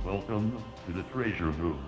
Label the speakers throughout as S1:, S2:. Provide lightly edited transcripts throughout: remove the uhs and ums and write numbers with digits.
S1: Welcome to the treasure room.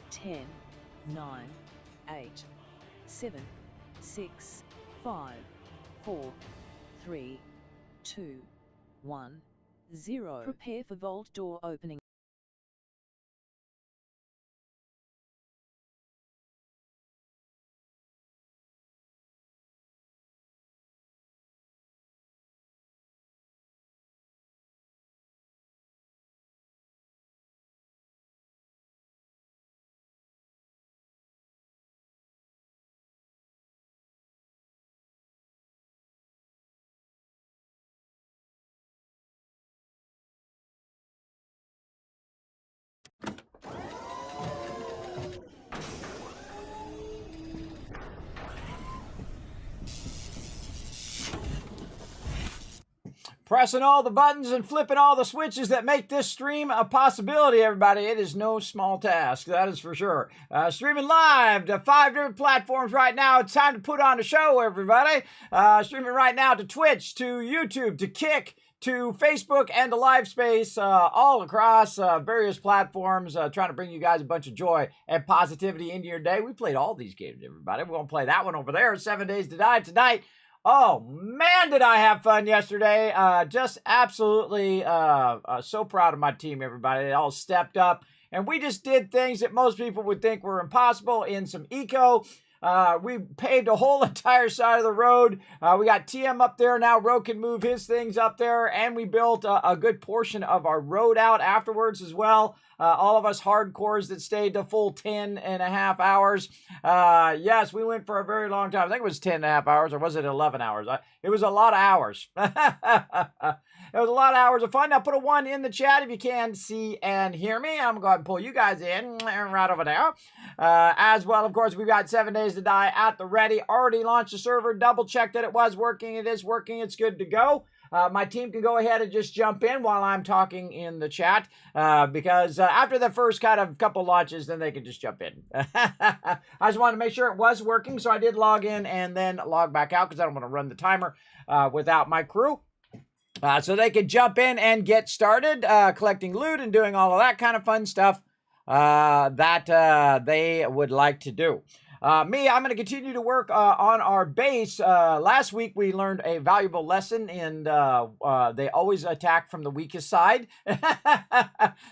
S2: Ten, 9, 8, 7, 6, 5, 4, 3, 2, 1, 0. Prepare for vault door opening.
S3: Pressing all the buttons and flipping all the switches that make this stream a possibility, everybody. It is no small task, that is for sure. Streaming live to 5 different platforms right now. It's time to put on a show, everybody. Streaming right now to Twitch, to YouTube, to Kick, to Facebook, and to LiveSpace, all across various platforms, trying to bring you guys a bunch of joy and positivity into your day. We played all these games, everybody. We're going to play that one over there, 7 Days to Die tonight. Oh, man, did I have fun yesterday. Just absolutely so proud of my team, everybody. They all stepped up, and we just did things that most people would think were impossible in some eco. We paved a whole entire side of the road. We got TM up there. Now Ro can move his things up there, and we built a good portion of our road out afterwards as well. All of us hardcores that stayed the full 10.5 hours. Yes, we went for a very long time. I think it was 10.5 hours, or was it 11 hours? It was a lot of hours. It was a lot of hours of fun. Now put a 1 in the chat if you can see and hear me. I'm going to go ahead and pull you guys in right over there. As well, of course, we've got 7 Days to Die at the ready. Already launched the server. Double checked that it was working. It is working. It's good to go. My team can go ahead and just jump in while I'm talking in the chat, because after the first kind of couple launches, then they can just jump in. I just wanted to make sure it was working, so I did log in and then log back out because I don't want to run the timer without my crew. So they could jump in and get started collecting loot and doing all of that kind of fun stuff that they would like to do. I'm going to continue to work on our base. Last week, we learned a valuable lesson in they always attack from the weakest side.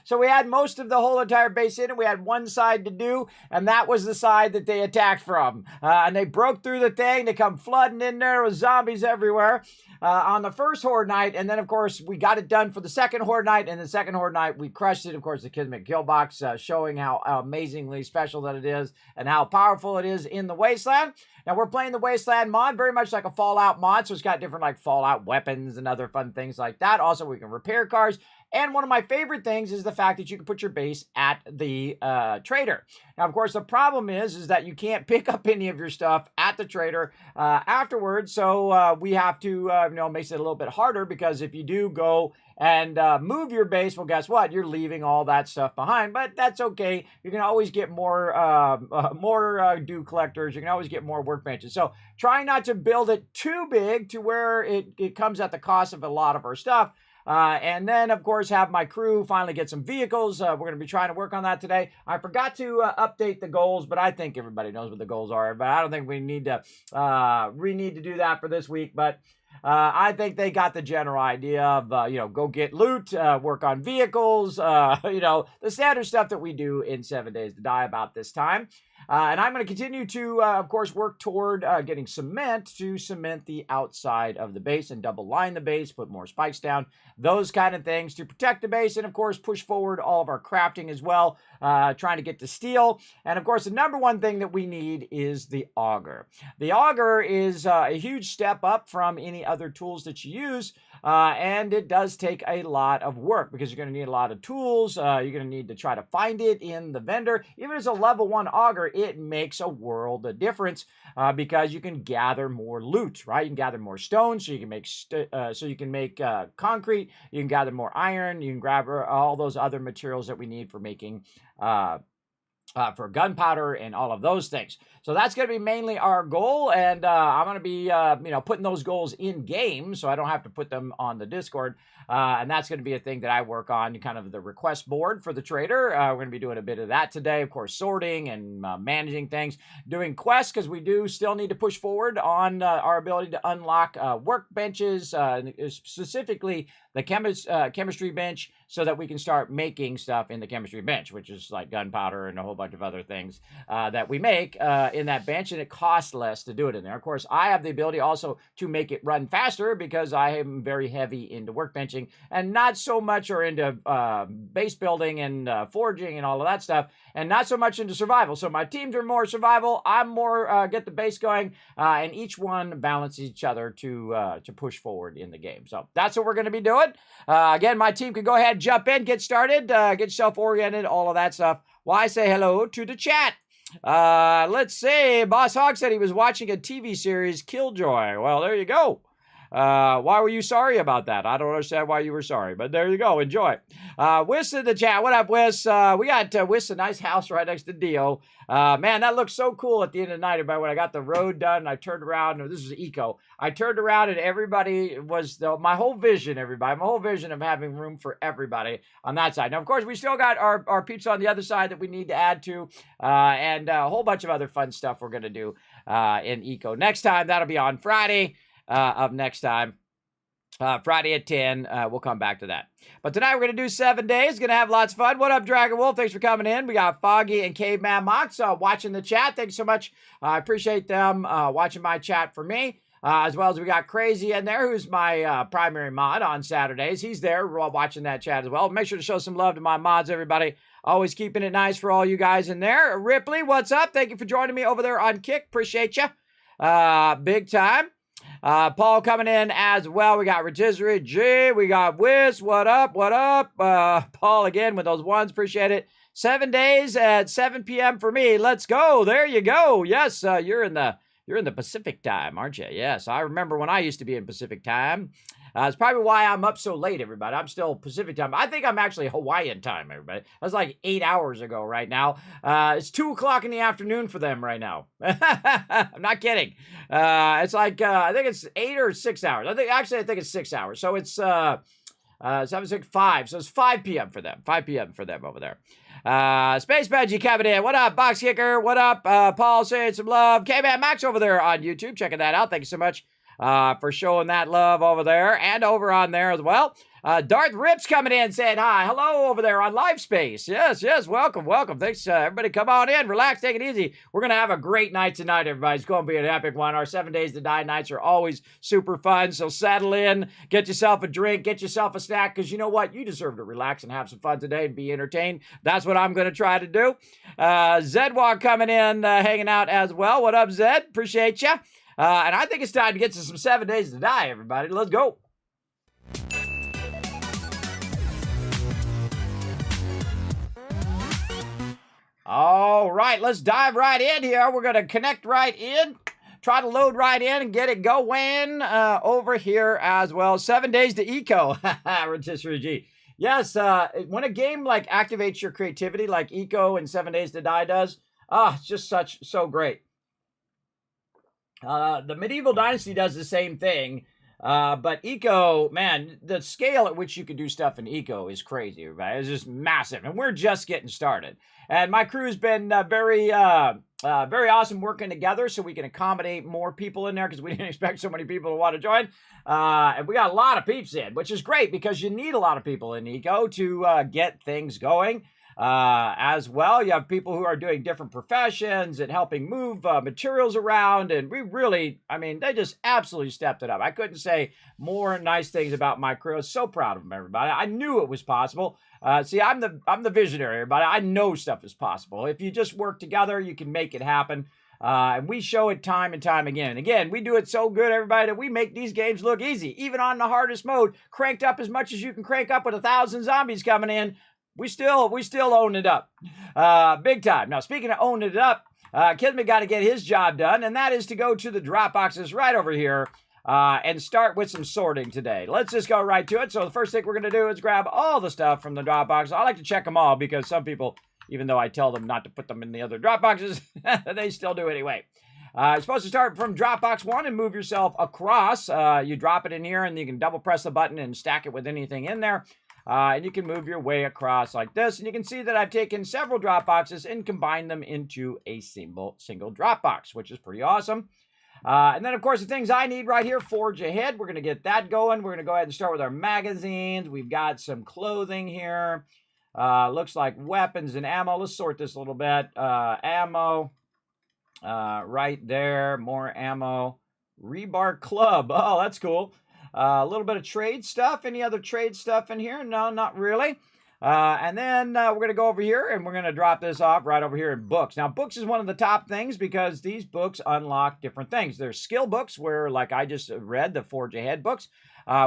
S3: So we had most of the whole entire base in, and we had one side to do, and that was the side that they attacked from. And they broke through the thing. They come flooding in there with zombies everywhere on the first Horde night, and then, of course, we got it done for the second Horde night, and the second Horde night, we crushed it. Of course, the Kismet kill box showing how amazingly special that it is and how powerful it is in the Wasteland. Now, we're playing the Wasteland mod, very much like a Fallout mod, so it's got different, like, Fallout weapons and other fun things like that. Also, we can repair cars, And one of my favorite things is the fact that you can put your base at the trader. Now, of course, the problem is that you can't pick up any of your stuff at the trader afterwards. So we have to, makes it a little bit harder, because if you do go and move your base, well, guess what? You're leaving all that stuff behind, but that's okay. You can always get more dew collectors. You can always get more workbenches. So try not to build it too big to where it comes at the cost of a lot of our stuff. And then, of course, have my crew finally get some vehicles. We're going to be trying to work on that today. I forgot to update the goals, but I think everybody knows what the goals are. But I don't think we need to do that for this week. But I think they got the general idea of, go get loot, work on vehicles, the standard stuff that we do in 7 Days to Die about this time. And I'm going to continue to, of course, work toward getting cement to cement the outside of the base and double line the base, put more spikes down, those kind of things to protect the base. And, of course, push forward all of our crafting as well, trying to get to steel. And, of course, the number one thing that we need is the auger. The auger is a huge step up from any other tools that you use. And it does take a lot of work, because you're going to need a lot of tools. You're going to need to try to find it in the vendor. Even as a level 1 auger, it makes a world of difference because you can gather more loot, right? You can gather more stone, so you can make concrete. You can gather more iron. You can grab all those other materials that we need for making for gunpowder and all of those things. So that's going to be mainly our goal, and I'm going to be, putting those goals in game, so I don't have to put them on the Discord. And that's going to be a thing that I work on, kind of the request board for the trader. We're going to be doing a bit of that today, of course, sorting and managing things, doing quests, because we do still need to push forward on our ability to unlock workbenches, specifically the chemistry bench, so that we can start making stuff in the chemistry bench, which is like gunpowder and a whole bunch of other things that we make in that bench, and it costs less to do it in there. Of course, I have the ability also to make it run faster, because I am very heavy into workbenching and not so much or into base building and forging and all of that stuff, and not so much into survival. So my teams are more survival. I'm more get the base going, and each one balances each other to push forward in the game. So that's what we're going to be doing. Again, my team can go ahead, jump in, get started, get yourself oriented, all of that stuff. Well, I say hello to the chat. Let's see. Boss Hog said he was watching a TV series, Killjoy. Well, there you go. Why were you sorry about that? I don't understand why you were sorry, but there you go. Enjoy. Wiss in the chat. What up, Wiss? We got Wiss, a nice house right next to Dio. Man, that looked so cool at the end of the night. Everybody, when I got the road done, and I turned around, and this is eco. I turned around, and everybody was my whole vision, everybody. My whole vision of having room for everybody on that side. Now, of course, we still got our peeps on the other side that we need to add to, and a whole bunch of other fun stuff we're going to do in eco next time. That'll be on Friday. Of next time, Friday at 10. We'll come back to that. But tonight we're going to do 7 days. Going to have lots of fun. What up, Dragon Wolf? Thanks for coming in. We got Foggy and Caveman Mox watching the chat. Thanks so much. I appreciate them watching my chat for me. As well as we got Crazy in there, who's my primary mod on Saturdays. He's there watching that chat as well. Make sure to show some love to my mods, everybody. Always keeping it nice for all you guys in there. Ripley, what's up? Thank you for joining me over there on Kick. Appreciate you. Big time. Paul coming in as well. We got Rotisserie G. We got Wiz. What up? What up? Paul again with those ones. Appreciate it. 7 days at 7 p.m. for me. Let's go. There you go. Yes, you're in the Pacific time, aren't you? Yes, I remember when I used to be in Pacific time. It's probably why I'm up so late, everybody. I'm still Pacific time. I think I'm actually Hawaiian time, everybody. That's like 8 hours ago right now. It's 2 o'clock in the afternoon for them right now. I'm not kidding. It's like, I think it's 8 or 6 hours. I think it's 6 hours. So it's 7, 6, 5. So it's 5 p.m. for them. 5 p.m. for them over there. Space Benji coming in. What up, Box Kicker? What up? Paul saying some love. K-Man Max over there on YouTube. Checking that out. Thank you so much for showing that love over there and over on there as well. Darth Rips coming in saying hi. Hello over there on Live Space. Yes, welcome. Thanks, everybody. Come on in, relax, take it easy. We're going to have a great night tonight, everybody. It's going to be an epic one. Our 7 Days to Die nights are always super fun, so settle in, get yourself a drink, get yourself a snack, because you know what? You deserve to relax and have some fun today and be entertained. That's what I'm going to try to do. Zedwalk coming in, hanging out as well. What up, Zed? Appreciate you. And I think it's time to get to some 7 Days to Die, everybody. Let's go. All right, let's dive right in here. We're going to connect right in. Try to load right in and get it going over here as well. 7 days to eco. Rotisserie G. Yes, when a game like activates your creativity like eco and 7 days to die does, it's just so great. The Medieval Dynasty does the same thing. But eco, man, the scale at which you can do stuff in eco is crazy, right? It's just massive, and we're just getting started. And my crew's been very awesome working together, so we can accommodate more people in there because we didn't expect so many people to want to join. And we got a lot of peeps in, which is great because you need a lot of people in eco to get things going. As well, you have people who are doing different professions and helping move materials around, and we really, I mean, they just absolutely stepped it up. I couldn't say more nice things about my crew. I was so proud of them, everybody. I knew it was possible. See, I'm the visionary, everybody. I know stuff is possible. If you just work together, you can make it happen. And we show it time and time again. And again, we do it so good, everybody, that we make these games look easy. Even on the hardest mode, cranked up as much as you can crank up with 1,000 zombies coming in. We still own it up, big time. Now, speaking of owning it up, Kismet got to get his job done, and that is to go to the drop boxes right over here and start with some sorting today. Let's just go right to it. So the first thing we're going to do is grab all the stuff from the drop box. I like to check them all because some people, even though I tell them not to put them in the other drop boxes, they still do anyway. You're supposed to start from drop box 1 and move yourself across. You drop it in here, and you can double press the button and stack it with anything in there. And you can move your way across like this. And you can see that I've taken several drop boxes and combined them into a single drop box, which is pretty awesome. And then, of course, the things I need right here, forge ahead. We're going to get that going. We're going to go ahead and start with our magazines. We've got some clothing here. Looks like weapons and ammo. Let's sort this a little bit. Ammo right there. More ammo. Rebar club. Oh, that's cool. A little bit of trade stuff. Any other trade stuff in here? No, not really. And then we're going to go over here and we're going to drop this off right over here in books. Now, books is one of the top things because these books unlock different things. There's skill books where, like I just read, the Forge Ahead books,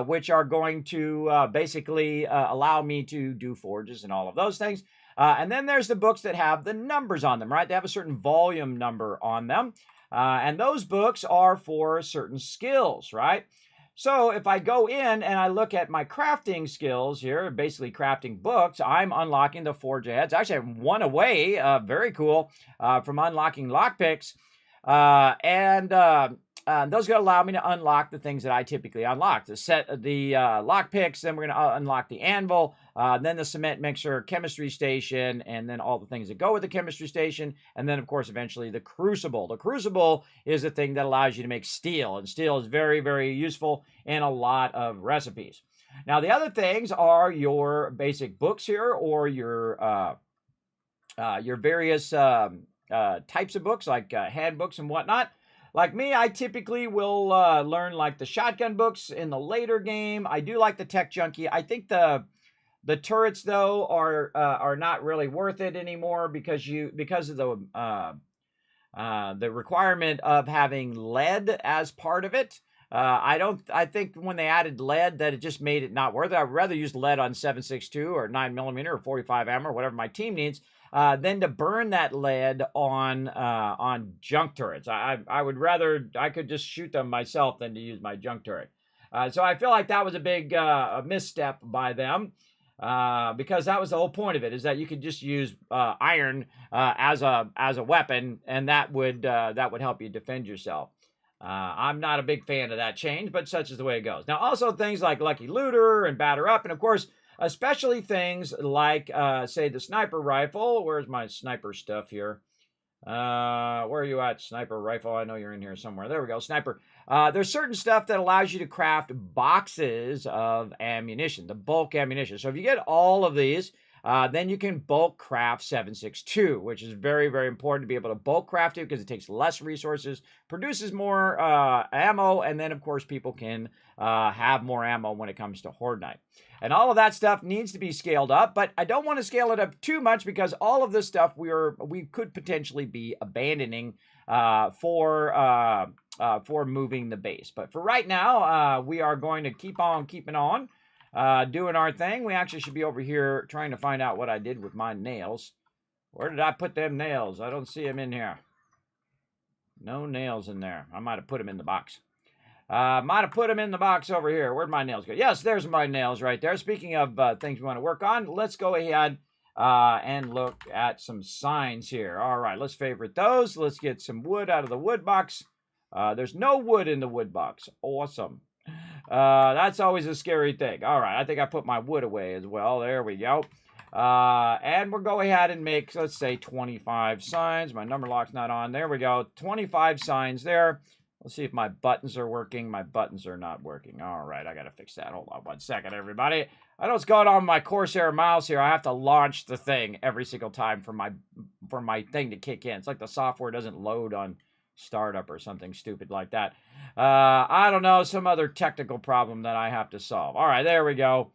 S3: which are going to basically allow me to do forges and all of those things. And then there's the books that have the numbers on them, right? They have a certain volume number on them. And those books are for certain skills, right? So if I go in and I look at my crafting skills here, basically crafting books, I'm unlocking the Forge Aheads. Actually, I'm one away, very cool, from unlocking lockpicks. And those are going to allow me to unlock the things that I typically unlock. To set the lockpicks, then we're going to unlock the anvil, then the cement mixer, chemistry station, and then all the things that go with the chemistry station, and then, of course, eventually the crucible. The crucible is the thing that allows you to make steel, and steel is very, very useful in a lot of recipes. Now, the other things are your basic books here, or your various types of books, like handbooks and whatnot. Like me, I typically will learn like the shotgun books in the later game. I do like the Tech Junkie. I think the turrets though are not really worth it anymore because of the requirement of having lead as part of it. I think when they added lead that it just made it not worth it. I'd rather use lead on 7.62 or 9mm or 45 ammo or whatever my team needs. Than to burn that lead on junk turrets. I would rather, I could just shoot them myself than to use my junk turret. So I feel like that was a big a misstep by them because that was the whole point of it, is that you could just use iron as a weapon, and that would help you defend yourself. I'm not a big fan of that change, but such is the way it goes. Now, also things like Lucky Looter and Batter Up, and of course, especially things like, say, the sniper rifle. Where's my sniper stuff here? Where are you at, sniper rifle? I know you're in here somewhere. There we go, sniper. There's certain stuff that allows you to craft boxes of ammunition, the bulk ammunition. So if you get all of these, then you can bulk craft 7.62, which is very, very important to be able to bulk craft it because it takes less resources, produces more ammo, and then, of course, people can have more ammo when it comes to Horde Night. And all of that stuff needs to be scaled up, but I don't want to scale it up too much because all of this stuff we could potentially be abandoning for moving the base. But for right now, we are going to keep on keeping on. Doing our thing. We actually should be over here trying to find out what I did with my nails. Where did I put them nails? I don't see them in here. No nails in there. I might have put them in the box. Might have put them in the box over here. Where'd my nails go? Yes, there's my nails right there. Speaking of things we want to work on, let's go ahead and look at some signs here. All right, let's favorite those. Let's get some wood out of the wood box. There's no wood in the wood box. Awesome. That's always a scary thing. All right, I think I put my wood away as well. There we go. And we'll go ahead and make, let's say, 25 signs. My number lock's not on. There we go. 25 signs there. Let's see if my buttons are working. My buttons are not working. All right, I got to fix that. Hold on 1 second, everybody. I know what's going on with my Corsair mouse here. I have to launch the thing every single time for my thing to kick in. It's like the software doesn't load on startup or something stupid like that. I don't know, some other technical problem that I have to solve. All right, there we go.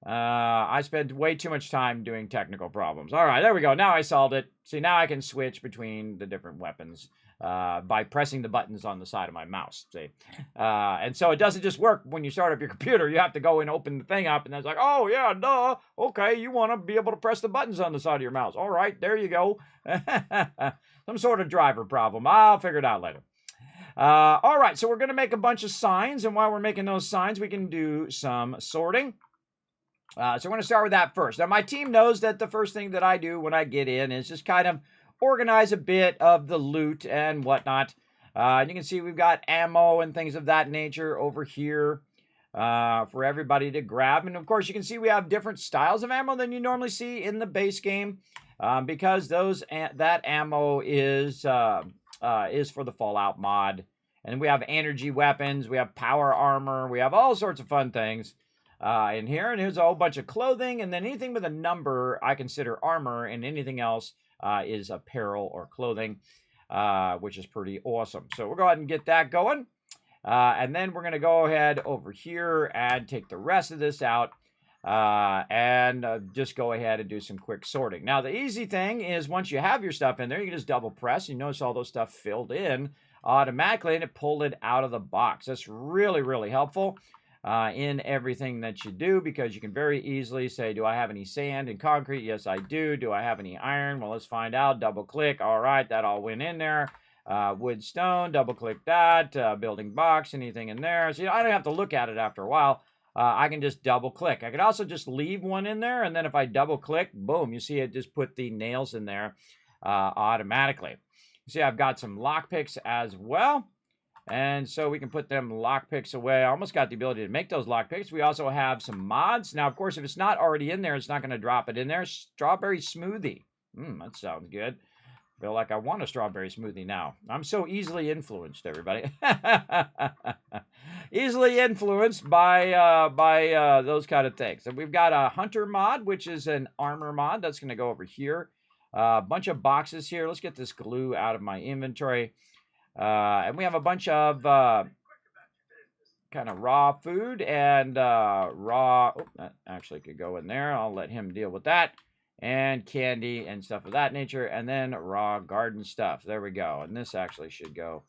S3: I spent way too much time doing technical problems. All right, there we go. Now I solved it. See, now I can switch between the different weapons by pressing the buttons on the side of my mouse. See, and so it doesn't just work when you start up your computer. You have to go and open the thing up, and it's like, oh yeah, duh. Okay, you want to be able to press the buttons on the side of your mouse. All right, there you go. Some sort of driver problem. I'll figure it out later. All right, so we're going to make a bunch of signs, and while we're making those signs, we can do some sorting. So I'm going to start with that first. Now, my team knows that the first thing that I do when I get in is just kind of organize a bit of the loot and whatnot. And you can see we've got ammo and things of that nature over here for everybody to grab. And, of course, you can see we have different styles of ammo than you normally see in the base game because that ammo is for the Fallout mod. And we have energy weapons. We have power armor. We have all sorts of fun things. In here, and here's a whole bunch of clothing, and then anything with a number I consider armor, and anything else is apparel or clothing, which is pretty awesome. So we'll go ahead and get that going, and then we're going to go ahead over here and take the rest of this out, and just go ahead and do some quick sorting. Now, the easy thing is once you have your stuff in there, you can just double press. You notice all those stuff filled in automatically, and it pulled it out of the box. That's really, really helpful. In everything that you do, because you can very easily say, do I have any sand and concrete? Yes, I do. Do I have any iron? Well, let's find out. Double click. All right, that all went in there. Wood, stone, double click that. Building box, anything in there. So I don't have to look at it after a while. I can just double click. I could also just leave one in there, and then if I double click, boom, you see it just put the nails in there automatically. You see I've got some lockpicks as well. And so we can put them lockpicks away. I almost got the ability to make those lockpicks. We also have some mods. Now, of course, if it's not already in there, it's not going to drop it in there. Strawberry smoothie. That sounds good. I feel like I want a strawberry smoothie now. I'm so easily influenced, everybody. Easily influenced by those kind of things. And we've got a hunter mod, which is an armor mod. That's going to go over here. A bunch of boxes here. Let's get this glue out of my inventory. And we have a bunch of kind of raw food and raw, that actually could go in there. I'll let him deal with that. And candy and stuff of that nature. And then raw garden stuff. There we go. And this actually should go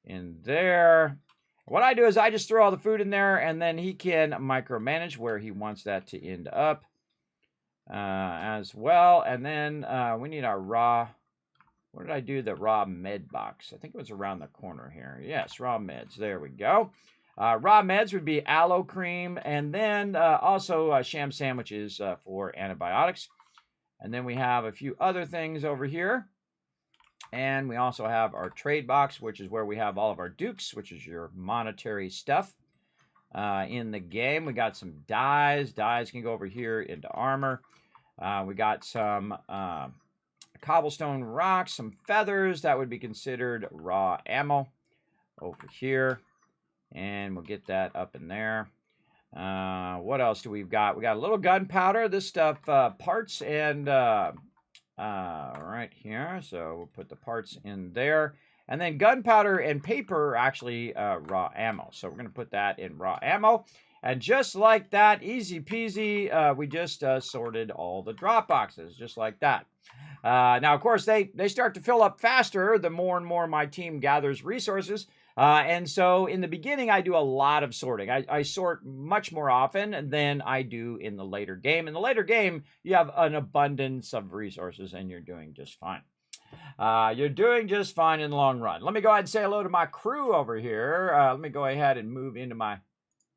S3: in there. What I do is I just throw all the food in there, and then he can micromanage where he wants that to end up as well. And then we need our raw... What did I do? The raw med box. I think it was around the corner here. Yes, raw meds. There we go. Raw meds would be aloe cream, and then also sham sandwiches for antibiotics. And then we have a few other things over here. And we also have our trade box, which is where we have all of our dukes, which is your monetary stuff in the game. We got some dyes. Dyes can go over here into armor. We got some... cobblestone rocks, some feathers, that would be considered raw ammo over here. And we'll get that up in there. What else do we've got? We got a little gunpowder. This stuff, parts and right here. So we'll put the parts in there. And then gunpowder and paper are actually raw ammo. So we're going to put that in raw ammo. And just like that, easy peasy, we just sorted all the drop boxes, just like that. Now, of course, they start to fill up faster the more and more my team gathers resources. And so in the beginning, I do a lot of sorting. I sort much more often than I do in the later game. In the later game, you have an abundance of resources and you're doing just fine. You're doing just fine in the long run. Let me go ahead and say hello to my crew over here. Let me go ahead and move into my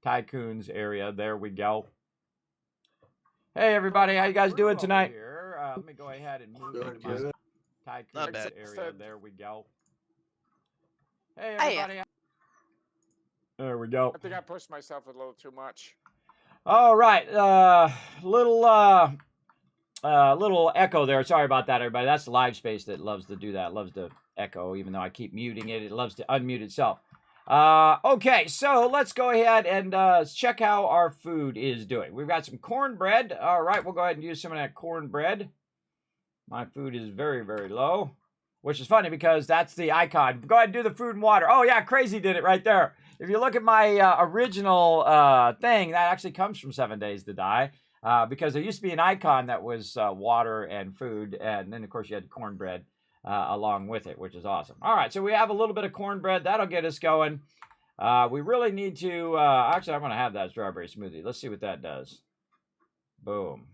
S3: Tycoons area. There we go. Hey, everybody. How you guys doing tonight? Let me go ahead and move into my Tycoons area. There we go. Hey, everybody. There we go.
S4: I think I pushed myself a little too much.
S3: All right. Little echo there. Sorry about that, everybody. That's the live space that loves to do that. Loves to echo, even though I keep muting it. It loves to unmute itself. Okay, so let's go ahead and check how our food is doing. We've got some cornbread. All right, we'll go ahead and use some of that cornbread. My food is very, very low, which is funny because that's the icon. Go ahead and do the food and water. Oh, yeah, Crazy did it right there. If you look at my original thing, that actually comes from 7 Days to Die. Because there used to be an icon that was water and food, and then, of course, you had cornbread along with it, which is awesome. All right, so we have a little bit of cornbread. That'll get us going. We really need to... actually, I'm going to have that strawberry smoothie. Let's see what that does. Boom.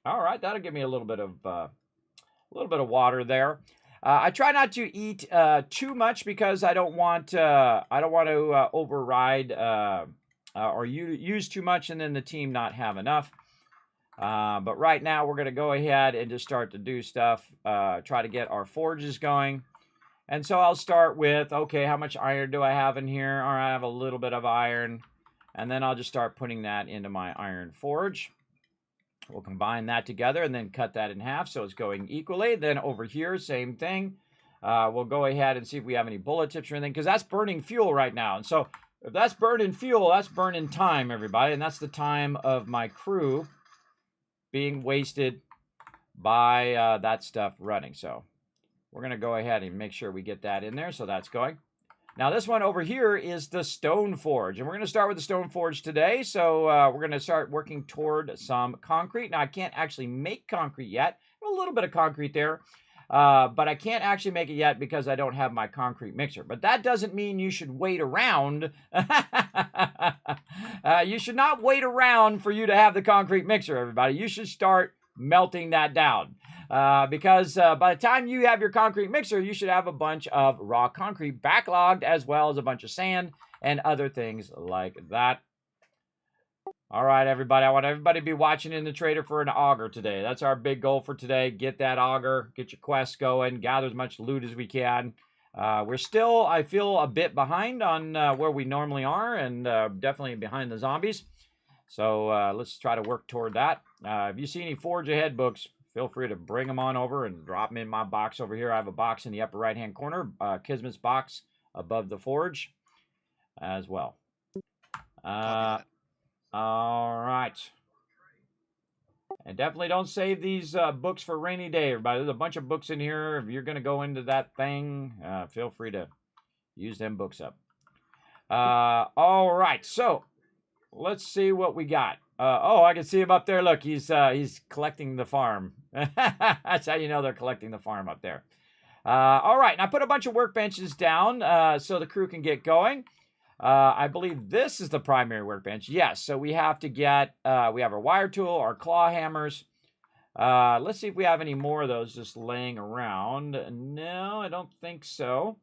S3: All right, that'll give me a little bit of water there. I try not to eat too much because I don't want to override or use too much and then the team not have enough. But right now we're going to go ahead and just start to do stuff, try to get our forges going. And so I'll start with, okay, how much iron do I have in here? All right, I have a little bit of iron. And then I'll just start putting that into my iron forge. We'll combine that together and then cut that in half so it's going equally. Then over here, same thing. We'll go ahead and see if we have any bullet tips or anything, because that's burning fuel right now. And so if that's burning fuel, that's burning time, everybody. And that's the time of my crew being wasted by that stuff running. So we're going to go ahead and make sure we get that in there. So that's going. Now this one over here is the stone forge. And we're going to start with the stone forge today. So we're going to start working toward some concrete. Now I can't actually make concrete yet. A little bit of concrete there. But I can't actually make it yet because I don't have my concrete mixer. But that doesn't mean you should wait around. You should not wait around for you to have the concrete mixer, everybody. You should start melting that down. Because by the time you have your concrete mixer, you should have a bunch of raw concrete backlogged, as well as a bunch of sand and other things like that. All right, everybody. I want everybody to be watching in the trader for an auger today. That's our big goal for today. Get that auger, get your quests going, gather as much loot as we can. We're still, I feel, a bit behind on where we normally are, and definitely behind the zombies. So let's try to work toward that. If you see any Forge Ahead books, feel free to bring them on over and drop them in my box over here. I have a box in the upper right-hand corner, Kismet's box above the Forge as well. All right. And definitely don't save these books for a rainy day, everybody. There's a bunch of books in here. If you're going to go into that thing, feel free to use them books up. All right. So let's see what we got. Oh, I can see him up there. Look, he's collecting the farm. That's how you know they're collecting the farm up there. All right. And I put a bunch of workbenches down so the crew can get going. I believe this is the primary workbench. Yes, so we have to get, we have our wire tool, our claw hammers. Let's see if we have any more of those just laying around. No, I don't think so.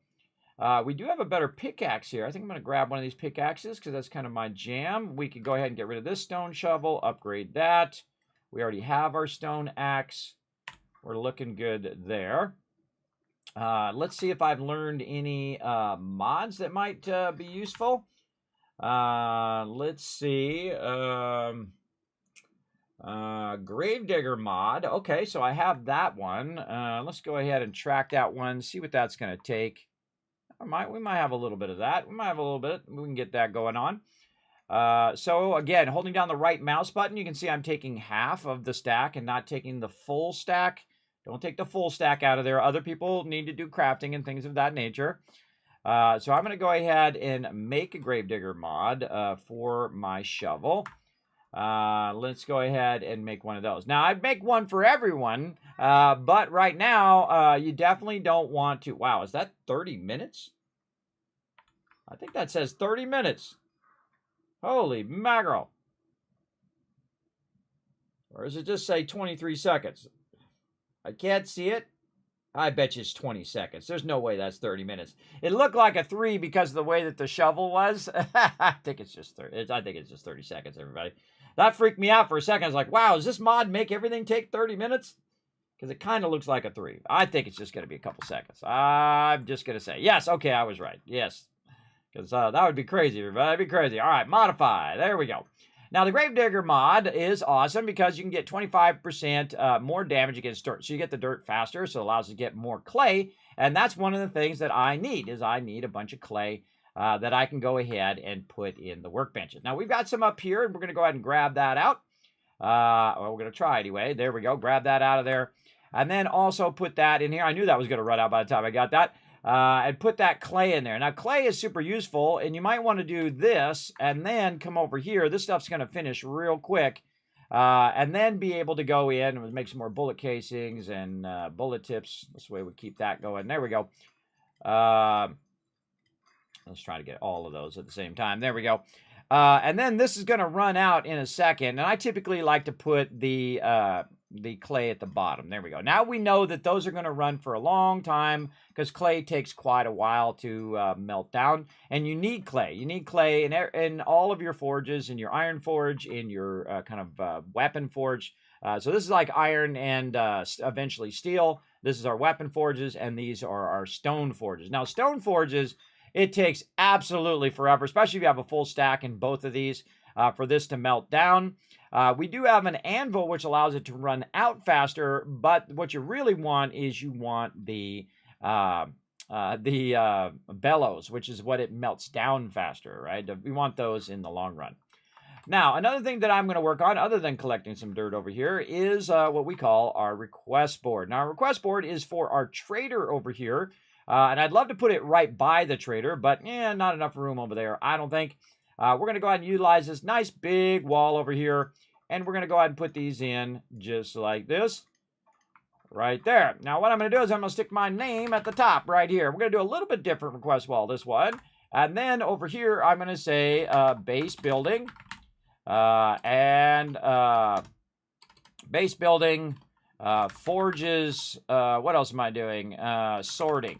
S3: We do have a better pickaxe here. I think I'm going to grab one of these pickaxes because that's kind of my jam. We could go ahead and get rid of this stone shovel, upgrade that. We already have our stone axe. We're looking good there. Let's see if I've learned any mods that might be useful. Let's see. Gravedigger mod. Okay, so I have that one. Let's go ahead and track that one, see what that's going to take. We might have a little bit of that. We might have a little bit. We can get that going on. So again, holding down the right mouse button, you can see I'm taking half of the stack and not taking the full stack. Don't take the full stack out of there. Other people need to do crafting and things of that nature. So I'm going to go ahead and make a Gravedigger mod for my shovel. Let's go ahead and make one of those. Now, I'd make one for everyone, but right now, you definitely don't want to... Wow, is that 30 minutes? I think that says 30 minutes. Holy mackerel. Or does it just say 23 seconds? I can't see it. I bet you it's 20 seconds. There's no way that's 30 minutes. It looked like a 3 because of the way that the shovel was. I think it's just 30. I think it's just 30 seconds, everybody. That freaked me out for a second. I was like, wow, does this mod make everything take 30 minutes? Because it kind of looks like a 3. I think it's just going to be a couple seconds. I'm just going to say, yes, okay, I was right. Yes. Because that would be crazy, everybody. That'd be crazy. All right, modify. There we go. Now, the Gravedigger mod is awesome because you can get 25% more damage against dirt. So you get the dirt faster, so it allows you to get more clay. And that's one of the things that I need, is I need a bunch of clay that I can go ahead and put in the workbenches. Now, we've got some up here, and we're going to go ahead and grab that out. Well, we're going to try anyway. There we go. Grab that out of there. And then also put that in here. I knew that was going to run out by the time I got that. And put that clay in there. Now, clay is super useful, and you might want to do this, and then come over here. This stuff's going to finish real quick, and then be able to go in and make some more bullet casings and bullet tips. This way we keep that going. There we go. Let's try to get all of those at the same time. There we go. And then this is going to run out in a second, and I typically like to put the clay at the bottom. There we go. Now we know that those are going to run for a long time because clay takes quite a while to melt down, and you need clay. You need clay in all of your forges, in your iron forge, in your weapon forge. So this is like iron and eventually steel. This is our weapon forges, and these are our stone forges. Now, stone forges, it takes absolutely forever, especially if you have a full stack in both of these, for this to melt down. We do have an anvil, which allows it to run out faster, but what you really want is you want the bellows, which is what it melts down faster, right? We want those in the long run. Now, another thing that I'm going to work on, other than collecting some dirt over here, is what we call our request board. Now, our request board is for our trader over here, and I'd love to put it right by the trader, but not enough room over there, I don't think. We're going to go ahead and utilize this nice big wall over here, and we're going to go ahead and put these in just like this, right there. Now, what I'm going to do is I'm going to stick my name at the top right here. We're going to do a little bit different request wall, this one. And then over here, I'm going to say base building, base building, forges, what else am I doing? Sorting.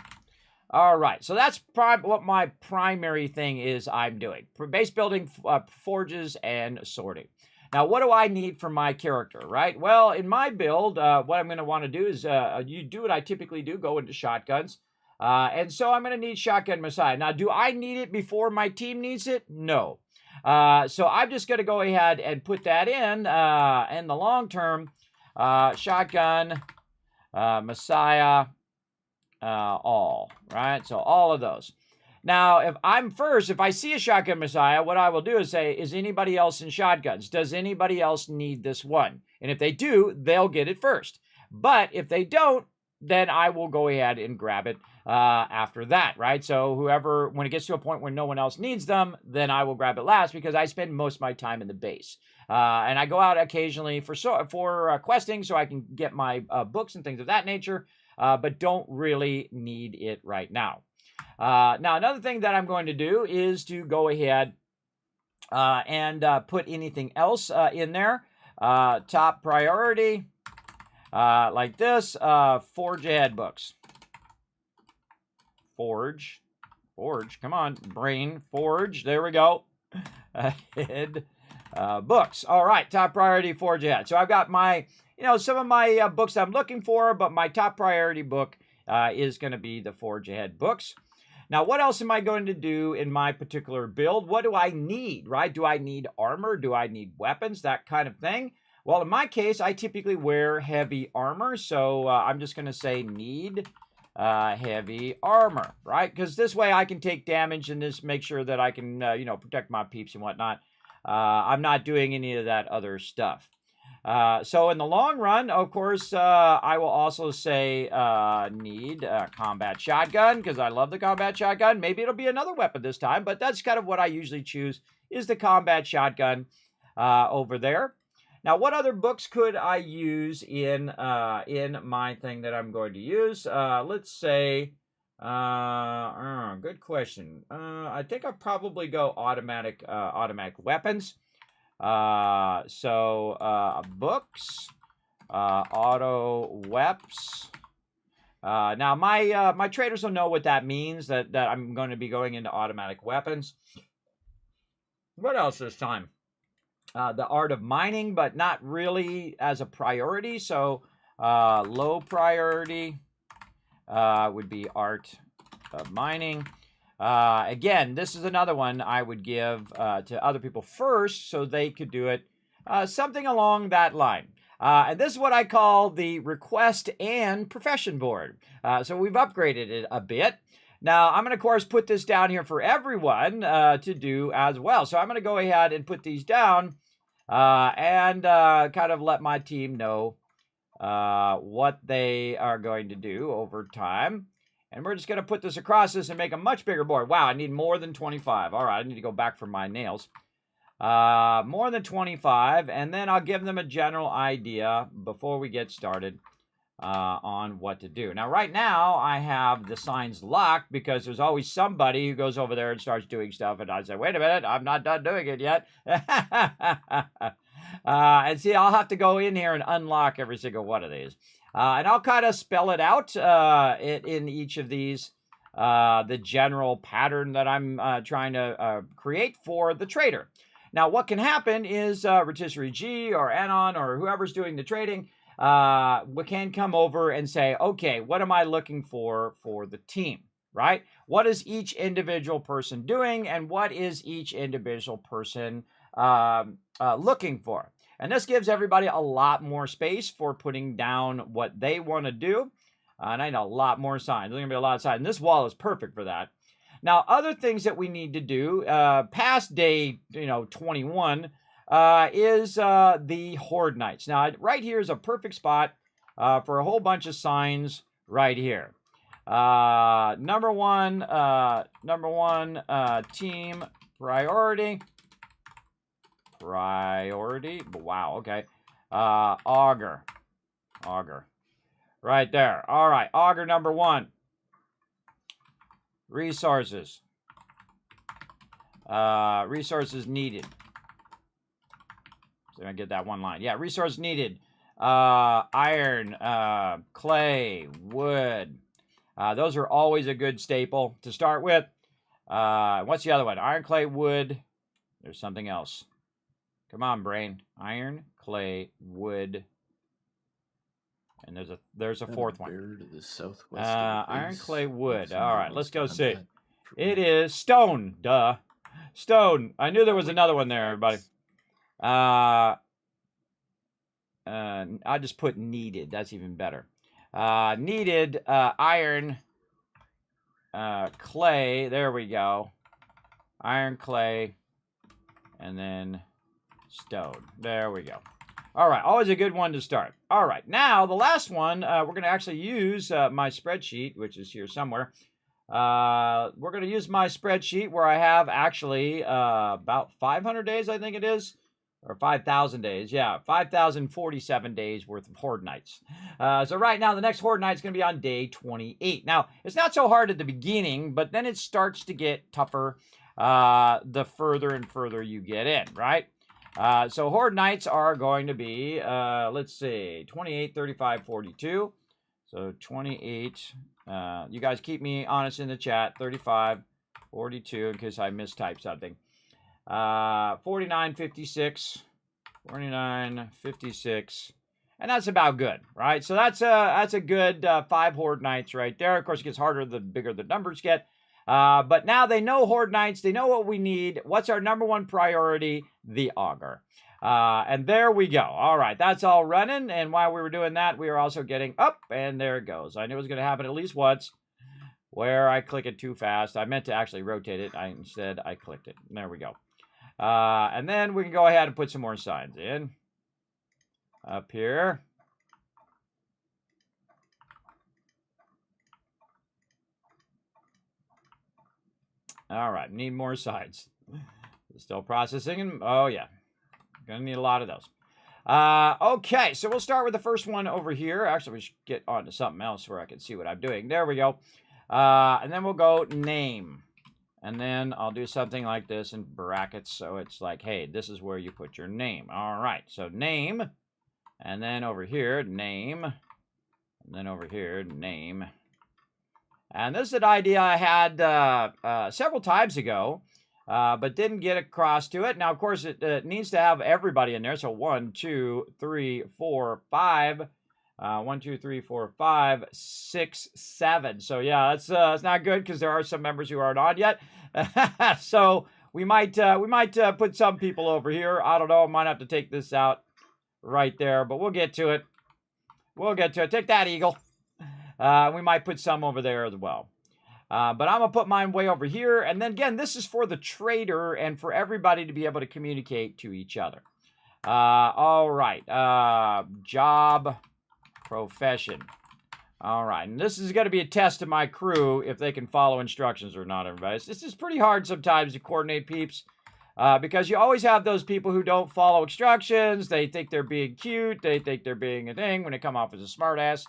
S3: All right, so that's what my primary thing is I'm doing. For base building, forges, and sorting. Now, what do I need for my character, right? Well, in my build, what I'm going to want to do is you do what I typically do, go into shotguns. And so I'm going to need Shotgun Messiah. Now, do I need it before my team needs it? No. So I'm just going to go ahead and put that in the long term. Shotgun Messiah all, right? So all of those. Now, if I see a Shotgun Messiah, what I will do is say, is anybody else in shotguns? Does anybody else need this one? And if they do, they'll get it first. But if they don't, then I will go ahead and grab it after that, right? So whoever, when it gets to a point where no one else needs them, then I will grab it last because I spend most of my time in the base. And I go out occasionally for questing so I can get my books and things of that nature, but don't really need it right now. Now, another thing that I'm going to do is to go ahead and put anything else in there. Top priority, like this, forge ahead books. Forge, come on, brain, forge, there we go. Ahead books. All right, top priority, forge ahead. So I've got my, some of my books I'm looking for, but my top priority book is going to be the forge ahead books. Now, what else am I going to do in my particular build? What do I need, right? Do I need armor? Do I need weapons? That kind of thing. Well, in my case, I typically wear heavy armor, so I'm just going to say need heavy armor, right? Because this way I can take damage and just make sure that I can, protect my peeps and whatnot. I'm not doing any of that other stuff. So in the long run, of course, I will also say need combat shotgun because I love the combat shotgun. Maybe it'll be another weapon this time, but that's kind of what I usually choose is the combat shotgun over there. Now, what other books could I use in my thing that I'm going to use? Let's say Good question. I think I'll probably go automatic weapons. Books, auto weps. Now my traders will know what that means, that I'm going to be going into automatic weapons. What else this time? The art of mining, but not really as a priority. So low priority would be art of mining. Again, this is another one I would give to other people first so they could do it. Something along that line. And this is what I call the request and profession board. So we've upgraded it a bit. Now, I'm going to, of course, put this down here for everyone to do as well. So I'm going to go ahead and put these down and kind of let my team know what they are going to do over time. And we're just going to put this across this and make a much bigger board. Wow, I need more than 25. All right, I need to go back for my nails. More than 25, and then I'll give them a general idea before we get started on what to do. Now, right now, I have the signs locked because there's always somebody who goes over there and starts doing stuff, and I say, wait a minute, I'm not done doing it yet. And see, I'll have to go in here and unlock every single one of these. And I'll kind of spell it out in each of these, the general pattern that I'm trying to create for the trader. Now, what can happen is Rotisserie G or Anon or whoever's doing the trading can come over and say, okay, what am I looking for the team, right? What is each individual person doing, and what is each individual person looking for? And this gives everybody a lot more space for putting down what they want to do. And I know a lot more signs. There's going to be a lot of signs. And this wall is perfect for that. Now, other things that we need to do past day 21 is the Horde Nights. Now, right here is a perfect spot for a whole bunch of signs right here. Number one, team priority. Wow, okay. Augur. Right there. All right, Augur number 1. Resources. Resources needed. So I get that one line. Yeah, resource needed. Iron, clay, wood. Those are always a good staple to start with. What's the other one? Iron, clay, wood. There's something else. Come on, brain. Iron, clay, wood. And there's a fourth one.
S5: To the southwest
S3: iron, clay, wood. All right, let's go see. It is stone. Duh. Stone. I knew there was another one there, everybody. I just put needed. That's even better. Needed iron, clay. There we go. Iron, clay, and then stone. There we go. All right, always a good one to start. All right, now the last one, we're going to actually use my spreadsheet, which is here somewhere. We're going to use my spreadsheet where I have actually about 500 days, I think it is, or 5,000 days. Yeah, 5,047 days worth of Horde Nights. So right now, the next Horde Night is going to be on day 28. Now, it's not so hard at the beginning, but then it starts to get tougher the further and further you get in, right? So Horde Nights are going to be, let's see, 28, 35, 42. So 28, you guys keep me honest in the chat, 35, 42, in case I mistype something. 49, 56, 49, 56, and that's about good, right? So that's a good 5 Horde Nights right there. Of course, it gets harder the bigger the numbers get. But now they know Horde Nights. They know what we need. What's our number one priority? The Augur. And there we go. All right, that's all running. And while we were doing that, we were also getting up, and there it goes. I knew it was going to happen at least once where I click it too fast. I meant to actually rotate it. Instead, I clicked it. There we go. And then we can go ahead and put some more signs in up here. All right, need more sides. Still processing. Oh, yeah. Gonna need a lot of those. Okay, so we'll start with the first one over here. Actually, we should get on to something else where I can see what I'm doing. There we go. And then we'll go name. And then I'll do something like this in brackets. So it's like, hey, this is where you put your name. All right. So name. And then over here, name. And then over here, name. And this is an idea I had several times ago, but didn't get across to it. Now, of course, it needs to have everybody in there. So 1, 2, 3, 4, 5. 1, 2, 3, 4, 5, 6, 7. So yeah, it's not good because there are some members who aren't on yet. So we might put some people over here. I don't know. Might have to take this out right there, but we'll get to it. We'll get to it. Take that, Eagle. We might put some over there as well. But I'm going to put mine way over here. And then again, this is for the trader and for everybody to be able to communicate to each other. All right. Job profession. All right. And this is going to be a test of my crew if they can follow instructions or not, everybody. This is pretty hard sometimes to coordinate, peeps. Because you always have those people who don't follow instructions. They think they're being cute. They think they're being a thing when they come off as a smartass.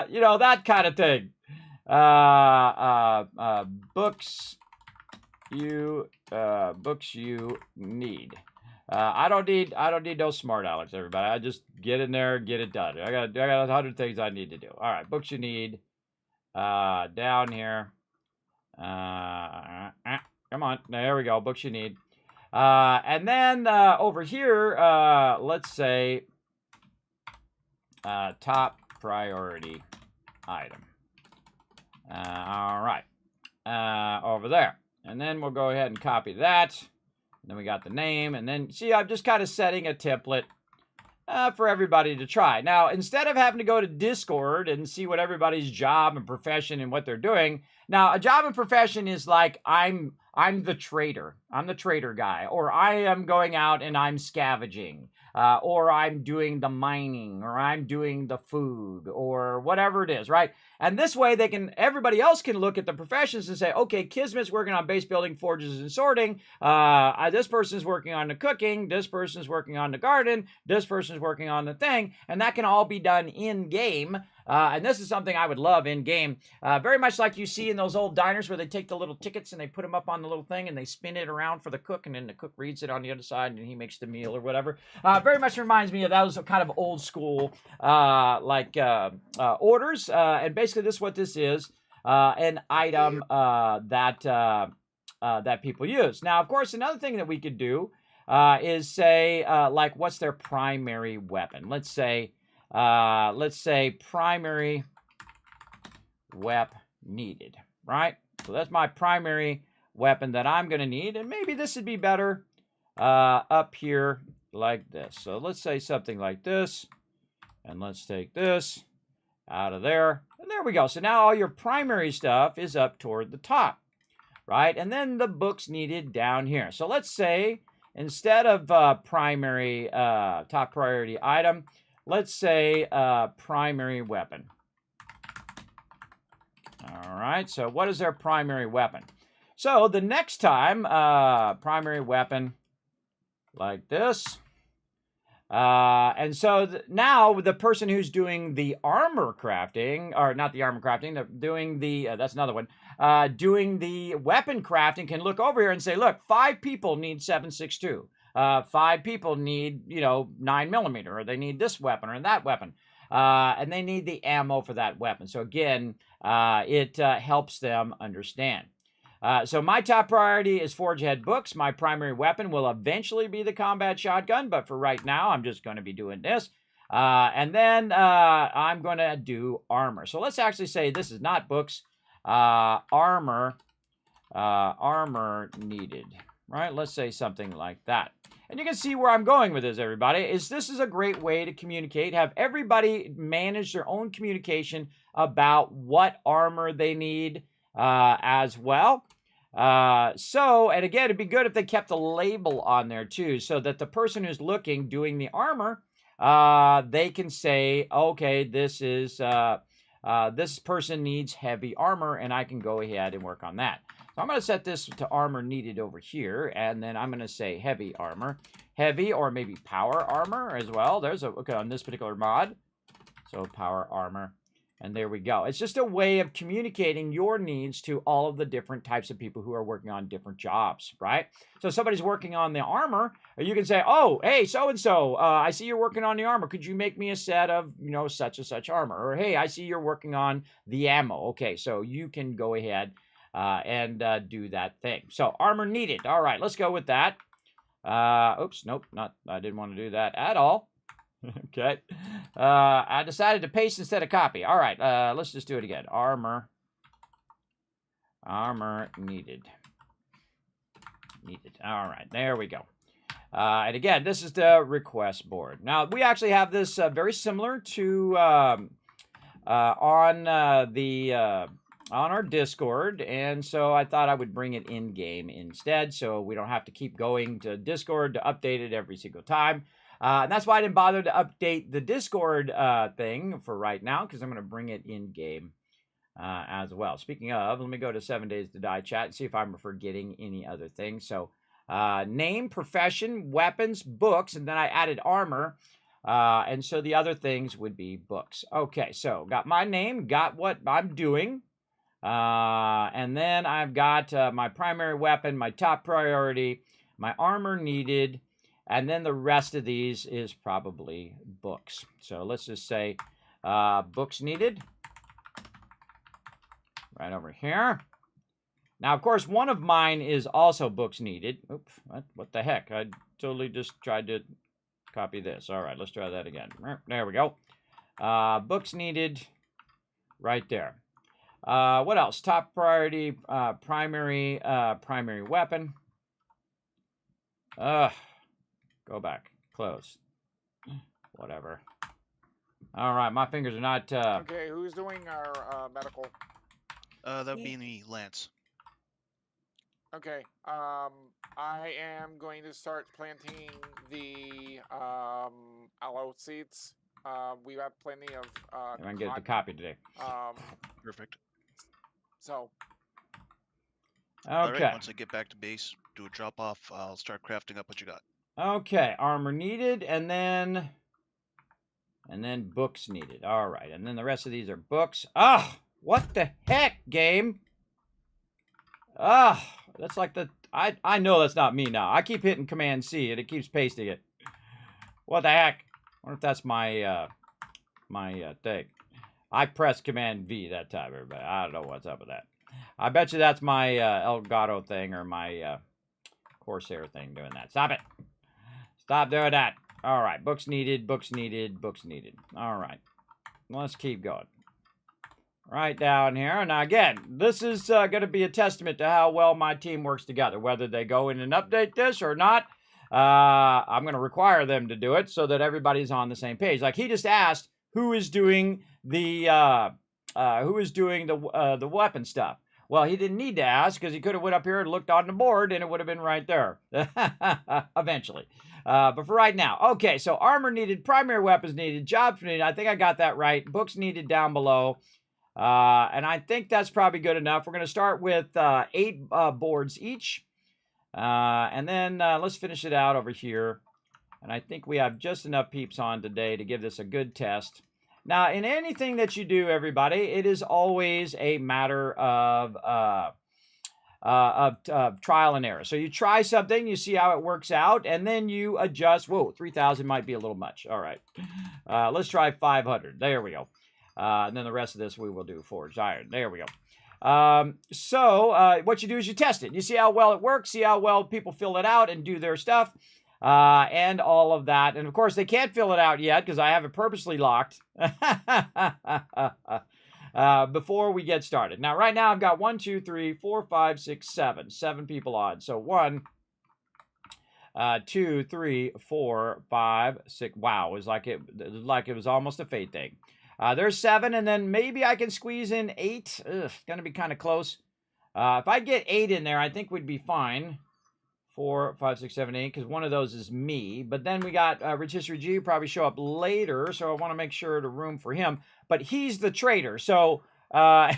S3: You know, that kind of thing. Books you need. I don't need no smart Alex, everybody. I just get in there, get it done. I got 100 things I need to do. All right, books you need. Down here. Come on, there we go. Books you need. And then over here, let's say top priority item. All right, over there. And then we'll go ahead and copy that. And then we got the name. And then, see, I'm just kind of setting a template for everybody to try. Now, instead of having to go to Discord and see what everybody's job and profession and what they're doing, now, a job and profession is like, I'm the trader. I'm the trader guy. Or I am going out and I'm scavenging. Or I'm doing the mining. Or I'm doing the food. Or whatever it is, right? And this way, everybody else can look at the professions and say, okay, Kismet's working on base building, forges, and sorting. This person's working on the cooking. This person's working on the garden. This person's working on the thing. And that can all be done in-game. And this is something I would love in-game. Very much like you see in those old diners where they take the little tickets and they put them up on the little thing and they spin it around for the cook, and then the cook reads it on the other side and he makes the meal or whatever. Very much reminds me of those kind of old school orders. And basically this is what this is, an item that people use. Now, of course, another thing that we could do is say, like, what's their primary weapon? Let's say primary weapon needed, right? So that's my primary weapon that I'm going to need. And maybe this would be better up here like this. So let's say something like this. And let's take this out of there. And there we go. So now all your primary stuff is up toward the top, right? And then the books needed down here. So let's say instead of primary top priority item, let's say primary weapon. All right, so what is their primary weapon? So the next time, primary weapon like this. And so now the person who's doing the armor crafting, or not the armor crafting, they're doing the, that's another one, doing the weapon crafting can look over here and say, look, 5 people need 7.62. 5 people need, 9mm, or they need this weapon or that weapon. And they need the ammo for that weapon. So again, it helps them understand. So my top priority is Forge Ahead books. My primary weapon will eventually be the combat shotgun, but for right now, I'm just going to be doing this. And then I'm going to do armor. So let's actually say this is not books, armor needed, right? Let's say something like that. And you can see where I'm going with this, everybody. This is a great way to communicate, have everybody manage their own communication about what armor they need as well. And again, it'd be good if they kept a label on there too, so that the person who's doing the armor, they can say, okay, this person needs heavy armor, and I can go ahead and work on that. So I'm going to set this to armor needed over here, and then I'm going to say heavy armor. Heavy, or maybe power armor as well. There's okay, on this particular mod. So power armor. And there we go. It's just a way of communicating your needs to all of the different types of people who are working on different jobs, right? So somebody's working on the armor, or you can say, oh, hey, so-and-so, I see you're working on the armor. Could you make me a set of, such and such armor? Or, hey, I see you're working on the ammo. Okay, so you can go ahead and do that thing. So armor needed. All right, let's go with that. Oops, nope, I didn't want to do that at all. Okay. I decided to paste instead of copy. All right, let's just do it again. Armor needed. All right, there we go. And again, this is the request board. Now, we actually have this very similar to on our Discord, and so I thought I would bring it in-game instead, so we don't have to keep going to Discord to update it every single time. And that's why I didn't bother to update the Discord thing for right now, because I'm going to bring it in-game as well. Speaking of, let me go to 7 Days to Die chat and see if I'm forgetting any other things. So, name, profession, weapons, books, and then I added armor. And so the other things would be books. Okay, so got my name, got what I'm doing. And then I've got my primary weapon, my top priority, my armor needed, and then the rest of these is probably books. So let's just say books needed. Right over here. Now, of course, one of mine is also books needed. Oops, what the heck? I totally just tried to copy this. All right, let's try that again. There we go. Books needed right there. What else? Top priority, primary weapon. Go back. Close. Whatever. All right, my fingers are not...
S4: Okay, who's doing our medical?
S5: That would be me, Lance.
S4: Okay, I am going to start planting the aloe seeds. We have plenty of...
S3: I'm going to get the copy today.
S5: Perfect.
S4: So...
S3: Okay.
S5: All right, once I get back to base, do a drop-off, I'll start crafting up what you got.
S3: Okay, armor needed, and then books needed. All right, and then the rest of these are books. Ah, what the heck, game? Ah, that's like the... I know that's not me now. I keep hitting Command-C, and it keeps pasting it. What the heck? I wonder if that's my, thing. I pressed Command-V that time, everybody. I don't know what's up with that. I bet you that's my Elgato thing or my Corsair thing doing that. Stop it. Stop doing that. All right. Books needed, books needed, books needed. All right. Let's keep going. Right down here. Now, again, this is going to be a testament to how well my team works together. Whether they go in and update this or not, I'm going to require them to do it so that everybody's on the same page. Like, he just asked who is doing the weapon stuff. Well, he didn't need to ask because he could have went up here and looked on the board and it would have been right there. Eventually. But for right now. Okay, so armor needed, primary weapons needed, jobs needed. I think I got that right. Books needed down below. And I think that's probably good enough. We're going to start with 8 boards each. And then let's finish it out over here. And I think we have just enough peeps on today to give this a good test. Now, in anything that you do, everybody, it is always a matter of trial and error. So you try something, you see how it works out, and then you adjust. Whoa, 3,000 might be a little much. All right. Let's try 500. There we go. And then the rest of this we will do forged iron. There we go. So what you do is you test it. You see how well it works, see how well people fill it out and do their stuff, and all of that. And, of course, they can't fill it out yet because I have it purposely locked before we get started. Now, right now, I've got 1, 2, 3, 4, 5, 6, 7. 7 people on. So 1, 2, 3, 4, 5, 6. Wow, it was like it was almost a fate thing. There's 7, and then maybe I can squeeze in 8. Ugh, gonna be kind of close. If I get 8 in there, I think we'd be fine. 4, 5, 6, 7, 8, because one of those is me. But then we got Rich History G, probably show up later, so I want to make sure to room for him. But he's the trader, so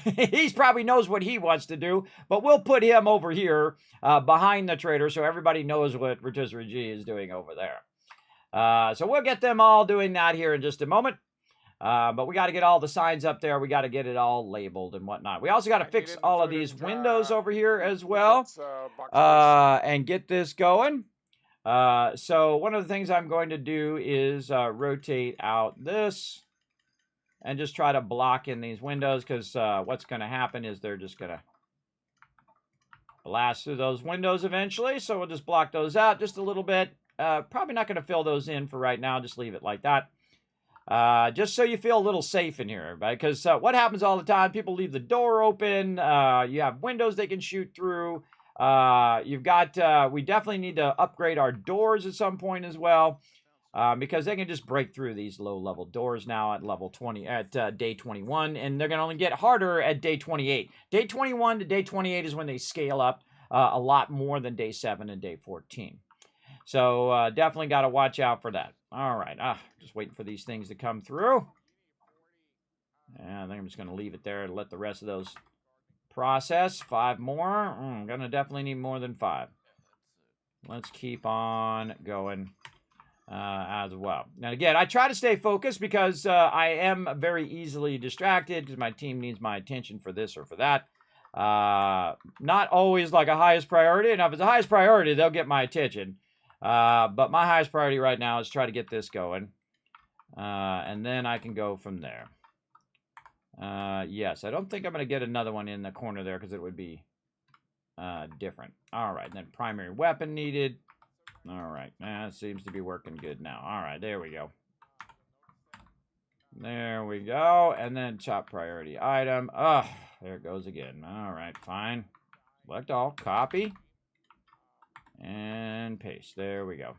S3: he probably knows what he wants to do. But we'll put him over here behind the trader so everybody knows what Rich History G is doing over there. So we'll get them all doing that here in just a moment. But we got to get all the signs up there. We got to get it all labeled and whatnot. We also got to fix all of these windows over here as well, and get this going. So one of the things I'm going to do is rotate out this and just try to block in these windows, because what's going to happen is they're just going to blast through those windows eventually. So we'll just block those out just a little bit. Probably not going to fill those in for right now. Just leave it like that. Just so you feel a little safe in here, everybody. Because what happens all the time, people leave the door open. You have windows they can shoot through. You've got, we definitely need to upgrade our doors at some point as well. Because they can just break through these low-level doors now at level 20, at day 21, and they're going to only get harder at day 28. Day 21 to day 28 is when they scale up a lot more than day 7 and day 14. So definitely got to watch out for that. All right, just waiting for these things to come through. And I think I'm just going to leave it there and let the rest of those process. 5 more. I'm going to definitely need more than 5. Let's keep on going. As well. Now, again, I try to stay focused because I am very easily distracted because my team needs my attention for this or for that. Not always like a highest priority. And if it's a highest priority, they'll get my attention. But my highest priority right now is try to get this going. And then I can go from there. Yes, I don't think I'm going to get another one in the corner there because it would be different. All right, then primary weapon needed. All right, that seems to be working good now. All right, there we go. There we go. And then top priority item. Oh, there it goes again. All right, fine. Select all, copy, and paste. There we go.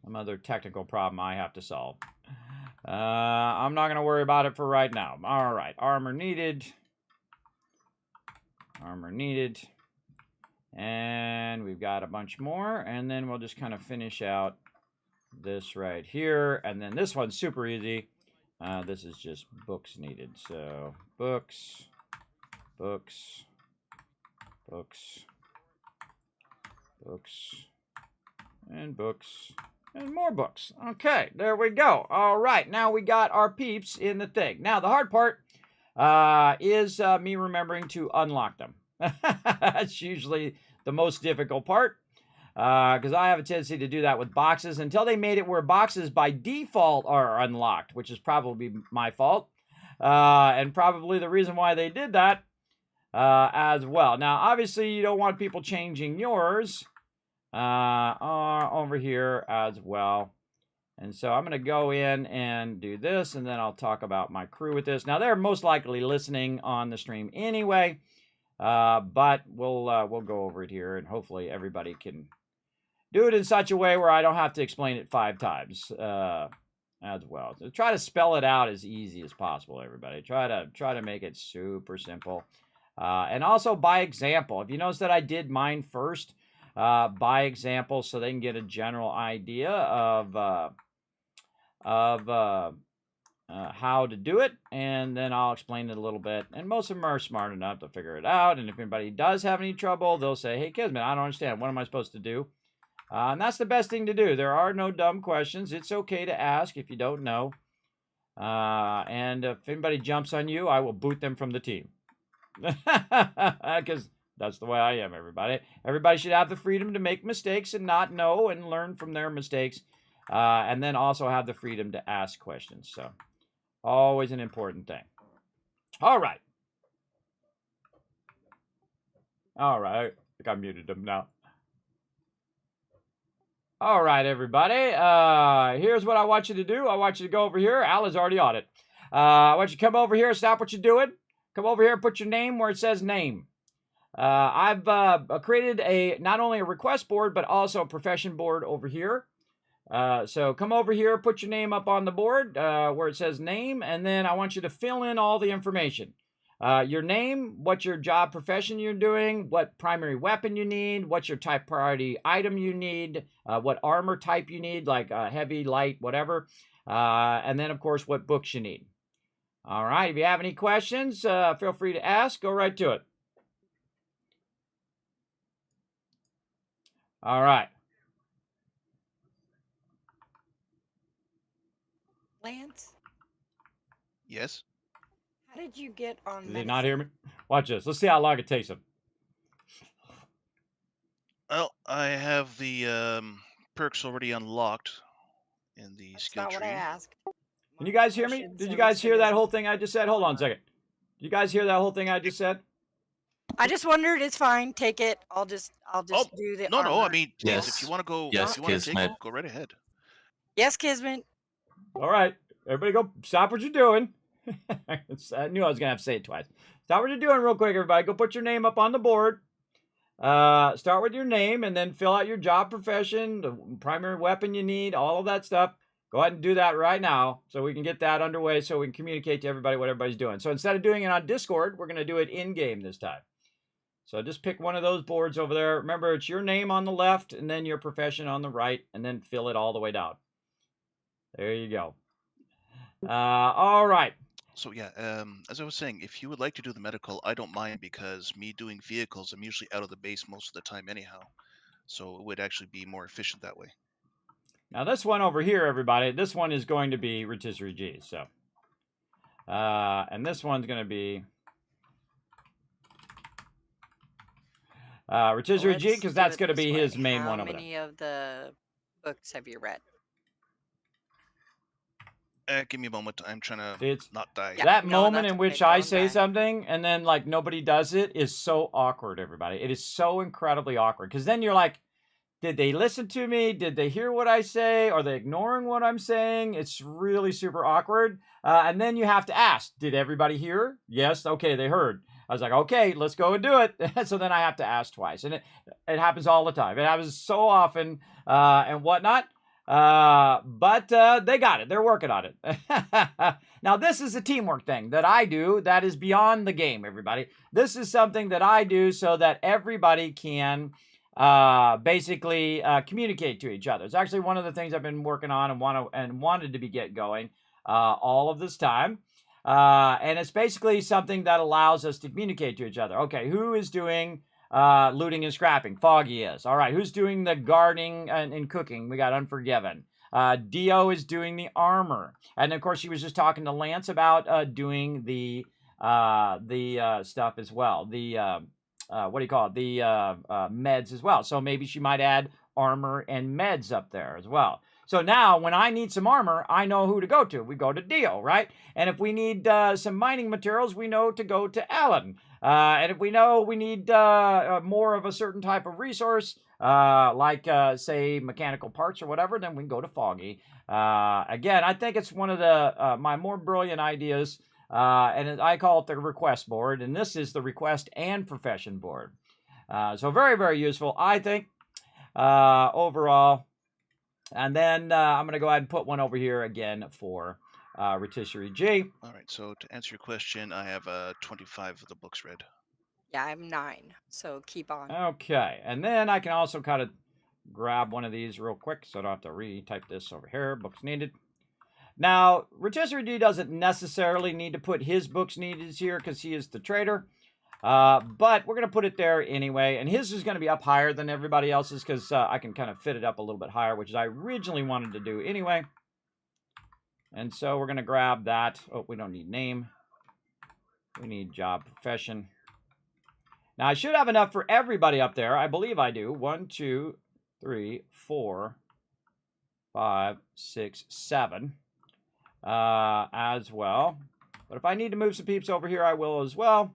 S3: Some other technical problem I have to solve. I'm not going to worry about it for right now. All right, armor needed. Armor needed. And we've got a bunch more, and then we'll just kind of finish out this right here. And then this one's super easy. This is just books needed. So books, books, books, books, and books, and more books. Okay, there we go. All right, now we got our peeps in the thing. Now the hard part is me remembering to unlock them. That's usually the most difficult part, because I have a tendency to do that with boxes until they made it where boxes by default are unlocked, which is probably my fault, and probably the reason why they did that as well. Now, obviously, you don't want people changing yours over here as well. And so I'm going to go in and do this, and then I'll talk about my crew with this. Now, they're most likely listening on the stream anyway. But we'll go over it here, and hopefully everybody can do it in such a way where I don't have to explain it 5 times as well. So try to spell it out as easy as possible, everybody. Try to make it super simple, and also by example. If you notice that I did mine first by example, so they can get a general idea of how to do it, and then I'll explain it a little bit. And most of them are smart enough to figure it out, and if anybody does have any trouble, they'll say, hey, Kismet, I don't understand. What am I supposed to do? And that's the best thing to do. There are no dumb questions. It's okay to ask if you don't know. And if anybody jumps on you, I will boot them from the team. Because that's the way I am, everybody. Everybody should have the freedom to make mistakes and not know and learn from their mistakes. And then also have the freedom to ask questions. So always an important thing. All right. All right. I think I muted them now. All right, everybody. Here's what I want you to do. I want you to go over here. Al is already on it. I want you to come over here, stop what you're doing. Come over here and put your name where it says name. I've created not only a request board, but also a profession board over here. So come over here, put your name up on the board where it says name, and then I want you to fill in all the information. Your name, what your job profession you're doing, what primary weapon you need, what's your type priority item you need, what armor type you need, like heavy, light, whatever, and then, of course, what books you need. All right, if you have any questions, feel free to ask. Go right to it. All right.
S6: Lance,
S5: Yes.
S6: how did you get on
S3: Did he not hear me?
S6: medicine?
S3: Watch this. Let's see how long it takes him.
S5: Well, I have the perks already unlocked in the
S6: That's
S5: skill
S6: not what I
S5: tree.
S6: asked.
S3: Can you guys hear me? Did you guys hear that whole thing I just said? Hold on a second. Did you guys hear that whole thing I just said?
S6: I just wondered. It's fine. Take it. I'll just
S5: Oh,
S6: do the
S5: no,
S6: armor.
S5: no. I mean, if
S7: Yes.
S5: you want to go,
S7: Yes,
S5: if you want to take
S7: Kismet.
S5: it, go right ahead.
S6: Yes, Kismet.
S3: All right. Everybody go stop what you're doing. I knew I was going to have to say it twice. Stop what you're doing real quick, everybody. Go put your name up on the board. Start with your name and then fill out your job profession, the primary weapon you need, all of that stuff. Go ahead and do that right now so we can get that underway so we can communicate to everybody what everybody's doing. So instead of doing it on Discord, we're going to do it in-game this time. So just pick one of those boards over there. Remember, it's your name on the left and then your profession on the right, and then fill it all the way down. There you go. All right.
S5: So yeah, as I was saying, if you would like to do the medical, I don't mind because me doing vehicles, I'm usually out of the base most of the time anyhow. So it would actually be more efficient that way.
S3: Now this one over here, everybody, this one is going to be Rotisserie G. So, and this one's going to be Rotisserie G because that's going to be his main one over there.
S6: How many of the books have you read?
S5: Give me a moment. I'm trying to
S3: It's
S5: not die.
S6: Yeah,
S3: that
S6: no,
S3: moment
S6: that's
S3: in
S6: okay,
S3: which I
S6: don't
S3: say
S6: die.
S3: something and then like nobody does it is so awkward, everybody. It is so incredibly awkward because then you're like, did they listen to me? Did they hear what I say? Are they ignoring what I'm saying? It's really super awkward. And then you have to ask, did everybody hear? Yes. Okay, they heard. I was like, okay, let's go and do it. So then I have to ask twice. And it happens all the time. It happens so often and whatnot. But they got it. They're working on it. Now, this is a teamwork thing that I do that is beyond the game, everybody. This is something that I do so that everybody can basically communicate to each other. It's actually one of the things I've been working on and wanted to get going all of this time. And it's basically something that allows us to communicate to each other. Okay, who is doing looting and scrapping? Foggy is. All right, who's doing the gardening and cooking? We got Unforgiven. Dio is doing the armor. And of course, she was just talking to Lance about doing the stuff as well. The what do you call it? The meds as well. So maybe she might add armor and meds up there as well. So now when I need some armor, I know who to go to. We go to Dio, right? And if we need some mining materials, we know to go to Alan. And if we know we need more of a certain type of resource, like, say, mechanical parts or whatever, then we can go to Foggy. Again, I think it's one of the my more brilliant ideas. And I call it the request board, and this is the request and profession board. So very, very useful, I think, overall. And then I'm going to go ahead and put one over here again for Rotisserie G.
S5: All right. So to answer your question, I have 25 of the books read.
S6: Yeah, I'm 9. So keep on.
S3: Okay, and then I can also kind of grab one of these real quick, so I don't have to retype this over here. Books needed. Now, Rotisserie G doesn't necessarily need to put his books needed here because he is the trader. But we're going to put it there anyway. And his is going to be up higher than everybody else's because I can kind of fit it up a little bit higher, which I originally wanted to do anyway. And so we're going to grab that. Oh, we don't need name. We need job profession. Now, I should have enough for everybody up there. I believe I do. 1, 2, 3, 4, 5, 6, 7. As well. But if I need to move some peeps over here, I will as well.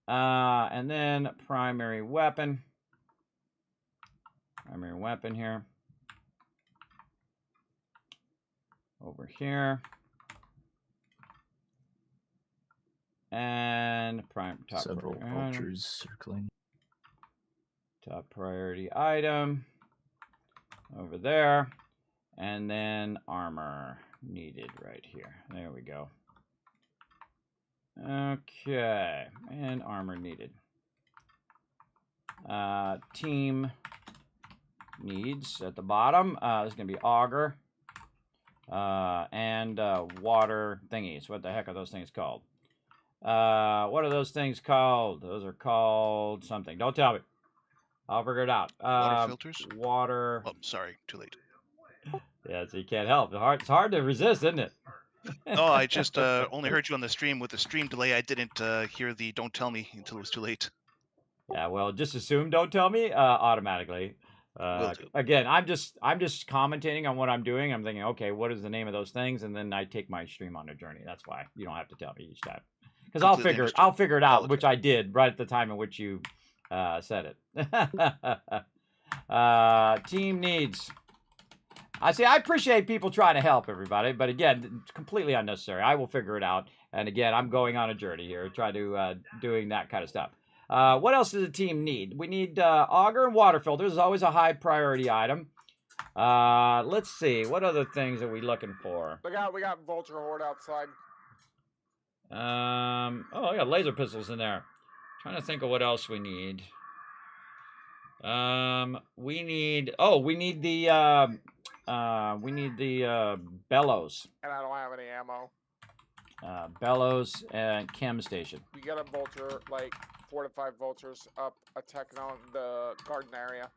S3: And then primary weapon. Primary weapon here. Over here. And top
S7: Several vultures circling.
S3: Top priority item. Over there. And then armor needed right here. There we go. Okay, and armor needed. Team needs at the bottom. There's going to be auger and water thingies. What the heck are those things called? What are those things called? Those are called something. Don't tell me. I'll figure it out.
S5: Water filters?
S3: Water.
S5: Oh, sorry, too late.
S3: Yeah, so you can't help. It's hard to resist, isn't it?
S5: No, I just only heard you on the stream. With the stream delay, I didn't hear the "Don't tell me" until it was too late.
S3: Yeah, well, just assume don't tell me automatically.
S5: Will do.
S3: Again, I'm just commentating on what I'm doing. I'm thinking, okay, what is the name of those things, and then I take my stream on a journey. That's why you don't have to tell me each time, because I'll
S5: Completely
S3: figure it out,
S5: understood.
S3: which I did right at the time in which you said it. Team needs. I appreciate people trying to help everybody, but again, it's completely unnecessary. I will figure it out. And again, I'm going on a journey here, try to doing that kind of stuff. What else does the team need? We need auger and water filters. Is always a high priority item. Let's see. What other things are we looking for?
S4: We got vulture horde outside.
S3: Oh, I got laser pistols in there. Trying to think of what else we need. We need the bellows.
S4: And I don't have any ammo.
S3: Bellows and chem station.
S4: We got a vulture, like 4 to 5 vultures up attacking on the garden area.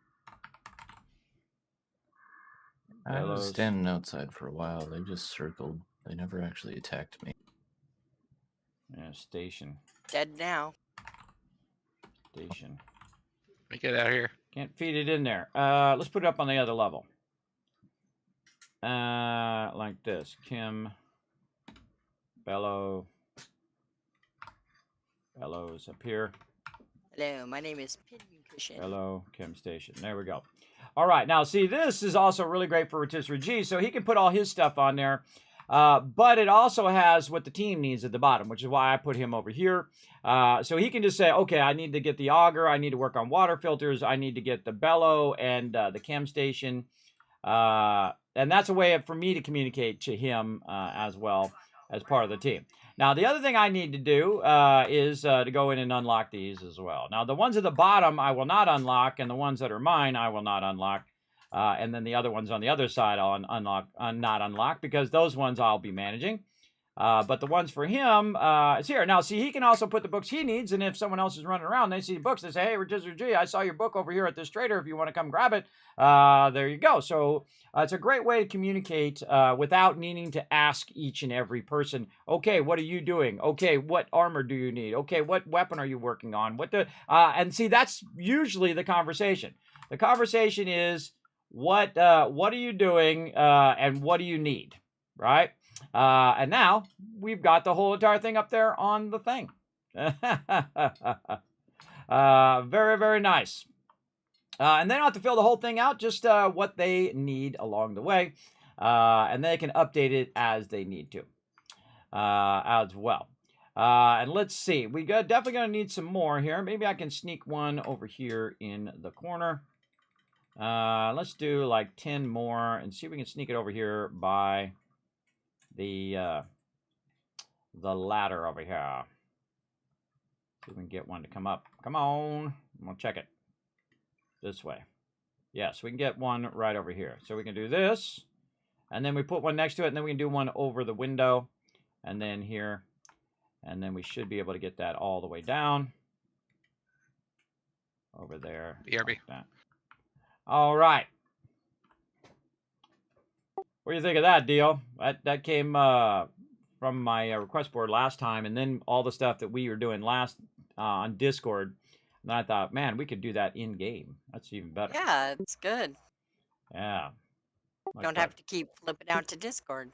S7: I was
S3: Bellows.
S7: standing outside for a while. They just circled. They never actually attacked me.
S3: Yeah, station.
S6: Dead now.
S3: Station.
S8: Let me get out of here.
S3: Can't feed it in there. Let's put it up on the other level. Like this. Chem. Bellows up here.
S6: Hello, my name is Pincushion.
S3: Hello, chem station. There we go. All right, now see, this is also really great for Rotisserie G, so he can put all his stuff on there. But it also has what the team needs at the bottom, which is why I put him over here. So he can just say, okay, I need to get the auger, I need to work on water filters, I need to get the bellow and the chem station. And that's a way for me to communicate to him as well as part of the team. Now, the other thing I need to do is to go in and unlock these as well. Now, the ones at the bottom I will not unlock, and the ones that are mine I will not unlock. And then the other ones on the other side I'll not unlock, because those ones I'll be managing. But the ones for him, it's here. Now, see, he can also put the books he needs, and if someone else is running around, they see the books, they say, hey, Rotisserie G, I saw your book over here at this trader. If you want to come grab it, there you go. So it's a great way to communicate without needing to ask each and every person, okay, what are you doing? Okay, what armor do you need? Okay, what weapon are you working on? And see, that's usually the conversation. The conversation is, what are you doing and what do you need, right? And now we've got the whole entire thing up there on the thing. Very, very nice. And they don't have to fill the whole thing out, just what they need along the way. And they can update it as they need to as well. And let's see. We definitely going to need some more here. Maybe I can sneak one over here in the corner. Let's do like 10 more and see if we can sneak it over here by the ladder over here. See if we can get one to come up. Come on. I'm going to check it. This way. Yes, we can get one right over here. So we can do this. And then we put one next to it. And then we can do one over the window. And then here. And then we should be able to get that all the way down. Over there.
S8: BRB.
S3: Like that. All right. What do you think of that deal? That came from my request board last time, and then all the stuff that we were doing last on Discord. And I thought, man, we could do that in game. That's even better.
S6: Yeah, it's good.
S3: Yeah.
S6: Don't have to keep flipping out to Discord.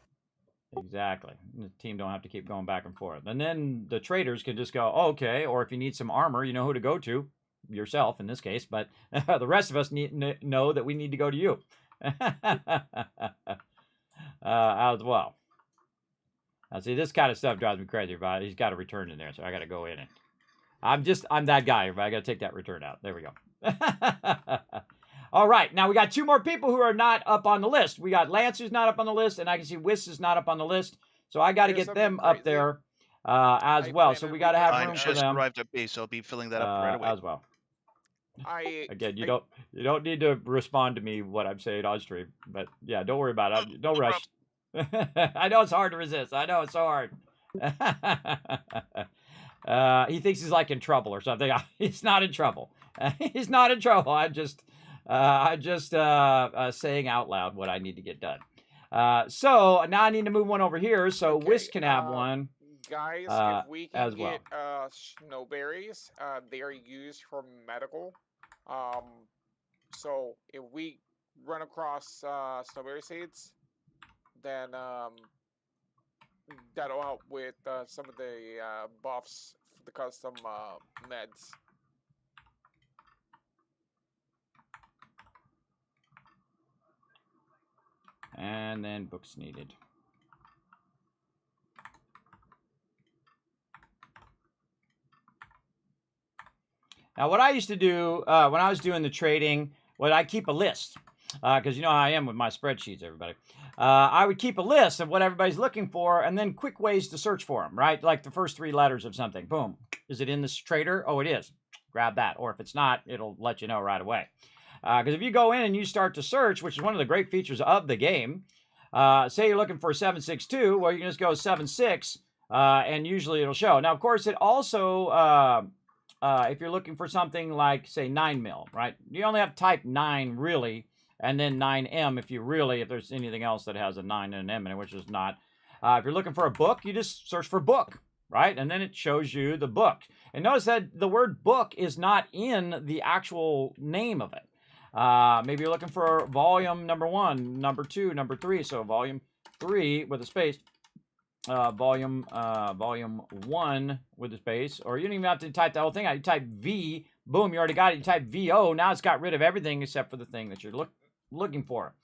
S3: Exactly. The team don't have to keep going back and forth. And then the traders can just go, oh, okay, or if you need some armor, you know who to go to. Yourself in this case, but the rest of us know that we need to go to you as well. Now, see, this kind of stuff drives me crazy, but he's got a return in there, so I got to go in it. I'm that guy, everybody. I got to take that return out. There we go. All right, now we got 2 more people who are not up on the list. We got Lance who's not up on the list, and I can see Wiss is not up on the list, so I got to get them up there as well. So we got to have room for them.
S5: I just arrived at base, so I'll be filling that up right away.
S3: As well. Again, you don't need to respond to me what I'm saying on stream, but yeah, don't worry about it. Don't rush. I know it's hard to resist. I know it's so hard. He thinks he's like in trouble or something. He's not in trouble. He's not in trouble. I'm just I'm just saying out loud what I need to get done. So now I need to move one over here so
S4: Okay,
S3: Whisk can have one.
S4: Guys, if we can
S3: as well.
S4: get snowberries, they are used for medical. So if we run across snowberry seeds, then that'll help with some of the buffs for the custom meds.
S3: And then books needed. Now, what I used to do when I was doing the trading, I keep a list. Because you know how I am with my spreadsheets, everybody. I would keep a list of what everybody's looking for and then quick ways to search for them, right? Like the first 3 letters of something. Boom. Is it in this trader? Oh, it is. Grab that. Or if it's not, it'll let you know right away. Because if you go in and you start to search, which is one of the great features of the game, say you're looking for 762, well, you can just go 76, and usually it'll show. Now, of course, it also... if you're looking for something like, say, 9 mil, right? You only have to type 9, really, and then 9M if there's anything else that has a 9 and an M in it, which is not. If you're looking for a book, you just search for book, right? And then it shows you the book. And notice that the word book is not in the actual name of it. Maybe you're looking for volume number 1, number 2, number 3. So volume 3 with a space. Volume 1 with a space, or you don't even have to type the whole thing out. You type V, boom, you already got it. You type VO, now it's got rid of everything except for the thing that you're looking for.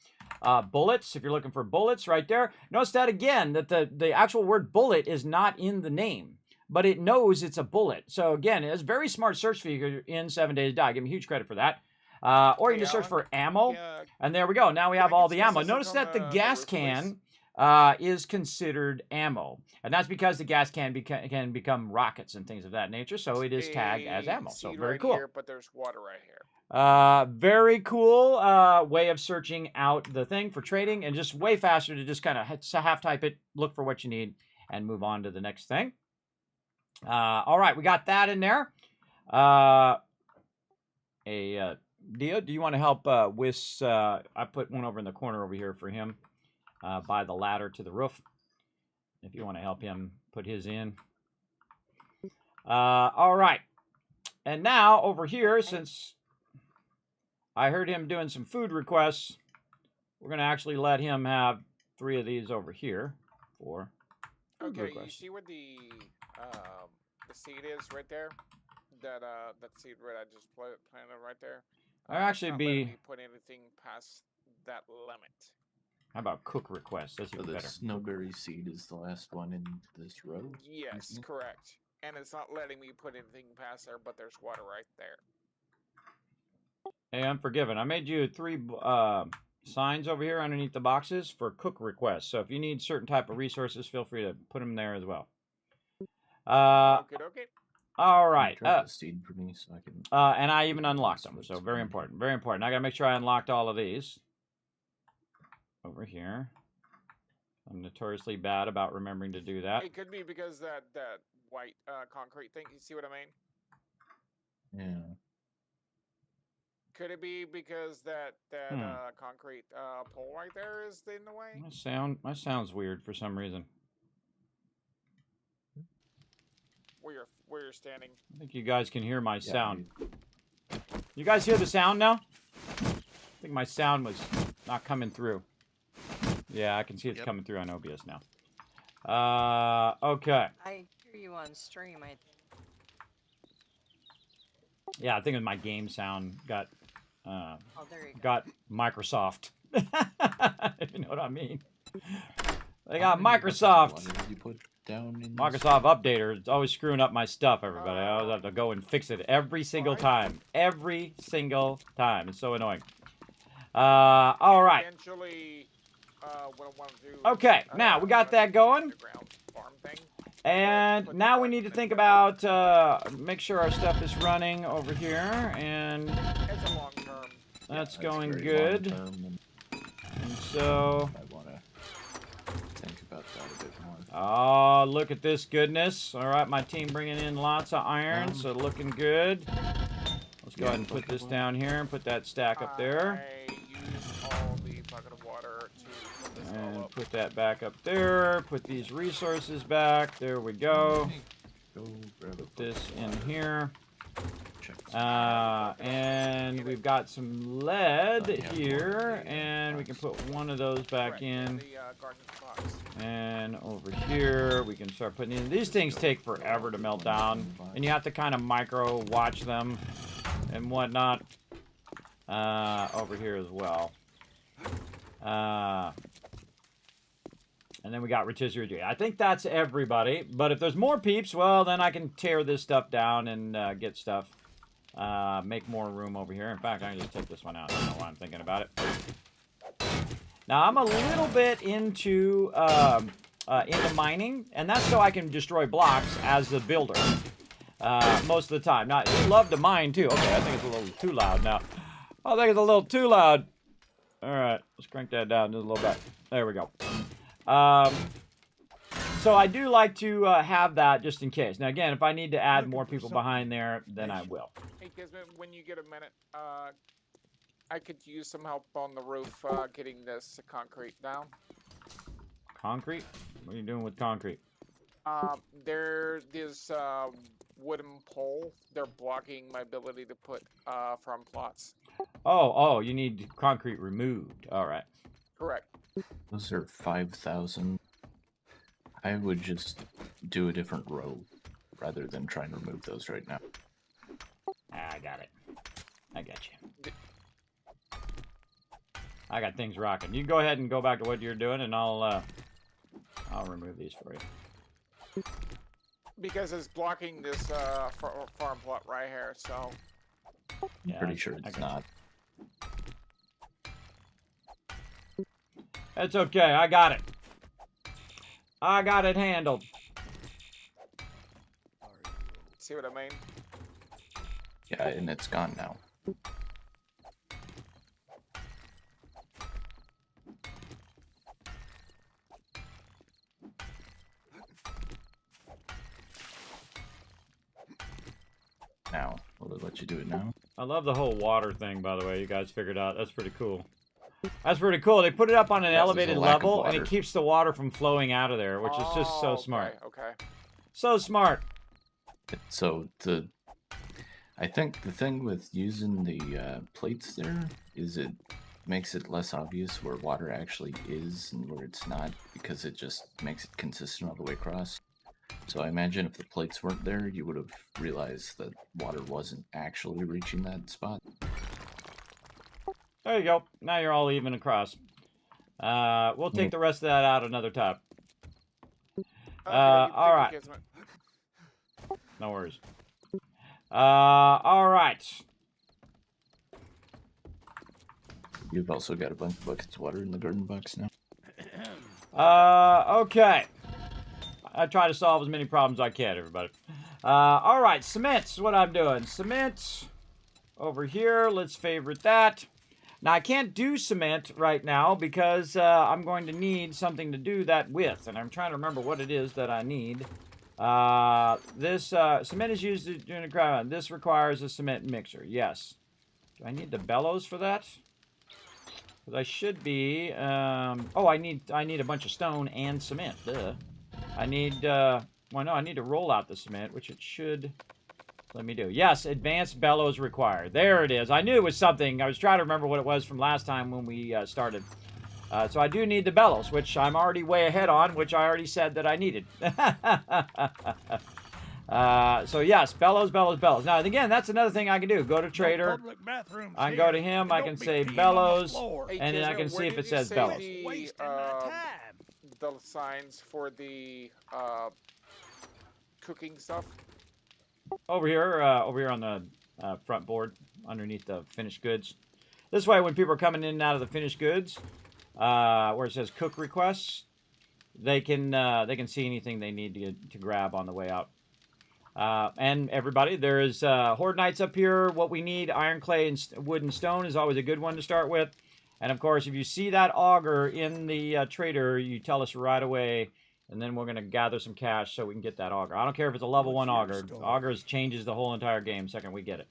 S3: Bullets, if you're looking for bullets, right there. Notice that again, that the actual word bullet is not in the name, but it knows it's a bullet. So again, it's a very smart search feature in 7 Days to Die. Give me huge credit for that. Or you can just search for ammo, and there we go. Now we have all the ammo. Notice that the gas can is considered ammo, and that's because the gas can become rockets and things of that nature, so it is tagged as ammo. So very cool.
S4: Here, but there's water right here.
S3: Very cool way of searching out the thing for trading, and just way faster to just kind of half type it, look for what you need, and move on to the next thing. All right, we got that in there. Dia, do you want to help with? I put one over in the corner over here for him. By the ladder to the roof, if you want to help him put his in. All right. And now, over here, since I heard him doing some food requests, we're going to actually let him have 3 of these over here for food requests.
S4: You see where the seed is right there? That seed right I just planted right there?
S3: Actually be...
S4: put anything past that limit.
S3: How about cook requests? That's even better.
S7: Snowberry seed is the last one in this row?
S4: Yes, correct. And it's not letting me put anything past there, but there's water right there.
S3: Hey, I'm forgiven. I made you 3 signs over here underneath the boxes for cook requests. So if you need certain type of resources, feel free to put them there as well.
S4: Okay.
S3: All right.
S7: Seed for me so I can...
S3: and I even unlocked them. So very important. Very important. I got to make sure I unlocked all of these. Over here. I'm notoriously bad about remembering to do that.
S4: It could be because that white concrete thing. You see what I mean?
S7: Yeah.
S4: Could it be because that concrete pole right there is in the way?
S3: My sound's weird for some reason.
S4: Where you're standing.
S3: I think you guys can hear my sound. You guys hear the sound now? I think my sound was not coming through. Yeah, I can see it's coming through on OBS now. Okay.
S6: I hear you on stream, I think.
S3: Yeah, I think my game sound got
S6: Oh, there you go.
S3: got Microsoft. If you know what I mean. They got Microsoft.
S7: You put down in
S3: Microsoft Updater. It's always screwing up my stuff, everybody. I always have to go and fix it every single time. Every single time. It's so annoying. All right.
S4: Eventually, what I want to do.
S3: Okay, now we got that going.
S4: Farm thing.
S3: And now we need to think about, make sure our stuff is running over here, and
S4: It's a long term.
S3: that's
S7: very
S3: going
S7: long
S3: good.
S7: term,
S3: And so,
S7: I want to think about that a bit more.
S3: oh, look at this goodness. All right, my team bringing in lots of iron, so looking good. Let's go ahead and put this down here and put that stack up there.
S4: I used all the bucket of water to fill this all
S3: And
S4: up.
S3: put that back up there. Put these resources back. There we go.
S7: Go grab
S3: Put this in here.
S7: check.
S3: And we've got some lead here, and we can put one of those back
S4: Correct,
S3: in.
S4: the garden box.
S3: And over here, we can start putting in. These things take forever to melt down, and you have to kind of micro watch them and whatnot. Over here as well. And then we got rotisserie duty. I think that's everybody. But if there's more peeps, well, then I can tear this stuff down and get stuff. Make more room over here. In fact, I can just take this one out. I don't know why I'm thinking about it. Now, I'm a little bit into mining, and that's so I can destroy blocks as the builder most of the time. Now, you love to mine, too. Okay, I think it's a little too loud now. I think it's a little too loud. All right, let's crank that down just a little bit. There we go. So I do like to have that just in case. Now, again, if I need to add more people behind there, then I will.
S4: Hey, Kismet, when you get a minute, I could use some help on the roof getting this concrete down.
S3: Concrete? What are you doing with concrete?
S4: There is wooden pole. They're blocking my ability to put farm plots.
S3: Oh, you need concrete removed. All right.
S4: Correct.
S7: Those are 5,000. I would just do a different row rather than try and remove those right now.
S3: I got it. I got you. I got things rocking. You go ahead and go back to what you're doing, and I'll remove these for you.
S4: Because it's blocking this farm plot right here, so...
S7: I'm pretty sure it's not.
S3: It's okay. I got it. I got it handled.
S4: See what I mean?
S7: Yeah, and it's gone now. Now, will it let you do it now?
S3: I love the whole water thing, by the way. You guys figured out. That's pretty cool. That's pretty cool. They put it up on an elevated level, and it keeps the water from flowing out of there, which is just so smart.
S4: Okay.
S3: So smart.
S7: So I think the thing with using the plates there is it makes it less obvious where water actually is and where it's not, because it just makes it consistent all the way across. So I imagine if the plates weren't there, you would have realized that water wasn't actually reaching that spot.
S3: There you go. Now you're all even across. We'll take the rest of that out another time. All right. No worries. All right.
S7: You've also got a bunch of buckets of water in the garden box now.
S3: Okay. I try to solve as many problems as I can, everybody. All right, cement's what I'm doing. Cement over here. Let's favorite that. Now, I can't do cement right now because I'm going to need something to do that with, and I'm trying to remember what it is that I need. This cement is used during the ground. This requires a cement mixer. Yes. Do I need the bellows for that? Because I should be. Oh, I need a bunch of stone and cement. Duh. I need. Well, no, I need to roll out the cement, which it should. Let me do. Yes, advanced bellows required. There it is. I knew it was something. I was trying to remember what it was from last time when we started. So I do need the bellows, which I'm already way ahead on, which I already said that I needed. So yes, bellows. Now, again, that's another thing I can do. Go to trader. I can go to him. I can say bellows, and then I can see if it says bellows.
S4: The signs for the cooking stuff.
S3: Over here on the front board, underneath the finished goods. This way, when people are coming in and out of the finished goods, where it says cook requests, they can see anything they need to grab on the way out. And everybody, there is Horde Knights up here. What we need, iron, clay, and wood and stone is always a good one to start with. And of course, if you see that auger in the trader, you tell us right away. And then we're going to gather some cash so we can get that auger. I don't care if it's a level 1 auger. Augers changes the whole entire game the second we get it.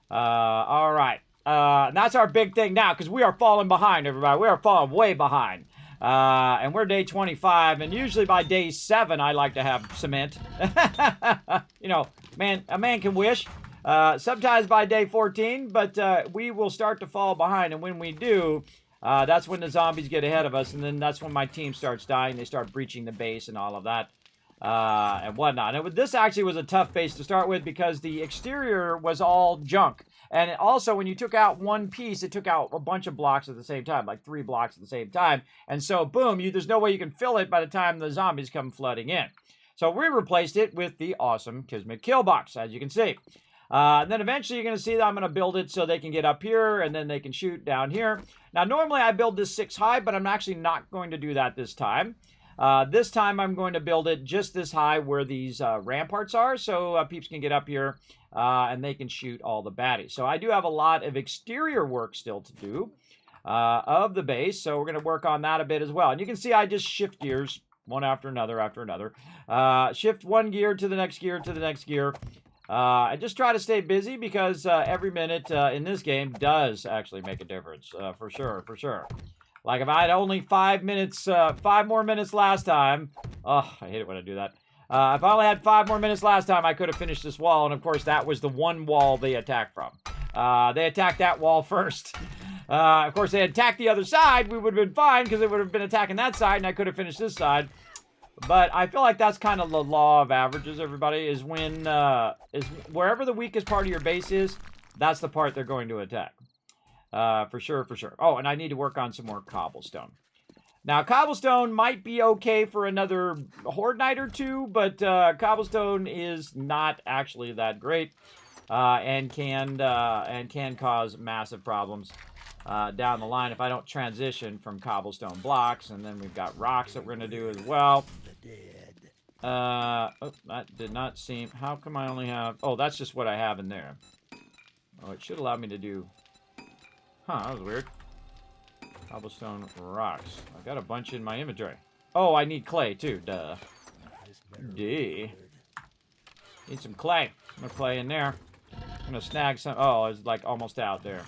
S3: All right. And that's our big thing now, because we are falling behind, everybody. We are falling way behind. And we're day 25, and usually by day 7, I like to have cement. You know, man, a man can wish. Sometimes by day 14, but we will start to fall behind, and when we do, that's when the zombies get ahead of us, and then that's when my team starts dying. They start breaching the base and all of that, and whatnot. And this actually was a tough base to start with because the exterior was all junk. And also, when you took out one piece, it took out a bunch of blocks at the same time, like 3 blocks at the same time. And so, boom, there's no way you can fill it by the time the zombies come flooding in. So we replaced it with the awesome Kismet kill box, as you can see. And then eventually you're going to see that I'm going to build it so they can get up here, and then they can shoot down here. Now, normally I build this 6 high, but I'm actually not going to do that this time. This time I'm going to build it just this high where these ramparts are, so peeps can get up here and they can shoot all the baddies. So I do have a lot of exterior work still to do of the base, so we're going to work on that a bit as well. And you can see I just shift gears one after another after another. Shift one gear to the next gear to the next gear. I just try to stay busy because every minute in this game does actually make a difference, for sure, for sure. Like if I had only 5 minutes, 5 more minutes last time. Oh, I hate it when I do that. If I only had 5 more minutes last time, I could have finished this wall. And of course, that was the one wall they attacked from. They attacked that wall first. Of course, they attacked the other side. We would have been fine because they would have been attacking that side, and I could have finished this side. But I feel like that's kind of the law of averages, everybody, is when is wherever the weakest part of your base is, that's the part they're going to attack. For sure, for sure. Oh, and I need to work on some more cobblestone. Now, cobblestone might be okay for another horde night or 2, but cobblestone is not actually that great, and can cause massive problems down the line if I don't transition from cobblestone blocks. And then we've got rocks that we're going to do as well. Oh, that did not seem... How come I only have... Oh, that's just what I have in there. Oh, it should allow me to do... Huh, that was weird. Cobblestone rocks. I've got a bunch in my inventory. Oh, I need clay, too. Duh. D. Need some clay. I'm going to clay in there. I'm going to snag some... Oh, it's like almost out there.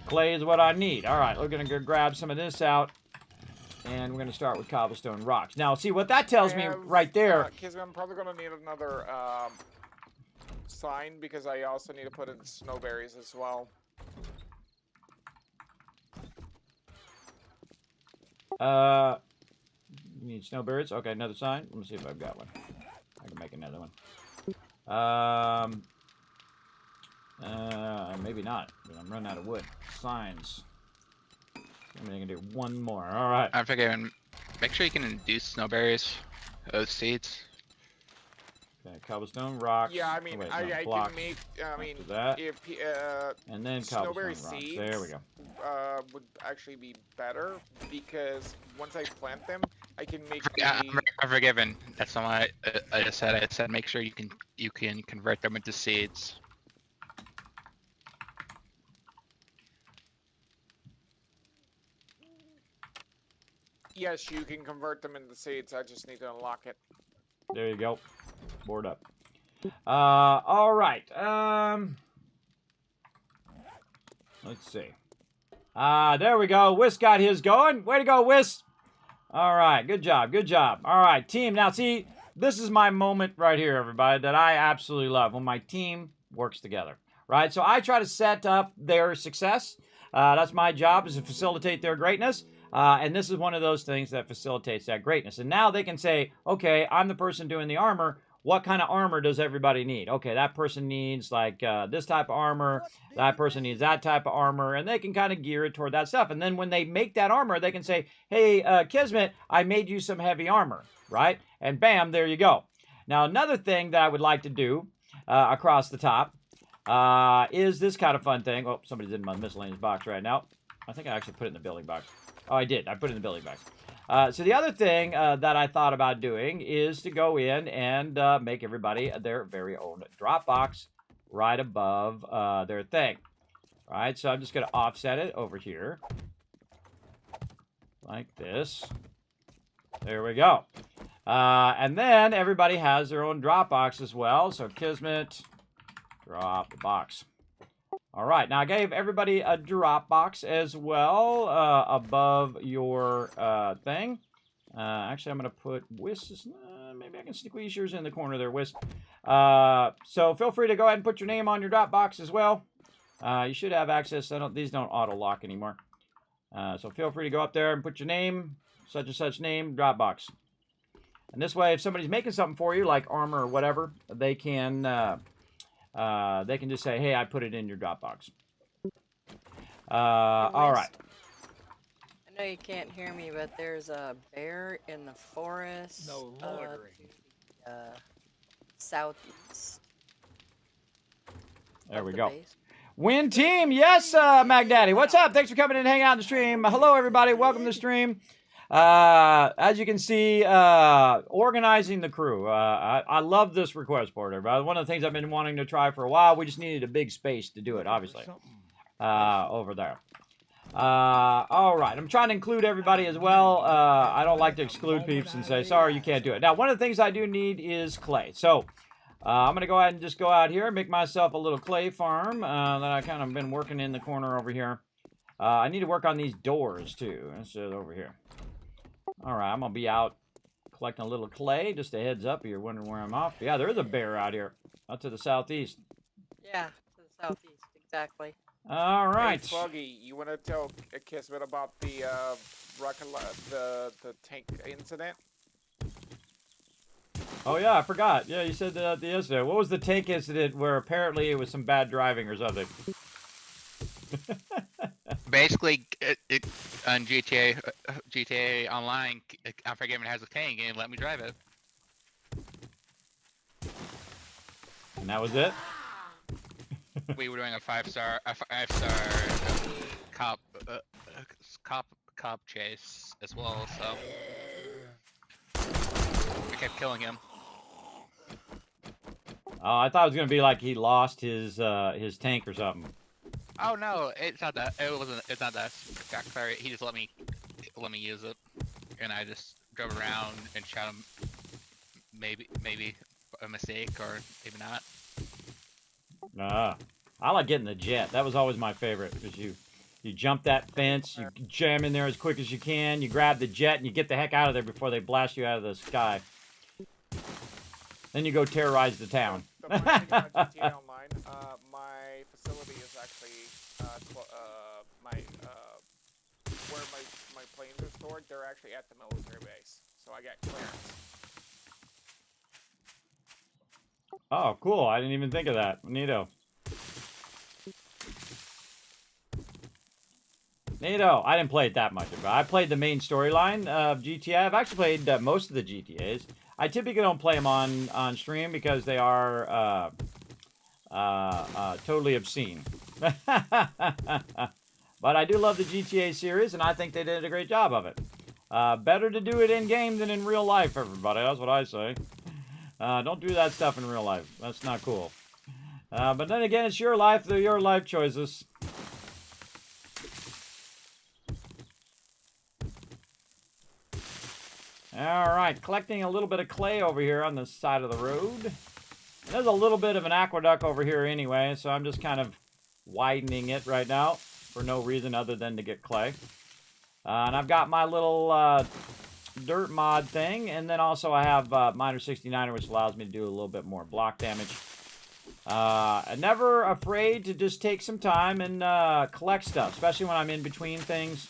S3: Clay is what I need. All right, we're going to go grab some of this out. And we're going to start with cobblestone rocks. Now, see, what that tells me right there...
S4: Kismet, I'm probably going to need another sign because I also need to put in snowberries as well.
S3: You need snowbirds? Okay, another sign. Let me see if I've got one. I can make another one. Maybe not. I'm running out of wood. Signs. I'm gonna do one more. All right.
S8: I'm forgetting. Make sure you can induce snowberries, those seeds.
S3: Okay, cobblestone rocks.
S4: Yeah, I mean,
S3: wait,
S4: I
S3: blocks.
S4: can make. I mean,
S3: that.
S4: if
S3: and then
S4: snowberry
S3: cobblestone rocks.
S4: seeds
S3: There we go.
S4: Would actually be better because once I plant them, I can make.
S8: Yeah, I'm forgiven. That's not what I just said. I said make sure you can convert them into seeds.
S4: Yes, you can convert them into seeds. I just need to unlock it.
S3: There you go. Board up. All right. Let's see. There we go. Whis got his going. Way to go, Whis. All right. Good job. Good job. All right, team. Now, see, this is my moment right here, everybody, that I absolutely love when my team works together, right? So I try to set up their success. That's my job, is to facilitate their greatness. And this is one of those things that facilitates that greatness. And now they can say, okay, I'm the person doing the armor. What kind of armor does everybody need? Okay, that person needs like this type of armor. That person needs that type of armor. And they can kind of gear it toward that stuff. And then when they make that armor, they can say, hey, Kismet, I made you some heavy armor, right? And bam, there you go. Now, another thing that I would like to do across the top is this kind of fun thing. Oh, somebody's in my miscellaneous box right now. I think I actually put it in the building box. Oh, I did. I put it in the building box. So the other thing that I thought about doing is to go in and make everybody their very own drop box right above their thing. All right, so I'm just going to offset it over here. Like this. There we go. And then everybody has their own drop box as well. So Kismet, drop the box. All right, now I gave everybody a drop box as well above your thing. Actually, I'm going to put Wisp. Maybe I can squeeze yours in the corner there, Wisp. So feel free to go ahead and put your name on your drop box as well. You should have access. These don't auto lock anymore. So feel free to go up there and put your name, such and such name, drop box. And this way, if somebody's making something for you, like armor or whatever, they can just say, "Hey, I put it in your Dropbox." All right.
S6: I know you can't hear me, but there's a bear in the forest.
S4: No loitering.
S6: Southeast.
S3: There
S6: of
S3: we
S6: the
S3: go.
S6: base.
S3: Win team, yes, Magdaddy. What's up? Thanks for coming in and hanging out on the stream. Hello, everybody. Welcome to the stream. As you can see, organizing the crew. I love this request board, everybody. One of the things I've been wanting to try for a while. We just needed a big space to do it, obviously. Over there. All right. I'm trying to include everybody as well. I don't like to exclude peeps and say, sorry, you can't do it. Now, one of the things I do need is clay. So, I'm going to go ahead and just go out here and make myself a little clay farm that I kind of been working in the corner over here. I need to work on these doors, too. That's it over here. All right, I'm going to be out collecting a little clay. Just a heads up, you're wondering where I'm off. Yeah, there is a bear out here, out to the southeast.
S6: Yeah, to the southeast, exactly.
S3: All right.
S4: Hey, Froggy, you want to tell Kismet about the the tank incident?
S3: Oh, yeah, I forgot. Yeah, you said that yesterday. What was the tank incident where apparently it was some bad driving or something?
S8: Basically, on GTA Online, Unforgiven has a tank and let me drive it.
S3: And that was it?
S8: We were doing a five-star cop chase as well, so we kept killing him.
S3: Oh, I thought it was gonna be like he lost his tank or something.
S8: Oh no, it's not that. It's not that. He just let me use it, and I just drove around and shot him. Maybe a mistake, or maybe not.
S3: I like getting the jet. That was always my favorite because you jump that fence, you jam in there as quick as you can, you grab the jet, and you get the heck out of there before they blast you out of the sky. Then you go terrorize the town.
S4: The funny thing about GTA Online, my facility is actually where my planes are stored. They're actually at the military base, so I got clearance.
S3: Oh, cool. I didn't even think of that. Neato. Neato. I didn't play it that much, but I played the main storyline of GTA. I've actually played most of the GTAs. I typically don't play them on stream because they are totally obscene. But I do love the GTA series, and I think they did a great job of it. Better to do it in-game than in real life, everybody. That's what I say. Don't do that stuff in real life. That's not cool. But then again, it's your life. They're your life choices. All right, collecting a little bit of clay over here on the side of the road. There's a little bit of an aqueduct over here anyway, so I'm just kind of widening it right now for no reason other than to get clay. And I've got my little dirt mod thing, and then also I have Miner 69er, which allows me to do a little bit more block damage. I'm never afraid to just take some time and collect stuff, especially when I'm in between things.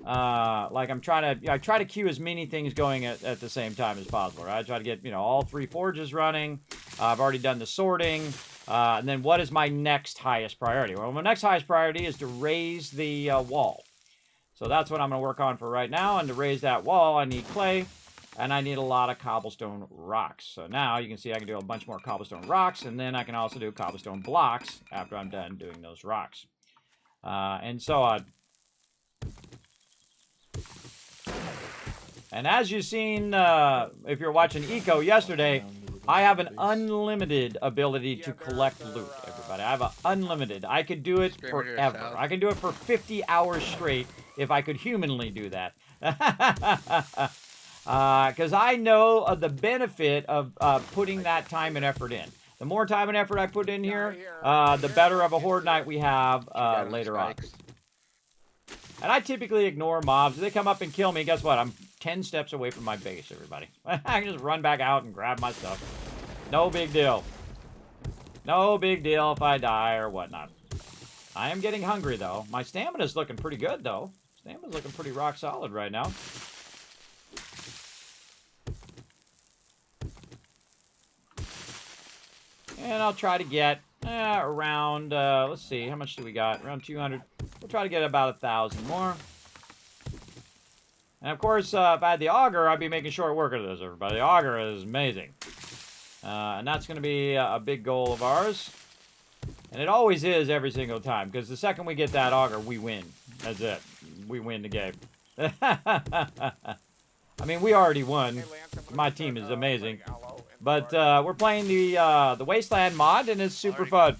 S3: Like I try to queue as many things going at the same time as possible, right? I try to get, all 3 forges running. I've already done the sorting. And then what is my next highest priority? Well, my next highest priority is to raise the wall. So that's what I'm going to work on for right now. And to raise that wall, I need clay. And I need a lot of cobblestone rocks. So now you can see I can do a bunch more cobblestone rocks. And then I can also do cobblestone blocks after I'm done doing those rocks. And so on. And as you've seen, if you're watching Eco yesterday, I have an unlimited ability to collect loot, everybody. I have an unlimited. I could do it forever. I can do it for 50 hours straight if I could humanly do that. Because I know of the benefit of putting that time and effort in. The more time and effort I put in here,
S4: Here.
S3: the better of a horde night we have
S8: You got 'em
S3: later on.
S8: spikes.
S3: And I typically ignore mobs. If they come up and kill me, guess what? I'm 10 steps away from my base, everybody. I can just run back out and grab my stuff. No big deal. No big deal if I die or whatnot. I am getting hungry, though. My stamina's looking pretty good, though. Stamina's looking pretty rock solid right now. And I'll try to get around, let's see, how much do we got? Around 200. We'll try to get about 1,000 more. And of course, if I had the auger, I'd be making short work of this, everybody. The auger is amazing. And that's going to be a big goal of ours. And it always is every single time, because the second we get that auger, we win. That's it. We win the game. I mean, we already won.
S4: Hey, Lance, I'm gonna
S3: My
S4: put,
S3: team is amazing.
S4: like, aloe in the
S3: But
S4: garden.
S3: we're playing the Wasteland mod, and it's super fun.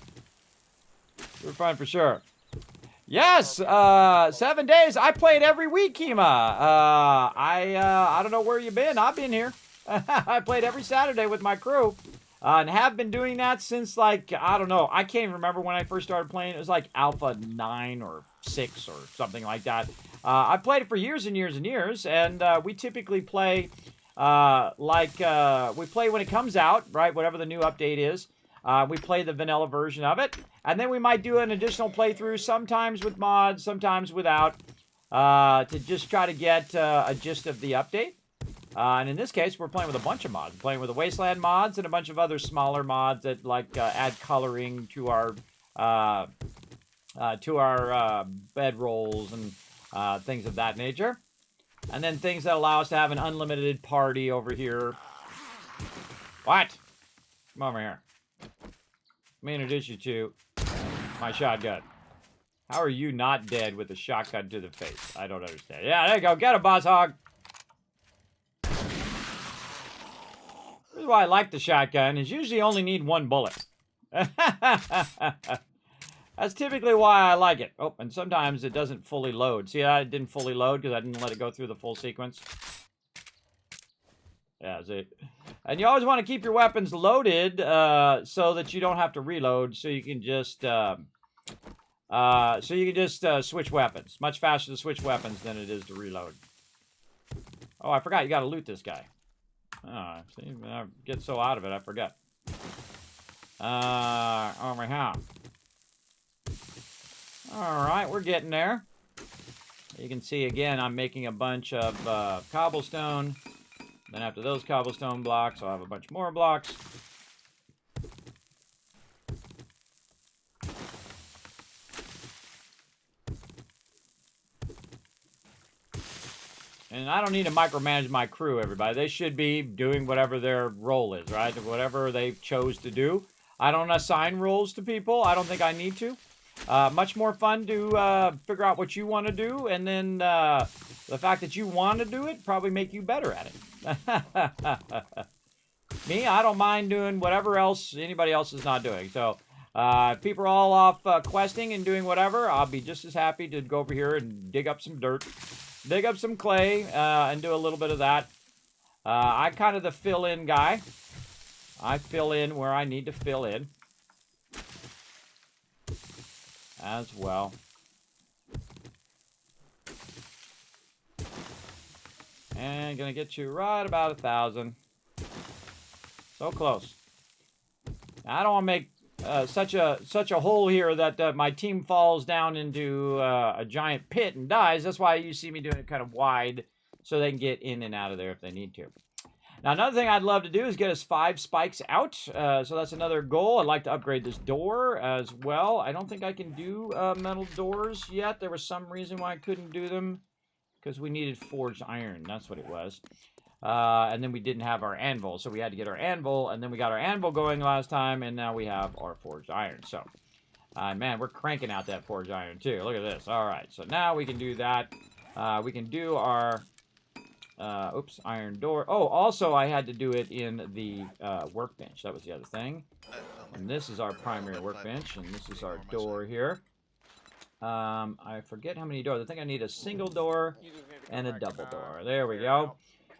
S3: Super fun for sure. Yes, 7 days. I played every week, Kima. I don't know where you've been. I've been here. I played every Saturday with my crew, and have been doing that since, like, I don't know. I can't even remember when I first started playing. It was like Alpha 9 or 6 or something like that. I played it for years and years and years, and we typically play we play when it comes out, right? Whatever the new update is. We play the vanilla version of it, and then we might do an additional playthrough, sometimes with mods, sometimes without, to just try to get a gist of the update. And in this case, we're playing with a bunch of mods. We're playing with the Wasteland mods and a bunch of other smaller mods that add coloring to our bed rolls and things of that nature. And then things that allow us to have an unlimited party over here. What? Come over here. Let me introduce you to my shotgun. How are you not dead with a shotgun to the face? I don't understand. Yeah, there you go. Get him, Boss Hog. This is why I like the shotgun, is usually only need one bullet. That's typically why I like it. Oh, and sometimes it doesn't fully load. See, it didn't fully load because I didn't let it go through the full sequence. Yeah, see. And you always want to keep your weapons loaded so that you don't have to reload, so you can just switch weapons. Much faster to switch weapons than it is to reload. Oh, I forgot. You got to loot this guy. Oh, see, I get so out of it, I forgot. Over here. Alright, we're getting there. You can see, again, I'm making a bunch of cobblestone. Then after those cobblestone blocks, I'll have a bunch more blocks. And I don't need to micromanage my crew, everybody. They should be doing whatever their role is, right? Whatever they chose to do. I don't assign roles to people. I don't think I need to. Much more fun to figure out what you want to do, and then the fact that you want to do it probably make you better at it. Me, I don't mind doing whatever else anybody else is not doing. So if people are all off questing and doing whatever, I'll be just as happy to go over here and dig up some dirt, dig up some clay, and do a little bit of that. I'm kind of the fill-in guy. I fill in where I need to fill in as well. And gonna get you right about 1,000. So close. Now, I don't want to make such a hole here that my team falls down into a giant pit and dies. That's why you see me doing it kind of wide, so they can get in and out of there if they need to. Now, another thing I'd love to do is get us 5 spikes out. So that's another goal. I'd like to upgrade this door as well. I don't think I can do metal doors yet. There was some reason why I couldn't do them, because we needed forged iron. That's what it was. And then we didn't have our anvil, so we had to get our anvil, and then we got our anvil going last time, and now we have our forged iron. So, man, we're cranking out that forged iron, too. Look at this. All right, so now we can do that. We can do our... iron door. Oh, also I had to do it in the workbench. That was the other thing. And this is our primary workbench, and this is our door here. I forget how many doors. I think I need a single door and a double door. There we go.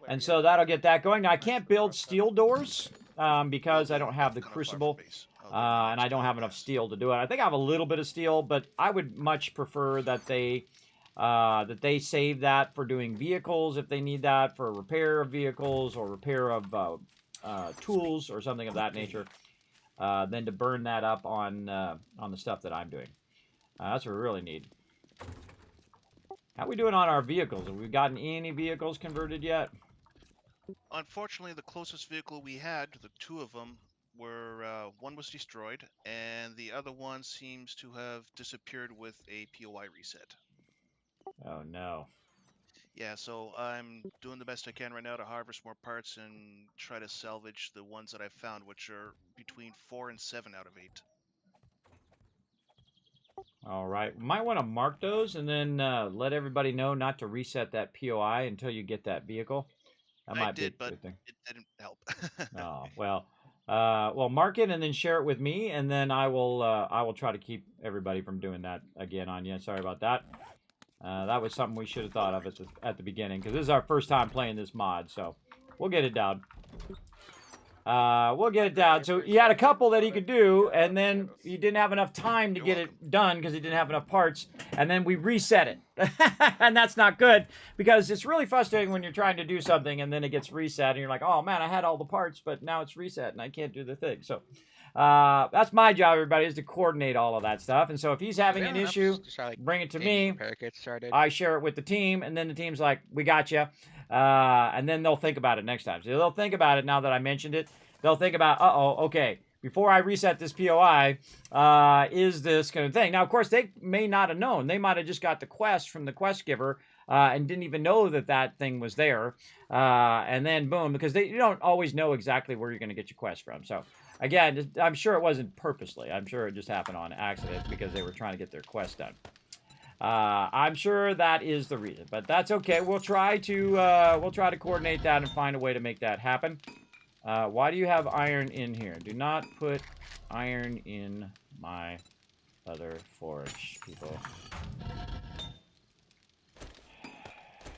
S3: And so that'll get that going. Now, I can't build steel doors. because I
S5: Well,
S3: don't have the
S5: kinda far from
S3: crucible.
S5: base.
S3: And I don't have enough steel to do it. I think I have a little bit of steel, but I would much prefer that they save that for doing vehicles if they need that for repair of vehicles or repair of tools or something of that nature, than to burn that up on the stuff that I'm doing. That's what we really need. How we doing on our vehicles? Have we gotten any vehicles converted yet?
S5: Unfortunately, the closest vehicle we had, the two of them, were one was destroyed, and the other one seems to have disappeared with a POI reset.
S3: Oh no.
S5: Yeah, so I'm doing the best I can right now to harvest more parts and try to salvage the ones that I found, which are between 4 and 7 out of 8.
S3: All right. Might want to mark those and then let everybody know not to reset that POI until you get that vehicle. That
S5: I
S3: might be
S5: did,
S3: a
S5: but
S3: good thing.
S5: it didn't help.
S3: Oh, well, mark it and then share it with me, and then I will try to keep everybody from doing that again on you. Sorry about that. That was something we should have thought of at the beginning, because this is our first time playing this mod, so we'll get it down. We'll get it down. So he had a couple that he could do, and then he didn't have enough time to get it done because he didn't have enough parts, and then we reset it. And that's not good, because it's really frustrating when you're trying to do something and then it gets reset, and you're like, oh man, I had all the parts, but now it's reset and I can't do the thing. So that's my job, everybody, is to coordinate all of that stuff. And so if he's having an issue, bring it to me. I share it with the team, and then the team's like, we got you. And then they'll think about it next time. So they'll think about it now that I mentioned it. They'll think about, okay, before I reset this POI, is this kind of thing. Now, of course, they may not have known. They might have just got the quest from the quest giver and didn't even know that that thing was there. And then, boom, because you don't always know exactly where you're going to get your quest from. So, again, I'm sure it wasn't purposely. I'm sure it just happened on accident because they were trying to get their quest done. I'm sure that is the reason, but that's okay. We'll try to coordinate that and find a way to make that happen. Why do you have iron in here? Do not put iron in my other forge, people.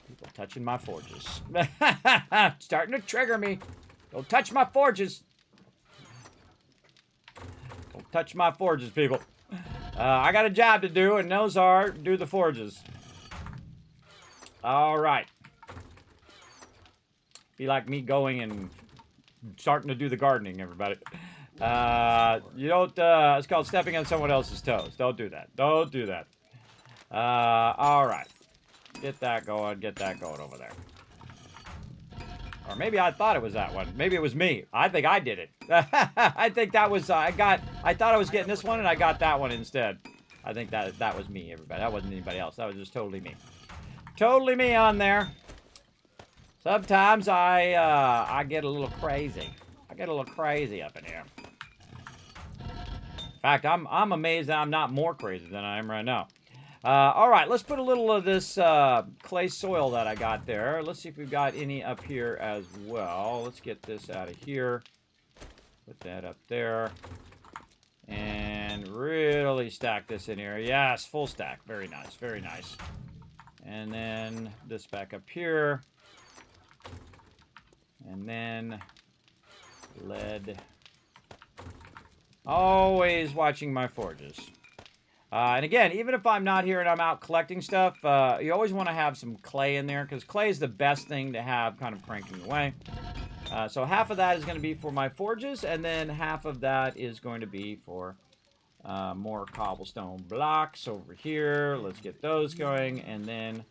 S3: People touching my forges. Starting to trigger me. Don't touch my forges. Don't touch my forges, people. I got a job to do, and those are do the forges. All right. Be like me going and starting to do the gardening, everybody. You don't, it's called stepping on someone else's toes. Don't do that. Don't do that. All right. Get that going over there. Or maybe I thought it was that one. Maybe it was me. I think I did it. I think that was, I thought I was getting this one and I got that one instead. I think that was me, everybody. That wasn't anybody else. That was just totally me. Totally me on there. Sometimes I get a little crazy. I get a little crazy up in here. In fact, I'm amazed that I'm not more crazy than I am right now. All right, let's put a little of this clay soil that I got there. Let's see if we've got any up here as well. Let's get this out of here. Put that up there. And really stack this in here. Yes, full stack. Very nice, very nice. And then this back up here. And then lead. Always watching my forges. And again, even if I'm not here and I'm out collecting stuff, you always want to have some clay in there, because clay is the best thing to have kind of cranking away. So half of that is going to be for my forges, and then half of that is going to be for more cobblestone blocks over here. Let's get those going, and then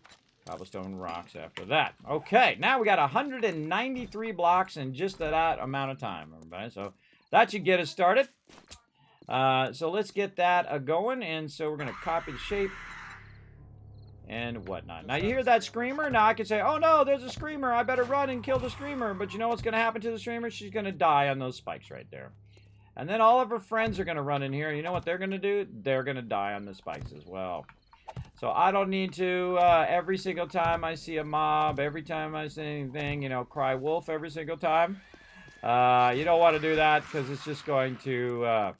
S3: cobblestone rocks after that. Okay, now we got 193 blocks in just that amount of time, everybody. So that should get us started. So let's get that going, and so we're going to copy the shape and whatnot. Now, you hear that screamer? Now, I could say, oh, no, there's a screamer. I better run and kill the screamer. But you know what's going to happen to the screamer? She's going to die on those spikes right there. And then all of her friends are going to run in here. You know what they're going to do? They're going to die on the spikes as well. So I don't need to, every single time I see a mob, every time I see anything, you know, cry wolf every single time. You don't want to do that, because it's just going to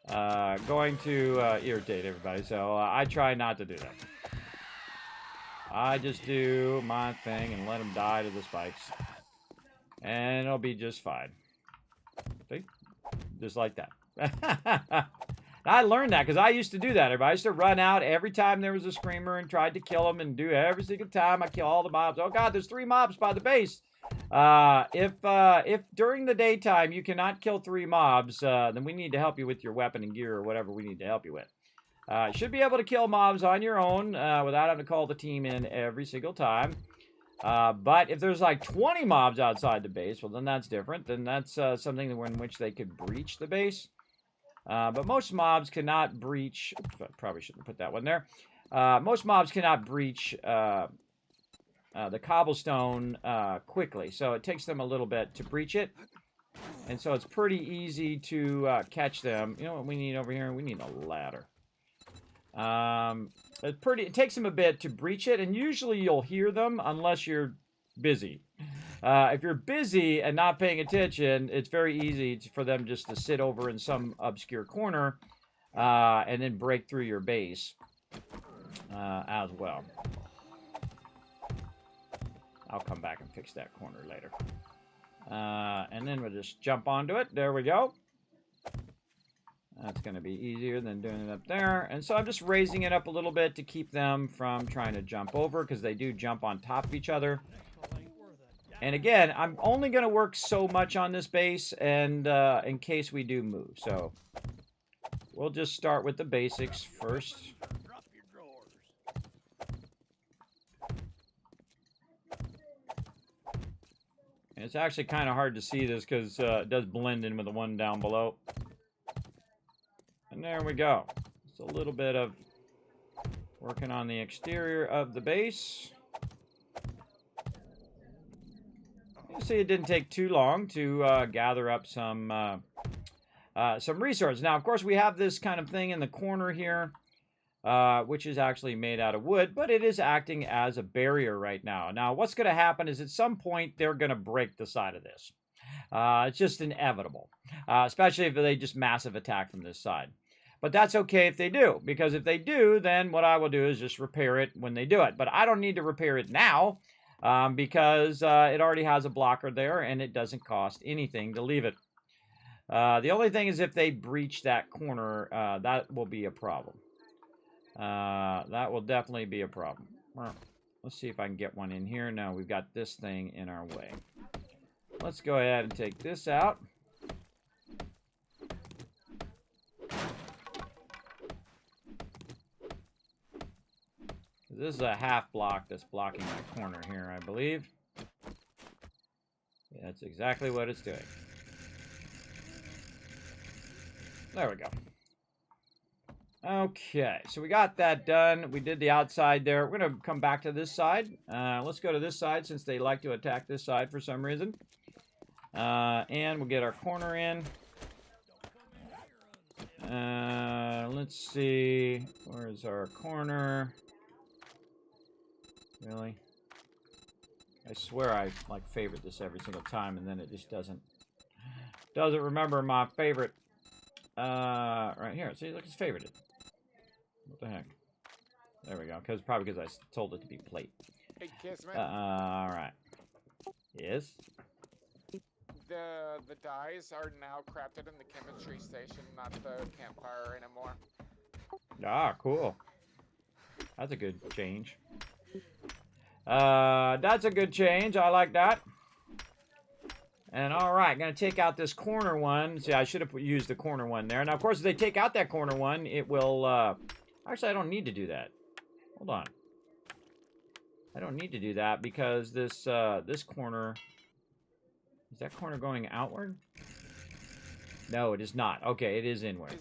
S3: irritate everybody. So I try not to do that. I just do my thing and let them die to the spikes. And it'll be just fine. just like that. I learned that because I used to do that. I used to run out every time there was a screamer and tried to kill them, and do every single time I kill all the mobs. Oh God, there's 3 mobs by the base. If during the daytime you cannot kill 3 mobs, then we need to help you with your weapon and gear or whatever we need to help you with. Should be able to kill mobs on your own without having to call the team in every single time. But if there's like 20 mobs outside the base, well then that's different. Then that's something in which they could breach the base. But most mobs cannot breach. Oops, I probably shouldn't put that one there. Most mobs cannot breach the cobblestone quickly, so it takes them a little bit to breach it. And so it's pretty easy to catch them. You know what we need over here? We need a ladder. It takes them a bit to breach it, and usually you'll hear them unless you're busy. If you're busy and not paying attention, it's very easy for them just to sit over in some obscure corner and then break through your base as well. I'll come back and fix that corner later. And then we'll just jump onto it. There we go. That's going to be easier than doing it up there. And so I'm just raising it up a little bit to keep them from trying to jump over, because they do jump on top of each other. And again, I'm only going to work so much on this base, and in case we do move. So we'll just start with the basics first. And it's actually kind of hard to see this because it does blend in with the one down below. And there we go. Just a little bit of working on the exterior of the base. You see, it didn't take too long to gather up some resources. Now, of course, we have this kind of thing in the corner here, which is actually made out of wood, but it is acting as a barrier right now. Now, what's going to happen is at some point they're going to break the side of this. It's just inevitable, especially if they just massive attack from this side. But that's okay if they do, because if they do, then what I will do is just repair it when they do it. But I don't need to repair it now, because it already has a blocker there, and it doesn't cost anything to leave it. The only thing is if they breach that corner, that will be a problem. That will definitely be a problem. Well, let's see if I can get one in here. No, we've got this thing in our way. Let's go ahead and take this out. This is a half block that's blocking my corner here, I believe. Yeah, that's exactly what it's doing. There we go. Okay, so we got that done. We did the outside there. We're going to come back to this side. Let's go to this side since they like to attack this side for some reason. And we'll get our corner in. Let's see. Where's our corner? Really? I swear I like favorite this every single time, and then it just doesn't remember my favorite. Right here. See, look, it's favorited. What the heck? There we go. Probably because I told it to be plate.
S4: Hey, Kismet.
S3: All right. Yes.
S4: The dyes are now crafted in the chemistry station, not the campfire anymore.
S3: Ah, cool. That's a good change. That's a good change. I like that. And all right, gonna take out this corner one. See, I should have used the corner one there. Now, of course, if they take out that corner one, it will. Actually, I don't need to do that. Hold on. I don't need to do that because this this corner. Is that corner going outward? No, it is not. Okay, it is inward.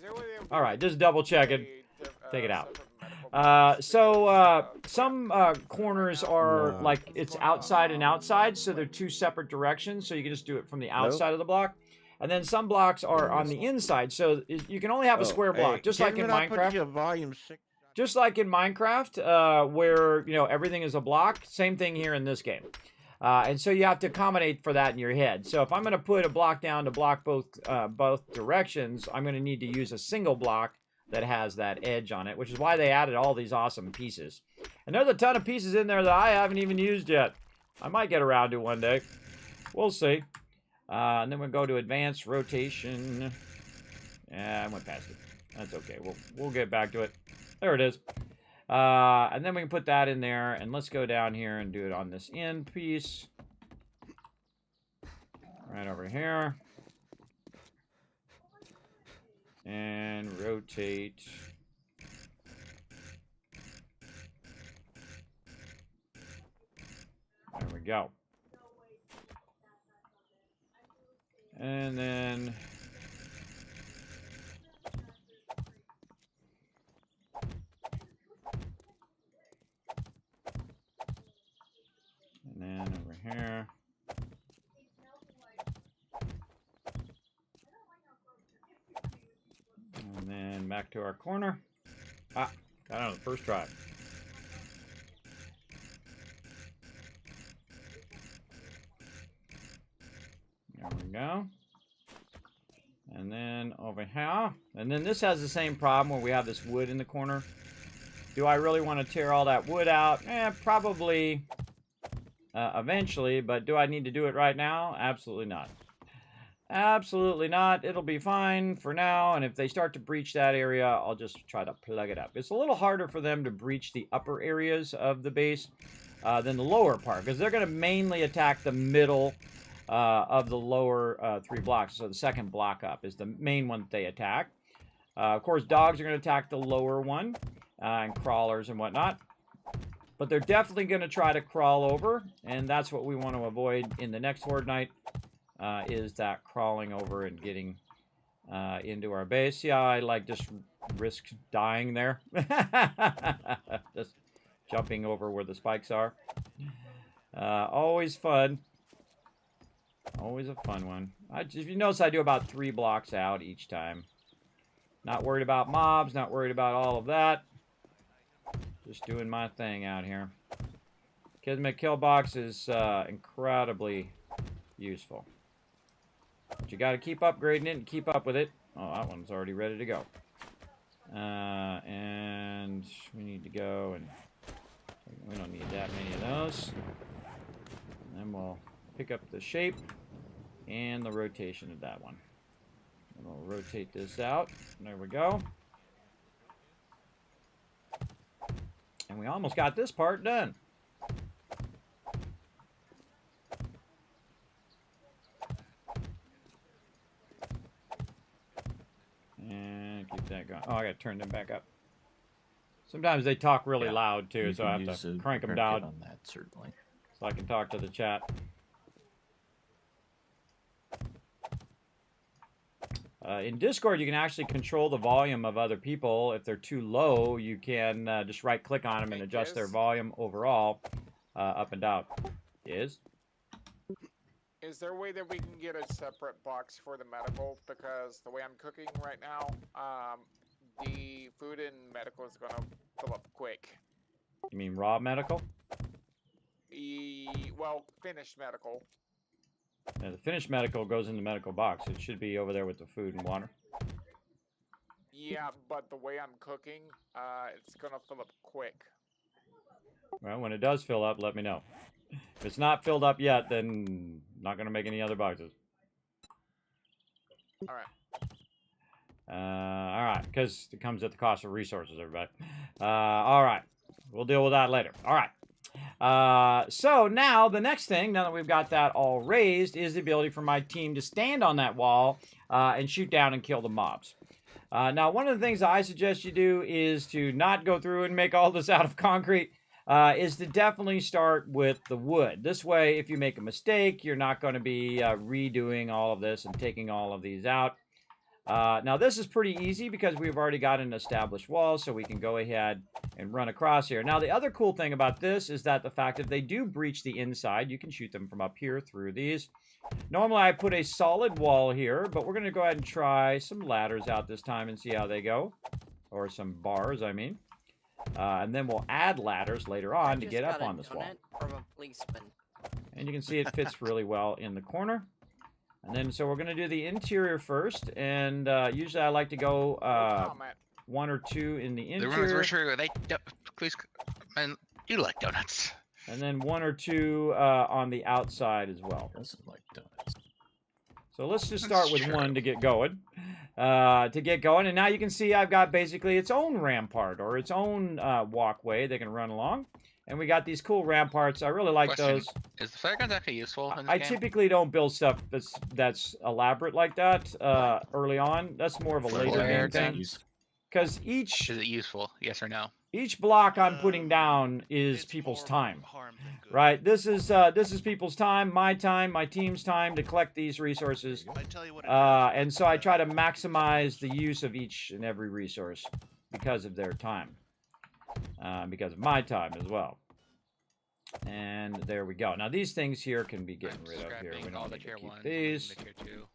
S3: All right, just double check it. Take it out. Some corners are like it's outside and outside, so they're two separate directions. So you can just do it from the outside of the block, and then some blocks are on the inside. So you can only have a square block, just like in Minecraft. Just like in Minecraft, where everything is a block. Same thing here in this game. And so you have to accommodate for that in your head. So if I'm going to put a block down to block both directions, I'm going to need to use a single block that has that edge on it, which is why they added all these awesome pieces. And there's a ton of pieces in there that I haven't even used yet. I might get around to one day. We'll see. And then we'll go to advanced rotation. Yeah, I went past it. That's okay. We'll get back to it. There it is. And then we can put that in there, and let's go down here and do it on this end piece. Right over here. And rotate. There we go. And then over here. And then back to our corner. Ah, got it on the first try. There we go. And then over here. And then this has the same problem where we have this wood in the corner. Do I really want to tear all that wood out? Probably eventually, but do I need to do it right now? Absolutely not. Absolutely not. It'll be fine for now, and if they start to breach that area, I'll just try to plug it up. It's a little harder for them to breach the upper areas of the base than the lower part, because they're going to mainly attack the middle of the lower 3 blocks. So the second block up is the main one that they attack. Of course, dogs are going to attack the lower one, and crawlers and whatnot. But they're definitely going to try to crawl over, and that's what we want to avoid in the next Horde Night, is that crawling over and getting into our base. Yeah, I like just risk dying there. Just jumping over where the spikes are. Always fun. Always a fun one. If you notice, I do about 3 blocks out each time. Not worried about mobs, not worried about all of that. Just doing my thing out here. Kismet kill box is incredibly useful. But you got to keep upgrading it and keep up with it. Oh, that one's already ready to go. And we need to go, and we don't need that many of those. And then we'll pick up the shape and the rotation of that one. And we'll rotate this out. There we go. And we almost got this part done. And keep that going. Oh, I gotta turn them back up. Sometimes they talk really loud too, so I have to crank them down
S7: on that, certainly,
S3: so I can talk to the chat. In Discord, you can actually control the volume of other people. If they're too low, you can just right-click on them and adjust their volume overall, up and down. Is
S4: there a way that we can get a separate box for the medical? Because the way I'm cooking right now, the food and medical is going to fill up quick.
S3: You mean raw medical?
S4: Well, finished medical.
S3: Yeah, the finished medical goes in the medical box. It should be over there with the food and water.
S4: Yeah, but the way I'm cooking, it's going to fill up quick.
S3: Well, when it does fill up, let me know. If it's not filled up yet, then I'm not going to make any other boxes.
S4: All right.
S3: All right, because it comes at the cost of resources, everybody. All right, we'll deal with that later. All right. So now the next thing, now that we've got that all raised, is the ability for my team to stand on that wall and shoot down and kill the mobs. Now, one of the things I suggest you do is to not go through and make all this out of concrete, is to definitely start with the wood. This way, if you make a mistake, you're not going to be redoing all of this and taking all of these out. Now, this is pretty easy because we've already got an established wall, so we can go ahead and run across here. Now, the other cool thing about this is that the fact that they do breach the inside, you can shoot them from up here through these. Normally, I put a solid wall here, but we're going to go ahead and try some ladders out this time and see how they go. Or some bars, I mean. And then we'll add ladders later on to get up on this wall.
S6: From a policeman.
S3: And you can see it fits really well in the corner. And then, so we're going to do the interior first, and usually I like to go 1 or 2 in the interior.
S8: The rumors were true. Please, man, you like donuts.
S3: And then 1 or 2 on the outside as well.
S7: Doesn't like donuts.
S3: So let's just
S8: That's
S3: start with
S8: true.
S3: 1 to get going. And now you can see I've got basically its own rampart or its own walkway they can run along. And we got these cool ramparts. I really like
S8: Question,
S3: those.
S8: Is the flare guns actually useful in this
S3: I
S8: game?
S3: typically don't build stuff that's elaborate like that early on. That's more of a later
S8: Flare
S3: game thing.
S8: guns?
S3: Because each
S8: Is it useful? Yes or no?
S3: block I'm putting down is
S5: It's
S3: people's
S5: more
S3: time.
S5: harm than good.
S3: Right? This is people's time, my team's time to collect these resources.
S5: I tell you what.
S3: And so I try to maximize the use of each and every resource because of their time. Because of my time as well. And there we go. Now these things here can be getting
S8: I'm
S3: rid of here. We
S8: scrapping all
S3: don't
S8: the
S3: need to
S8: tier
S3: keep
S8: 1s,
S3: these.
S8: the tier 2.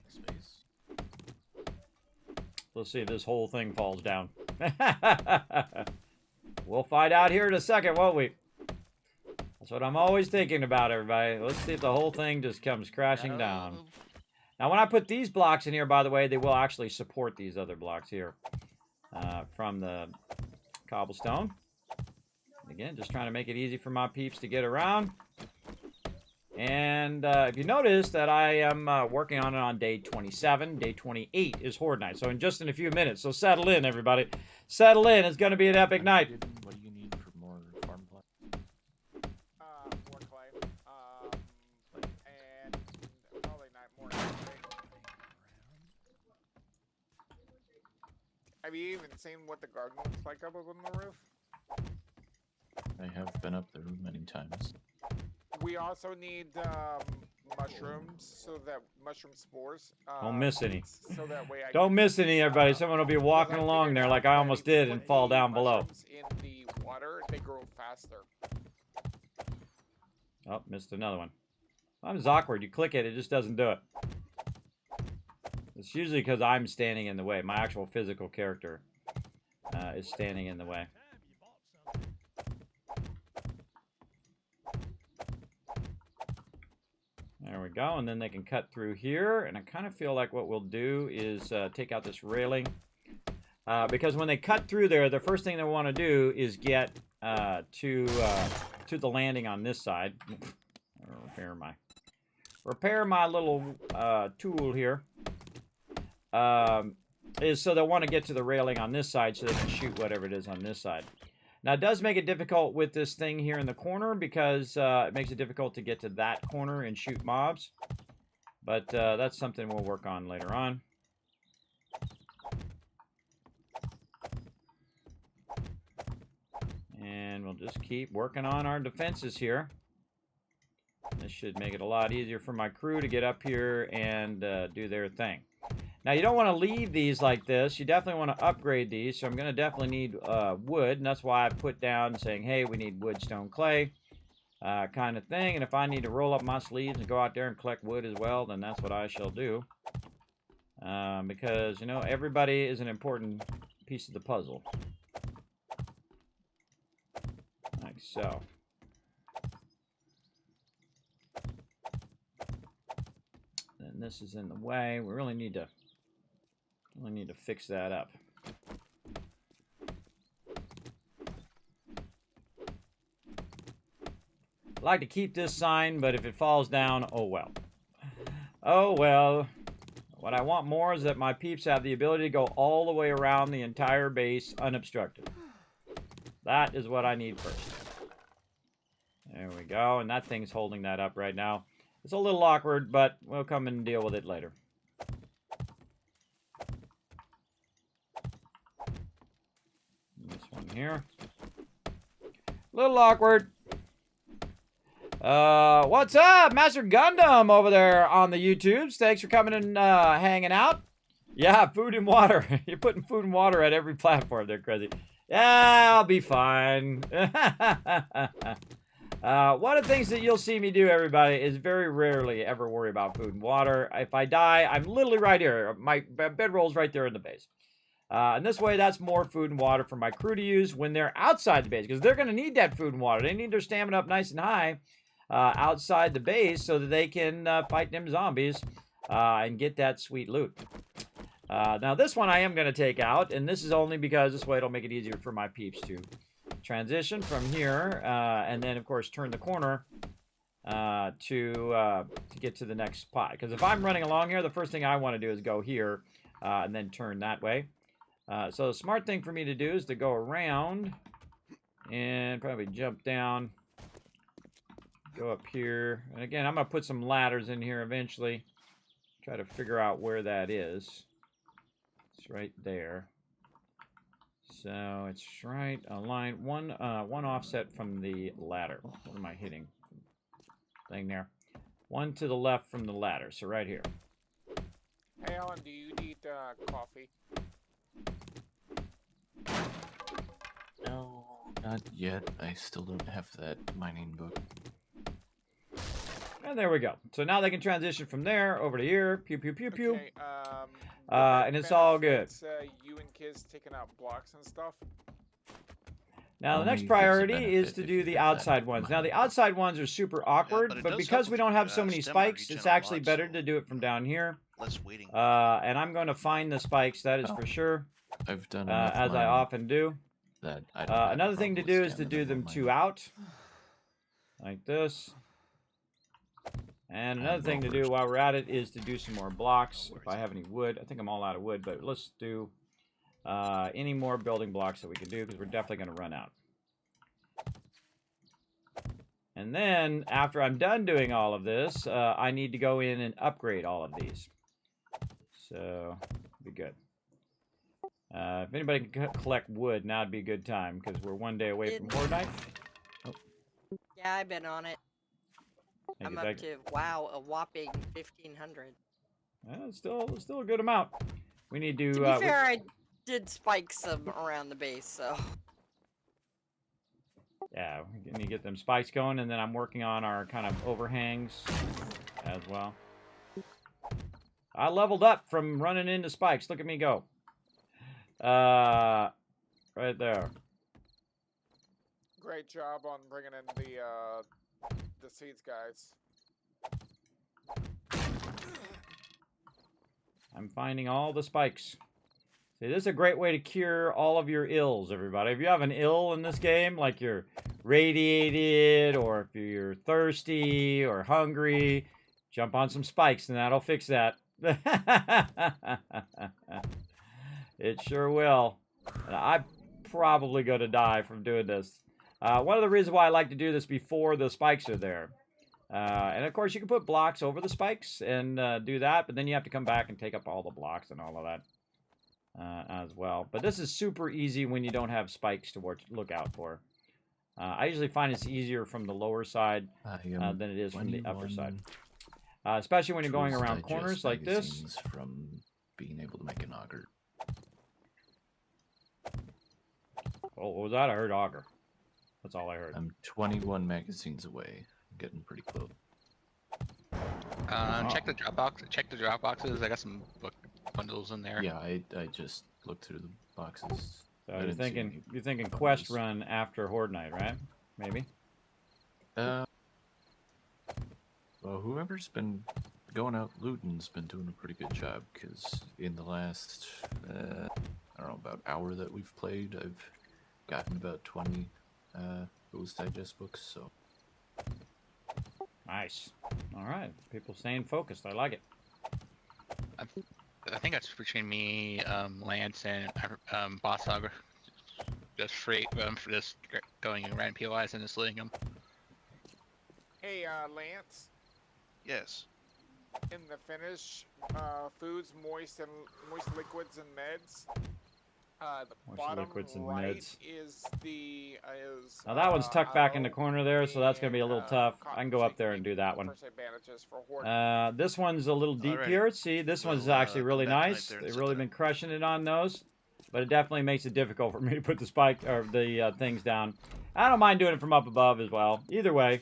S7: Space.
S3: Let's see if this whole thing falls down. We'll find out here in a second, won't we? That's what I'm always thinking about, everybody. Let's see if the whole thing just comes crashing down. Now, when I put these blocks in here, by the way, they will actually support these other blocks here from the cobblestone. Again, just trying to make it easy for my peeps to get around. And if you notice that I am working on it on day 27, day 28 is Horde Night. So in a few minutes. So settle in, everybody. Settle in. It's going to be an epic night.
S7: What do you need for more farm plots?
S4: More clay. And probably not more clay. Have you even seen what the garden looks like up on the roof?
S7: I have been up there many times.
S4: We also need mushrooms, so that mushroom spores.
S3: Don't miss any.
S4: So that way I
S3: Don't miss any, everybody. Someone will be walking along there like I almost did and fall down below.
S4: In the water, they grow faster.
S3: Oh, missed another one. It's awkward. You click it, it just doesn't do it. It's usually because I'm standing in the way. My actual physical character is standing in the way. There we go, and then they can cut through here, and I kind of feel like what we'll do is take out this railing, because when they cut through there, the first thing they want to do is get to the landing on this side. Repair my little tool here. Is so they'll want to get to the railing on this side so they can shoot whatever it is on this side. Now, it does make it difficult with this thing here in the corner because it makes it difficult to get to that corner and shoot mobs. But that's something we'll work on later on. And we'll just keep working on our defenses here. This should make it a lot easier for my crew to get up here and do their thing. Now, you don't want to leave these like this. You definitely want to upgrade these. So I'm going to definitely need wood. And that's why I put down saying, hey, we need wood, stone, clay kind of thing. And if I need to roll up my sleeves and go out there and collect wood as well, then that's what I shall do. Because, you know, everybody is an important piece of the puzzle. Like so. And this is in the way. We really need to fix that up. I like to keep this sign, but if it falls down, oh well. Oh well. What I want more is that my peeps have the ability to go all the way around the entire base unobstructed. That is what I need first. There we go, and that thing's holding that up right now. It's a little awkward, but we'll come and deal with it later. This one here. A little awkward. What's up, Master Gundam over there on the YouTubes? Thanks for coming and hanging out. Yeah, food and water. You're putting food and water at every platform there, Crazy. Yeah, I'll be fine. One of the things that you'll see me do, everybody, is very rarely ever worry about food and water. If I die, I'm literally right here. My bedroll's right there in the base. And this way, that's more food and water for my crew to use when they're outside the base, because they're going to need that food and water. They need their stamina up nice and high outside the base so that they can fight them zombies and get that sweet loot. Now, this one I am going to take out, and this is only because this way it'll make it easier for my peeps to transition from here, and then of course turn the corner to get to the next spot. Because if I'm running along here, the first thing I want to do is go here and then turn that way. So the smart thing for me to do is to go around and probably jump down, go up here, and again I'm gonna put some ladders in here eventually. Try to figure out where that is. It's right there. So it's right a line one offset from the ladder. What am I hitting? Thing there. One to the left from the ladder. So right here.
S4: Hey Alan, do you need coffee?
S7: No, not yet. I still don't have that mining book.
S3: And there we go. So now they can transition from there over to here. Pew pew pew pew.
S4: Okay,
S3: And it's all good.
S4: You and kids taking out blocks and stuff.
S3: Now, the
S7: Only
S3: next
S7: gives a
S3: priority
S7: benefit
S3: is to
S7: if
S3: do
S7: you
S3: the
S7: get that
S3: outside ones. Now, the outside ones are super awkward,
S5: but it
S3: but
S5: does
S3: because
S5: help
S3: we
S5: if
S3: don't
S5: you
S3: have
S5: get,
S3: so many
S5: stamina
S3: spikes,
S5: regen
S3: it's
S5: a lot,
S3: actually better
S5: so
S3: to do it from down here.
S5: less waiting.
S3: And I'm going to find the spikes, that is for sure,
S7: I've done enough
S3: as I
S7: mining
S3: often do.
S7: that I don't have a
S3: Another thing to
S7: problem
S3: do
S7: with
S3: is to
S7: stamina
S3: do them
S7: while
S3: 2
S7: mining.
S3: out, like this. And another thing to do while we're at it is to do some more blocks. If I have any wood, I think I'm all out of wood, but let's do any more building blocks that we can do because we're definitely going to run out. And then, after I'm done doing all of this, I need to go in and upgrade all of these. So, be good. If anybody can collect wood, now would be a good time, because we're one day away from Horde Night. Oh.
S6: Yeah, I've been on it.
S3: Thank
S6: I'm
S3: you,
S6: up
S3: thank you.
S6: to, wow, a whopping 1,500.
S3: It's still a good amount. We need to...
S6: To be fair, I did spike some around the base, so...
S3: Yeah, we need to get them spikes going, and then I'm working on our kind of overhangs as well. I leveled up from running into spikes. Look at me go. Right there.
S4: Great job on bringing in the seeds, guys.
S3: I'm finding all the spikes. See, this is a great way to cure all of your ills, everybody. If you have an ill in this game, like you're radiated, or if you're thirsty or hungry, jump on some spikes and that'll fix that. It sure will. And I'm probably going to die from doing this. One of the reasons why I like to do this before the spikes are there. And of course, you can put blocks over the spikes and do that, but then you have to come back and take up all the blocks and all of that as well. But this is super easy when you don't have spikes to look out for. I usually find it's easier from the lower side than it is from the upper side. Especially when you're going around corners like this.
S7: From being able to make an auger.
S3: Oh, what was that? I heard auger. That's all I heard.
S7: I'm 21 magazines away. I'm getting pretty close.
S8: Check the drop box. Check the drop boxes. I got some book bundles in there.
S7: Yeah, I just looked through the boxes.
S3: So you're thinking quest run after Horde Night, right? Maybe.
S7: Well, whoever's been going out looting's been doing a pretty good job, because in the last, I don't know, about hour that we've played, I've gotten about 20 Ghost Digest books, so.
S3: Nice. All right. People staying focused. I like it.
S8: I think that's between me, Lance, and Boss Hog. Just free, for just going around POIs and just looting them.
S4: Hey, Lance.
S5: Yes.
S4: In the finish, foods, moist liquids, and meds. The
S3: Moist
S4: bottom
S3: liquids and
S4: right
S3: meds.
S4: is the
S3: Now that one's tucked back in the corner there, so that's going to be a little tough. I can go up there and do that one. This one's a little deep
S5: Alrighty.
S3: here. See, this one's actually really
S5: come back
S3: nice.
S5: tonight there and
S3: They've
S5: set
S3: really
S5: that.
S3: been crushing it on those. But it definitely makes it difficult for me to put the spike or the things down. I don't mind doing it from up above as well. Either way,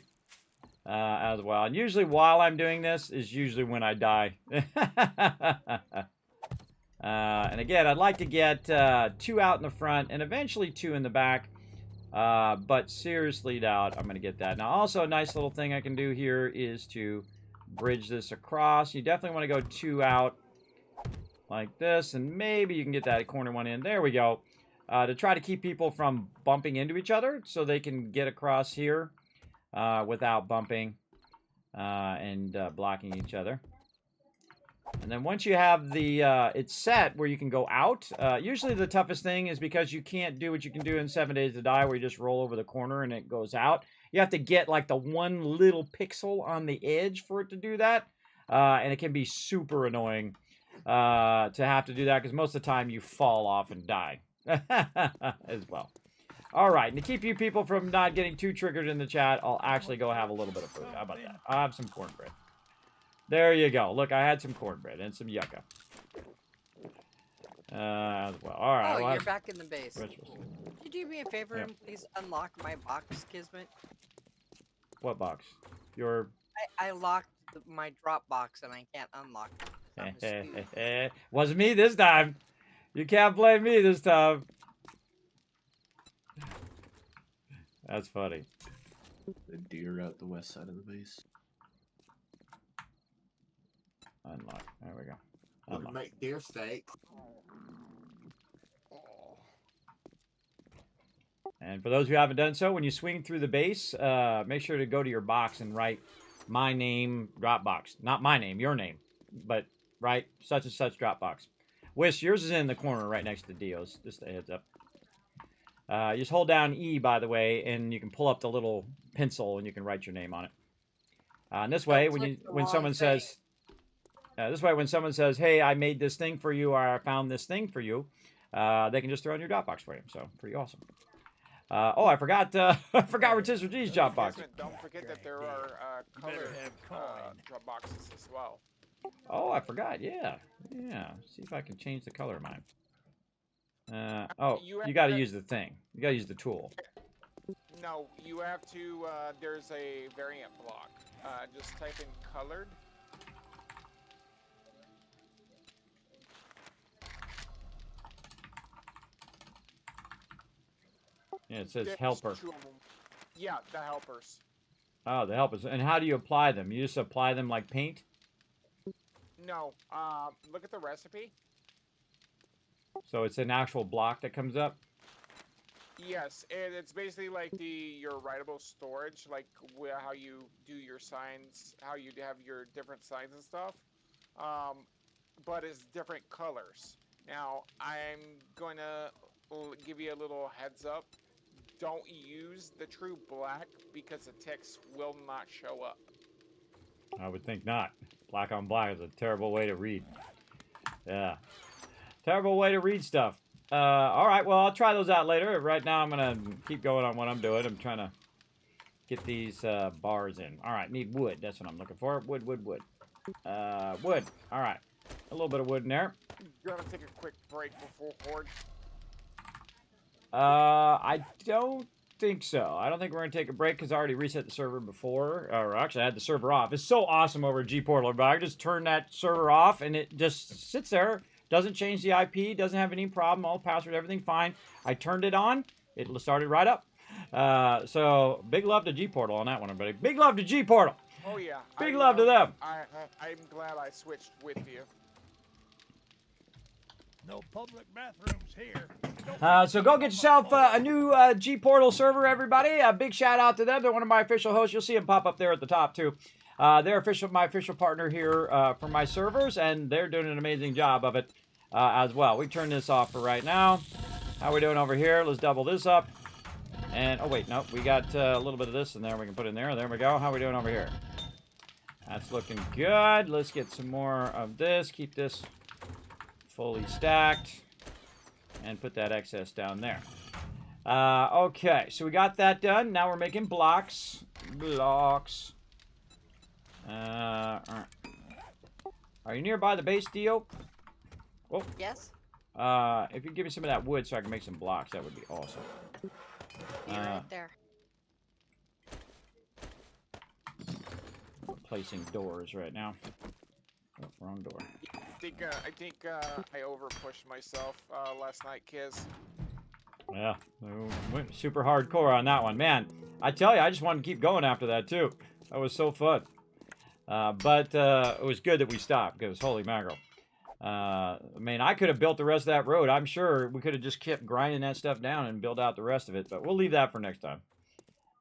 S3: as well. And usually while I'm doing this is usually when I die. And again, I'd like to get 2 out in the front and eventually 2 in the back. But seriously doubt I'm going to get that. Now, also a nice little thing I can do here is to bridge this across. You definitely want to go 2 out like this, and maybe you can get that corner one in. There we go. to try to keep people from bumping into each other so they can get across here without bumping and blocking each other. And then once you have the it's set where you can go out, usually the toughest thing is because you can't do what you can do in 7 Days to Die where you just roll over the corner and it goes out. You have to get like the one little pixel on the edge for it to do that. And it can be super annoying to have to do that because most of the time you fall off and die as well. All right, and to keep you people from not getting too triggered in the chat, I'll actually go have a little bit of food. How about that? I'll have some cornbread. There you go. Look, I had some cornbread and some yucca. As well. All right.
S6: Oh,
S3: well,
S6: you're back in the base.
S3: rituals.
S6: Could you do me a favor and please unlock my box, Kismet?
S3: What box? Your...
S6: I locked my drop box and I can't unlock it.
S3: Wasn't me this time. You can't blame me this time. That's funny.
S7: The deer out the west side of the base.
S3: Unlock. There we go.
S9: We can make deer steak.
S3: And for those who haven't done so, when you swing through the base, make sure to go to your box and write my name, Dropbox. Not my name, your name. But write such and such Dropbox. Wish, yours is in the corner right next to Dio's. Just a heads up. Just hold down E, by the way, and you can pull up the little pencil and you can write your name on it. And this way, when someone says... this way, when someone says, hey, I made this thing for you, or I found this thing for you, they can just throw in your Dropbox for you. So, pretty awesome. Oh, I forgot I forgot Rotisserie G's Dropbox.
S4: Don't forget that there are colored Dropboxes as well.
S3: Oh, I forgot. Yeah. Yeah. See if I can change the color of mine. Oh, you got to use the thing. You got to use the tool.
S4: No, you have to, there's a variant block. Just type in colored.
S3: Yeah, it says
S4: There's
S3: helper.
S4: 2 of them. Yeah, the helpers.
S3: Oh, the helpers. And how do you apply them? You just apply them like paint?
S4: No, look at the recipe.
S3: So it's an actual block that comes up?
S4: Yes, and it's basically like your writable storage, like how you do your signs, how you have your different signs and stuff. But it's different colors. Now, I'm going to give you a little heads up. Don't use the true black because the text will not show up.
S3: I would think not. Black on black is a terrible way to read. Yeah. Terrible way to read stuff. All right, well, I'll try those out later. Right now, I'm going to keep going on what I'm doing. I'm trying to get these bars in. All right, need wood. That's what I'm looking for. Wood, wood, wood. Wood. All right. A little bit of wood in there.
S4: You're going to take a quick break before Horde?
S3: I don't think so. I don't think we're going to take a break because I already reset the server before. Or actually, I had the server off. It's so awesome over at GPORTAL, but I just turn that server off and it just sits there. Doesn't change the IP. Doesn't have any problem. All password, everything fine. I turned it on. It started right up. So, big love to GPORTAL on that one, everybody. Big love to GPORTAL.
S4: Oh, yeah.
S3: Big love to them.
S4: I'm glad I switched with you.
S10: No public bathrooms here.
S3: So go get yourself a new GPORTAL server, everybody. A big shout out to them. They're one of my official hosts. You'll see them pop up there at the top, too. They're my official partner here for my servers, and they're doing an amazing job of it as well. We turn this off for right now. How we doing over here? Let's double this up. And, oh, wait, no. We got a little bit of this in there we can put in there. There we go. How we doing over here? That's looking good. Let's get some more of this. Keep this fully stacked. And put that excess down there. Okay, so we got that done. Now we're making blocks. Blocks. Are you nearby the base, Dio? Oh.
S6: Yes.
S3: If you give me some of that wood so I can make some blocks, that would be awesome.
S6: Be right there.
S3: Placing doors right now. Oh, wrong door.
S4: I think I overpushed myself last night, Kiz.
S3: Yeah, went super hardcore on that one. Man, I tell you, I just wanted to keep going after that, too. That was so fun. But it was good that we stopped, because holy mackerel. I mean, I could have built the rest of that road. I'm sure we could have just kept grinding that stuff down and build out the rest of it, but we'll leave that for next time.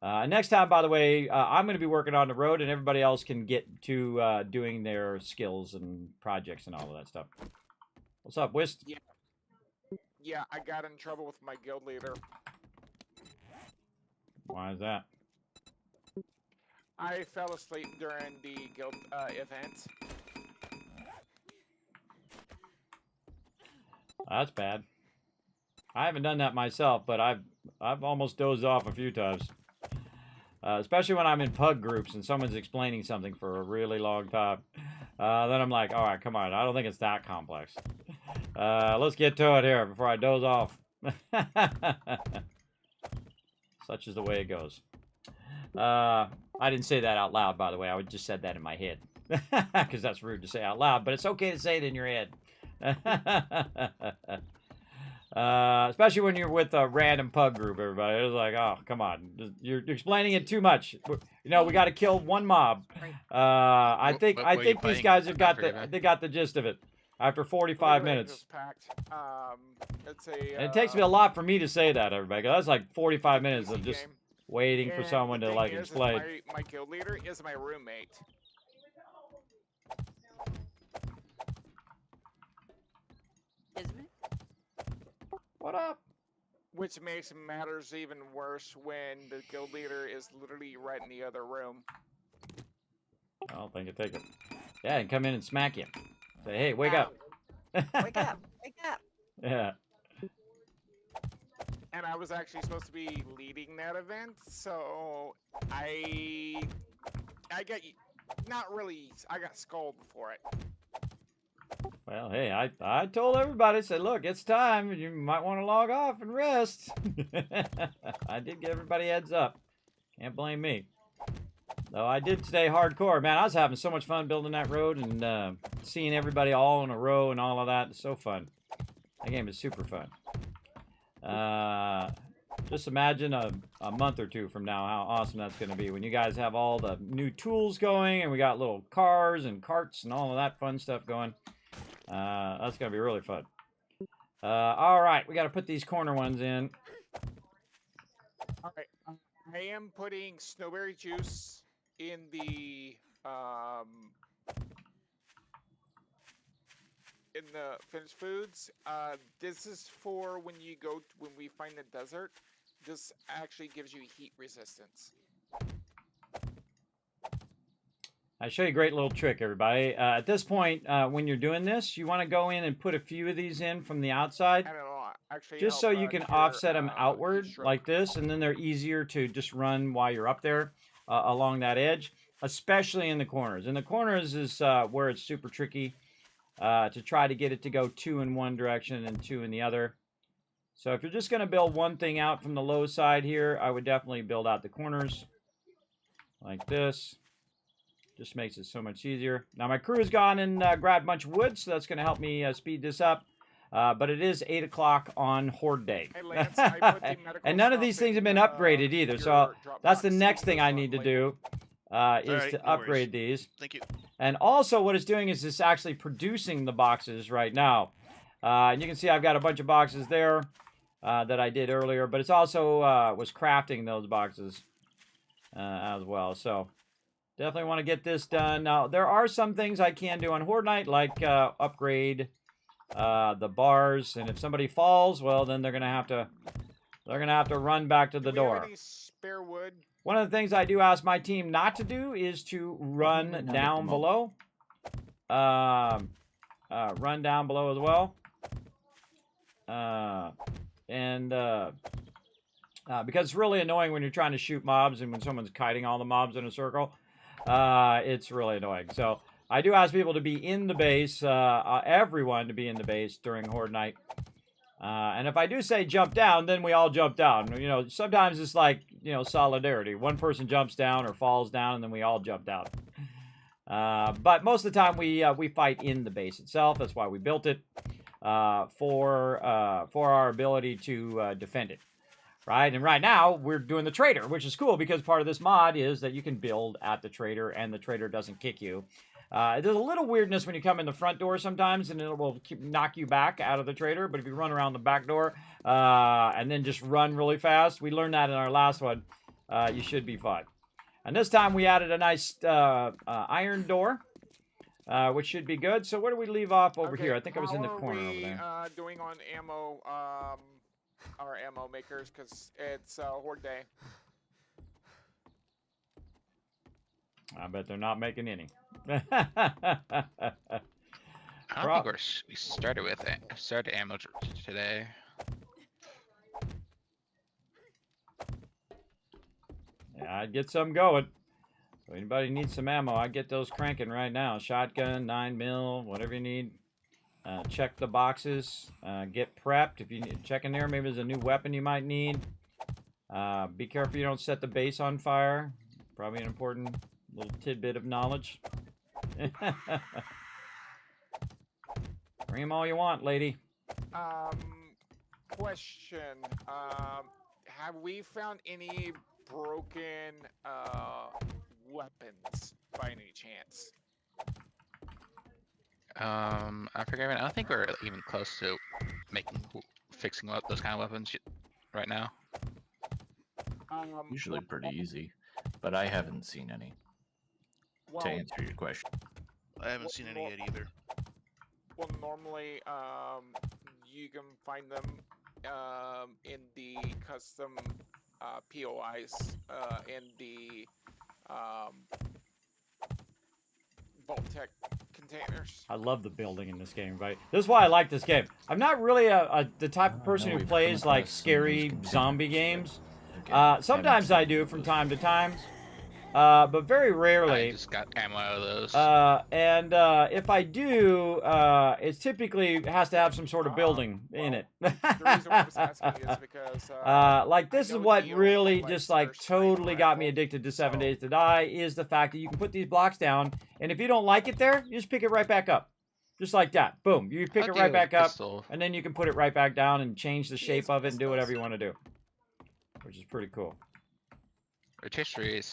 S3: Next time, by the way, I'm going to be working on the road, and everybody else can get to doing their skills and projects and all of that stuff. What's up, Wist?
S4: Yeah, I got in trouble with my guild leader.
S3: Why is that?
S4: I fell asleep during the guild event.
S3: That's bad. I haven't done that myself, but I've almost dozed off a few times. Especially when I'm in pug groups and someone's explaining something for a really long time. Then I'm like, all right, come on. I don't think it's that complex. Let's get to it here before I doze off. Such is the way it goes. I didn't say that out loud, by the way. I just said that in my head. Because that's rude to say out loud, but it's okay to say it in your head. Especially when you're with a random pug group, everybody. It's like, oh, come on. You're explaining it too much. You know, we got to kill one mob. I think these guys have got the gist of it after 45 minutes. And it takes me a lot for me to say that, everybody. 'Cause that's like 45 minutes of just waiting for someone to like explain.
S4: My guild leader is my roommate.
S3: What up?
S4: Which makes matters even worse when the guild leader is literally right in the other room.
S3: I don't think it take it. Yeah, and come in and smack you. Say, hey, wake up.
S6: Wake up. Wake up.
S3: Yeah.
S4: And I was actually supposed to be leading that event, so I got not really. I got scolded for it.
S3: Well, hey, I told everybody, said, look, it's time. You might want to log off and rest. I did give everybody a heads up. Can't blame me. Though I did stay hardcore. Man, I was having so much fun building that road and seeing everybody all in a row and all of that. It's so fun. That game is super fun. Just imagine a month or two from now how awesome that's going to be when you guys have all the new tools going and we got little cars and carts and all of that fun stuff going. That's going to be really fun. All right, we got to put these corner ones in.
S4: All right, I am putting snowberry juice in the finished foods. This is for when we find the desert. This actually gives you heat resistance.
S3: I show you a great little trick, everybody. At this point, when you're doing this, you want to go in and put a few of these in from the outside.
S4: I don't know, actually
S3: just so you can offset them outward like this, and then they're easier to just run while you're up there along that edge, especially in the corners. In the corners is where it's super tricky to try to get it to go 2 in one direction and 2 in the other. So if you're just going to build one thing out from the low side here, I would definitely build out the corners like this. Just makes it so much easier. Now my crew has gone and grabbed a bunch of wood, so that's going to help me speed this up. But it is 8 o'clock on Horde Day.
S4: Hey, Lance, I put the
S3: and none of these things have been upgraded either, so that's the next thing I need to do, is to upgrade these.
S5: Thank you.
S3: And also what it's doing is it's actually producing the boxes right now. And you can see I've got a bunch of boxes there that I did earlier, but it's also was crafting those boxes as well. So definitely want to get this done. Now, there are some things I can do on Horde Night, like upgrade the bars, and if somebody falls, well, then they're gonna have to run back to the door.
S4: Any spare wood?
S3: One of the things I do ask my team not to do is to run down below. Run down below as well. Because it's really annoying when you're trying to shoot mobs and when someone's kiting all the mobs in a circle. It's really annoying. So I do ask people to be in the base, everyone to be in the base during Horde Night. And if I do say jump down, then we all jump down. You know, sometimes it's like, you know, solidarity. One person jumps down or falls down, and then we all jump down. But most of the time, we fight in the base itself. That's why we built it, for our ability to defend it. Right? And right now, we're doing the trader, which is cool because part of this mod is that you can build at the trader, and the trader doesn't kick you. There's a little weirdness when you come in the front door sometimes, and it will knock you back out of the trader. But if you run around the back door and then just run really fast, we learned that in our last one, you should be fine. And this time we added a nice iron door, which should be good. So where do we leave off over here? I think I was in the corner over there.
S4: How are we doing on ammo, our ammo makers? Because it's Horde Day.
S3: I bet they're not making any.
S8: I don't think we started with it. Started ammo today.
S3: Yeah, I'd get some going. So anybody needs some ammo, I'd get those cranking right now. Shotgun, 9mm, whatever you need. Check the boxes. Get prepped. If you check in there, maybe there's a new weapon you might need. Be careful you don't set the base on fire. Probably an important little tidbit of knowledge. Bring them all you want, lady.
S4: Question. Have we found any broken weapons by any chance?
S8: I forget. I don't think we're even close to fixing up those kind of weapons right now.
S7: Usually pretty easy, but I haven't seen any.
S4: Well,
S7: to answer your question,
S5: I haven't seen any yet either.
S4: Well, normally, you can find them in the custom POIs in the Vault-Tec containers.
S3: I love the building in this game, right? This is why I like this game. I'm not really the type of person who plays like scary zombie games. Sometimes I do from time to time. But very rarely.
S8: I just got ammo out of those.
S3: And if I do, it typically has to have some sort of building in it.
S4: The reason why I was asking is because
S3: like this is what really just like totally got me addicted to 7 Days to Die is the fact that you can put these blocks down, and if you don't like it there, you just pick it right back up. Just like that. Boom. You pick it right back up, and then you can put it right back down and change the shape of it and do whatever you want to do. Which is pretty cool.
S8: Rotisserie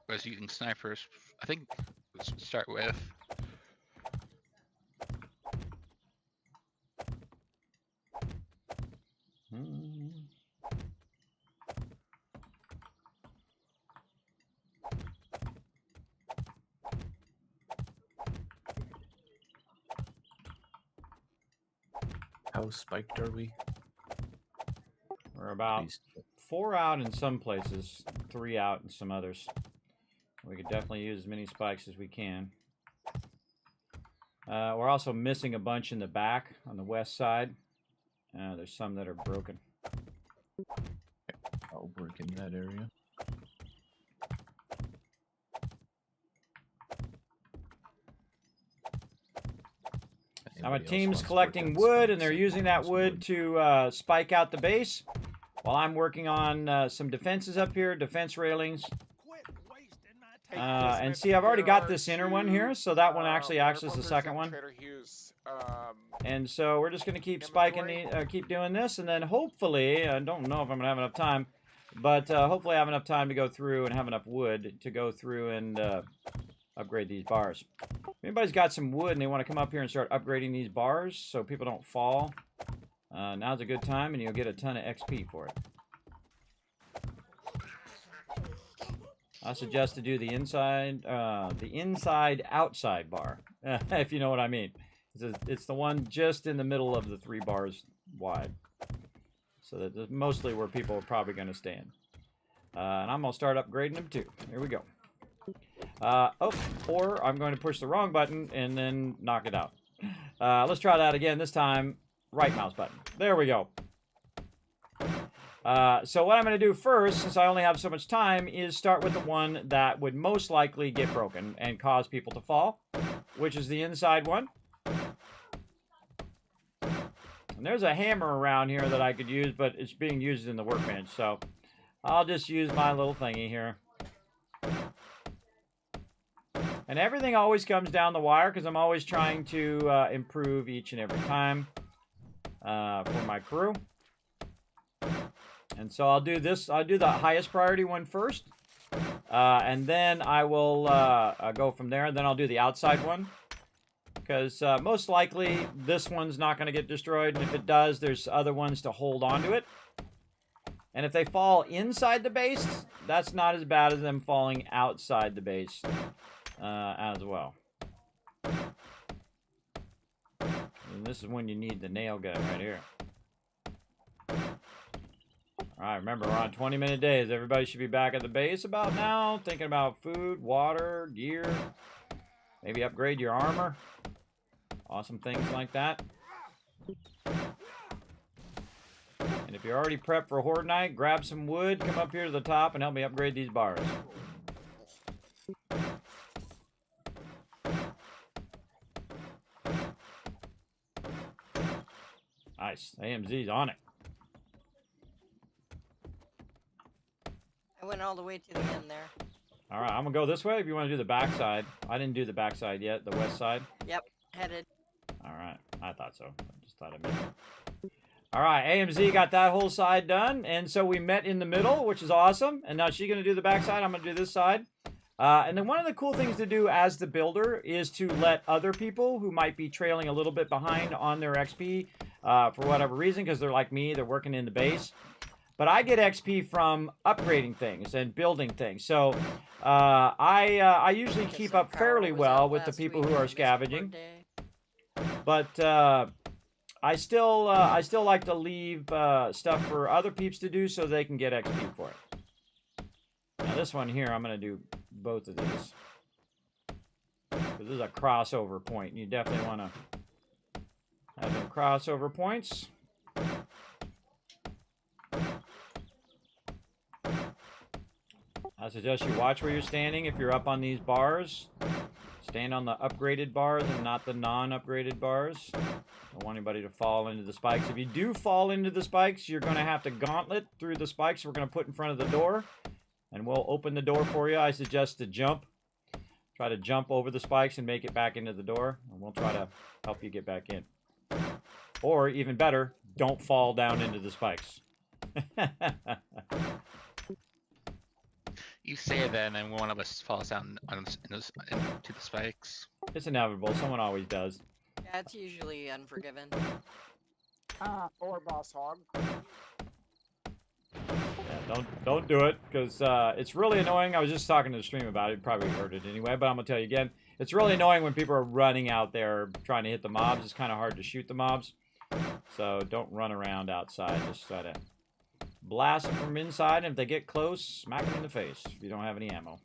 S8: was using snipers. I think let's start with.
S7: how spiked are we?
S3: We're about 4 out in some places, 3 out in some others. We could definitely use as many spikes as we can. We're also missing a bunch in the back on the west side. There's some that are broken.
S7: I'll work in that area.
S3: Now my team's collecting wood, and they're using that wood to spike out the base, while I'm working on some defenses up here, defense railings. And see, I've already got this inner one here, so that one actually acts as the second one. And so we're just going to keep spiking, keep doing this, and then hopefully, I don't know if I'm going to have enough time, but hopefully I have enough time to go through and have enough wood to go through and upgrade these bars. If anybody's got some wood and they want to come up here and start upgrading these bars so people don't fall, now's a good time, and you'll get a ton of XP for it. I suggest to do the inside-outside bar, if you know what I mean. It's the one just in the middle of the 3 bars wide. So that's mostly where people are probably going to stand. And I'm going to start upgrading them too. Here we go. Or I'm going to push the wrong button and then knock it out. Let's try that again. This time, right mouse button. There we go. So what I'm going to do first, since I only have so much time, is start with the one that would most likely get broken and cause people to fall, which is the inside one. And there's a hammer around here that I could use, but it's being used in the workbench, so I'll just use my little thingy here. And everything always comes down the wire because I'm always trying to improve each and every time for my crew. And so I'll do this. I'll do the highest priority one first. And then I will go from there, and then I'll do the outside one. Because most likely this one's not going to get destroyed, and if it does, there's other ones to hold on to it. And if they fall inside the base, that's not as bad as them falling outside the base as well. And this is when you need the nail gun right here. Alright, remember, we're on 20-minute days. Everybody should be back at the base about now, thinking about food, water, gear, maybe upgrade your armor. Awesome things like that. And if you're already prepped for Horde Night, grab some wood, come up here to the top, and help me upgrade these bars. Nice. AMZ's on it.
S6: I went all the way to the end there.
S3: Alright, I'm gonna go this way if you want to do the backside. I didn't do the backside yet, the west side.
S6: Yep, headed.
S3: Alright, I thought so. I just thought I missed it. Alright, AMZ got that whole side done, and so we met in the middle, which is awesome. And now she's gonna do the backside, I'm gonna do this side. And then one of the cool things to do as the builder is to let other people who might be trailing a little bit behind on their XP for whatever reason, because they're like me, they're working in the base. But I get XP from upgrading things and building things. So I usually keep up fairly well with the people who are scavenging. But I still like to leave stuff for other peeps to do so they can get XP for it. Now this one here, I'm going to do both of these. This is a crossover point. You definitely want to have them crossover points. I suggest you watch where you're standing. If you're up on these bars, stand on the upgraded bars and not the non-upgraded bars. Don't want anybody to fall into the spikes. If you do fall into the spikes, you're going to have to gauntlet through the spikes we're going to put in front of the door. And we'll open the door for you. I suggest to jump. Try to jump over the spikes and make it back into the door. And we'll try to help you get back in. Or, even better, don't fall down into the spikes.
S8: You say that, and then one of us falls down into the spikes.
S3: It's inevitable. Someone always does.
S6: Yeah, it's usually Unforgiven.
S4: Or Boss Hog.
S3: Yeah, don't do it, because it's really annoying. I was just talking to the stream about it. You probably heard it anyway, but I'm going to tell you again. It's really annoying when people are running out there trying to hit the mobs. It's kind of hard to shoot the mobs. So don't run around outside. Just try to blast them from inside, and if they get close, smack them in the face if you don't have any ammo.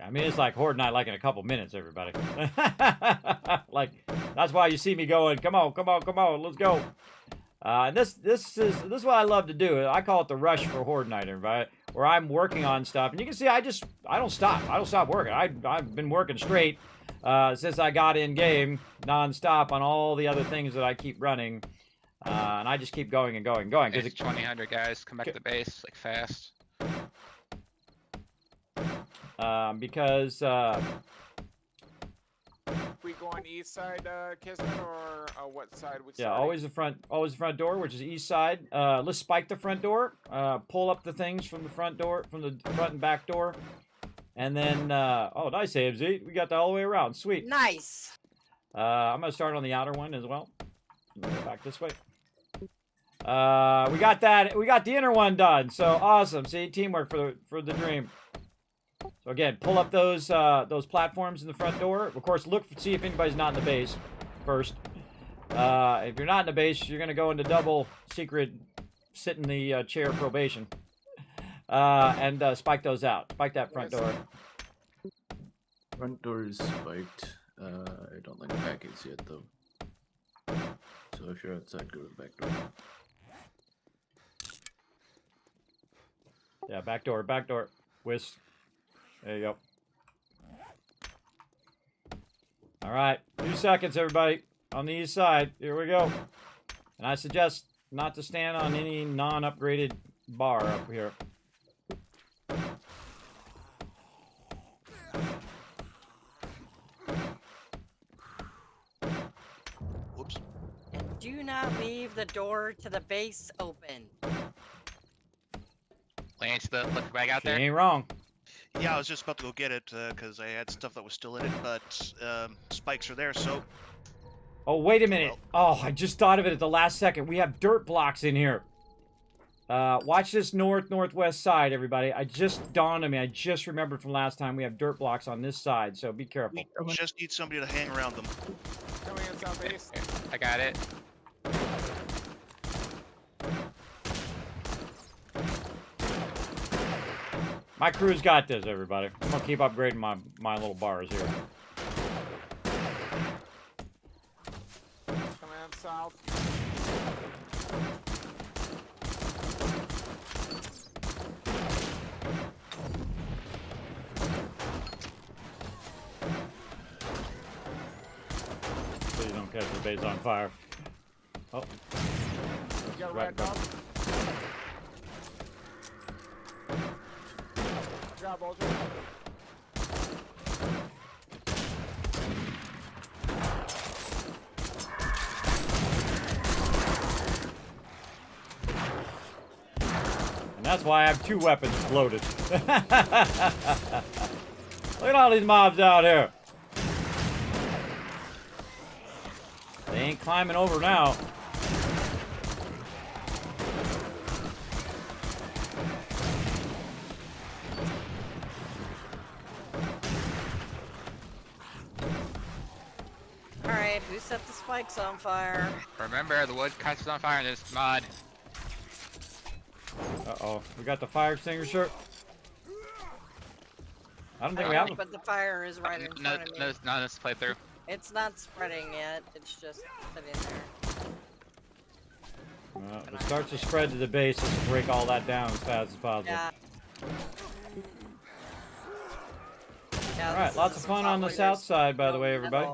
S3: I mean, it's like Horde Night like in a couple minutes, everybody. Like, that's why you see me going, come on, come on, come on, let's go. This is what I love to do. I call it the rush for Horde Night, everybody, where I'm working on stuff. And you can see I don't stop. I don't stop working. I've been working straight since I got in game, non-stop on all the other things that I keep running. And I just keep going and going and going.
S8: It's 2000 guys, come back to the base, like, fast.
S3: Because
S4: We go on east side, Kismet, or what side? Which
S3: yeah,
S4: side?
S3: always the front door, which is east side. Let's spike the front door. Pull up the things from the front door, from the front and back door, and then oh, nice, AMZ. We got that all the way around. Sweet.
S6: Nice.
S3: I'm gonna start on the outer one as well. Go back this way. We got that. We got the inner one done. So awesome. See, teamwork for the dream. So again, pull up those platforms in the front door. Of course, see if anybody's not in the base first. If you're not in the base, you're gonna go into double secret, sit in the chair probation, and spike those out. Spike that front door.
S7: Front door is spiked. I don't like packets yet though. So if you're outside, go to the back door.
S3: Yeah, back door, back door. Whisk. There you go. All right, 2 seconds, everybody. On the east side, here we go. And I suggest not to stand on any non-upgraded bar up here.
S5: Whoops.
S6: Do not leave the door to the base open.
S8: Lance, the lift bag out
S3: She
S8: there.
S3: ain't wrong.
S5: Yeah, I was just about to go get it because I had stuff that was still in it, but spikes are there, so
S3: Oh, wait a minute. Oh, I just thought of it at the last second. We have dirt blocks in here. Watch this northwest side, everybody. I just dawned on me. I just remembered from last time we have dirt blocks on this side, so be careful.
S5: we just need somebody to hang around them.
S4: Coming in southeast.
S8: I got it.
S3: My crew's got this, everybody. I'm gonna keep upgrading my little bars here.
S4: Coming in south.
S3: Please don't catch the base on fire. Oh.
S4: You got
S3: Right,
S4: red dog. Good job, Bulger.
S3: And that's why I have 2 weapons loaded. Look at all these mobs out here. They ain't climbing over now.
S6: Alright, who set the spikes on fire?
S8: Remember, the wood catches on fire in this mod.
S3: Uh-oh. We got the fire extinguisher. I don't think we have a...
S6: But the fire is right in
S8: No,
S6: front of me.
S8: no, not this playthrough.
S6: It's not spreading yet. It's just sitting there.
S3: If it starts to spread to the base, let's break all that down as fast as possible.
S6: Yeah.
S3: Alright, lots of fun on the south side, by the way, everybody.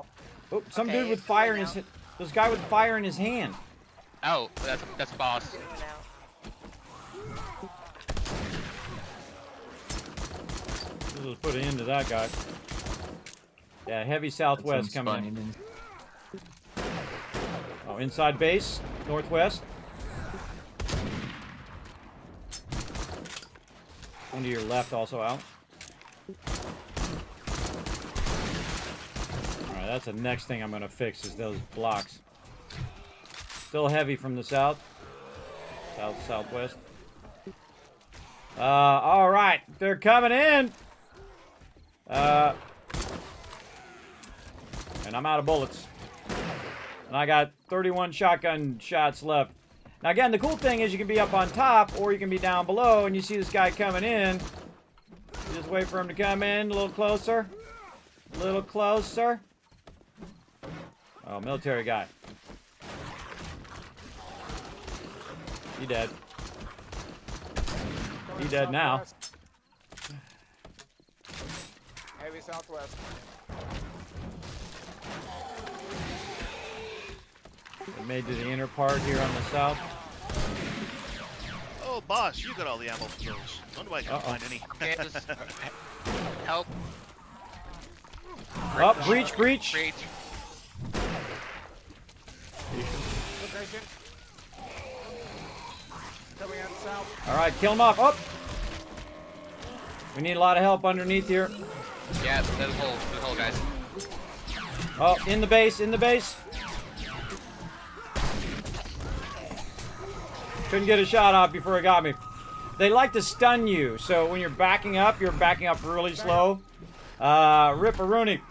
S3: Oh, some
S6: Okay,
S3: dude with
S6: it's
S3: fire
S6: going
S3: in his...
S6: out.
S3: This guy with fire in his hand.
S8: Oh, that's a boss.
S6: It went out.
S3: Let's put an end to that guy. Yeah, heavy southwest
S7: That's
S3: coming in.
S7: spawning in.
S3: Oh, inside base, northwest. One to your left also out. Alright, that's the next thing I'm gonna fix is those blocks. Still heavy from the south. Southwest. Alright, they're coming in! And I'm out of bullets. And I got 31 shotgun shots left. Now again, the cool thing is you can be up on top or you can be down below and you see this guy coming in. You just wait for him to come in a little closer. A little closer. Oh, military guy. He dead. He dead now.
S4: Heavy southwest.
S3: We made to the inner part here on the south.
S5: Oh, boss, you got all the ammo for those. When do I can't find any?
S8: Okay, just help.
S3: Oh, breach.
S8: Breach.
S4: Location. Coming out south.
S3: Alright, kill him off. Oh! We need a lot of help underneath here.
S8: Yeah, there's a hole, guys.
S3: Oh, in the base. Couldn't get a shot off before it got me. They like to stun you, so when you're backing up really slow. Ripperoonie.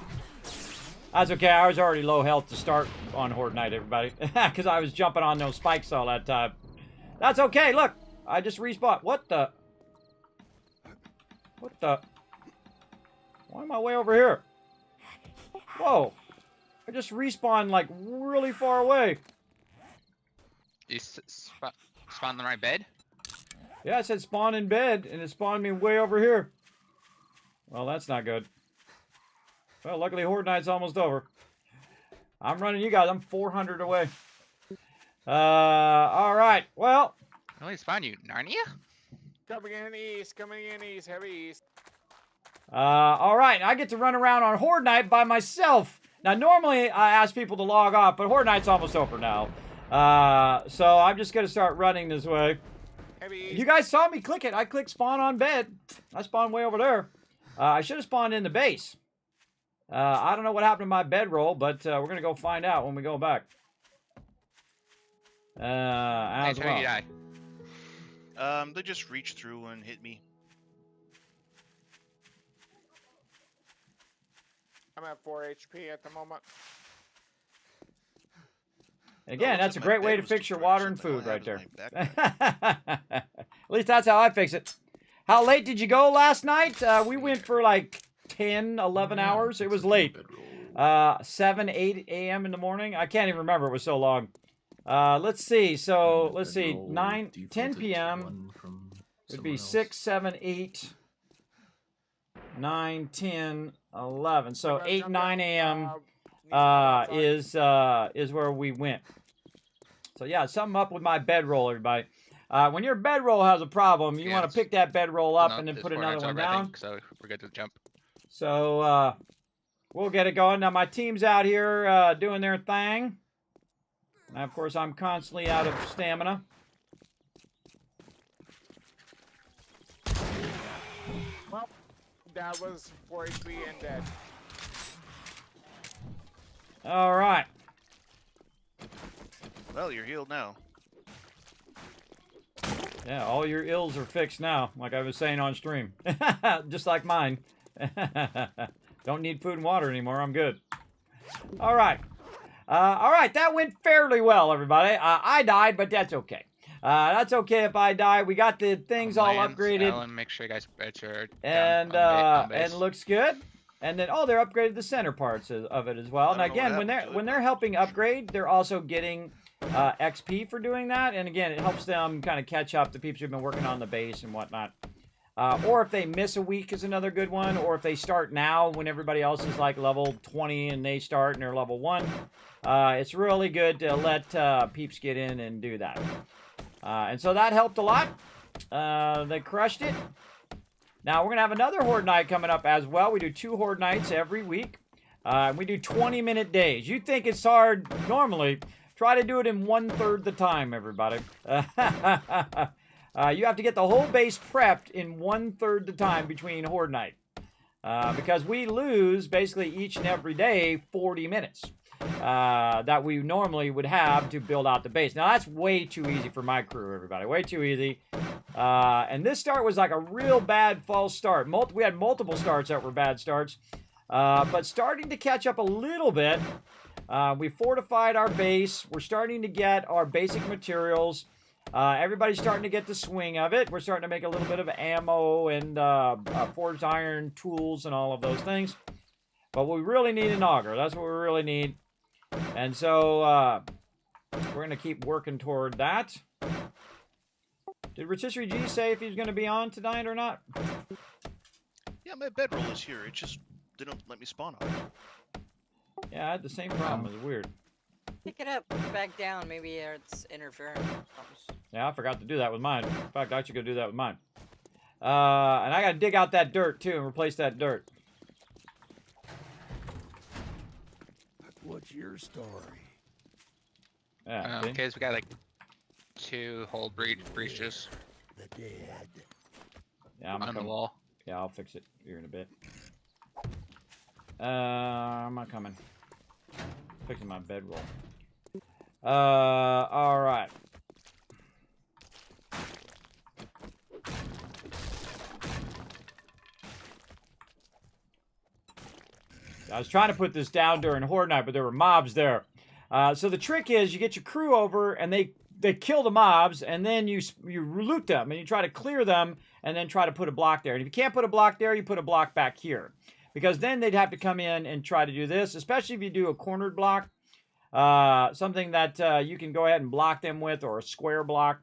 S3: That's okay, I was already low health to start on Horde Night, everybody. Because I was jumping on those spikes all that time. That's okay, look! I just respawned. What the? Why am I way over here? Whoa. I just respawned, like, really far away.
S8: You spawn in the right bed?
S3: Yeah, it said spawn in bed, and it spawned me way over here. Well, that's not good. Well, luckily Horde Night's almost over. I'm running you guys. I'm 400 away. Alright. Well.
S8: I only spawned you. Narnia?
S4: Coming in east, heavy east.
S3: Alright. I get to run around on Horde Night by myself. Now, normally I ask people to log off, but Horde Night's almost over now. So I'm just gonna start running this way.
S4: Heavy.
S3: You guys saw me click it. I clicked spawn on bed. I spawned way over there. I should have spawned in the base. I don't know what happened to my bedroll, but we're gonna go find out when we go back. As
S8: How did you
S3: well.
S8: die?
S5: They just reached through and hit me.
S4: I'm at 4 HP at the moment.
S3: Again,
S5: Oh,
S3: that's a
S5: my
S3: great way
S5: bed
S3: to
S5: was
S3: fix your
S5: destroyed or
S3: water and
S5: something. All
S3: food
S5: I
S3: right
S5: have
S3: there.
S5: is my backpack.
S3: At least that's how I fix it. How late did you go last night? We went for like 10, 11 hours. It was late. 7, 8 a.m. in the morning. I can't even remember. It was so long. Let's see. So, let's see. 9, 10 p.m. would be 6, 7, 8, 9, 10, 11. So, 8, 9 a.m. Is where we went. So yeah, something up with my bedroll, everybody. When your bedroll has a problem, you want to pick that bedroll up and then put another one down.
S8: So we're good to jump.
S3: So we'll get it going. Now my team's out here doing their thing. And of course, I'm constantly out of stamina.
S4: Well, that was 4 HP and dead.
S3: All right.
S5: Well, you're healed now.
S3: Yeah, all your ills are fixed now, like I was saying on stream. Just like mine. Don't need food and water anymore. I'm good. All right. All right, that went fairly well, everybody. I died, but that's okay. That's okay if I die. We got the things all upgraded.
S8: Alan, make sure you guys bet your
S3: And
S8: on base.
S3: and looks good. And then they're upgraded the center parts of it as well. And again, when they're helping upgrade, they're also getting XP for doing that. And again, it helps them kind of catch up, the people who've been working on the base and whatnot. Or if they miss a week is another good one. Or if they start now when everybody else is like level 20 and they start and they're level 1. It's really good to let peeps get in and do that. And so that helped a lot. They crushed it. Now, we're going to have another Horde Night coming up as well. We do 2 Horde Nights every week. We do 20-minute days. You think it's hard normally. Try to do it in 1/3 the time, everybody. You have to get the whole base prepped in 1/3 the time between Horde Night. Because we lose, basically, each and every day, 40 minutes. That we normally would have to build out the base. Now, that's way too easy for my crew, everybody. Way too easy. And this start was like a real bad false start. We had multiple starts that were bad starts. But starting to catch up a little bit. We fortified our base. We're starting to get our basic materials. Everybody's starting to get the swing of it. We're starting to make a little bit of ammo and forged iron tools and all of those things. But we really need an auger. That's what we really need. And so we're going to keep working toward that. Did Rotisserie G say if he's going to be on tonight or not?
S5: Yeah, my bedroll is here. It just didn't let me spawn on it.
S3: Yeah, I had the same problem. It was weird.
S6: Pick it up, back down. Maybe it's interfering.
S3: Yeah, I forgot to do that with mine. In fact, I should go do that with mine. And I got to dig out that dirt, too, and replace that dirt.
S10: What's your story?
S3: Yeah,
S8: Okay, so we got like 2 whole breaches.
S10: The dead.
S3: Yeah,
S8: on the wall.
S3: Yeah, I'll fix it here in a bit. I'm not coming. Fixing my bedroll. All right. I was trying to put this down during Horde Night, but there were mobs there. So the trick is you get your crew over and they kill the mobs, and then you loot them and you try to clear them and then try to put a block there. And if you can't put a block there, you put a block back here. Because then they'd have to come in and try to do this, especially if you do a cornered block. Something that you can go ahead and block them with, or a square block.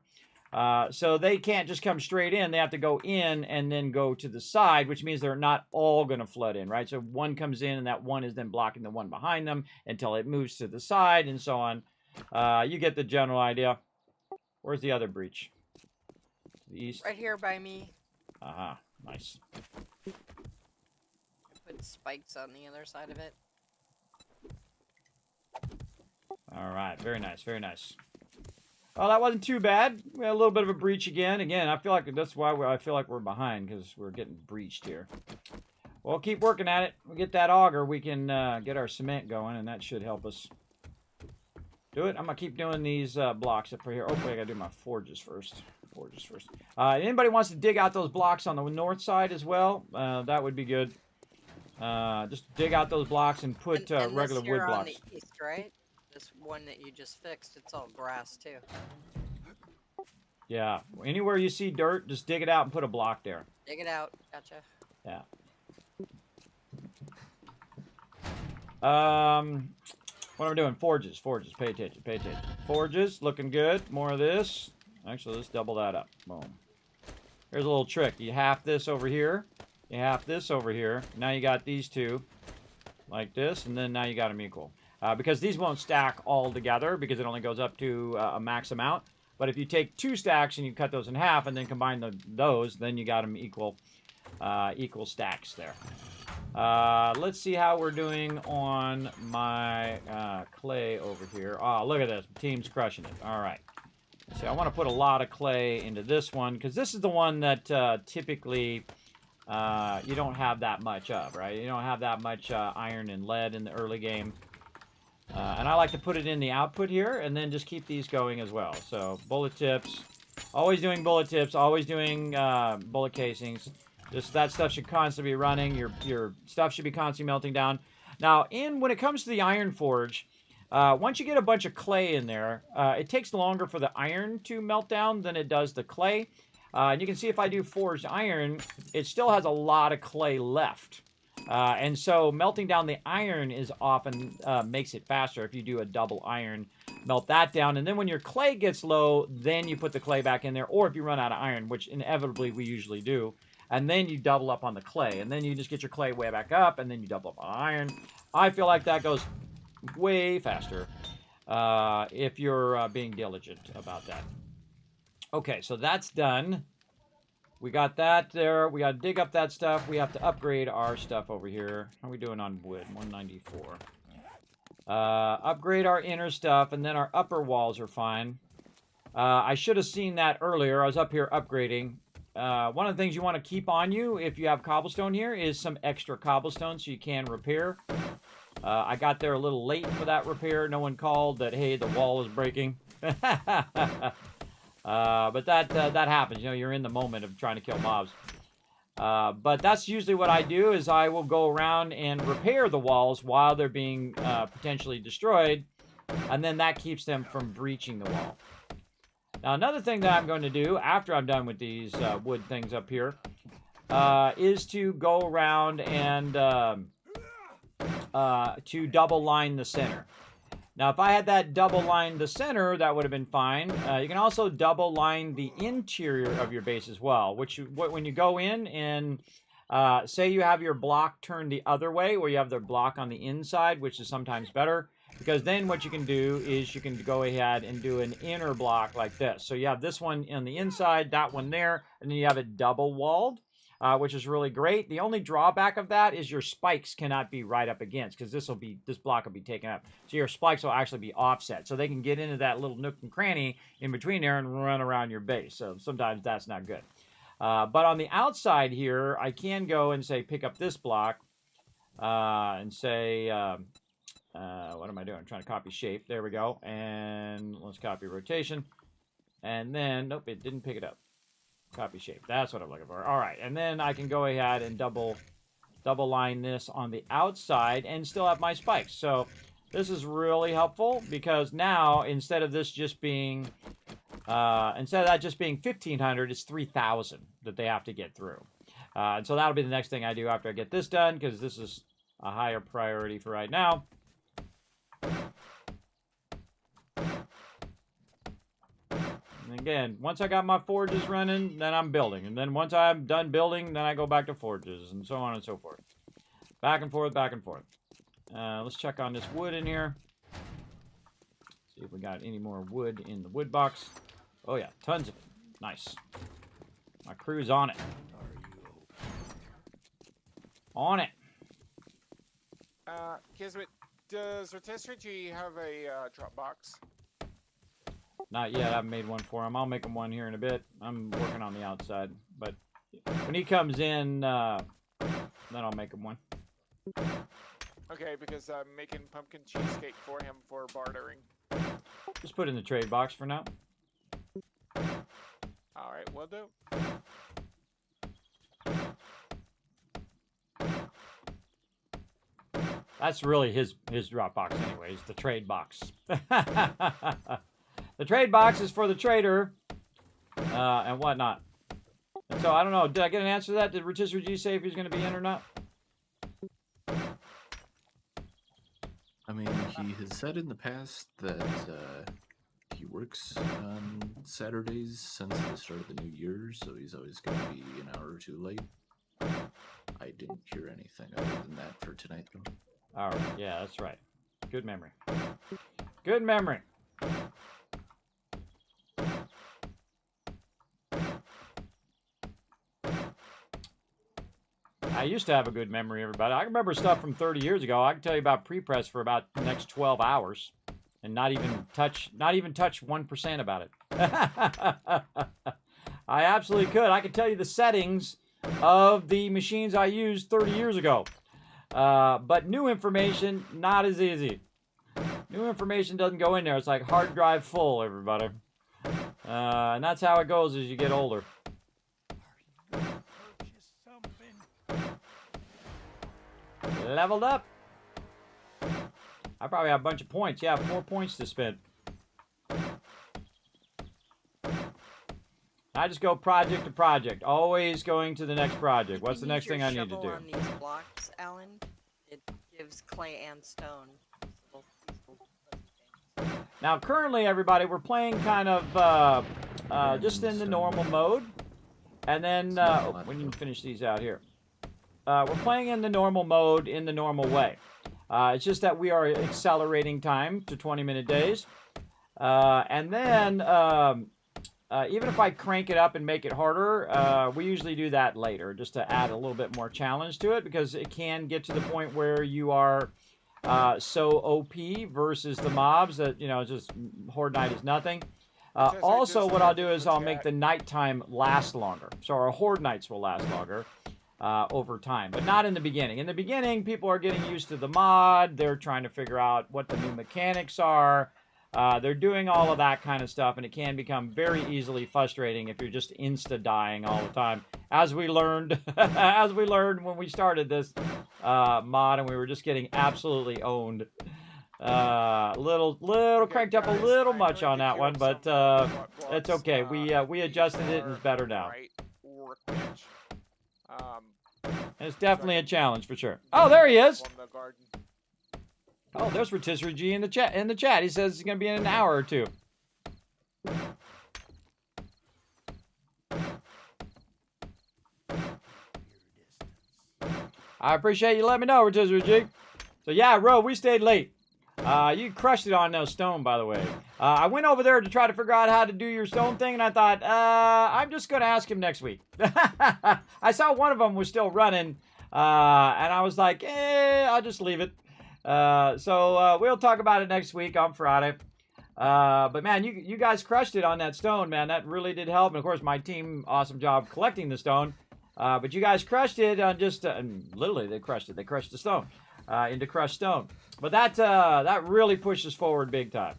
S3: So they can't just come straight in. They have to go in and then go to the side, which means they're not all going to flood in, right? So one comes in and that one is then blocking the one behind them until it moves to the side and so on. You get the general idea. Where's the other breach? The east?
S6: Right here by me.
S3: Aha, nice.
S6: Put spikes on the other side of it.
S3: All right, very nice, very nice. Oh, that wasn't too bad. We had a little bit of a breach again. Again, I feel like that's why I feel like we're behind, because we're getting breached here. Well, keep working at it. We get that auger, we can get our cement going, and that should help us do it. I'm gonna keep doing these blocks up here. Oh, wait, I gotta do my forges first. Anybody wants to dig out those blocks on the north side as well? That would be good. Just dig out those blocks and put
S6: and
S3: regular
S6: this here
S3: wood
S6: on
S3: blocks.
S6: the east, right? This one that you just fixed, it's all grass too.
S3: Yeah. Anywhere you see dirt, just dig it out and put a block there.
S6: Dig it out. Gotcha.
S3: Yeah. What am I doing? Forges. Pay attention. Forges, looking good. More of this. Actually, let's double that up. Boom. Here's a little trick. You half this over here. You half this over here. Now you got these two like this, and then now you got them equal. Because these won't stack all together because it only goes up to a max amount. But if you take 2 stacks and you cut those in half and then combine those, then you got them equal stacks there. Let's see how we're doing on my clay over here. Oh, look at this. Team's crushing it. All right. See, I want to put a lot of clay into this one because this is the one that typically you don't have that much of, right? You don't have that much iron and lead in the early game. And I like to put it in the output here and then just keep these going as well. So bullet tips, always doing bullet tips, always doing bullet casings. Just that stuff should constantly be running. Your stuff should be constantly melting down. Now, when it comes to the iron forge, once you get a bunch of clay in there, it takes longer for the iron to melt down than it does the clay. And you can see if I do forged iron, it still has a lot of clay left. And so melting down the iron is often makes it faster if you do a double iron. Melt that down, and then when your clay gets low, then you put the clay back in there, or if you run out of iron, which inevitably we usually do, and then you double up on the clay, and then you just get your clay way back up, and then you double up on iron. I feel like that goes way faster if you're being diligent about that. Okay, so that's done. We got that there. We got to dig up that stuff. We have to upgrade our stuff over here. How are we doing on wood? 194. Upgrade our inner stuff, and then our upper walls are fine. I should have seen that earlier. I was up here upgrading. One of the things you want to keep on you if you have cobblestone here is some extra cobblestone so you can repair. I got there a little late for that repair. No one called that, hey, the wall is breaking. But that happens. You know, you're in the moment of trying to kill mobs. But that's usually what I do is I will go around and repair the walls while they're being potentially destroyed. And then that keeps them from breaching the wall. Now, another thing that I'm going to do after I'm done with these wood things up here is to go around and to double line the center. Now, if I had that double line the center, that would have been fine. You can also double line the interior of your base as well, when you go in and say you have your block turned the other way, where you have the block on the inside, which is sometimes better, because then what you can do is you can go ahead and do an inner block like this. So you have this one on the inside, that one there, and then you have it double walled. Which is really great. The only drawback of that is your spikes cannot be right up against, because this block will be taken up. So your spikes will actually be offset, so they can get into that little nook and cranny in between there and run around your base. So sometimes that's not good. But on the outside here, I can go and say pick up this block and say what am I doing? I'm trying to copy shape. There we go. And let's copy rotation. And then nope, it didn't pick it up. Copy shape. That's what I'm looking for. All right, and then I can go ahead and double line this on the outside and still have my spikes. So this is really helpful because now instead of that just being 1,500, it's 3,000 that they have to get through. And so that'll be the next thing I do after I get this done, because this is a higher priority for right now. And again, once I got my forges running, then I'm building. And then once I'm done building, then I go back to forges, and so on and so forth. Back and forth, back and forth. Let's check on this wood in here. See if we got any more wood in the wood box. Oh yeah, tons of it. Nice. My crew's on it. On it.
S4: Kismet, does Rotisserie G have a drop box?
S3: Not yet. I haven't made one for him. I'll make him one here in a bit. I'm working on the outside. But when he comes in, then I'll make him one.
S4: Okay, because I'm making pumpkin cheesecake for him for bartering.
S3: Just put it in the trade box for now.
S4: Alright, will do.
S3: That's really his drop box anyways, the trade box. The trade box is for the trader and whatnot. And so, I don't know, did I get an answer to that? Did Rotisserie G say if he's going to be in or not?
S7: I mean, he has said in the past that he works on Saturdays since the start of the new year, so he's always going to be an hour or two late. I didn't hear anything other than that for tonight, though.
S3: All right, yeah, that's right. Good memory. Good memory. I used to have a good memory, everybody. I remember stuff from 30 years ago. I can tell you about pre-press for about the next 12 hours and not even touch 1% about it. I absolutely could. I could tell you the settings of the machines I used 30 years ago. But new information, not as easy. New information doesn't go in there. It's like hard drive full, everybody. And that's how it goes as you get older. Leveled up. I probably have a bunch of points. Yeah, 4 points to spend. I just go project to project, always going to the next project. What's the next thing I need to do?
S6: On these blocks, Alan, it gives clay and stone.
S3: Now, currently, everybody, we're playing kind of just in the normal mode, and then we need to finish these out here. We're playing in the normal mode in the normal way. It's just that we are accelerating time to 20-minute days, and then. Even if I crank it up and make it harder, we usually do that later just to add a little bit more challenge to it because it can get to the point where you are so OP versus the mobs that, you know, just Horde Night is nothing. Also, what I'll do is I'll make the nighttime last longer. So our Horde Nights will last longer over time, but not in the beginning. In the beginning, people are getting used to the mod. They're trying to figure out what the new mechanics are. They're doing all of that kind of stuff, and it can become very easily frustrating if you're just insta-dying all the time. As we learned, when we started this mod, and we were just getting absolutely owned. Little cranked up a little much on that one, but it's okay. We adjusted it, and it's better now. And it's definitely a challenge for sure. Oh, there he is. Oh, there's Rotisserie G in the chat. He says he's going to be in an hour or two. I appreciate you letting me know, Rotisserie G. So yeah, Ro, we stayed late. You crushed it on those stone, by the way. I went over there to try to figure out how to do your stone thing, and I thought, I'm just going to ask him next week. I saw one of them was still running, and I was like, I'll just leave it. So we'll talk about it next week on Friday. But man, you guys crushed it on that stone, man. That really did help. And of course, my team, awesome job collecting the stone. But you guys crushed it on just, literally they crushed it. They crushed the stone into crushed stone. But that really pushes forward big time.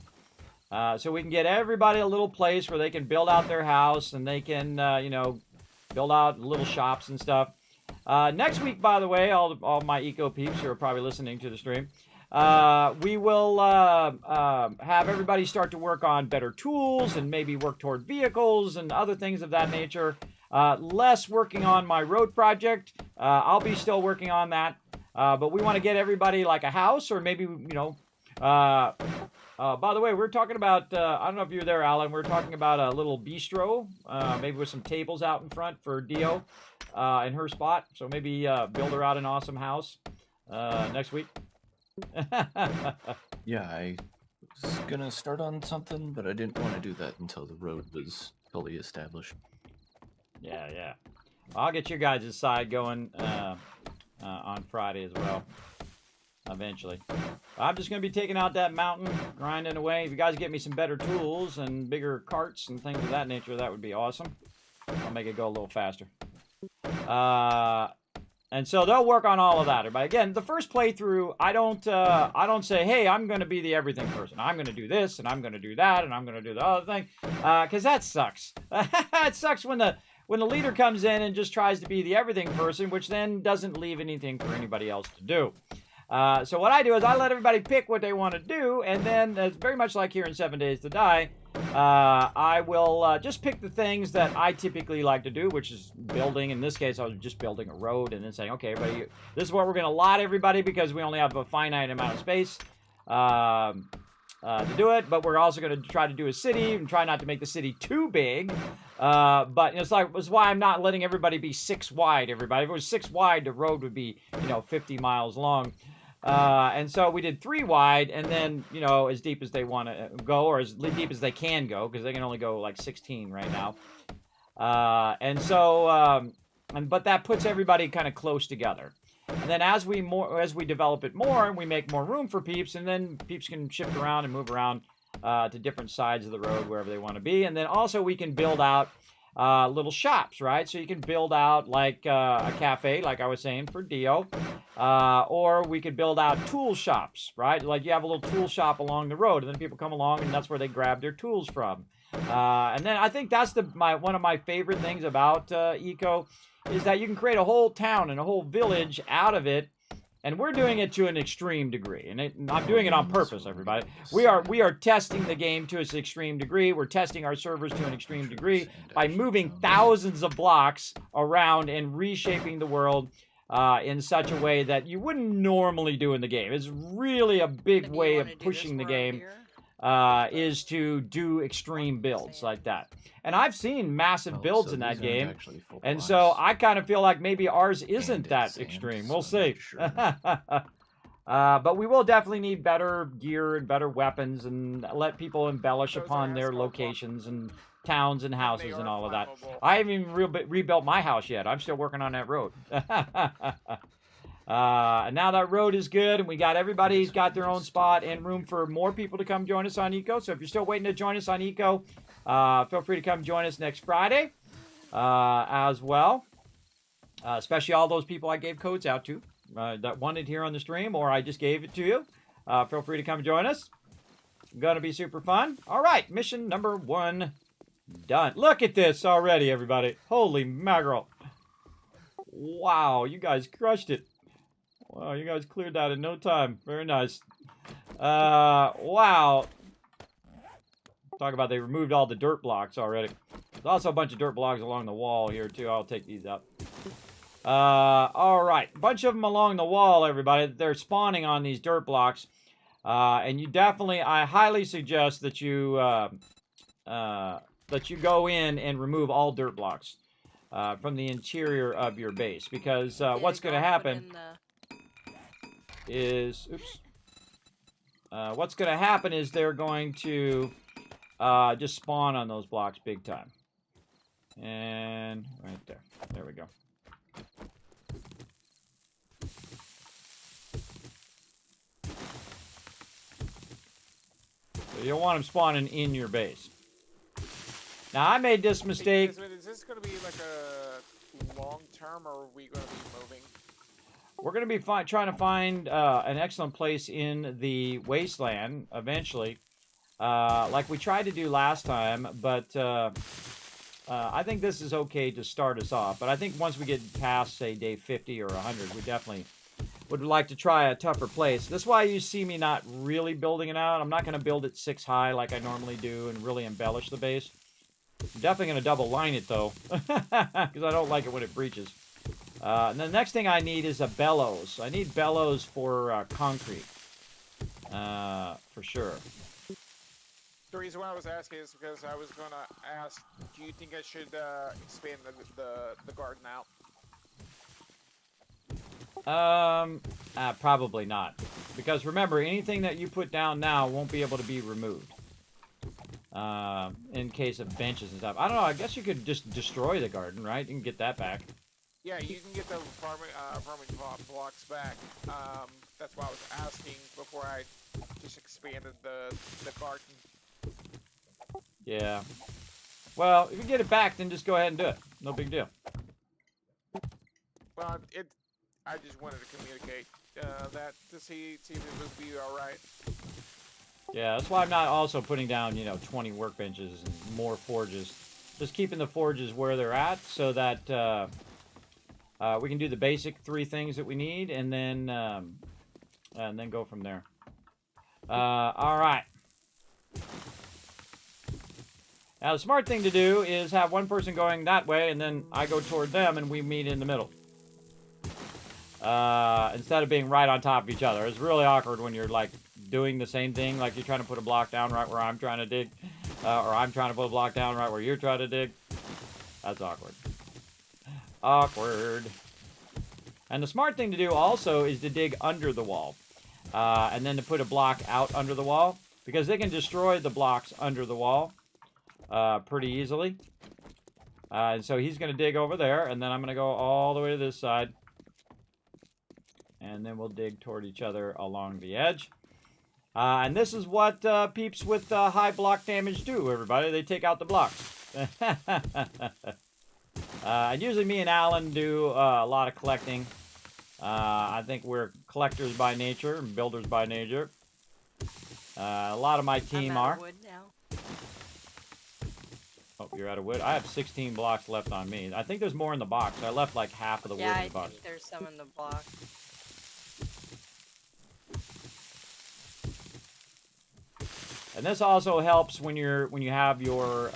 S3: So we can get everybody a little place where they can build out their house and they can, you know, build out little shops and stuff. Next week, by the way, all my eco peeps who are probably listening to the stream, we will have everybody start to work on better tools and maybe work toward vehicles and other things of that nature. Less working on my road project. I'll be still working on that. But we want to get everybody like a house or maybe, you know, by the way, we're talking about, I don't know if you were there, Alan, we're talking about a little bistro, maybe with some tables out in front for Dio in her spot. So maybe build her out an awesome house next week.
S7: Yeah, I was going to start on something, but I didn't want to do that until the road was fully established.
S3: Yeah. I'll get your guys' side going on Friday as well. eventually. I'm just going to be taking out that mountain, grinding away. If you guys get me some better tools and bigger carts and things of that nature, that would be awesome. I'll make it go a little faster. And so they'll work on all of that. But again, the first playthrough, I don't say, hey, I'm going to be the everything person. I'm going to do this, and I'm going to do that, and I'm going to do the other thing. Because that sucks. It sucks when the leader comes in and just tries to be the everything person, which then doesn't leave anything for anybody else to do. So what I do is I let everybody pick what they want to do, and then it's very much like here in 7 Days to Die, I will just pick the things that I typically like to do, which is building. In this case, I was just building a road and then saying, okay, everybody, this is what we're going to allot everybody because we only have a finite amount of space to do it. But we're also going to try to do a city and try not to make the city too big. But it's why I'm not letting everybody be 6 wide, everybody. If it was 6 wide, the road would be, 50 miles long. And so we did 3 wide, and then, as deep as they want to go, or as deep as they can go, because they can only go like 16 right now. But that puts everybody kind of close together. And then as we develop it more, we make more room for peeps, and then peeps can shift around and move around to different sides of the road wherever they want to be. And then also we can build out little shops, right? So you can build out like a cafe, like I was saying for Dio, or we could build out tool shops, right? Like you have a little tool shop along the road, and then people come along, and that's where they grab their tools from. And then I think that's one of my favorite things about Eco is that you can create a whole town and a whole village out of it. And we're doing it to an extreme degree, and I'm doing it on purpose, everybody. We are testing the game to its extreme degree. We're testing our servers to an extreme degree by moving thousands of blocks around and reshaping the world in such a way that you wouldn't normally do in the game. It's really a big way of pushing the game, is to do extreme builds like that. And I've seen massive builds in that game, and so I kind of feel like maybe ours isn't that extreme. We'll see. But we will definitely need better gear and better weapons, and let people embellish upon their locations and towns and houses and all of that. I haven't even rebuilt my house yet. I'm still working on that road. And now that road is good, and we got everybody's got their own spot and room for more people to come join us on Eco. So if you're still waiting to join us on Eco, feel free to come join us next Friday as well. Especially all those people I gave codes out to that wanted here on the stream, or I just gave it to you. Feel free to come join us. Gonna be super fun. All right, mission number 1 done. Look at this already, everybody. Holy mackerel. Wow, you guys crushed it. Wow, you guys cleared that in no time. Very nice. Wow. Talk about they removed all the dirt blocks already. There's also a bunch of dirt blocks along the wall here, too. I'll take these out. All right. A bunch of them along the wall, everybody. They're spawning on these dirt blocks. And you definitely, I highly suggest that you go in and remove all dirt blocks from the interior of your base. Because what's going to happen is, what's going to happen is they're going to just spawn on those blocks big time. And right there. There we go. So you don't want them spawning in your base. Now, I made this mistake.
S4: Is this going to be like a long term, or are we going to be moving?
S3: We're going to be trying to find an excellent place in the Wasteland eventually, like we tried to do last time, but I think this is okay to start us off. But I think once we get past, say, day 50 or 100, we definitely would like to try a tougher place. That's why you see me not really building it out. I'm not going to build it 6 high like I normally do and really embellish the base. I'm definitely going to double line it, though, because I don't like it when it breaches. And the next thing I need is a bellows. I need bellows for concrete, for sure.
S4: The reason why I was asking is because I was going to ask, do you think I should expand the garden out?
S3: Probably not. Because remember, anything that you put down now won't be able to be removed. In case of benches and stuff. I don't know, I guess you could just destroy the garden, right? You can get that back.
S4: Yeah, you can get the farming blocks back. That's why I was asking before I just expanded the garden.
S3: Yeah. Well, if you get it back, then just go ahead and do it. No big deal.
S4: Well, I just wanted to communicate that to see if it would be all right.
S3: Yeah, that's why I'm not also putting down, 20 workbenches and more forges. Just keeping the forges where they're at so that we can do the basic 3 things that we need, and then go from there. All right. Now, the smart thing to do is have one person going that way, and then I go toward them, and we meet in the middle. Instead of being right on top of each other. It's really awkward when you're, like, doing the same thing, like you're trying to put a block down right where I'm trying to dig, or I'm trying to put a block down right where you're trying to dig. That's awkward. Awkward. And the smart thing to do also is to dig under the wall, and then to put a block out under the wall, because they can destroy the blocks under the wall pretty easily. And so he's going to dig over there, and then I'm going to go all the way to this side. And then we'll dig toward each other along the edge. And this is what peeps with high block damage do, everybody. They take out the blocks. And usually me and Alan do a lot of collecting. I think we're collectors by nature, and builders by nature. A lot of my team are.
S6: I'm out of wood now.
S3: Oh, you're out of wood? I have 16 blocks left on me. I think there's more in the box. I left like half of the wood in the box.
S6: Yeah, I think there's some in the box.
S3: And this also helps when you have your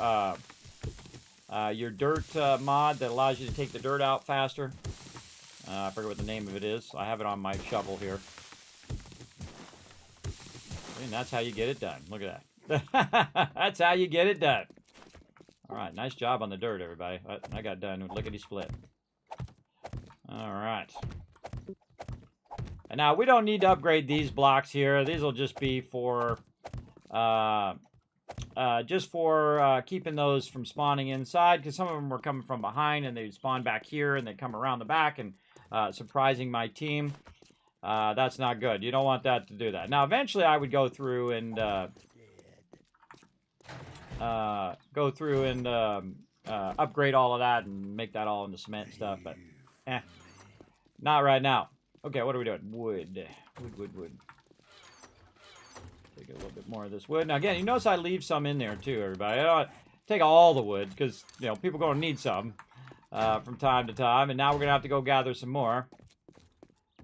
S3: dirt mod that allows you to take the dirt out faster. I forget what the name of it is. I have it on my shovel here. And that's how you get it done. Look at that. That's how you get it done. All right, nice job on the dirt, everybody. I got done with lickety-split. All right. And now we don't need to upgrade these blocks here. These will just be for keeping those from spawning inside, because some of them were coming from behind and they spawn back here and they come around the back and surprising my team. That's not good. You don't want that to do that. Now, eventually I would go through and upgrade all of that and make that all into cement stuff, but not right now. Okay, what are we doing? Wood. Wood. Take a little bit more of this wood. Now, again, you notice I leave some in there, too, everybody. I don't take all the wood, because, people are going to need some from time to time. And now we're going to have to go gather some more.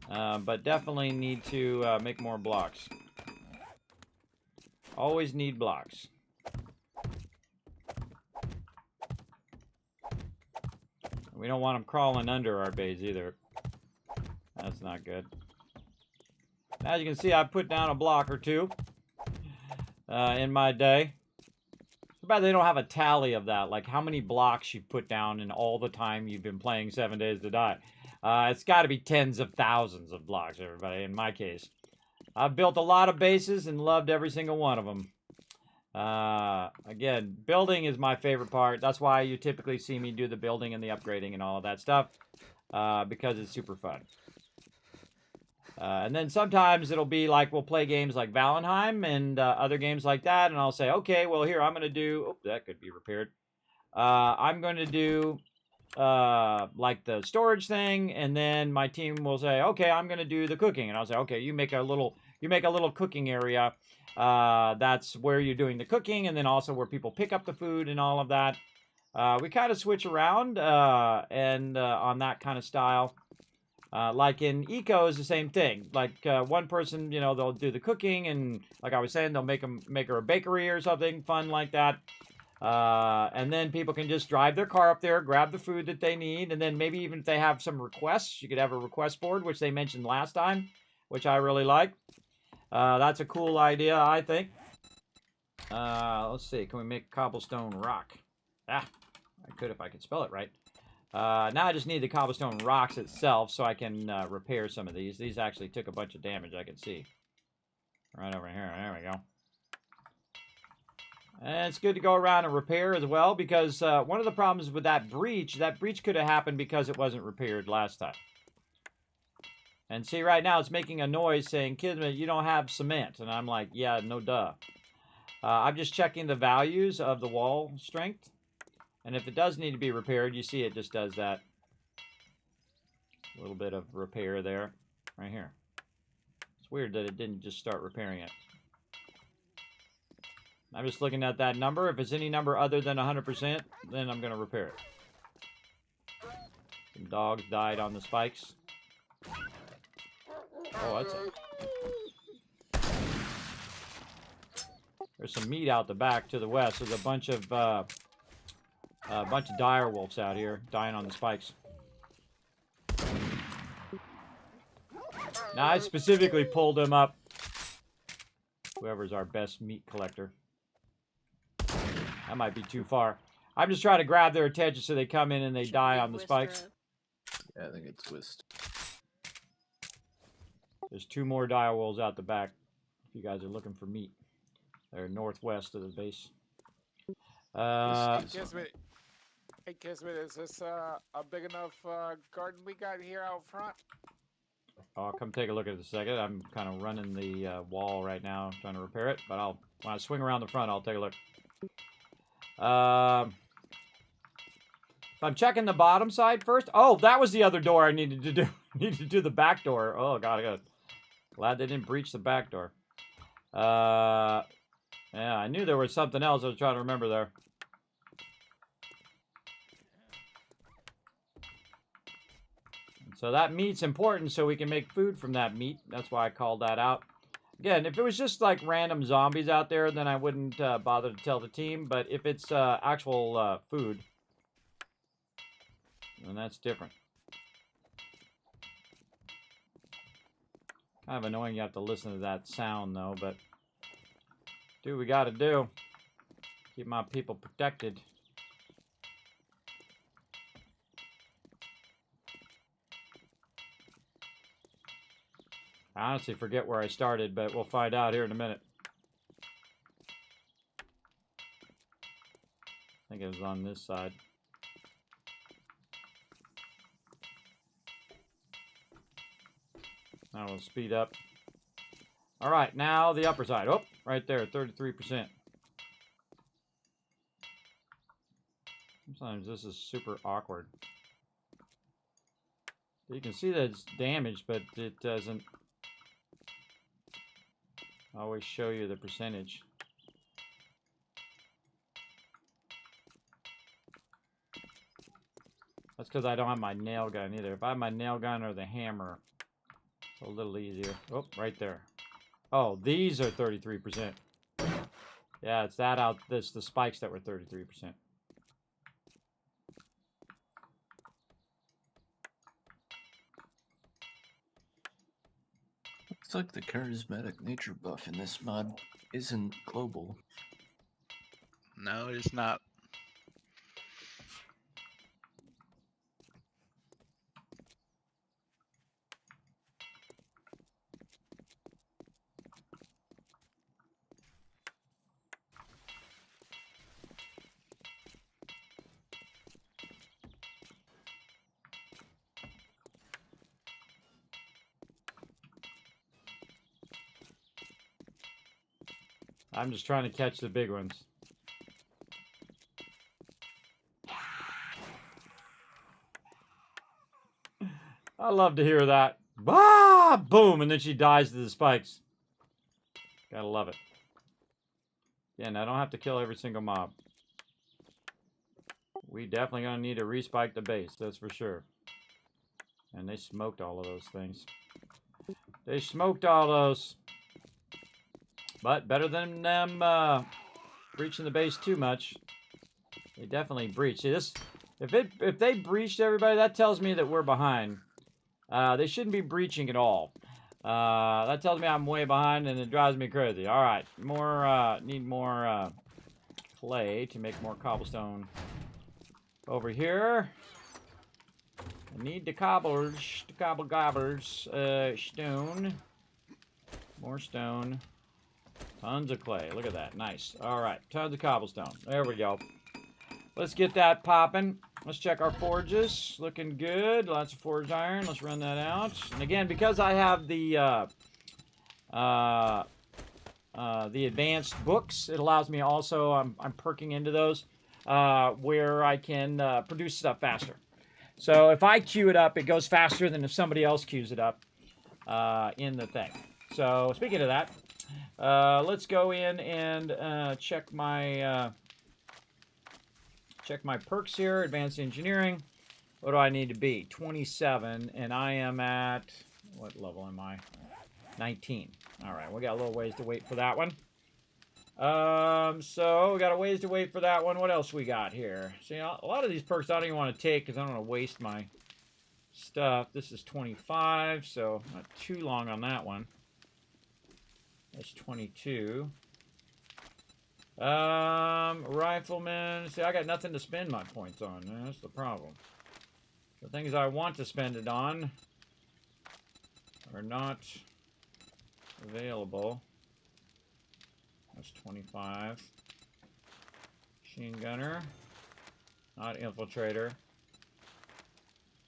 S3: But definitely need to make more blocks. Always need blocks. We don't want them crawling under our base, either. That's not good. As you can see, I put down a block or two in my day. Too bad they don't have a tally of that, like how many blocks you've put down in all the time you've been playing 7 Days to Die. It's got to be tens of thousands of blocks, everybody, in my case. I've built a lot of bases and loved every single one of them. Again, building is my favorite part. That's why you typically see me do the building and the upgrading and all of that stuff, because it's super fun. And then sometimes it'll be like we'll play games like Valheim and other games like that, and I'll say, okay, well, here, I'm going to do... Oh, that could be repaired. I'm going to do like the storage thing, and then my team will say, okay, I'm going to do the cooking. And I'll say, okay, you make a little cooking area. That's where you're doing the cooking, and then also where people pick up the food and all of that. We kind of switch around and on that kind of style. Like in Eco is the same thing. Like one person, they'll do the cooking, and like I was saying, they'll make her a bakery or something fun like that. And then people can just drive their car up there, grab the food that they need, and then maybe even if they have some requests, you could have a request board, which they mentioned last time, which I really like. That's a cool idea, I think. Let's see. Can we make cobblestone rock? I could if I could spell it right. Now I just need the cobblestone rocks itself so I can repair some of these. These actually took a bunch of damage, I can see. Right over here. There we go. And it's good to go around and repair as well, because one of the problems with that breach could have happened because it wasn't repaired last time. And see, right now it's making a noise saying, Kismet, you don't have cement. And I'm like, yeah, no duh. I'm just checking the values of the wall strength. And if it does need to be repaired, you see it just does that. A little bit of repair there, right here. It's weird that it didn't just start repairing it. I'm just looking at that number. If it's any number other than 100%, then I'm going to repair it. Some dogs died on the spikes. Oh, that's it. There's some meat out the back to the west. There's a bunch of dire wolves out here dying on the spikes. Now I specifically pulled them up. Whoever's our best meat collector. That might be too far. I'm just trying to grab their attention so they come in and they die on the spikes.
S7: Yeah, I think it's twist.
S3: There's 2 more dire wolves out the back. If you guys are looking for meat. They're northwest of the base.
S4: Hey, Kismet, is this a big enough garden we got here out front?
S3: I'll come take a look at it in a second. I'm kind of running the wall right now, trying to repair it. But when I swing around the front, I'll take a look. So I'm checking the bottom side first. Oh, that was the other door I needed to do. Needed to do the back door. Oh, God. Glad they didn't breach the back door. Yeah, I knew there was something else I was trying to remember there. So that meat's important so we can make food from that meat. That's why I called that out. Again, if it was just like random zombies out there, then I wouldn't bother to tell the team. But if it's actual food, then that's different. Kind of annoying you have to listen to that sound, though. But do what we got to do. Keep my people protected. I honestly forget where I started, but we'll find out here in a minute. I think it was on this side. Now we'll speed up. All right, now the upper side. Oh, right there, 33%. Sometimes this is super awkward. You can see that it's damaged, but it doesn't always show you the percentage. That's because I don't have my nail gun either. If I have my nail gun or the hammer, it's a little easier. Oh, right there. Oh, these are 33%. Yeah, it's that out. This the spikes that were 33%.
S7: Looks like the charismatic nature buff in this mod isn't global.
S8: No, it's not.
S3: I'm just trying to catch the big ones. I love to hear that. Ah, boom, and then she dies to the spikes. Gotta love it. Again, I don't have to kill every single mob. We definitely gonna need to respike the base, that's for sure. And they smoked all of those things. They smoked all those. But better than them breaching the base too much. They definitely breached. See, this, if they breached everybody, that tells me that we're behind. They shouldn't be breaching at all. That tells me I'm way behind, and it drives me crazy. All right, need more clay to make more cobblestone over here. I need the cobblers, stone, more stone. Tons of clay. Look at that. Nice. All right. Tons of cobblestone. There we go. Let's get that popping. Let's check our forges. Looking good. Lots of forged iron. Let's run that out. And again, because I have the advanced books, it allows me also, I'm perking into those, where I can produce stuff faster. So if I queue it up, it goes faster than if somebody else queues it up in the thing. So speaking of that, let's go in and check my perks here. Advanced engineering. What do I need to be? 27, and I am at, what level am I? 19. All right, we got a little ways to wait for that one. So we got a ways to wait for that one. What else we got here? See, a lot of these perks I don't even want to take because I don't want to waste my stuff. This is 25, so not too long on that one. That's 22. Rifleman. See, I got nothing to spend my points on. That's the problem. The things I want to spend it on are not available. That's 25. Machine gunner. Not infiltrator.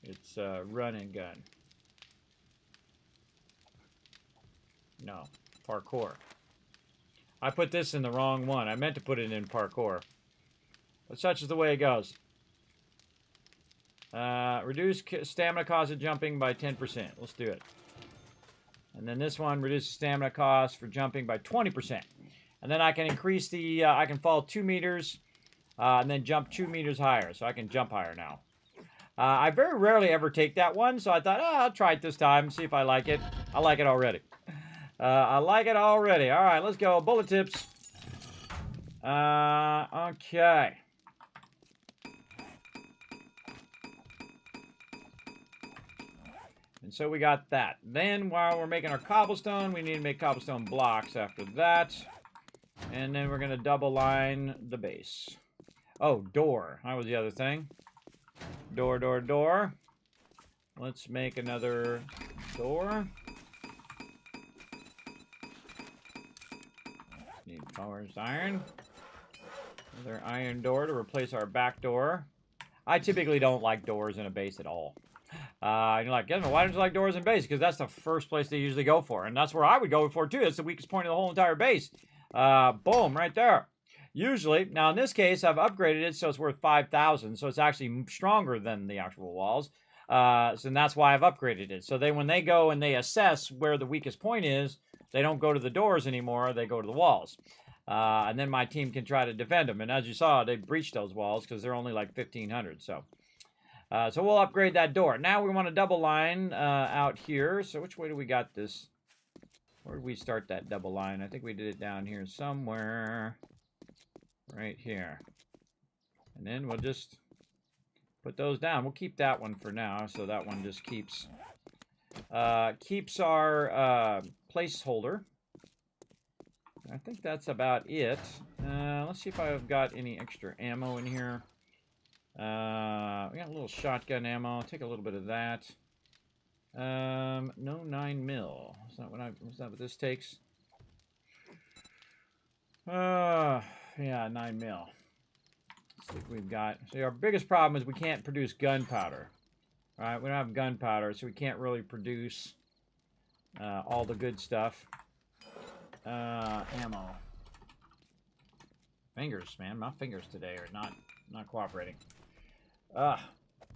S3: It's run and gun. No. Parkour. I put this in the wrong one. I meant to put it in parkour. But such is the way it goes. Reduce stamina cost of jumping by 10%. Let's do it. And then this one reduces stamina cost for jumping by 20%. And then I can increase the, I can fall 2 meters and then jump 2 meters higher. So I can jump higher now. I very rarely ever take that one. So I thought, I'll try it this time, see if I like it. I like it already. I like it already. All right, let's go. Bullet tips. Okay. And so we got that. Then while we're making our cobblestone, we need to make cobblestone blocks after that. And then we're going to double line the base. Oh, door. That was the other thing. Door, door, door. Let's make another door. Need forged iron. Another iron door to replace our back door. I typically don't like doors in a base at all. You're like, why don't you like doors in base? Because that's the first place they usually go for. And that's where I would go for too. That's the weakest point of the whole entire base. Boom, right there. Usually, now in this case, I've upgraded it so it's worth 5,000. So it's actually stronger than the actual walls. So that's why I've upgraded it. So when they go and they assess where the weakest point is, they don't go to the doors anymore. They go to the walls. And then my team can try to defend them. And as you saw, they breached those walls because they're only like 1,500. So we'll upgrade that door. Now we want a double line out here. So which way do we got this? Where did we start that double line? I think we did it down here somewhere. Right here. And then we'll just put those down. We'll keep that one for now. So that one just keeps our placeholder. I think that's about it. Let's see if I've got any extra ammo in here. We got a little shotgun ammo. I'll take a little bit of that. No 9mm. Is that what this takes? Yeah, 9mm. Let's see if we've got. See, our biggest problem is we can't produce gunpowder. All right, we don't have gunpowder, so we can't really produce all the good stuff. Ammo. Fingers, man. My fingers today are not cooperating.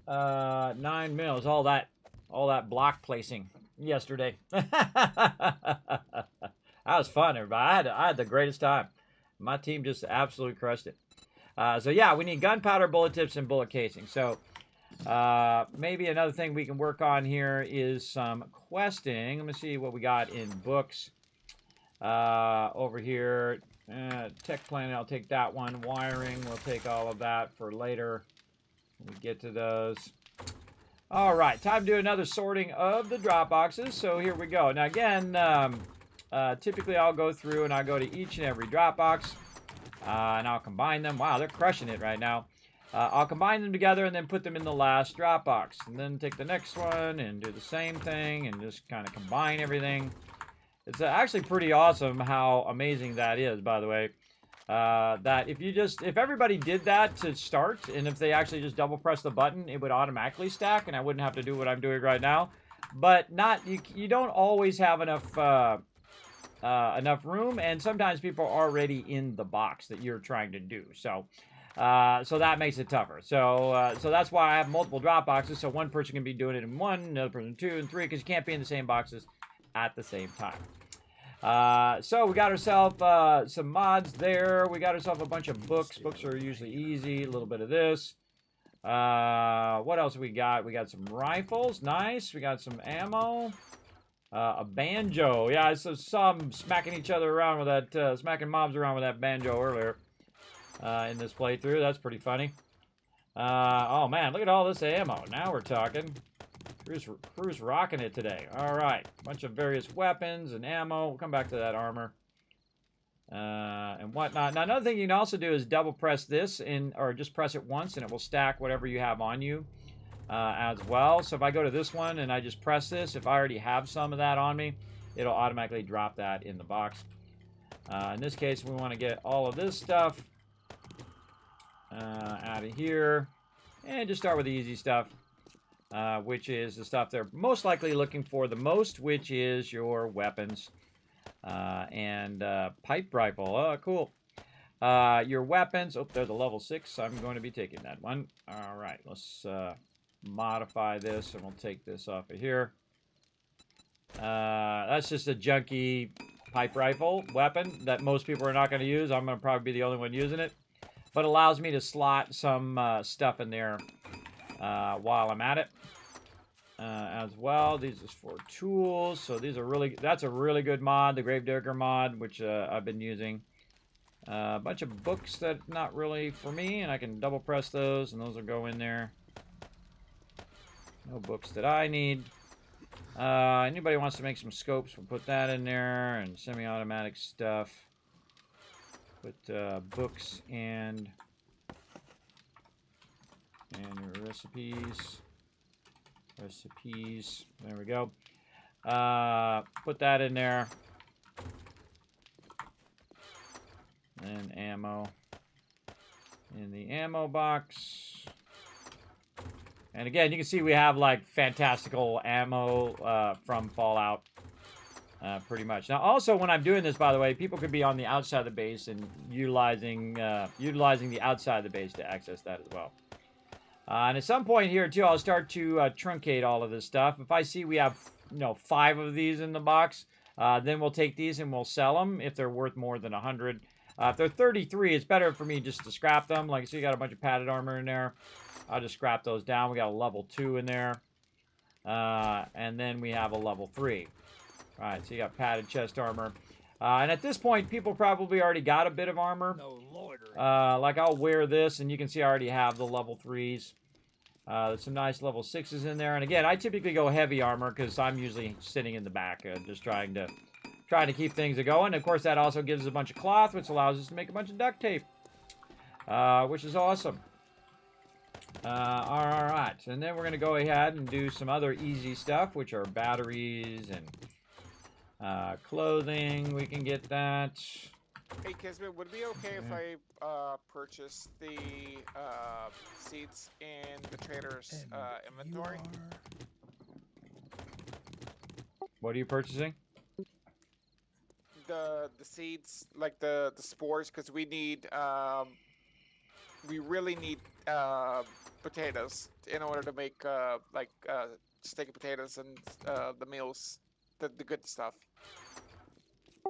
S3: 9mm. All that block placing yesterday. That was fun, everybody. I had the greatest time. My team just absolutely crushed it. So yeah, we need gunpowder, bullet tips, and bullet casing. So maybe another thing we can work on here is some questing. Let me see what we got in books. Over here, tech planning, I'll take that one. Wiring, we'll take all of that for later when we get to those. All right, time to do another sorting of the drop boxes. So here we go. Now again, typically I'll go through and I'll go to each and every drop box and I'll combine them. Wow, they're crushing it right now. I'll combine them together and then put them in the last drop box. And then take the next one and do the same thing and just kind of combine everything. It's actually pretty awesome how amazing that is, by the way. that if everybody did that to start, and if they actually just double press the button, it would automatically stack, and I wouldn't have to do what I'm doing right now. But you don't always have enough room, and sometimes people are already in the box that you're trying to do. So that makes it tougher. So that's why I have multiple drop boxes, so one person can be doing it in one, another person in 2 and 3, because you can't be in the same boxes at the same time. So we got ourselves some mods there. We got ourselves a bunch of books. Books are usually easy. A little bit of this. What else we got? We got some rifles. Nice. We got some ammo. A banjo. Yeah, I saw them smacking each other around with that, smacking mobs around with that banjo earlier in this playthrough. That's pretty funny. Oh man, look at all this ammo. Now we're talking. Crew's rocking it today. All right, bunch of various weapons and ammo. We'll come back to that armor and whatnot. Now, another thing you can also do is double press this or just press it once, and it will stack whatever you have on you as well. So if I go to this one and I just press this, if I already have some of that on me, it'll automatically drop that in the box. In this case, we want to get all of this stuff out of here, and just start with the easy stuff. Which is the stuff they're most likely looking for the most, which is your weapons and pipe rifle. Oh, cool. Your weapons. Oh, there's a level 6. I'm going to be taking that one. All right, let's modify this, and we'll take this off of here. That's just a junky pipe rifle weapon that most people are not going to use. I'm going to probably be the only one using it, but it allows me to slot some stuff in there while I'm at it as well. These are for tools, so that's a really good mod, the Gravedigger mod, which I've been using. A bunch of books that not really for me, and I can double press those, and those will go in there. No books that I need. Anybody wants to make some scopes, we'll put that in there, and semi-automatic stuff. Put books and your recipes. There we go. Put that in there. And ammo in the ammo box. And again, you can see we have like fantastical ammo from Fallout. Pretty much. Now, also, when I'm doing this, by the way, people could be on the outside of the base and utilizing the outside of the base to access that as well. And at some point here, too, I'll start to truncate all of this stuff. If I see we have, 5 of these in the box, then we'll take these and we'll sell them if they're worth more than 100. If they're 33, it's better for me just to scrap them. Like, so you got a bunch of padded armor in there. I'll just scrap those down. We got a level 2 in there. And then we have a level 3. All right, so you got padded chest armor. And at this point, people probably already got a bit of armor.
S10: No loitering.
S3: Like, I'll wear this, and you can see I already have the level 3s. There's some nice level 6s in there. And again, I typically go heavy armor because I'm usually sitting in the back, just trying to keep things going. Of course, that also gives us a bunch of cloth, which allows us to make a bunch of duct tape, which is awesome. All right, and then we're going to go ahead and do some other easy stuff, which are batteries and clothing. We can get that.
S4: Hey, Kismet, would it be okay if I purchase the seeds in the trader's inventory?
S3: What are you purchasing?
S4: The seeds, like the spores, because we really need potatoes in order to make steak and potatoes and the meals, the good stuff.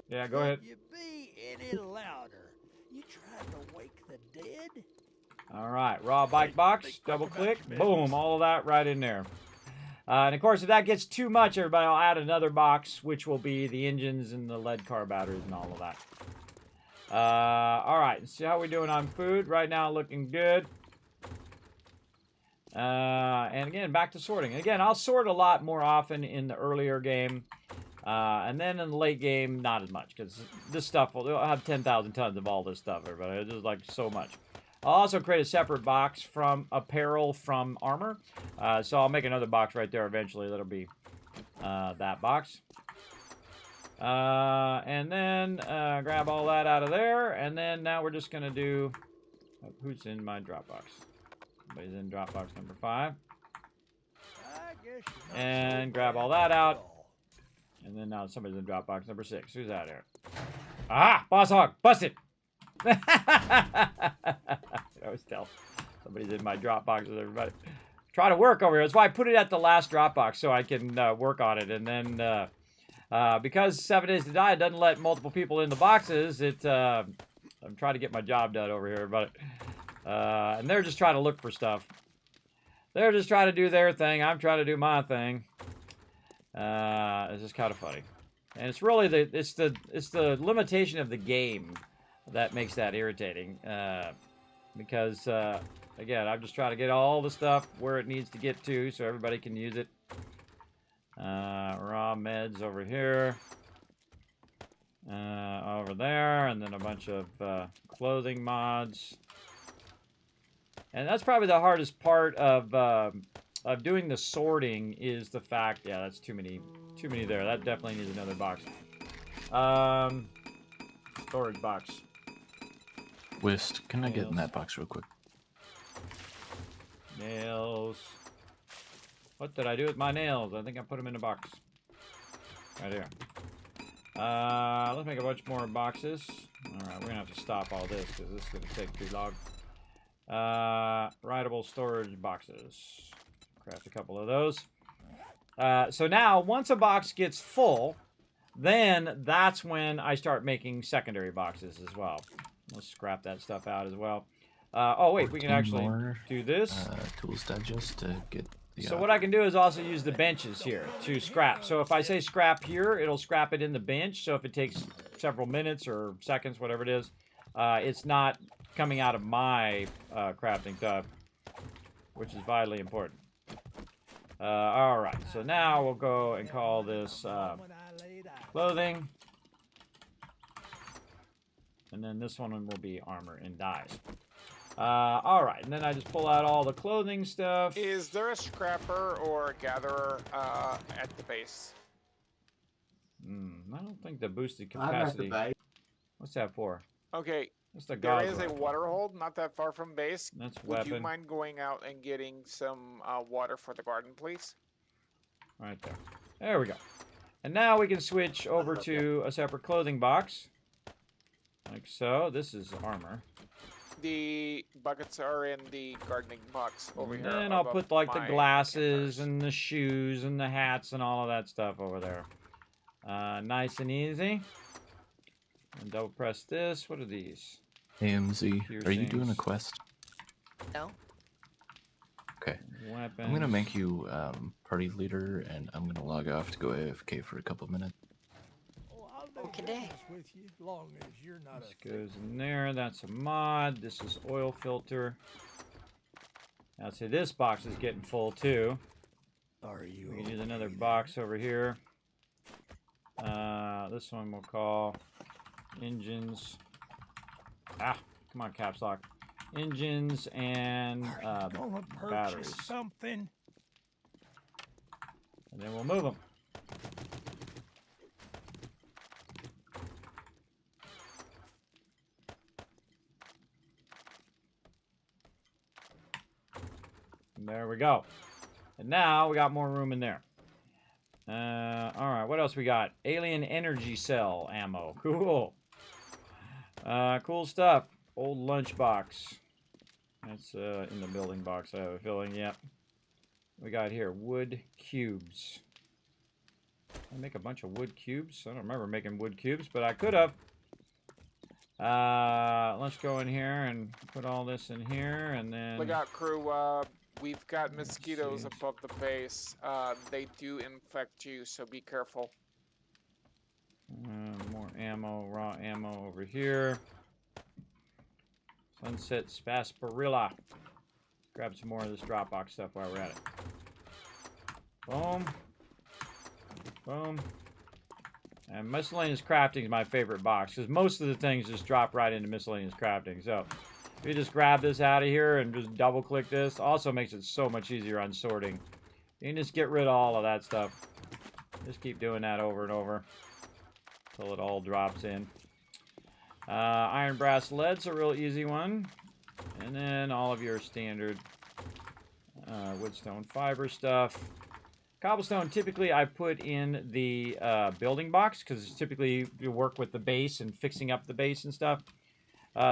S3: Yeah, go ahead.
S10: You be any louder? You tried to wake the dead?
S3: All right, raw bike box, double click, boom, all of that right in there. And of course, if that gets too much, everybody, I'll add another box, which will be the engines and the lead car batteries and all of that. All right, see how we're doing on food right now, looking good. And again, back to sorting. Again, I'll sort a lot more often in the earlier game. And then in the late game, not as much, because this stuff will have 10,000 tons of all this stuff, everybody. It's just like so much. I'll also create a separate box from apparel from armor. So I'll make another box right there eventually. That'll be that box. And then grab all that out of there. And then now we're just going to do... who's in my Dropbox? Somebody's in Dropbox number 5. And grab all that out. And then now somebody's in Dropbox number 6. Who's out here? Ah! Boss Hog! Busted! I always tell somebody's in my Dropboxes, everybody. Try to work over here. That's why I put it at the last Dropbox so I can work on it. And then because 7 Days to Die doesn't let multiple people in the boxes, I'm trying to get my job done over here. But and they're just trying to look for stuff. They're just trying to do their thing. I'm trying to do my thing. It's just kind of funny. And it's really the limitation of the game that makes that irritating. Because again, I'm just trying to get all the stuff where it needs to get to so everybody can use it. Raw meds over here. Over there, and then a bunch of clothing mods. And that's probably the hardest part of doing the sorting is the fact, yeah, that's too many there. That definitely needs another box. Storage box.
S7: Whist, can I get in that box real quick?
S3: Nails. What did I do with my nails? I think I put them in a box. Right here. Let's make a bunch more boxes. Alright, we're gonna have to stop all this because this is gonna take too long. Writable storage boxes. Craft a couple of those. So now, once a box gets full, then that's when I start making secondary boxes as well. Let's scrap that stuff out as well. Oh wait, we can actually do this.
S7: Tools digest to get the...
S3: So what I can do is also use the benches here to scrap. So if I say scrap here, it'll scrap it in the bench. So if it takes several minutes or seconds, whatever it is, it's not coming out of my crafting tub, which is vitally important. All right, so now we'll go and call this clothing. And then this one will be armor and dyes. All right, and then I just pull out all the clothing stuff.
S4: Is there a scrapper or a gatherer at the base?
S3: I don't think the boosted capacity. What's that for?
S4: Okay,
S3: That's the
S4: there
S3: god
S4: is a
S3: rope.
S4: water hold not that far from base.
S3: That's
S4: Would you
S3: weapon.
S4: mind going out and getting some water for the garden, please?
S3: Right there. There we go. And now we can switch over to a separate clothing box. Like so. This is armor.
S4: The buckets are in the gardening box over here.
S3: Then I'll
S4: above
S3: put like the
S4: my
S3: glasses
S4: campfires.
S3: and the shoes and the hats and all of that stuff over there. Nice and easy. And double press this. What are these?
S7: AMZ, are you doing a
S3: Piercings.
S7: quest?
S6: No.
S7: Okay.
S3: Weapons.
S7: I'm gonna make you party leader, and I'm gonna log off to go AFK for a couple minutes.
S6: Okay.
S10: With you, long as you're not
S3: This goes in there. That's a mod. This is oil filter. Now see, this box is getting full too.
S10: Are you?
S3: We can use another box over here. This one we'll call engines. Ah, come on, caps lock. Engines and
S10: gonna purchase
S3: batteries.
S10: something?
S3: And then we'll move them. There we go. And now we got more room in there. Alright, what else we got? Alien energy cell ammo. Cool. Cool stuff. Old lunchbox. That's in the building box, I have a feeling. Yep. We got here wood cubes. I make a bunch of wood cubes. I don't remember making wood cubes, but I could have. Let's go in here and put all this in here, and then...
S4: Look out, crew. We've got mosquitoes above the base. They do infect you, so be careful.
S3: More ammo, raw ammo over here. Sunset Spasparilla. Grab some more of this Dropbox stuff while we're at it. Boom. Boom. And miscellaneous crafting is my favorite box because most of the things just drop right into miscellaneous crafting. So if you just grab this out of here and just double click this, also makes it so much easier on sorting. You can just get rid of all of that stuff. Just keep doing that over and over. until it all drops in. Iron, brass, lead's a real easy one. And then all of your standard wood, stone, fiber stuff. Cobblestone, typically I put in the building box because typically you work with the base and fixing up the base and stuff.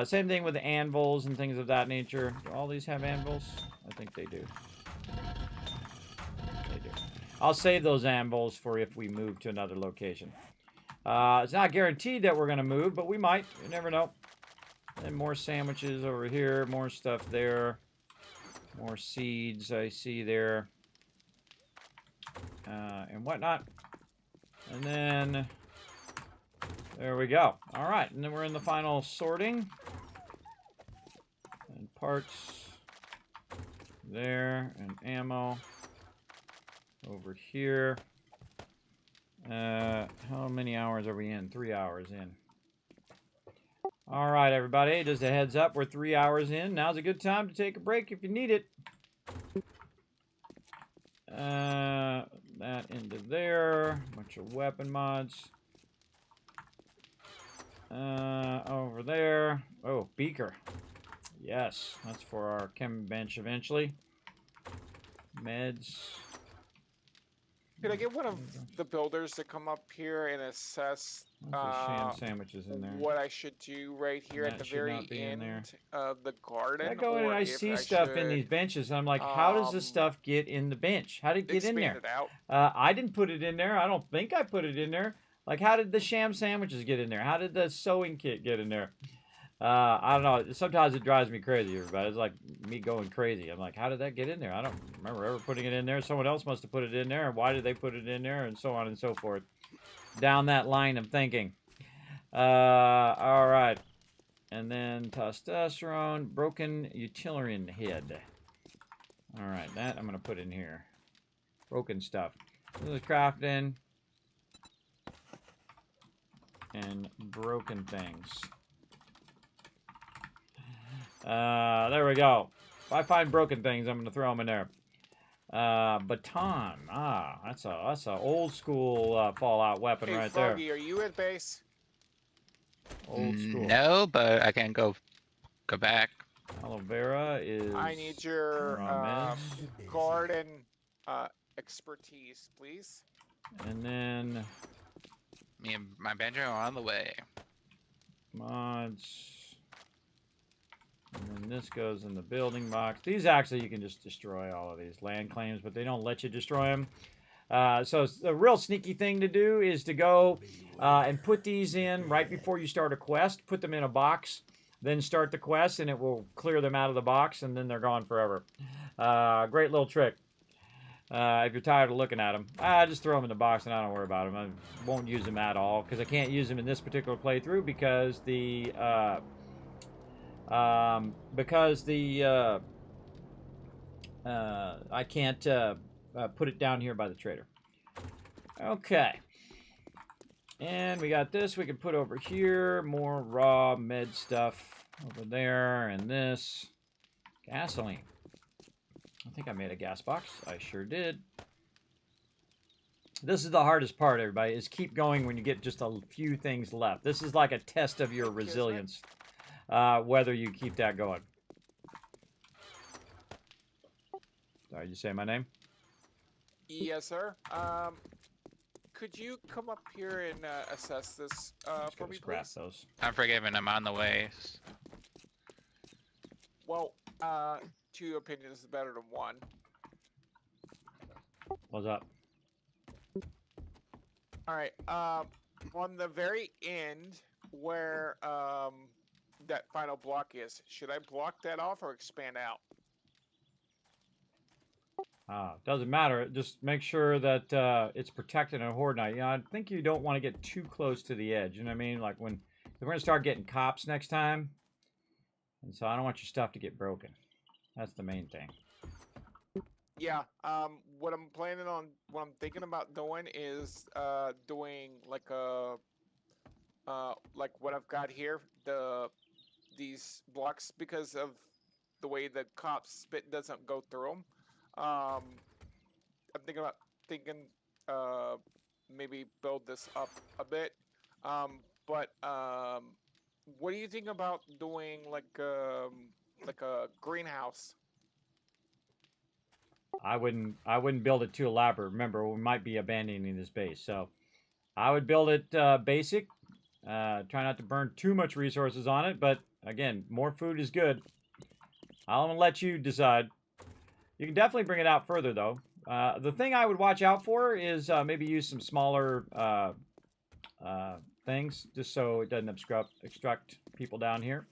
S3: Same thing with the anvils and things of that nature. Do all these have anvils? I think they do. They do. I'll save those anvils for if we move to another location. It's not guaranteed that we're going to move, but we might. You never know. And more sandwiches over here. More stuff there. More seeds I see there. And whatnot. And then... there we go. All right, and then we're in the final sorting. And parts there, and ammo over here. How many hours are we in? 3 hours in. All right, everybody, just a heads up, we're 3 hours in. Now's a good time to take a break if you need it. That into there. Bunch of weapon mods. Over there. Oh, beaker. Yes, that's for our chem bench eventually. Meds.
S4: Could I get one of the builders to come up here and assess
S3: sham sandwiches in there.
S4: what I should do right here at the very end of the garden?
S3: I go in and I see stuff in these benches, and I'm like, how does this stuff get in the bench? How did it get in there?
S4: It out.
S3: I didn't put it in there. I don't think I put it in there. Like, how did the sham sandwiches get in there? How did the sewing kit get in there? I don't know. Sometimes it drives me crazy, everybody. It's like me going crazy. I'm like, how did that get in there? I don't remember ever putting it in there. Someone else must have put it in there. And why did they put it in there? And so on and so forth. Down that line of thinking. All right. And then testosterone, broken utilitarian head. All right, that I'm going to put in here. Broken stuff. This is crafting. And broken things. There we go. If I find broken things, I'm going to throw them in there. Baton. Ah, that's a old school Fallout weapon right
S4: Froggy,
S3: there.
S4: Are you at base?
S3: Old school.
S8: No, but I can go back.
S3: Aloe vera is...
S4: I need your garden expertise, please.
S3: And then...
S8: me and my bench are on the way.
S3: Mods. And then this goes in the building box. These actually, you can just destroy all of these land claims, but they don't let you destroy them. So the real sneaky thing to do is to go and put these in right before you start a quest. Put them in a box, then start the quest, and it will clear them out of the box, and then they're gone forever. Great little trick. If you're tired of looking at them, just throw them in the box and I don't worry about them. I won't use them at all because I can't use them in this particular playthrough because the I can't put it down here by the trader. Okay. And we got this we can put over here. More raw med stuff over there. And this. Gasoline. I think I made a gas box. I sure did. This is the hardest part, everybody, is keep going when you get just a few things left. This is like a test of your resilience, whether you keep that going. Sorry, did you say my name?
S4: Yes, sir. Could you come up here and assess this for me, please?
S3: Those.
S8: I'm forgiven. I'm on the way.
S4: Well, two opinions is better than one.
S3: What's up?
S4: All right. On the very end, where that final block is, should I block that off or expand out?
S3: Doesn't matter. Just make sure that it's protected and horde night. You know, I think you don't want to get too close to the edge. You know what I mean? Like when we're gonna start getting cops next time, and so I don't want your stuff to get broken. That's the main thing.
S4: Yeah. What I'm planning on, what I'm thinking about doing is doing like a like what I've got here, these blocks, because of the way the cops spit doesn't go through them. I'm thinking maybe build this up a bit. But what do you think about doing like a greenhouse?
S3: I wouldn't build it too elaborate. Remember, we might be abandoning this base, so I would build it basic. Try not to burn too much resources on it, but again, more food is good. I'm gonna let you decide. You can definitely bring it out further, though. The thing I would watch out for is maybe use some smaller things, just so it doesn't obstruct people down here.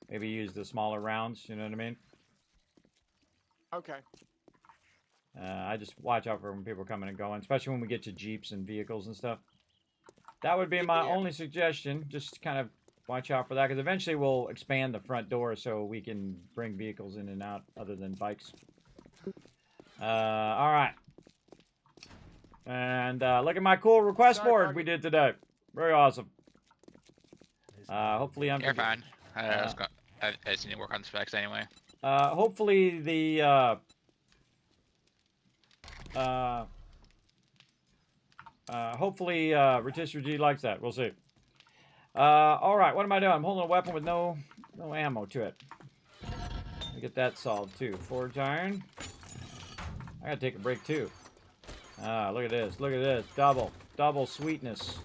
S3: Maybe use the smaller rounds, you know what I mean?
S4: Okay.
S3: I just watch out for when people are coming and going, especially when we get to Jeeps and vehicles and stuff. That would be my only suggestion. Just kind of watch out for that, because eventually we'll expand the front door so we can bring vehicles in and out other than bikes. All right. And look at my cool request board we did today. Very awesome. Hopefully I'm...
S8: You're fine. I just need to work on specs anyway.
S3: Hopefully the... hopefully Rotisserie G likes that. We'll see. All right, what am I doing? I'm holding a weapon with no ammo to it. Let me get that solved too. Forge iron. I gotta take a break too. Look at this. Look at this. Double sweetness.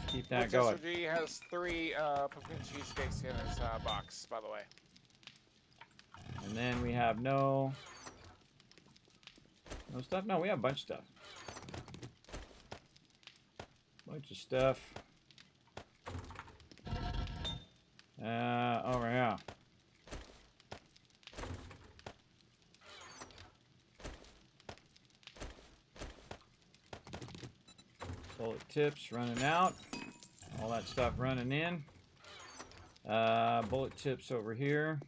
S3: Keep that going.
S4: Rotisserie G has 3 pumpkin cheesesteaks in his box, by the way.
S3: And then we have no stuff. No, we have a bunch of stuff. Bunch of stuff. Over here. Bullet tips running out. All that stuff running in. Bullet tips over here.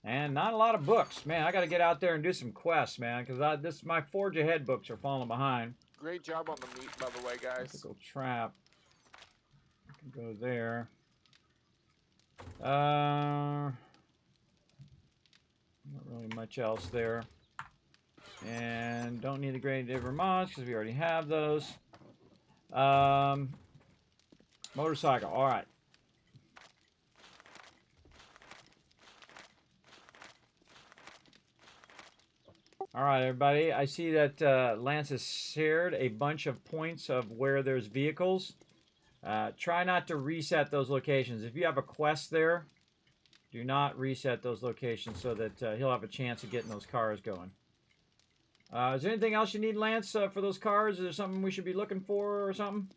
S3: And not a lot of books. Man, I got to get out there and do some quests, man, because my Forge Ahead books are falling behind.
S4: Great job on the meat, by the way, guys.
S3: Typical trap. I can go there. Not really much else there. And don't need the graded Diver mods because we already have those. Motorcycle. All right. All right, everybody. I see that Lance has shared a bunch of points of where there's vehicles. Try not to reset those locations. If you have a quest there, do not reset those locations so that he'll have a chance of getting those cars going. Is there anything else you need, Lance, for those cars? Is there something we should be looking for or something?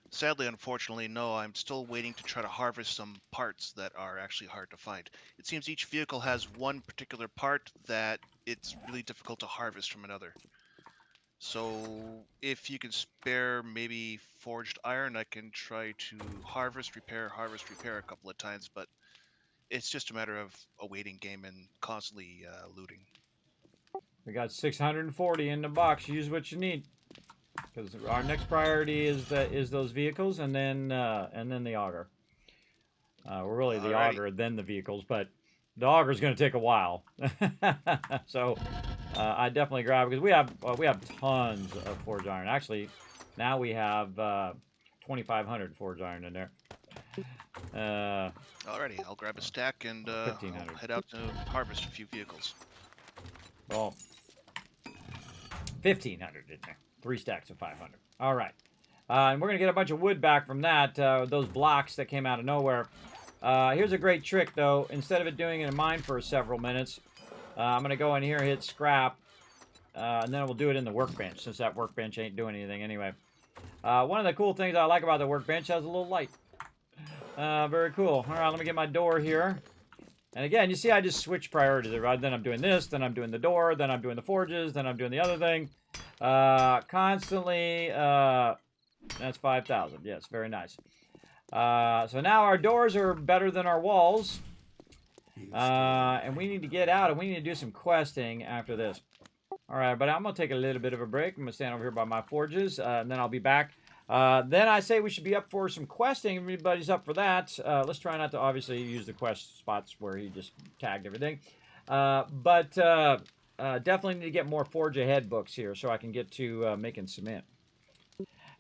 S5: Sadly, unfortunately, no. I'm still waiting to try to harvest some parts that are actually hard to find. It seems each vehicle has one particular part that it's really difficult to harvest from another. So if you can spare maybe forged iron, I can try to harvest, repair a couple of times, but it's just a matter of a waiting game and constantly looting.
S3: We got 640 in the box. Use what you need. Because our next priority is those vehicles, and then the auger. We're really the auger, then the vehicles, but the auger is going to take a while. So I definitely grab, because we have tons of forged iron. Actually, now we have 2,500 forged iron in there.
S5: Alrighty, I'll grab a stack and I'll head out to harvest a few vehicles.
S3: Well, 1,500 in there. 3 stacks of 500. All right. And we're going to get a bunch of wood back from that, those blocks that came out of nowhere. Here's a great trick, though. Instead of it doing it in a mine for several minutes, I'm going to go in here, hit scrap, and then we'll do it in the workbench, since that workbench ain't doing anything anyway. One of the cool things I like about the workbench has a little light. Very cool. All right, let me get my door here. And again, you see I just switch priorities. Right? Then I'm doing this, then I'm doing the door, then I'm doing the forges, then I'm doing the other thing. Constantly, that's 5,000. Yes, very nice. So now our doors are better than our walls. And we need to get out, and we need to do some questing after this. All right, but I'm going to take a little bit of a break. I'm going to stand over here by my forges, and then I'll be back. Then I say we should be up for some questing. Everybody's up for that. Let's try not to obviously use the quest spots where he just tagged everything. But definitely need to get more Forge Ahead books here so I can get to making cement.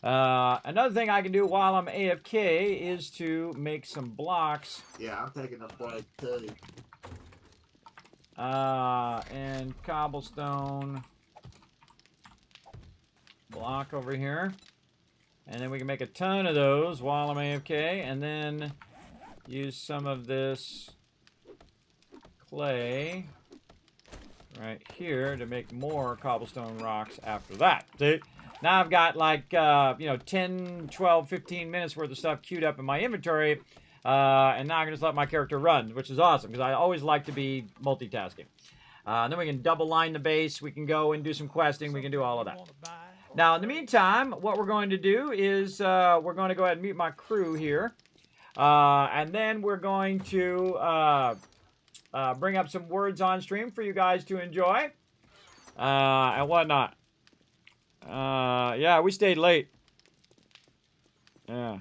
S3: Another thing I can do while I'm AFK is to make some blocks.
S9: Yeah, I'm taking a break too.
S3: And cobblestone block over here. And then we can make a ton of those while I'm AFK. And then use some of this clay right here to make more cobblestone rocks after that. See? Now I've got like, 10, 12, 15 minutes worth of stuff queued up in my inventory. And now I can just let my character run, which is awesome because I always like to be multitasking. And then we can double line the base. We can go and do some questing. We can do all of that. Now, in the meantime, what we're going to do is we're going to go ahead and mute my crew here. And then we're going to bring up some words on stream for you guys to enjoy. And whatnot. Yeah, we stayed late. Yeah.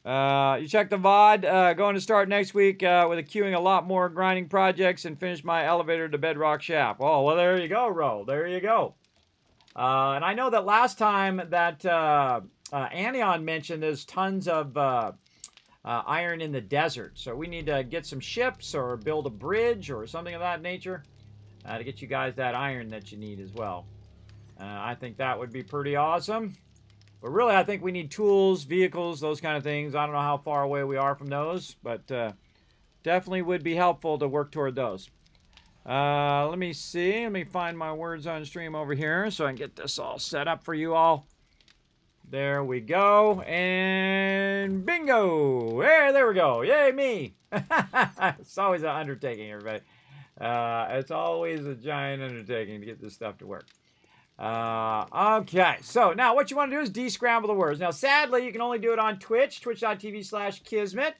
S3: You check the VOD. Going to start next week with queuing a lot more grinding projects and finish my elevator to bedrock shaft. Oh, well, there you go, Ro. There you go. And I know that last time that Anion mentioned there's tons of iron in the desert. So we need to get some ships or build a bridge or something of that nature to get you guys that iron that you need as well. I think that would be pretty awesome. But really, I think we need tools, vehicles, those kind of things. I don't know how far away we are from those, but definitely would be helpful to work toward those. Let me see. Let me find my words on stream over here so I can get this all set up for you all. There we go. And bingo! Hey, there we go. Yay, me! It's always an undertaking, everybody. It's always a giant undertaking to get this stuff to work. Okay, so now what you want to do is descramble the words. Now, sadly, you can only do it on Twitch, twitch.tv/Kismet.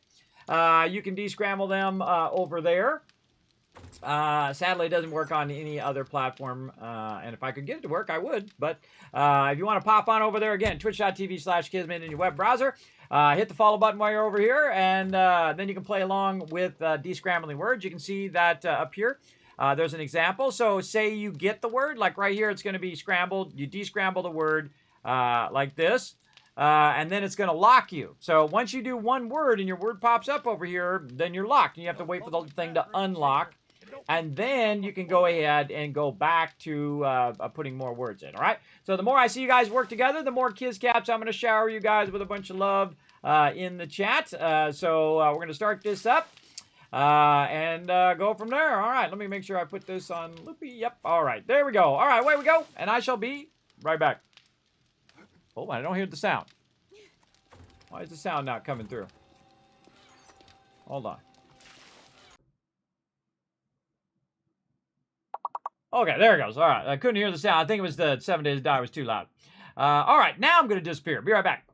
S3: You can descramble them over there. Sadly, it doesn't work on any other platform, and if I could get it to work, I would. But if you want to pop on over there, again, twitch.tv/Kismet in your web browser. Hit the follow button while you're over here, and then you can play along with descrambling words. You can see that up here. There's an example. So say you get the word, like right here, it's going to be scrambled. You descramble the word like this, and then it's going to lock you. So once you do one word and your word pops up over here, then you're locked. And you have to wait for the thing to unlock. And then you can go ahead and go back to putting more words in, all right? So the more I see you guys work together, the more Kizcaps I'm going to shower you guys with a bunch of love in the chat. So we're going to start this up. And go from there. All right, let me make sure I put this on loopy. Yep, all right, there we go. All right, away we go, and I shall be right back. Oh, I don't hear the sound. Why is the sound not coming through? Hold on. Okay, there it goes. All right, I couldn't hear the sound. I think it was the 7 Days to Die was too loud. All right, now I'm going to disappear. Be right back.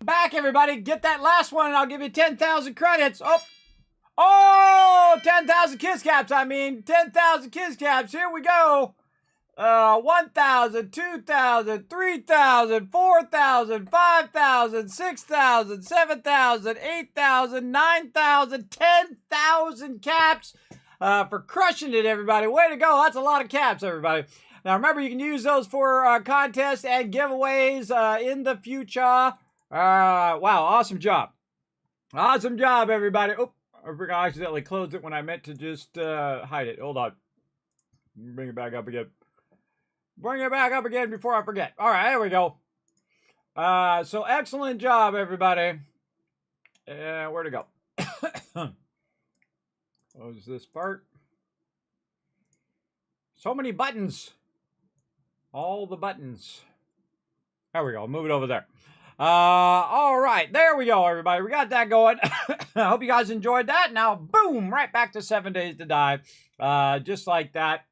S3: Back, everybody. Get that last one, and I'll give you 10,000 credits. Oh, 10,000 kiss caps. I mean, 10,000 kiss caps. Here we go. 1,000, 2,000, 3,000, 4,000, 5,000, 6,000, 7,000, 8,000, 9,000, 10,000 caps for crushing it, everybody. Way to go. That's a lot of caps, everybody. Now, remember, you can use those for contests and giveaways in the future. Wow, awesome job. Awesome job, everybody. Oh, I forgot I accidentally closed it when I meant to just hide it. Hold on. Bring it back up again. Bring it back up again before I forget. All right, there we go. So excellent job, everybody. Where'd it go? Close this part. So many buttons. All the buttons. There we go. Move it over there. All right. There we go, everybody. We got that going. I hope you guys enjoyed that. Now, boom, right back to 7 Days to Die. Just like that.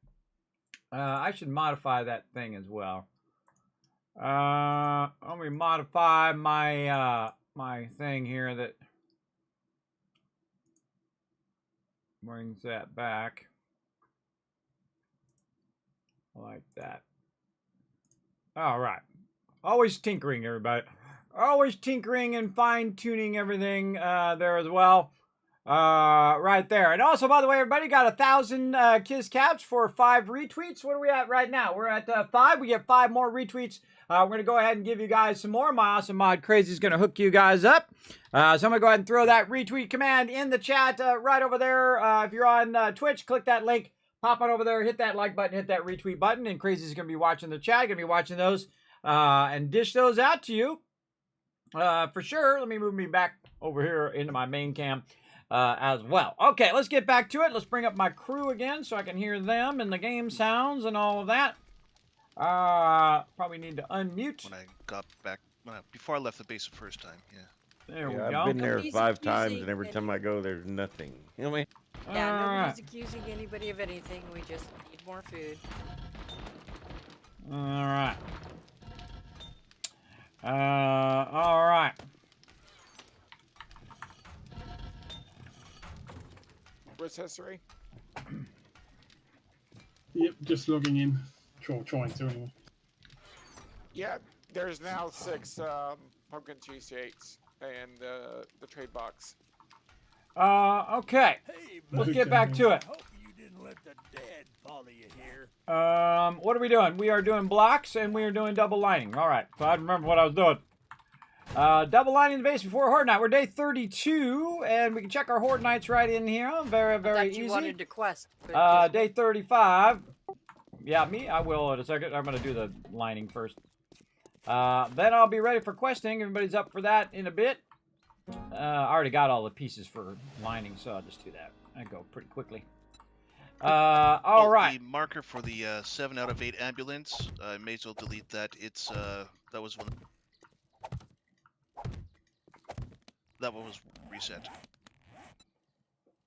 S3: I should modify that thing as well. Let me modify my my thing here that brings that back like that. All right. Always tinkering, everybody. Always tinkering and fine-tuning everything there as well. Right there. And also, by the way, everybody got 1,000 Kiss Caps for 5 retweets. What are we at right now? We're at 5. We get 5 more retweets. We're going to go ahead and give you guys some more. My awesome mod Crazy is going to hook you guys up. So I'm going to go ahead and throw that retweet command in the chat right over there. If you're on Twitch, click that link. Pop on over there, hit that like button, hit that retweet button, and Crazy's going to be watching the chat. Going to be watching those and dish those out to you for sure. Let me move me back over here into my main cam as well. Okay, let's get back to it. Let's bring up my crew again so I can hear them and the game sounds and all of that. Probably need to unmute.
S5: When I got back, before I left the base the first time, yeah.
S3: There we
S11: Yeah,
S3: go.
S11: I've been there
S6: Nobody's
S11: 5 times,
S6: accusing
S11: and every time I go, there's nothing. You know what I mean?
S6: Yeah,
S3: All
S6: nobody's accusing anybody of anything. We just need more food.
S3: All right. All right.
S4: Where's history?
S12: Yep, just logging in. Trying to anyway.
S4: Yeah, there's now 6 pumpkin cheesecakes and the trade box.
S3: Okay.
S10: Hey,
S3: Let's
S10: buddy,
S3: get back to it.
S10: hope you didn't let the dead follow you here.
S3: What are we doing? We are doing blocks and we are doing double lining. All right. So I remember what I was doing. Double lining the base before Horde Night. We're day 32, and we can check our Horde Nights right in here. Very, very easy.
S6: You wanted to quest.
S3: Day 35. Yeah, me? I will in a second. I'm going to do the lining first. Then I'll be ready for questing. Everybody's up for that in a bit. I already got all the pieces for lining, so I'll just do that. I go pretty quickly. All right.
S5: The marker for the 7 out of 8 ambulance, I may as well delete that. It's that was one. That one was reset.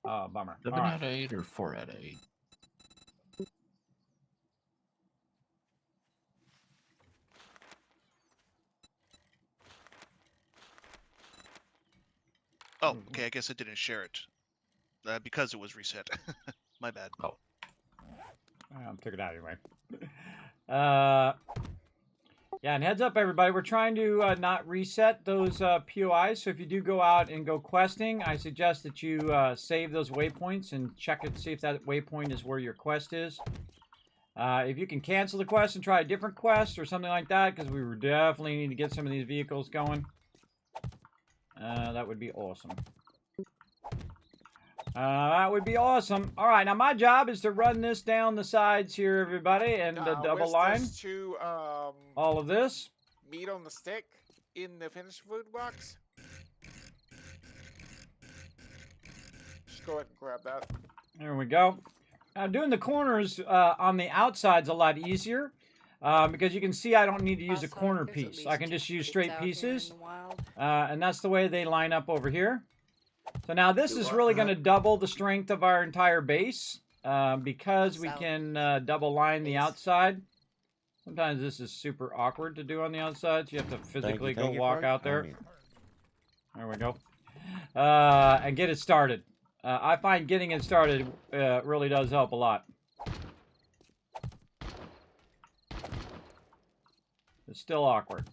S3: Oh, bummer.
S7: 7 out of 8 or 4 out of 8?
S5: Oh, okay. I guess I didn't share it because it was reset. My bad.
S7: Oh.
S3: I took it out anyway. Yeah, and heads up, everybody, we're trying to not reset those POIs. So if you do go out and go questing, I suggest that you save those waypoints and check it to see if that waypoint is where your quest is. If you can cancel the quest and try a different quest or something like that, because we definitely need to get some of these vehicles going, that would be awesome. That would be awesome. All right, now my job is to run this down the sides here, everybody, and double line
S4: to,
S3: all of this.
S4: Meat on the stick in the finished food box. Just go ahead and grab that.
S3: There we go. Now, doing the corners on the outside's a lot easier because you can see I don't need to use a corner piece. I can just use straight pieces, and that's the way they line up over here. So now this is really going to double the strength of our entire base because we can double line the outside. Sometimes this is super awkward to do on the outside, so you have to physically go walk out there. There we go. And get it started. I find getting it started really does help a lot. It's still awkward.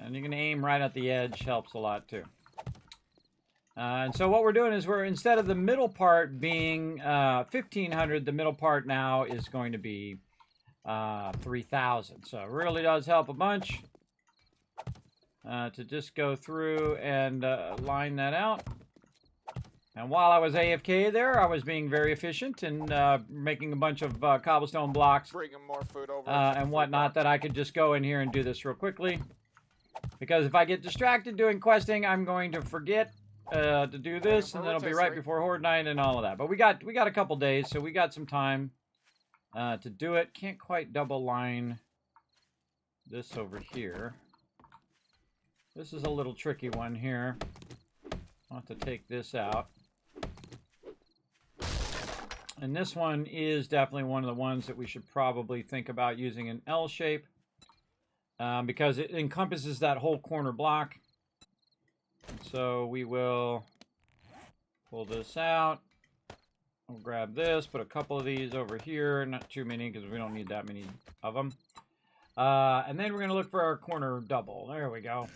S3: And you can aim right at the edge, helps a lot too. And so what we're doing is instead of the middle part being 1,500, the middle part now is going to be 3,000. So it really does help a bunch to just go through and line that out. And while I was AFK there, I was being very efficient and making a bunch of cobblestone blocks
S4: Bringing more food over
S3: and whatnot that I could just go in here and do this real quickly. Because if I get distracted doing questing, I'm going to forget to do this, and then it'll be right before Horde Night and all of that. But we got a couple days, so we got some time to do it. Can't quite double line this over here. This is a little tricky one here. I'll have to take this out. And this one is definitely one of the ones that we should probably think about using an L shape because it encompasses that whole corner block. So we will pull this out. We'll grab this, put a couple of these over here. Not too many because we don't need that many of them. And then we're going to look for our corner double. There we go.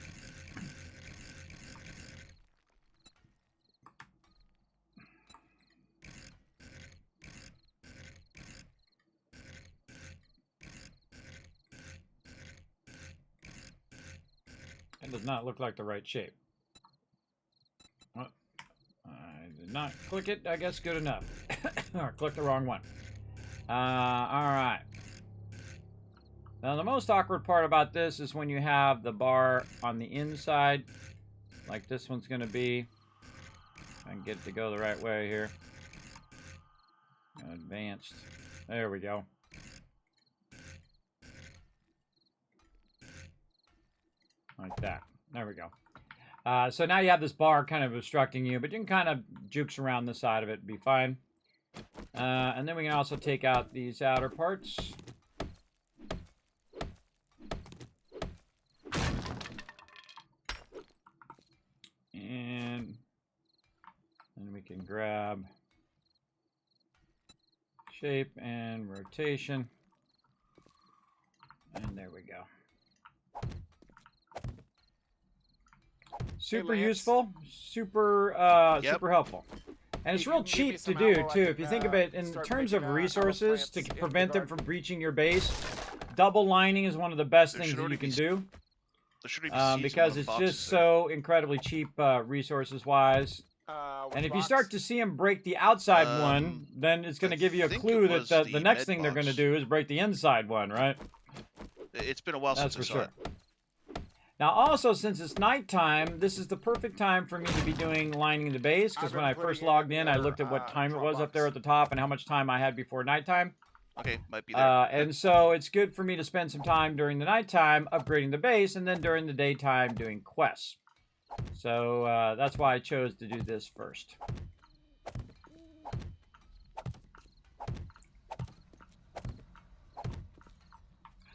S3: That does not look like the right shape. Well, I did not click it. I guess good enough. Or click the wrong one. All right. Now, the most awkward part about this is when you have the bar on the inside, like this one's going to be. I can get it to go the right way here. Advanced. There we go. Like that. There we go. So now you have this bar kind of obstructing you, but you can kind of jukes around the side of it and be fine. And then we can also take out these outer parts. And then we can grab shape and rotation. And there we go. Super useful, super super helpful. And it's real cheap to do, too. If you think of it in terms of resources to prevent them from breaching your base, double lining is one of the best things that you can do. Because it's just so incredibly cheap resources-wise. And if you start to see them break the outside one, then it's going to give you a clue that the next thing they're going to do is break the inside one, right?
S5: It's been a while since I saw it.
S3: Now, also, since it's nighttime, this is the perfect time for me to be doing lining the base, because when I first logged in, I looked at what time it was up there at the top and how much time I had before nighttime.
S5: Okay, might be there.
S3: And so it's good for me to spend some time during the nighttime upgrading the base, and then during the daytime doing quests. So that's why I chose to do this first.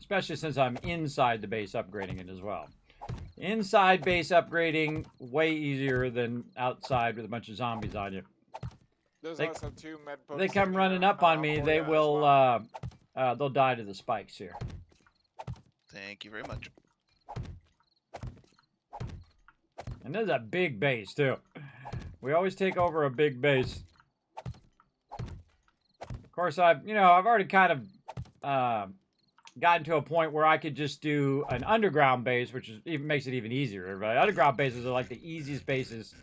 S3: Especially since I'm inside the base upgrading it as well. Inside base upgrading, way easier than outside with a bunch of zombies on you.
S4: There's also 2 med books.
S3: They come running up on me, they will, they'll die to the spikes here.
S5: Thank you very much.
S3: And there's a big base, too. We always take over a big base. Of course, I've already kind of gotten to a point where I could just do an underground base, which even makes it even easier. Right? Underground bases are like the easiest bases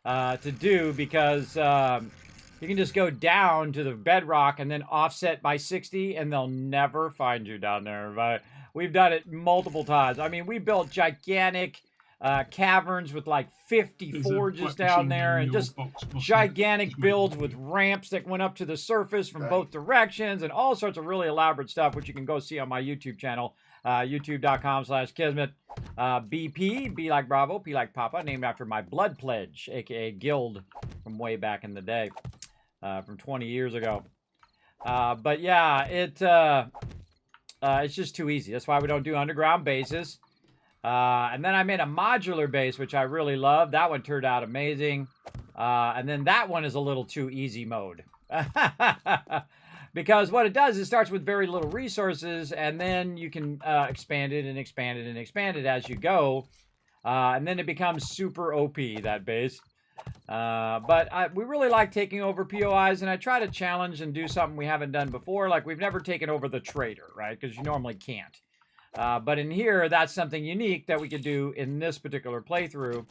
S3: to do because you can just go down to the bedrock and then offset by 60, and they'll never find you down there. Right? We've done it multiple times. I mean, we built gigantic caverns with like 50 forges down there and just gigantic builds with ramps that went up to the surface from both directions and all sorts of really elaborate stuff, which you can go see on my YouTube channel, youtube.com/Kismet. BP, B like Bravo, P like Papa, named after my blood pledge, aka guild from way back in the day, from 20 years ago. But yeah, it's just too easy. That's why we don't do underground bases. And then I made a modular base, which I really love. That one turned out amazing. And then that one is a little too easy mode. Because what it does is it starts with very little resources, and then you can expand it and expand it and expand it as you go. And then it becomes super OP, that base. But we really like taking over POIs, and I try to challenge and do something we haven't done before. Like, we've never taken over the trader, right? Because you normally can't. But in here, that's something unique that we could do in this particular playthrough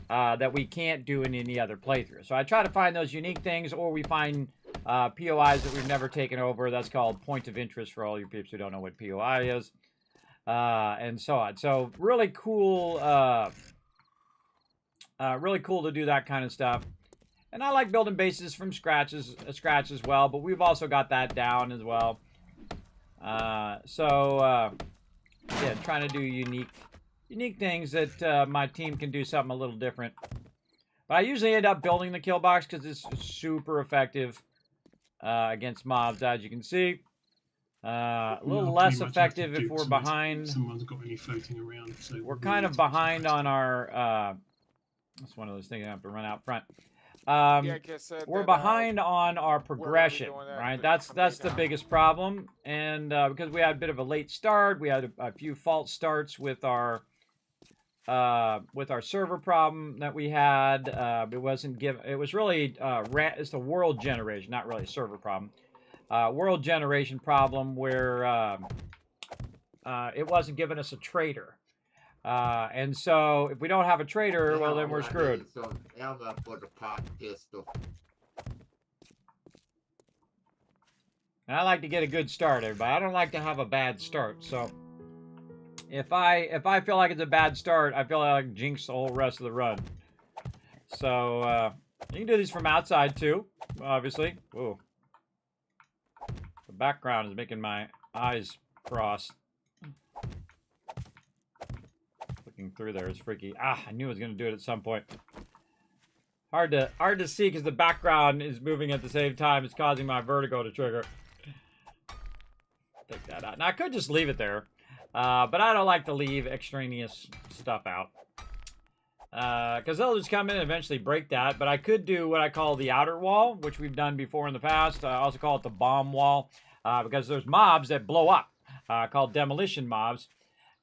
S3: that we can't do in any other playthrough. So I try to find those unique things, or we find POIs that we've never taken over. That's called point of interest for all you peeps who don't know what POI is, and so on. So really cool to do that kind of stuff. And I like building bases from scratch as well, but we've also got that down as well. Yeah, trying to do unique things that my team can do something a little different. But I usually end up building the kill box because it's super effective against mobs, as you can see. A little less effective if we're behind.
S12: Someone's got any floating around. So
S3: we're kind of behind on our. That's one of those things I have to run out front. We're behind on our progression, right? That's the biggest problem, and because we had a bit of a late start, we had a few false starts with our server problem that we had. It wasn't given. It was really it's a world generation, not really a server problem. World generation problem where it wasn't giving us a trader. And so if we don't have a trader, well, then we're screwed. And I like to get a good start, everybody. I don't like to have a bad start. So if I feel like it's a bad start, I feel like I jinx the whole rest of the run. So you can do these from outside too, obviously. Whoa. The background is making my eyes cross. Looking through there is freaky. I knew I was going to do it at some point. Hard to see because the background is moving at the same time. It's causing my vertigo to trigger. Take that out. Now, I could just leave it there. But I don't like to leave extraneous stuff out. Because they'll just come in and eventually break that. But I could do what I call the outer wall, which we've done before in the past. I also call it the bomb wall. Because there's mobs that blow up. Called demolition mobs.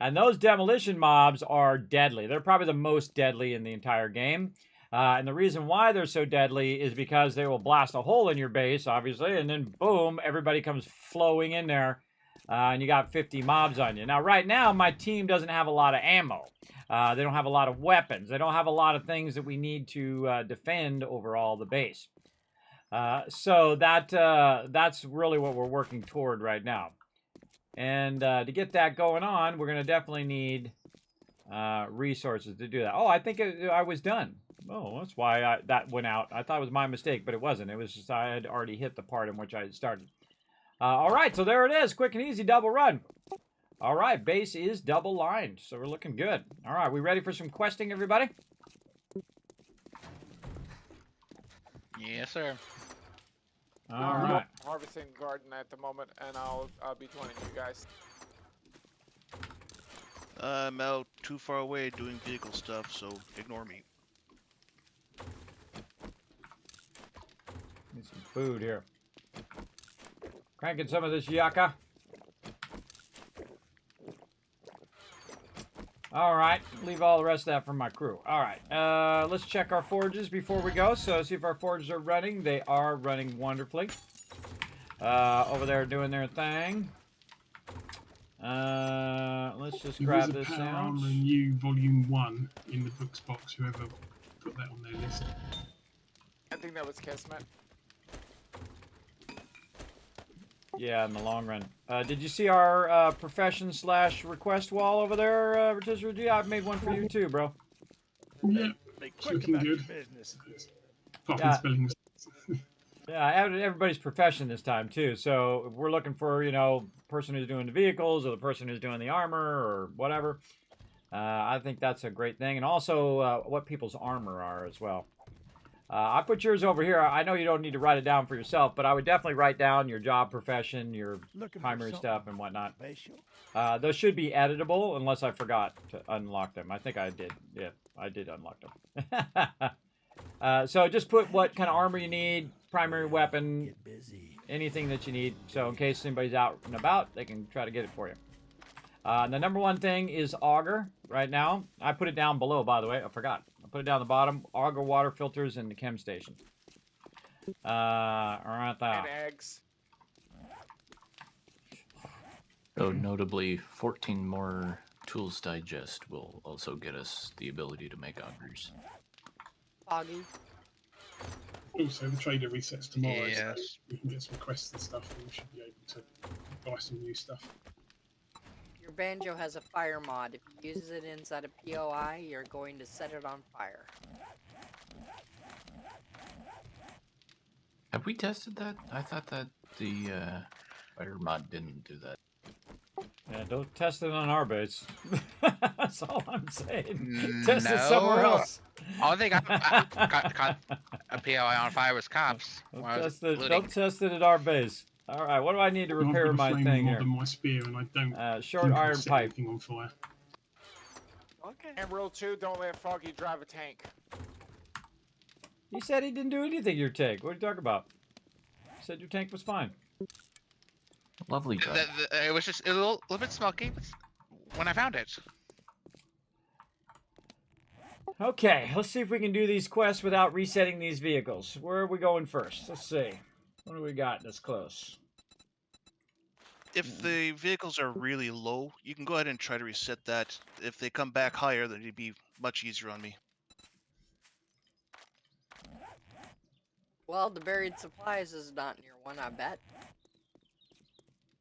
S3: And those demolition mobs are deadly. They're probably the most deadly in the entire game. And the reason why they're so deadly is because they will blast a hole in your base, obviously, and then boom, everybody comes flowing in there, and you got 50 mobs on you. Now, right now, my team doesn't have a lot of ammo. They don't have a lot of weapons. They don't have a lot of things that we need to defend overall the base. So that's really what we're working toward right now. And to get that going on, we're going to definitely need resources to do that. Oh, I think I was done. Oh, that's why that went out. I thought it was my mistake, but it wasn't. It was just I had already hit the part in which I had started. All right, so there it is. Quick and easy double run. All right, base is double lined, so we're looking good. All right, we ready for some questing, everybody?
S8: Yes, sir.
S3: All right.
S4: Harvesting garden at the moment, and I'll be joining you guys.
S5: I'm out too far away doing vehicle stuff, so ignore me.
S3: Need some food here. Cranking some of this yucca. All right, leave all the rest of that for my crew. All right, let's check our forges before we go. So see if our forges are running. They are running wonderfully. Over there doing their thing. Let's just grab this
S12: There was a Power
S3: out.
S12: Armor New Volume 1 in the books box, whoever put that on their list.
S4: I think that was Kismet.
S3: Yeah, in the long run. Did you see our profession / request wall over there, Rotisserie G? I've made one for you too, bro.
S12: Yeah,
S10: Be
S12: it's
S10: quick
S12: looking
S10: about your
S12: good.
S10: business.
S12: Apart
S3: Yeah.
S12: from spelling mistakes.
S3: Yeah, I added everybody's profession this time too. So if we're looking for, you know, person who's doing the vehicles or the person who's doing the armor or whatever. I think that's a great thing. And also what people's armor are as well. I put yours over here. I know you don't need to write it down for yourself, but I would definitely write down your job profession, your
S10: Looking for
S3: primary
S10: something
S3: stuff and whatnot.
S10: special?
S3: Those should be editable unless I forgot to unlock them. I think I did. Yeah, I did unlock them. So just put what kind of armor you need, primary weapon,
S10: Get busy.
S3: anything that you need. So in case anybody's out and about, they can try to get it for you. The number one thing is auger right now. I put it down below, by the way. I forgot. I put it down the bottom. Auger water filters in the chem station. Right there.
S4: And eggs.
S7: So notably, 14 more tools digest will also get us the ability to make augers.
S6: Foggy.
S12: Also, the trader resets tomorrow, so
S8: Yes.
S12: we can get some quests and stuff, and we should be able to buy some new stuff.
S6: Your banjo has a fire mod. If you use it inside a POI, you're going to set it on fire.
S7: Have we tested that? I thought that the fire mod didn't do that.
S3: Yeah, don't test it on our base. That's all I'm saying. Test it somewhere
S8: No.
S3: else.
S8: Only thing I got a POI on fire was cops.
S3: Don't
S8: when I was
S3: test it.
S8: looting.
S3: Don't test it at our base. All right, what do I need to
S12: I've
S3: repair
S12: got a
S3: my
S12: flame
S3: thing
S12: mod
S3: here?
S12: on my spear, and I don't
S3: Short
S12: think I've
S3: iron
S12: set
S3: pipe.
S12: anything on fire.
S6: Okay.
S4: And rule 2, don't let Foggy drive a tank.
S3: He said he didn't do anything to your tank. What are you talking about? He said your tank was fine.
S7: Lovely job.
S8: It was just a little bit smoky when I found it.
S3: Okay, let's see if we can do these quests without resetting these vehicles. Where are we going first? Let's see. What do we got that's close?
S5: If the vehicles are really low, you can go ahead and try to reset that. If they come back higher, then it'd be much easier on me.
S6: Well, the buried supplies is not near one, I bet.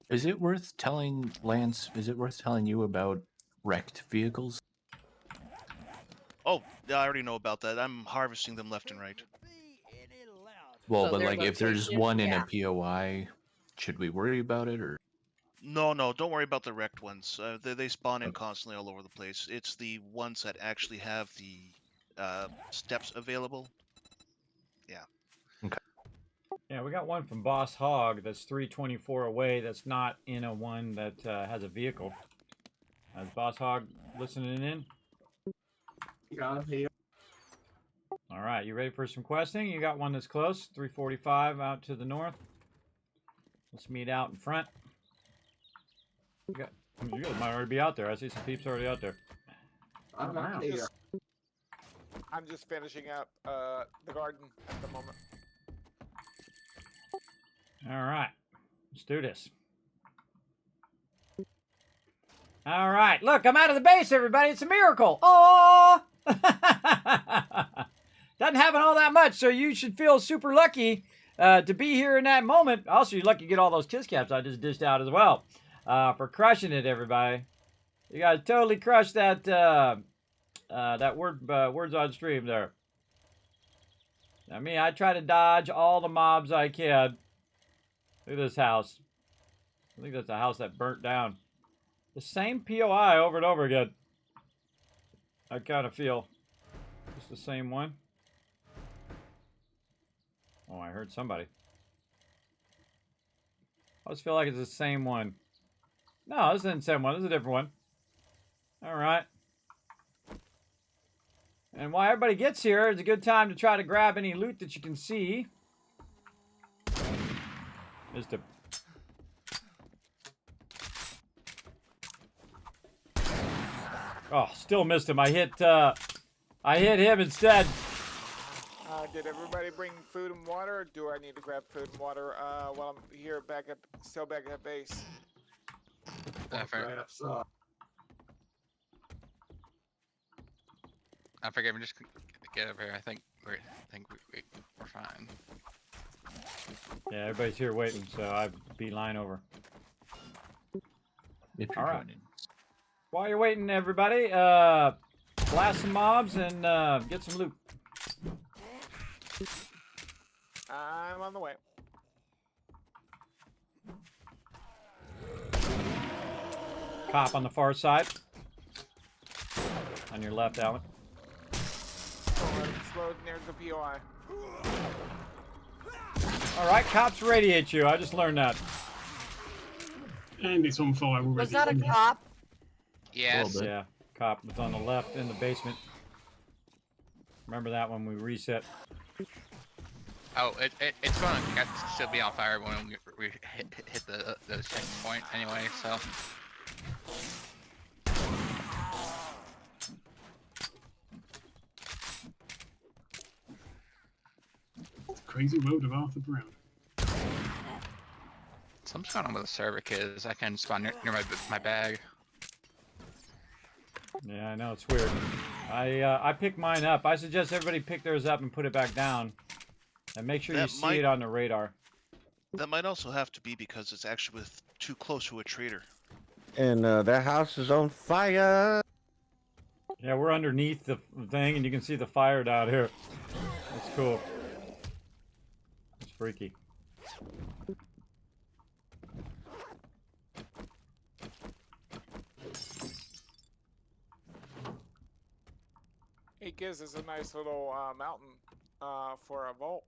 S7: Is it worth telling Lance? Is it worth telling you about wrecked vehicles?
S5: Oh, yeah, I already know about that. I'm harvesting them left and right.
S10: Be any louder.
S7: Well,
S6: So
S7: but
S6: their
S7: like if there's
S6: location-
S7: one in
S6: yeah.
S7: a POI, should we worry about it or?
S5: No, don't worry about the wrecked ones. They spawn in constantly all over the place. It's the ones that actually have the steps available.
S3: Yeah, we got one from Boss Hog that's 324 away. That's not in a one that has a vehicle. Is Boss Hog listening in?
S9: Yeah, I'm here.
S3: All right, you ready for some questing? You got one that's close, 345 out to the north. Let's meet out in front. You guys might already be out there. I see some peeps already out there.
S9: I'm
S3: Wow.
S9: not here.
S4: I'm just finishing up the garden at the moment.
S3: All right, let's do this. All right, look, I'm out of the base, everybody. It's a miracle. Oh! Doesn't happen all that much, so you should feel super lucky to be here in that moment. Also, you're lucky to get all those kiss caps I just dished out as well. For crushing it, everybody. You guys totally crushed that that words on stream there. I mean, I try to dodge all the mobs I can. Look at this house. I think that's a house that burnt down. The same POI over and over again. I kind of feel. It's the same one. Oh, I heard somebody. I just feel like it's the same one. No, this isn't the same one. This is a different one. All right. And while everybody gets here, it's a good time to try to grab any loot that you can see. Just to... Oh, still missed him. I hit him instead.
S4: Did everybody bring food and water, or do I need to grab food and water while I'm here still back at base?
S8: Fair. I forget. We just get over here. I think we're fine.
S3: Yeah, everybody's here waiting, so I beeline over.
S7: If
S3: All
S7: you're
S3: right.
S7: joining.
S3: While you're waiting, everybody, blast some mobs and get some loot.
S4: I'm on the way.
S3: Cop on the far side. On your left, Alan.
S4: Slow near the POI.
S3: All right, cops radiate you. I just learned that.
S12: And it's on fire already.
S6: Was that a cop?
S8: Yes.
S3: Yeah, cop was on the left in the basement. Remember that when we reset.
S8: Oh, it's going to still be on fire when we hit the checkpoint anyway, so.
S12: Crazy world of Arthur Brown.
S8: Something's going on with the server, kids. I can't spawn near my bag.
S3: Yeah, I know, it's weird. I picked mine up. I suggest everybody pick theirs up and put it back down. And make sure you see it on the radar.
S5: That might also have to be because it's actually too close to a trader.
S11: And that house is on fire.
S3: Yeah, we're underneath the thing, and you can see the fire down here. That's cool. It's freaky.
S4: Hey, Giz, is a nice little mountain for a vault.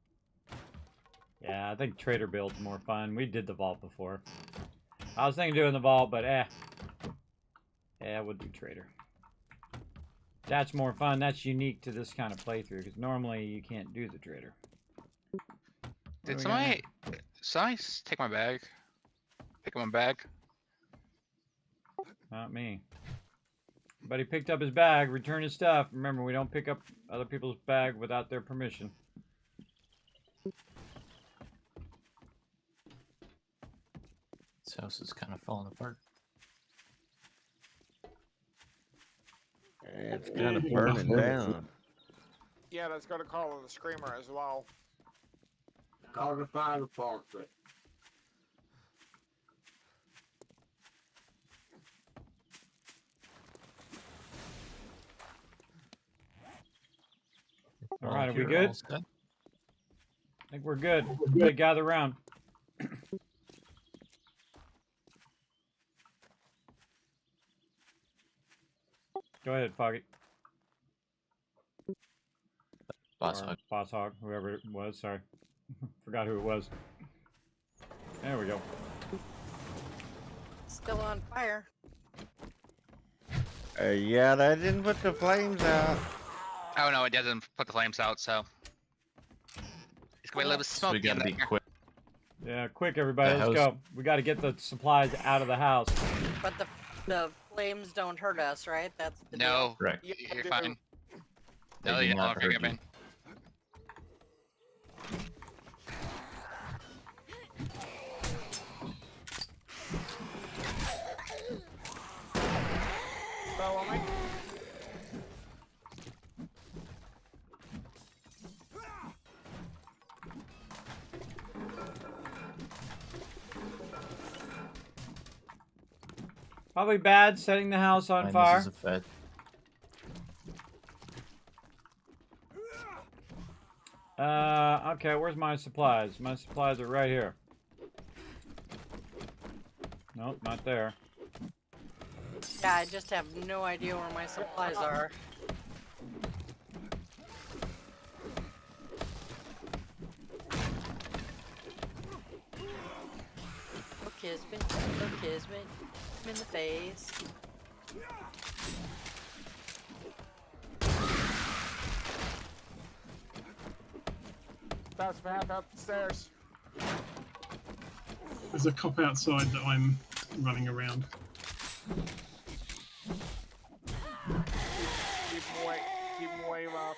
S3: Yeah, I think trader build's more fun. We did the vault before. I was thinking doing the vault, but yeah, we'll do trader. That's more fun. That's unique to this kind of playthrough, because normally you can't do the trader.
S8: Did somebody take my bag? Pick up my bag?
S3: Not me. But he picked up his bag, returned his stuff. Remember, we don't pick up other people's bag without their permission.
S7: This house is kind of falling apart.
S11: It's kind of burning down.
S4: Yeah, that's going to call in the screamer as well.
S9: Call the fire department.
S3: All right, are we
S7: You're
S3: good?
S7: all set.
S3: I think we're good. Everybody gather around. Go ahead, Foggy.
S7: Boss Hog.
S3: Boss Hog, whoever it was, sorry. Forgot who it was. There we go.
S6: Still on fire.
S11: Yeah, that didn't put the flames out.
S8: Oh no, it doesn't put the flames out, so. It's gonna be a little
S7: So we
S8: smoky in
S7: gotta be
S8: there.
S7: quick.
S3: Yeah, quick, everybody,
S7: The
S3: let's
S7: house-
S3: go. We got to get the supplies out of the house.
S6: But the flames don't hurt us, right? That's the
S8: No,
S7: Correct.
S4: Yeah,
S8: you're
S4: dude.
S8: fine.
S7: They
S8: No,
S7: do
S8: you
S7: not
S8: don't
S7: hurt
S8: forget
S7: you.
S8: me.
S4: Spell on me.
S3: Probably bad setting the house on
S7: Fine,
S3: fire.
S7: This is a fed.
S3: Okay, where's my supplies? My supplies are right here. Nope, not there.
S6: Yeah, I just have no idea where my supplies are. Oh, Kismet. Oh, Kismet. I'm in the face.
S4: Fast path up the stairs.
S12: There's a cop outside that I'm running around.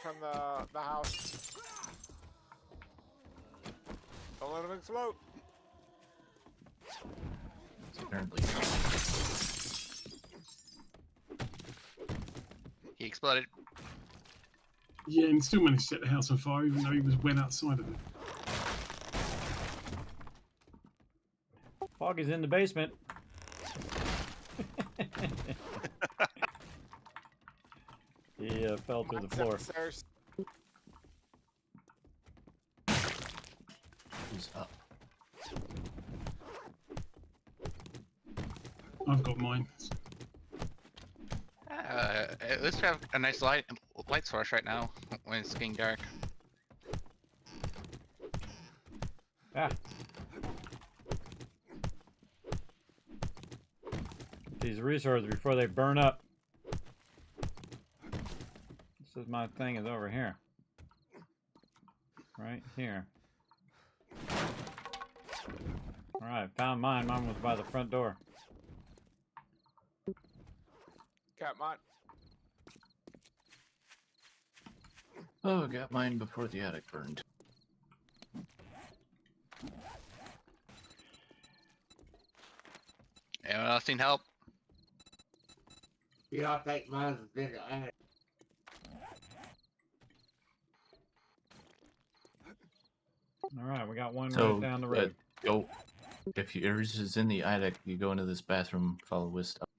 S4: from the house. Don't let him explode.
S7: Apparently.
S8: He exploded.
S12: Yeah, and still managed to set the house on fire, even though he was well outside of it.
S3: Foggy's in the basement. He fell through the floor.
S4: Upstairs.
S7: Who's up?
S12: I've got mine.
S8: At least we have a nice light source right now when it's getting dark.
S3: Ah. These resources before they burn up. This is my thing is over here. Right here. Alright, found mine. Mine was by the front door.
S4: Got mine.
S7: Oh, got mine before the attic burned.
S8: Anyone else need help?
S9: Yeah, I think mine's a bigger attic.
S3: Alright, we got one
S7: So,
S3: right down the road.
S7: Go. If yours is in the attic, you go into this bathroom, follow Wist up.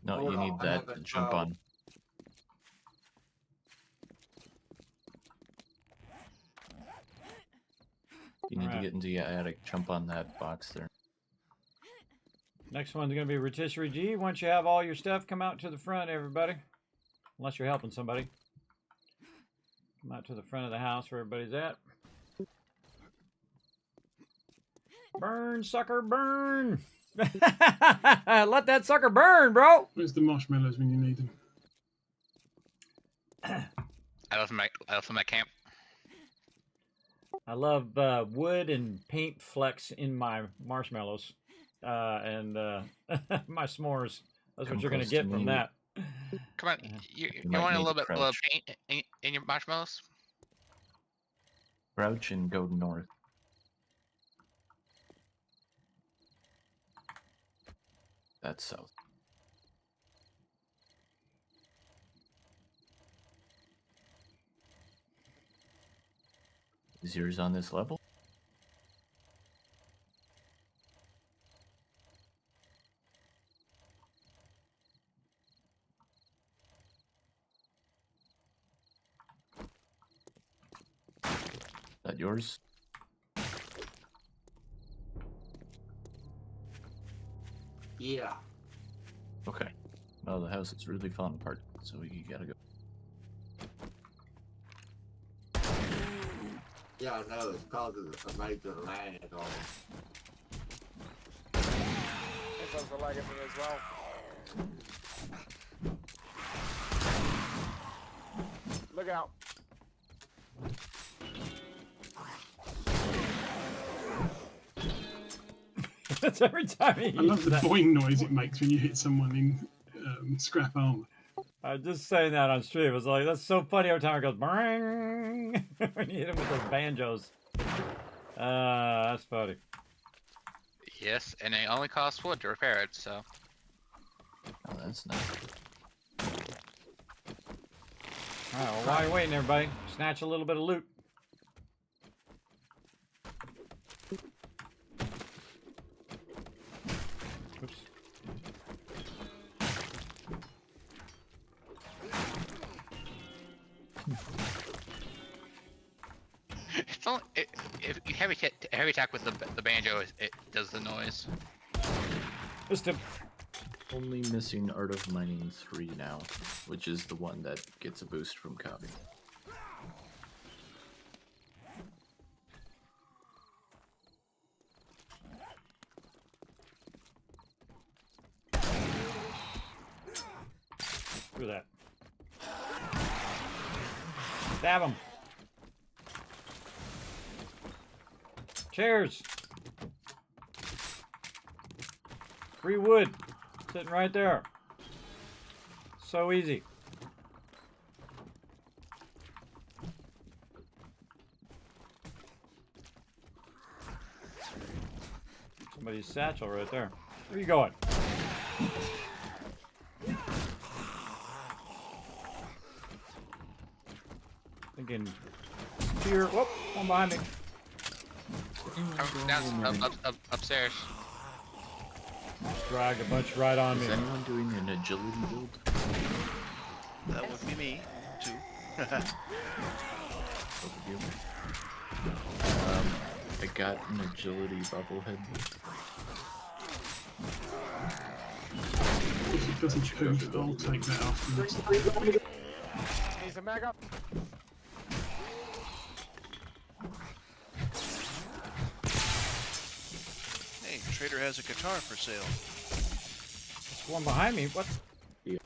S7: No,
S9: Hold
S7: you
S9: on,
S7: need
S9: I
S7: that
S9: have
S7: to
S9: a
S7: jump
S9: job.
S7: on. You need to
S3: Alright.
S7: get into your attic, jump on that box there.
S3: Next one's going to be Rotisserie G. Once you have all your stuff, come out to the front, everybody. Unless you're helping somebody. Come out to the front of the house where everybody's at. Burn, sucker, burn! Let that sucker burn, bro!
S12: Where's the marshmallows when you need them?
S8: I left in my camp.
S3: I love wood and paint flecks in my marshmallows. And my s'mores. That's
S7: Come
S3: what you're going to
S7: close
S3: get
S7: to
S3: from
S7: me.
S3: that.
S8: Come on, you
S7: might
S8: want a
S7: need
S8: little
S7: to
S8: bit of
S7: crouch.
S8: paint in your marshmallows?
S7: Crouch and go north. That's south. Is yours on this level? Is that yours?
S9: Yeah.
S7: Okay. Well, the house is really falling apart, so you gotta go.
S9: Yeah, I know. It's causing a major lag on it.
S4: It's also lagging me as well. Look out.
S3: That's every time he
S12: I love
S3: uses
S12: the
S3: that.
S12: boing noise it makes when you hit someone in scrap armor.
S3: I was just saying that on stream. It's like, that's so funny every time it goes bang when you hit him with those banjos. That's funny.
S8: Yes, and it only costs wood to repair it, so.
S7: Oh, that's nice.
S3: Alright, well, while you're waiting, everybody, snatch a little bit of loot. Oops.
S8: It's only, if you heavy attack with the banjo, it does the noise.
S3: Just a...
S7: Only missing Art of Mining 3 now, which is the one that gets a boost from copy.
S3: Screw that. Stab him. Chairs. Free wood. Sitting right there. So easy. Somebody's satchel right there. Where you going? Thinking here. Whoop! One behind me.
S8: Upstairs.
S3: Just drag a bunch right on me.
S7: Is anyone doing an agility build?
S5: That would be me, too.
S7: I got an agility bubblehead.
S12: If it doesn't choose, I'll take that afterwards.
S4: Needs a mag up.
S5: Hey, Trader has a guitar for sale.
S3: There's one behind me. What?
S7: Yeah.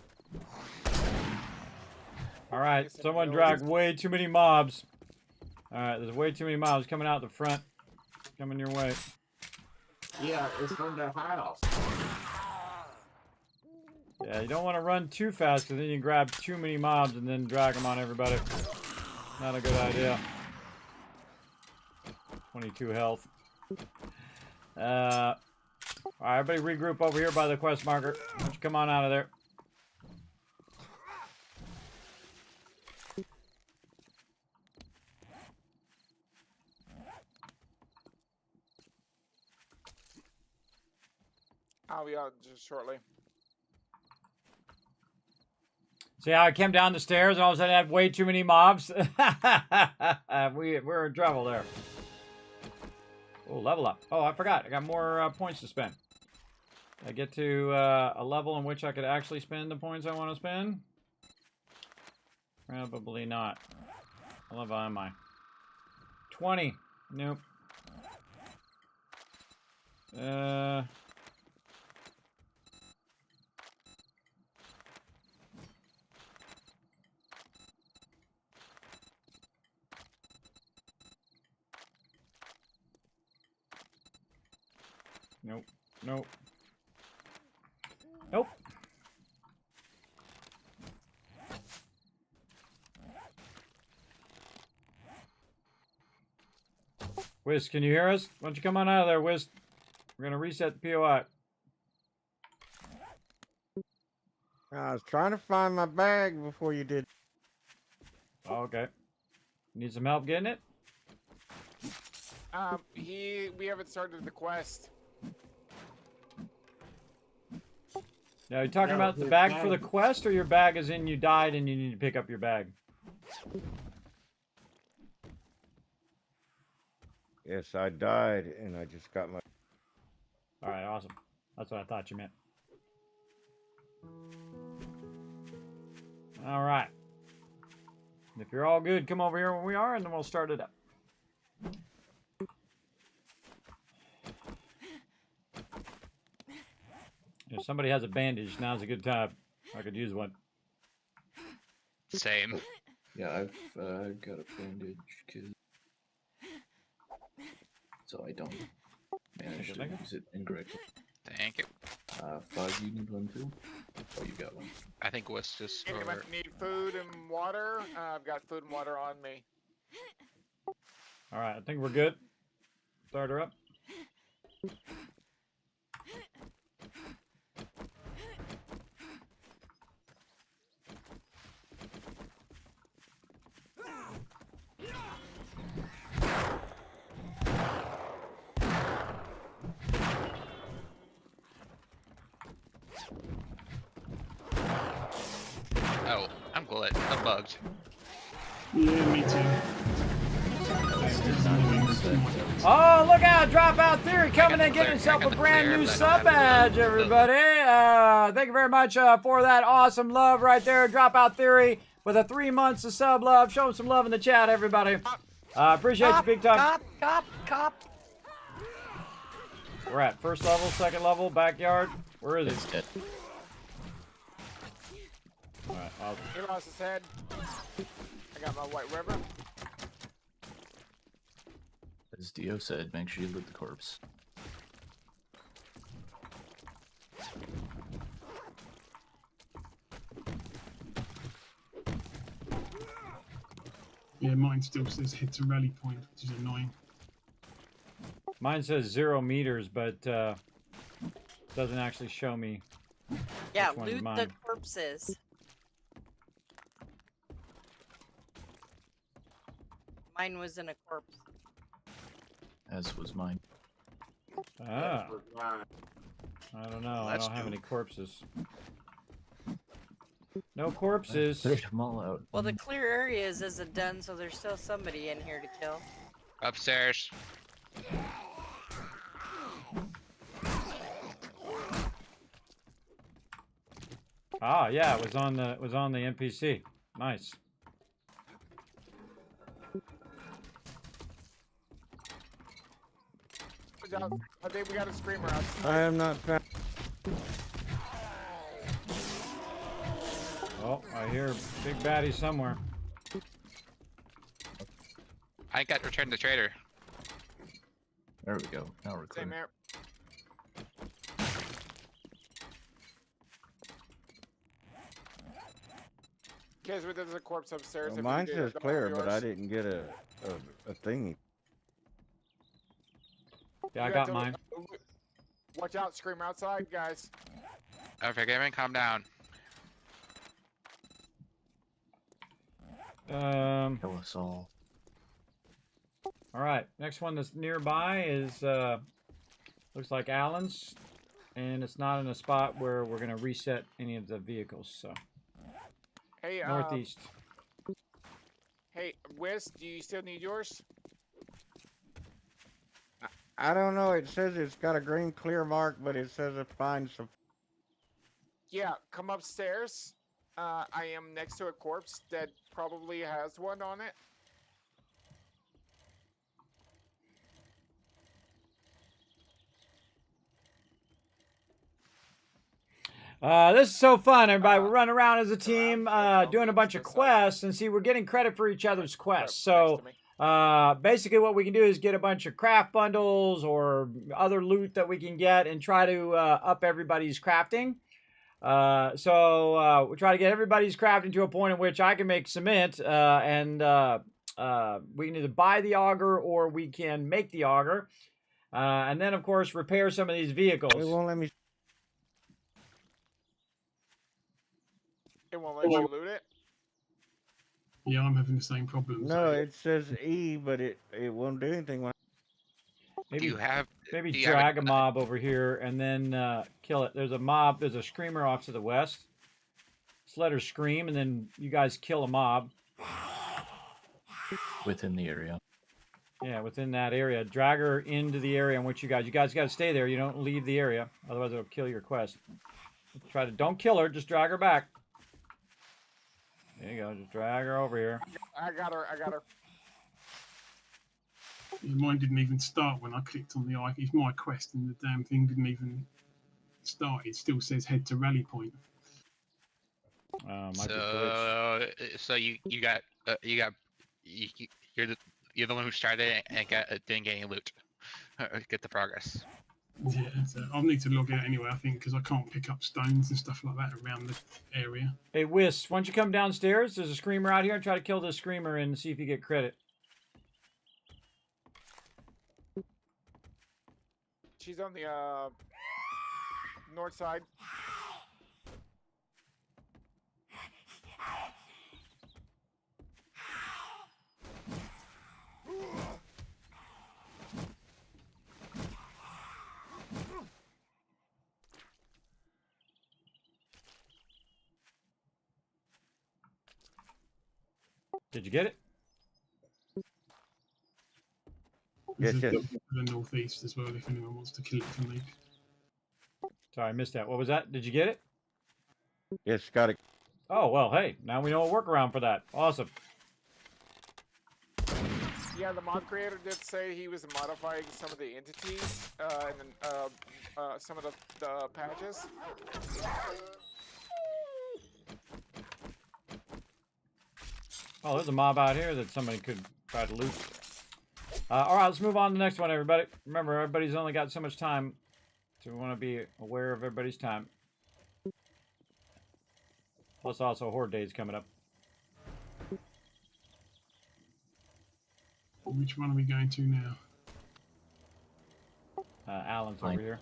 S3: All right, someone dragged way too many mobs. All right, there's way too many mobs coming out the front. Coming your way.
S9: Yeah, it's from the house.
S3: Yeah, you don't want to run too fast because then you grab too many mobs and then drag them on everybody. Not a good idea. 22 health. Alright, everybody regroup over here by the quest marker. Why don't you come on out of there?
S4: I'll be out just shortly.
S3: See how I came down the stairs and all of a sudden I had way too many mobs? We're in trouble there. Oh, level up. Oh, I forgot. I got more points to spend. I get to a level in which I could actually spend the points I want to spend? Probably not. What level am I? 20. Nope. Nope. Nope. Nope. Wiz, can you hear us? Why don't you come on out of there, Wiz? We're gonna reset the POI.
S11: I was trying to find my bag before you did.
S3: Oh, okay. Need some help getting it?
S4: We haven't started the quest.
S3: Now, are you talking about the bag for the quest, or your bag is in you died and you need to pick up your bag?
S11: Yes, I died and I just got my.
S3: Alright, awesome. That's what I thought you meant. Alright. If you're all good, come over here when we are, and then we'll start it up. If somebody has a bandage, now's a good time. I could use one.
S8: Same.
S7: Yeah, I've got a bandage kit, so I don't manage to use it incorrectly.
S8: Thank you.
S7: Fog, you need one too? Oh, you got one.
S8: I think was just.
S4: You might need food and water. I've got food and water on me.
S3: Alright, I think we're good. Start her up.
S8: Oh, I'm glad. I'm bugged.
S12: Yeah, me too.
S3: Oh, look out! Dropout Theory coming in, getting himself a brand new sub badge, everybody. Thank you very much for that awesome love right there. Dropout Theory with a 3 months of sub love. Show him some love in the chat, everybody. Appreciate you big time.
S6: Cop.
S3: We're at first level, second level, backyard. Where is it? Alright,
S4: He lost his head. I got my white river.
S7: As Dio said, make sure you loot the corpse.
S12: Yeah, mine still says hit to rally point, which is annoying.
S3: Mine says 0 meters, but doesn't actually show me.
S6: Yeah,
S3: Which one's
S6: loot the
S3: mine?
S6: corpses. Mine was in a corpse.
S7: As was mine.
S3: Ah, I don't know. I
S5: That's
S3: don't have
S5: new.
S3: any corpses. No corpses.
S7: Cleared them all out.
S6: Well, the clear areas isn't done, so there's still somebody in here to kill.
S8: Upstairs.
S3: Ah, yeah, it was on the NPC. Nice.
S4: I think we got a screamer outside.
S11: I am not found.
S3: Oh, I hear big baddie somewhere.
S8: I got Return the Trader.
S7: There we go. Now we're clear.
S4: Same here. Kismet, there's a corpse upstairs.
S11: Well,
S4: if
S11: mine
S4: you
S11: says
S4: don't
S11: clear,
S4: have
S11: but I
S4: yours.
S11: didn't get a thingy.
S3: Yeah, I
S4: You
S3: got
S4: have to-
S3: mine.
S4: Watch out, screamer outside, guys.
S8: Forgiven, calm down.
S7: Kill us all.
S3: All right, next one that's nearby is looks like Allen's, and it's not in a spot where we're gonna reset any of the vehicles. So
S4: Hey,
S3: northeast.
S4: Hey, Wes, do you still need yours?
S11: I don't know. It says it's got a green clear mark, but it says it finds some.
S4: Yeah, come upstairs. I am next to a corpse that probably has one on it.
S3: This is so fun, everybody. We're running around as a team, doing a bunch of quests, and see, we're getting credit for each other's quests. So, basically, what we can do is get a bunch of craft bundles or other loot that we can get, and try to up everybody's crafting. So we try to get everybody's crafting to a point in which I can make cement, and we can either buy the auger or we can make the auger, and then, of course, repair some of these vehicles.
S11: It won't let me.
S4: It won't let you loot it.
S12: Yeah, I'm having the same problem.
S11: No, it says E, but it won't do anything. When
S3: Maybe
S8: You have
S3: maybe
S8: you have
S3: drag a mob over here and then kill it. There's a mob. There's a screamer off to the west. Just let her scream, and then you guys kill a mob.
S7: Within the area.
S3: Yeah, within that area. Drag her into the area in which you guys got to stay there. You don't leave the area, otherwise it'll kill your quest. Don't kill her. Just drag her back. There you go. Just drag her over here.
S4: I got her.
S12: Mine didn't even start when I clicked on the icon. It's my quest, and the damn thing didn't even start. It still says head to rally point.
S3: Might be glitched.
S8: So you got you're the one who started it and didn't get any loot. Get the progress.
S12: Yeah, so I'll need to log out anyway, I think, because I can't pick up stones and stuff like that around the area.
S3: Hey, Whis, why don't you come downstairs? There's a screamer out here, and try to kill this screamer and see if you get credit.
S4: She's on the north side.
S3: Did you get it?
S11: Yes,
S12: There's a
S11: yes.
S12: dog to the northeast as well, if anyone wants to kill it for me.
S3: Sorry, I missed that. What was that? Did you get it?
S11: Yes, got it.
S3: Oh, well, hey, now we know a workaround for that. Awesome.
S4: Yeah, the mod creator did say he was modifying some of the entities and then some of the patches.
S3: Oh, there's a mob out here that somebody could try to loot. All right, let's move on to the next one, everybody. Remember, everybody's only got so much time, so we want to be aware of everybody's time. Plus, also, Horde Day is coming up.
S12: Which one are we going to now?
S3: Alan's
S7: Fine.
S3: over here.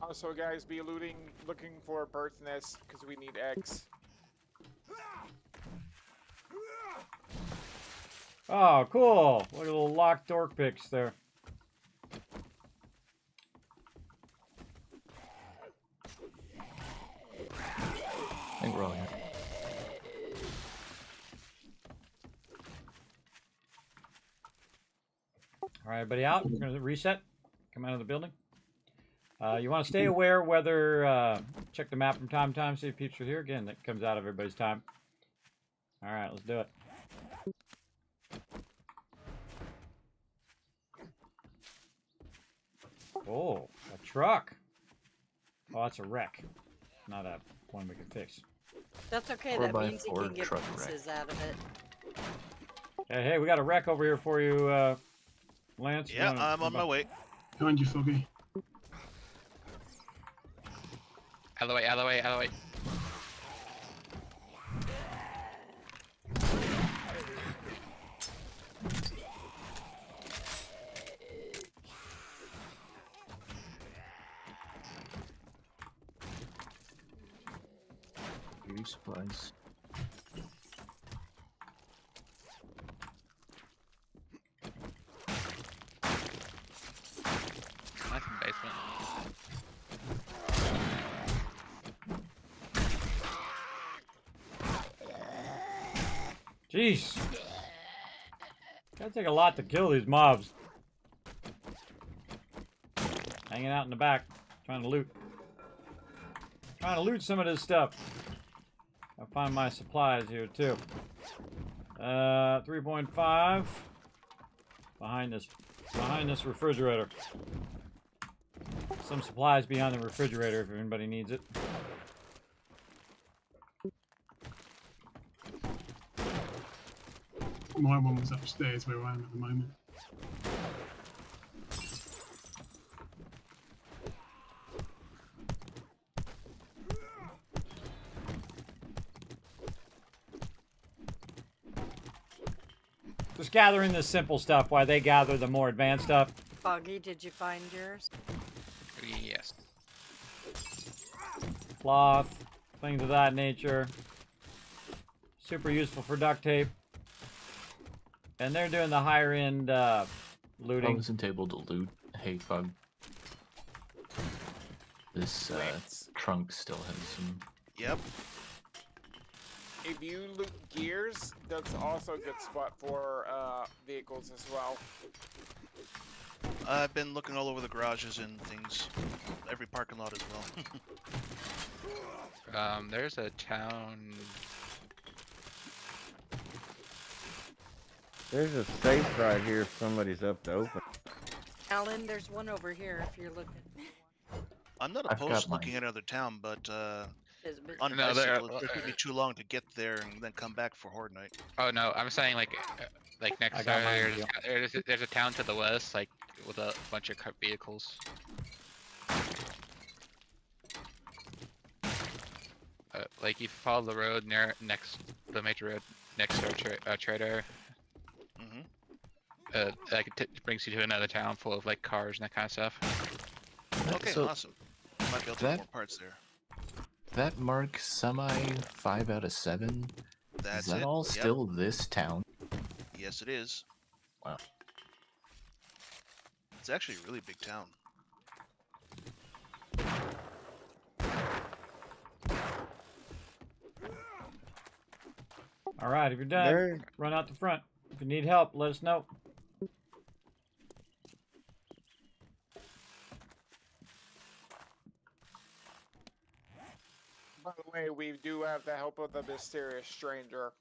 S4: Also, guys, be looking for bird's nest because we need eggs.
S3: Oh, cool. Look at the little locked door picks there.
S7: I think we're all here.
S3: All right, everybody out. We're going to reset. Come out of the building. You want to stay aware whether, check the map from time to time, see if peeps are here. Again, that comes out of everybody's time. All right, let's do it. Oh, a truck. Oh, that's a wreck. Not a one we can fix.
S6: That's okay.
S7: 4
S6: That
S7: by
S6: means you
S7: 4
S6: can get
S7: truck
S6: pieces out of it.
S3: Hey, we got a wreck over here for you, Lance. You
S5: Yeah,
S3: wanna
S5: I'm
S3: come
S5: on my
S3: by?
S5: way.
S12: Behind you, Foggy.
S8: Out of the way, out of the way, out of the way.
S7: Beauty supplies.
S8: Nice in the basement.
S3: Jeez. Gotta take a lot to kill these mobs. Hanging out in the back, trying to loot. Trying to loot some of this stuff. I'll find my supplies here too. 3.5 behind this refrigerator. Some supplies behind the refrigerator if anybody needs it.
S12: My one was upstairs where I am at the moment.
S3: Just gathering the simple stuff while they gather the more advanced stuff.
S6: Foggy, did you find yours?
S8: Yes.
S3: Cloth, things of that nature. Super useful for duct tape. And they're doing the higher end
S7: I
S3: looting.
S7: wasn't able to loot. Hey, Fug. This trunk still has some.
S5: Yep.
S4: If you loot gears, that's also a good spot for vehicles as well.
S5: I've been looking all over the garages and things. Every parking lot as well.
S8: There's a town.
S11: There's a safe right here if somebody's up to open.
S6: Alan, there's one over here if you're looking.
S5: I'm not
S7: I've got
S5: opposed to
S7: mine.
S5: looking at another town, but
S6: There's a bit-
S5: on
S8: No,
S5: bicycle, it took me too long to get there and then come back for Horde Night.
S8: Oh no, I'm saying like next
S3: I got mine,
S8: there's a town to the west, like with a bunch of vehicles. Like you follow the road the major road next to a trader. That brings you to another town full of like cars and that kind of stuff.
S5: Okay,
S7: So
S5: awesome. Might be able to get more parts there.
S7: that mark semi 5 out of 7.
S5: That's
S7: Is that
S5: it.
S7: all
S5: Yep.
S7: still this town?
S5: Yes, it is.
S7: Wow.
S5: It's actually a really big town.
S3: All right, if you're done, run out the front. If you need help, let us know.
S4: By the way, we do have the help of the mysterious stranger.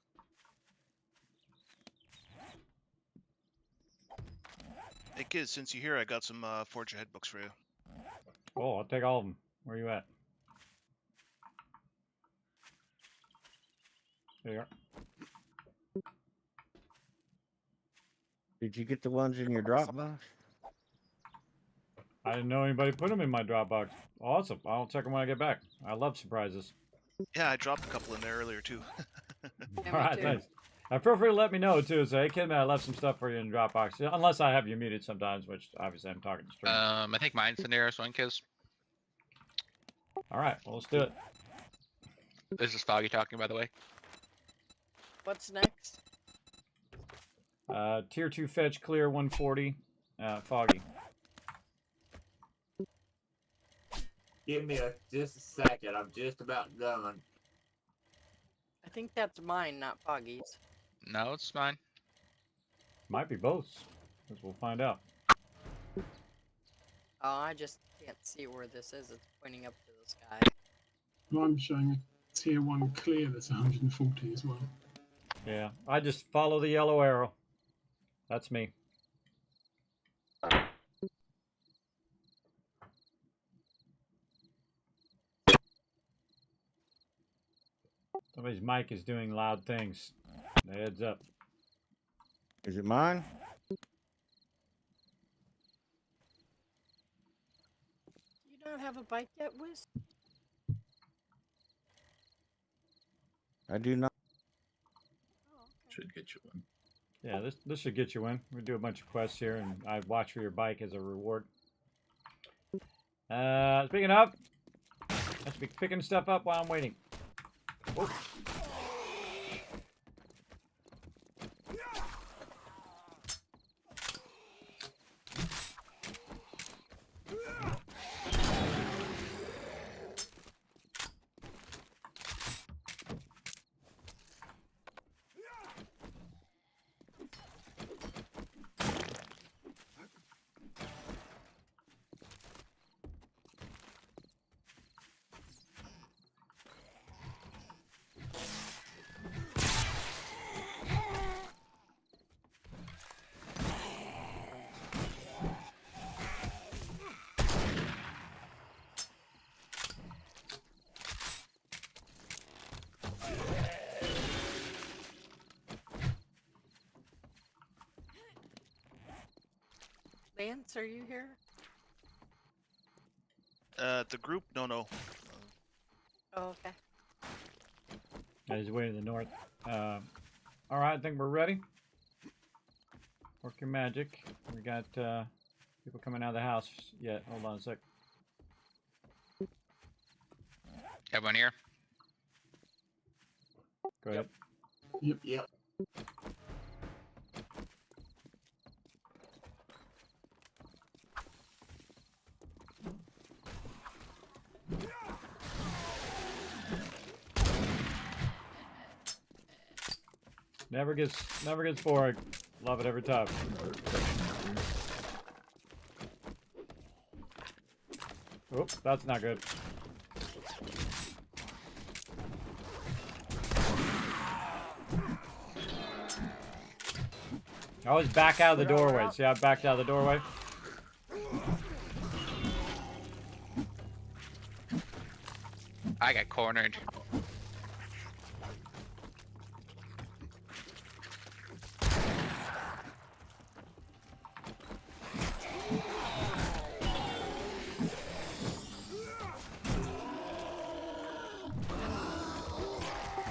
S5: Hey kids, since you're here, I got some Forge Ahead books for you.
S3: Oh, I'll take all of them. Where you at? There you are.
S11: Did you get the ones in your Dropbox?
S3: I didn't know anybody put them in my Dropbox. Awesome. I'll check them when I get back. I love surprises.
S5: Yeah, I dropped a couple in there earlier too.
S3: All right, thanks. Feel free to let me know too. Say, hey, Kismet, I left some stuff for you in Dropbox. Unless I have you muted sometimes, which obviously I'm talking to stream.
S8: I think mine's the nearest one, Kiz.
S3: All right, well, let's do it.
S8: This is Foggy talking, by the way.
S6: What's next?
S3: Tier 2 fetch clear 140. Foggy.
S9: Give me just a second. I'm just about done.
S6: I think that's mine, not Foggy's.
S8: No, it's mine.
S3: Might be both, as we'll find out.
S6: Oh, I just can't see where this is. It's pointing up to the sky.
S12: Well, I'm showing a tier 1 clear that's 140 as well.
S3: Yeah, I just follow the yellow arrow. That's me. Somebody's mic is doing loud things. Heads up.
S11: Is it mine?
S6: You don't have a bike yet, Wiz?
S11: I do not.
S7: Should get you one.
S3: Yeah, this should get you in. We do a bunch of quests here, and I watch for your bike as a reward. Speaking of, I should be picking stuff up while I'm waiting. Oh.
S6: Lance, are you here?
S5: The group? No.
S6: Oh, okay.
S3: He's way to the north. All right, I think we're ready. Work your magic. We got people coming out of the house yet. Hold on a sec.
S8: Everyone here?
S3: Go ahead.
S9: Yep.
S3: Never gets bored. Love it every time. Oops, that's not good. I always back out of the doorway. See, I backed out of the doorway.
S8: I got cornered.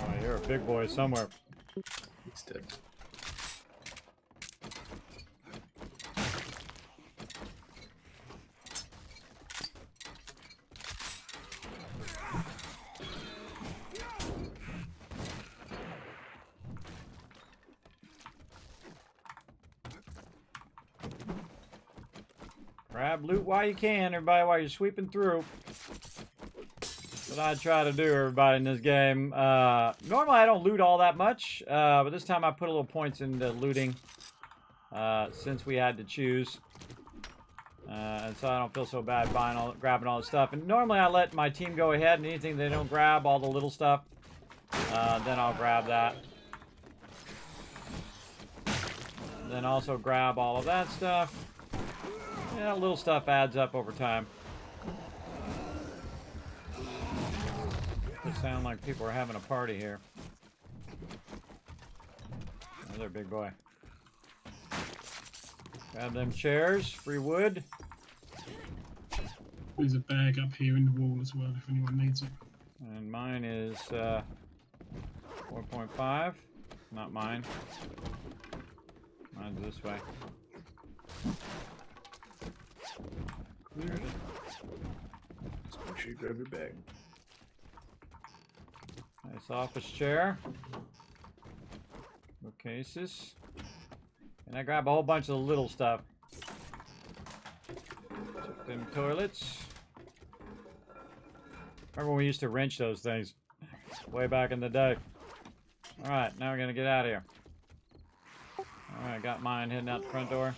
S3: Oh, you're a big boy somewhere.
S7: He's dead.
S3: Grab loot while you can, everybody, while you're sweeping through. That's what I try to do, everybody, in this game. Normally, I don't loot all that much, but this time I put a little points into looting since we had to choose. And so I don't feel so bad grabbing all the stuff. And normally I let my team go ahead, and anything they don't grab, all the little stuff, then I'll grab that. Then also grab all of that stuff. Yeah, little stuff adds up over time. They sound like people are having a party here. Another big boy. Grab them chairs, free wood.
S12: There's a bag up here in the wall as well if anyone needs it.
S3: And mine is 4.5. not mine. Mine's this way.
S7: Clear it. Just make sure you grab your bag.
S3: Nice office chair. Bookcases. And I grab a whole bunch of the little stuff. Took them toilets. Remember when we used to wrench those things? Way back in the day. Alright, now we're gonna get out of here. Alright, got mine heading out the front door.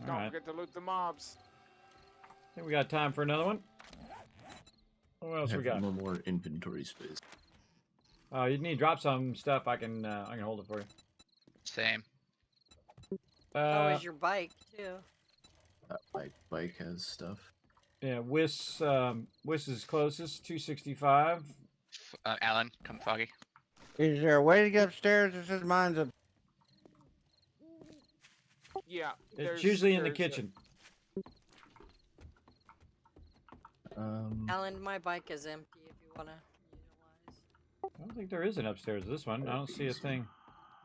S4: Don't forget to loot the mobs.
S3: I think we got time for another one. What else we got?
S7: No more inventory space.
S3: Oh, you need to drop some stuff. I can hold it for you.
S8: Same.
S6: Oh, is your bike too?
S7: My bike has stuff.
S3: Yeah, Wiss is closest, 265.
S8: Alan, come foggy.
S11: Is there a way to get upstairs? It says mine's a.
S4: Yeah.
S3: It's usually in the kitchen.
S6: Alan, my bike is empty if you wanna utilize.
S3: I don't think there is an upstairs. This one, I don't see a thing.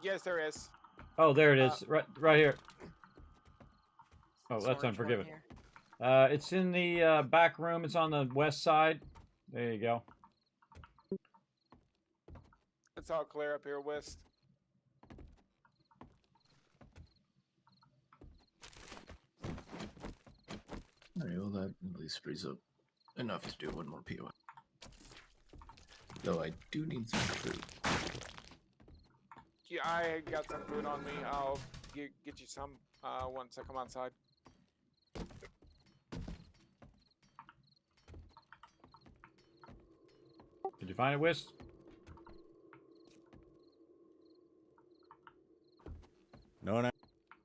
S4: Yes, there is.
S3: Oh, there it is, right here. Oh, that's Unforgiven. It's in the back room. It's on the west side. There you go.
S4: It's all clear up here, West.
S7: Alright, well that at least frees up enough to do one more POI. Though I do need some food.
S4: Yeah, I got some food on me. I'll get you some once I come outside.
S3: Did you find it, Wiss?
S11: No.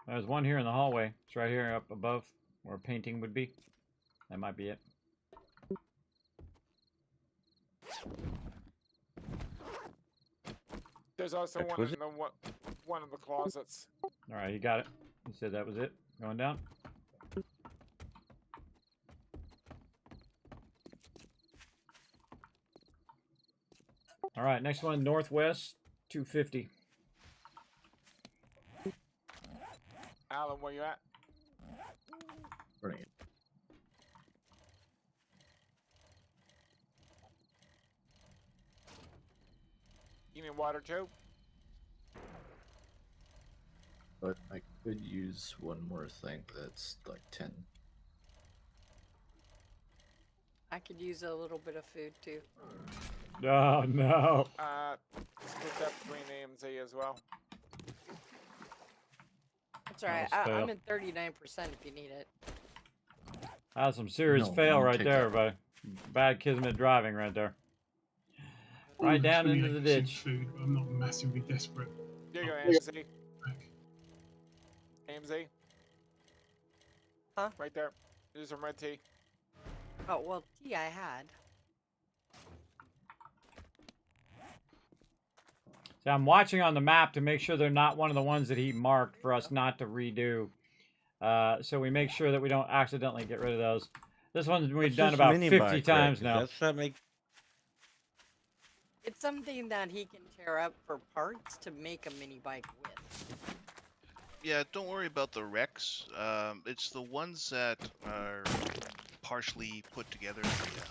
S3: There's one here in the hallway. It's right here up above where a painting would be. That might be it.
S4: There's also one in the closets.
S3: All right, you got it. You said that was it. Going down. All right, next one, northwest, 250.
S4: Alan, where you at?
S7: Bring it.
S4: You need water too?
S7: But I could use one more thing that's like 10.
S6: I could use a little bit of food too.
S3: Oh, no.
S4: Split that between A and Z as well.
S6: That's alright. I'm at 39% if you need it.
S3: That's some serious fail right there, everybody. Bad Kismet driving right there. Right down into the ditch.
S12: Food, but I'm not massively desperate.
S4: There you go, AMZ. AMZ.
S6: Huh?
S4: Right there. There's some red tea.
S6: Oh, well, tea I had.
S3: So I'm watching on the map to make sure they're not one of the ones that he marked for us not to redo. So we make sure that we don't accidentally get rid of those. This one we've done about 50 times now.
S6: It's something that he can tear up for parts to make a mini bike with.
S5: Yeah, don't worry about the wrecks. It's the ones that are partially put together. Yeah.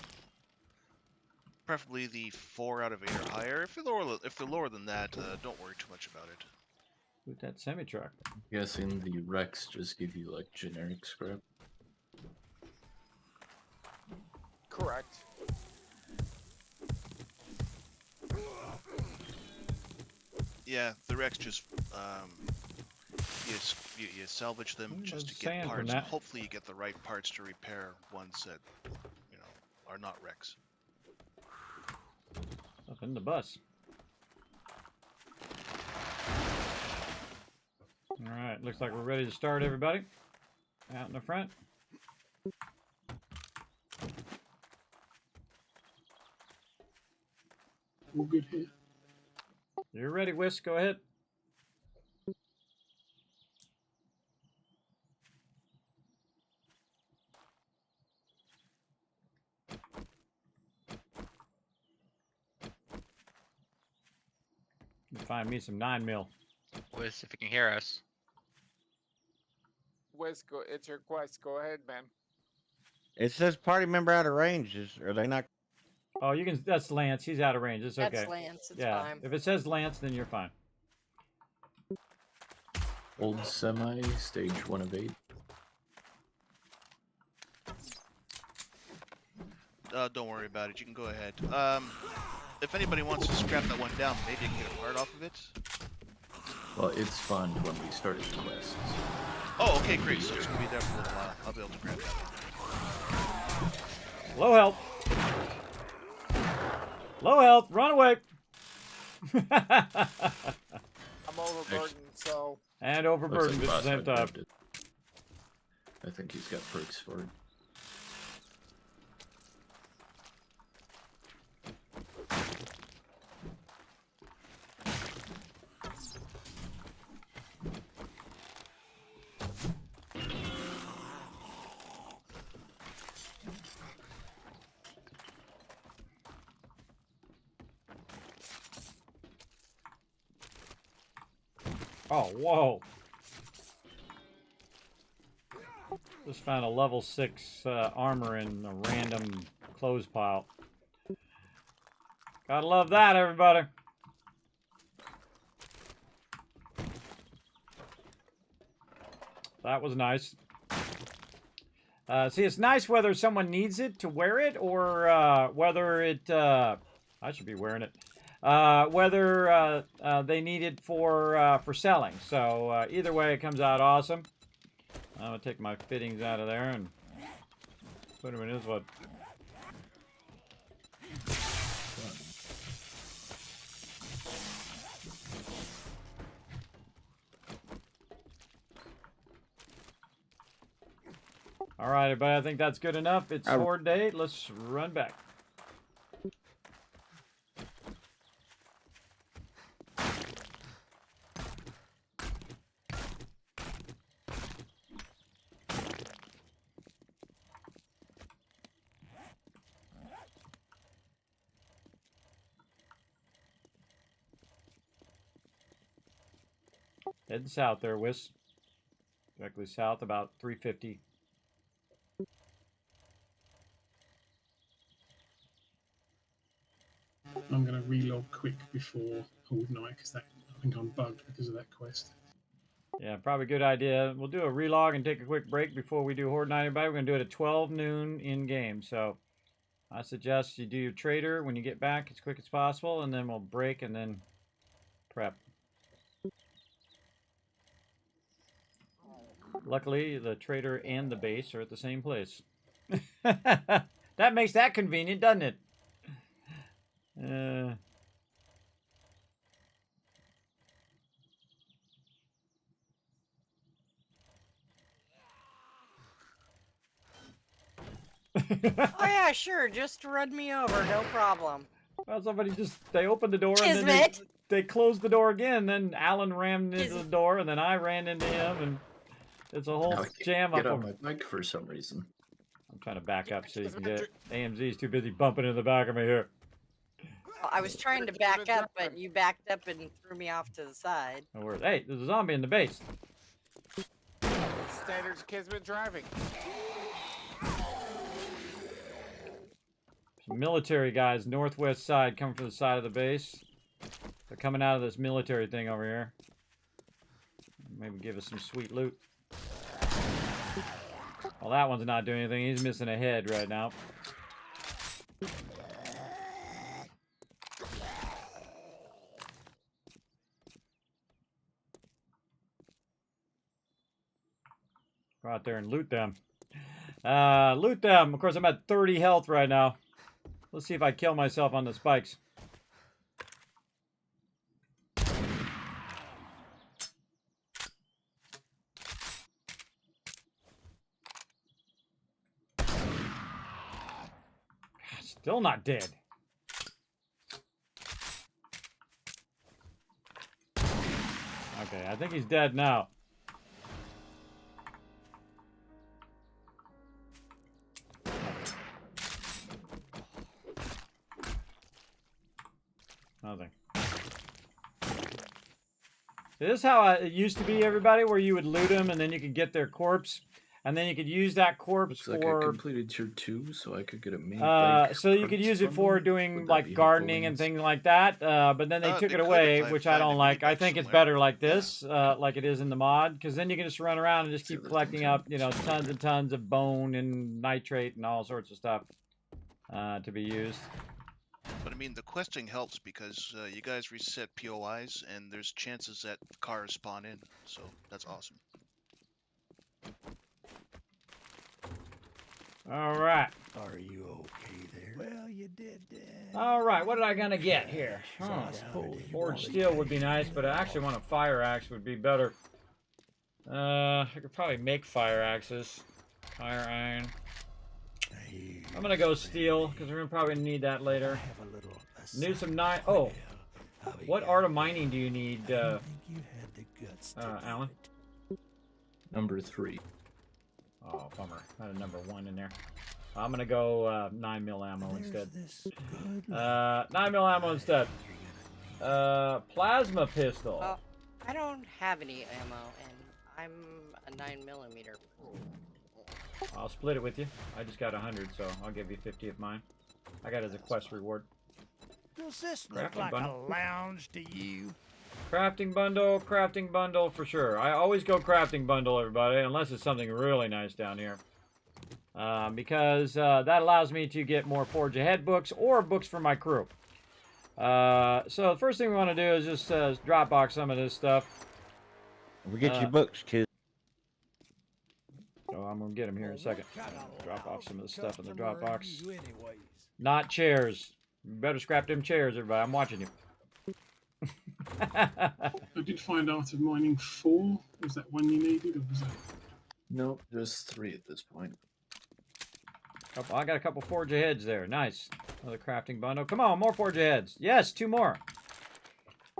S5: Preferably the 4 out of 8 or higher. If they're lower than that, don't worry too much about it.
S3: With that semi-truck.
S7: I'm guessing the Rex just give you like generic scrap.
S4: Correct.
S5: Yeah, the wrecks just you salvage them just to get parts. Hopefully, you get the right parts to repair ones that are not wrecks.
S3: Up in the bus. All right, looks like we're ready to start, everybody. Out in the front.
S12: All good here.
S3: You're ready, Whisk. Go ahead. Find me some 9mm.
S8: Wiz, if you can hear us.
S4: Wiz, it's your quest. Go ahead, man.
S11: It says party member out of range. Are they not?
S3: Oh, you can. That's Lance. He's out of range. It's okay.
S6: That's Lance. It's
S3: yeah.
S6: fine.
S3: If it says Lance, then you're fine.
S7: Old semi, stage 1 of 8.
S5: Don't worry about it. You can go ahead. If anybody wants to scrap that one down, maybe you can get a part off of it.
S7: Well, it spawned when we started the quest.
S5: Oh, okay, great. So it's gonna be there for a little while. I'll be able to grab that one.
S3: Low health. Low health. Run away.
S4: I'm overburdened, so.
S3: And overburdened at the same time.
S7: I think he's got perks for it.
S3: Oh, whoa. Just found a level 6 armor in a random clothes pile. Gotta love that, everybody. That was nice. See, it's nice whether someone needs it to wear it or whether it... I should be wearing it. Whether they need it for selling. So either way, it comes out awesome. I'm gonna take my fittings out of there and put them in this one. All right, everybody. I think that's good enough. It's horde day. Let's run back. Heading south there, Wiz. Directly south, about 350.
S12: I'm going to relog quick before Horde Night because I think I'm bugged because of that quest.
S3: Yeah, probably a good idea. We'll do a relog and take a quick break before we do Horde Night, everybody. We're going to do it at 12 noon in-game. So I suggest you do your trader when you get back as quick as possible, and then we'll break and then prep. Luckily, the trader and the base are at the same place. That makes that convenient, doesn't it?
S6: Oh yeah, sure. Just run me over, no problem.
S3: Well, somebody they opened the door
S6: Kismet.
S3: and then they closed the door again. Then Alan rammed into the door, and then I ran into him, and it's a whole jam up.
S7: Get on my bike for some reason.
S3: I'm trying to back up so you can get. AMZ's too busy bumping in the back of me here.
S6: Well, I was trying to back up, but you backed up and threw me off to the side.
S3: No worries. Hey, there's a zombie in the base.
S4: Standard Kismet driving.
S3: Some military guys, northwest side, coming from the side of the base. They're coming out of this military thing over here. Maybe give us some sweet loot. Well, that one's not doing anything. He's missing a head right now. Go out there and loot them. Loot them. Of course, I'm at 30 health right now. Let's see if I kill myself on the spikes. Still not dead. Okay, I think he's dead now. Nothing. This is how it used to be, everybody, where you would loot them and then you could get their corpse. And then you could use that corpse
S7: Looks
S3: for...
S7: like I completed tier 2, so I could get a mini
S3: so you could use it for doing like gardening and things like that. But then they took it away, which I don't like. I think it's better like this, like it is in the mod, because then you can just run around and just keep collecting up, you know, tons and tons of bone and nitrate and all sorts of stuff to be used.
S5: But I mean, the questing helps because you guys reset POIs, and there's chances that cars spawn in, so that's awesome.
S3: All right.
S10: Are you okay there? Well, you did.
S3: All right, what did I gonna get here? Oh, forged steel would be nice, but I actually want a fire axe would be better. I could probably make fire axes. Fire iron. I'm gonna go steel because we're gonna probably need that later. Need some nine. Oh, what art of mining do you need, Alan?
S7: Number 3.
S3: Oh, bummer. Had a number 1 in there. I'm gonna go 9mm ammo instead. 9mm ammo instead. Plasma pistol.
S6: I don't have any ammo, and I'm a 9mm.
S3: I'll split it with you. I just got 100, so I'll give you 50 of mine. I got it as a quest reward.
S10: Does this look like a lounge to you?
S3: Crafting bundle for sure. I always go crafting bundle, everybody, unless it's something really nice down here. Because that allows me to get more Forge Ahead books or books for my crew. So the first thing we want to do is just Dropbox some of this stuff.
S11: We get your books, kid.
S3: So I'm going to get them here in a second. Drop off some of the stuff in the Dropbox. Not chairs. You better scrap them chairs, everybody. I'm watching you.
S12: I did find Art of Mining 4. Was that one you needed, or was that?
S7: Nope, just 3 at this point.
S3: I got a couple Forge Aheads there. Nice. Another crafting bundle. Come on, more Forge Aheads. Yes, 2 more.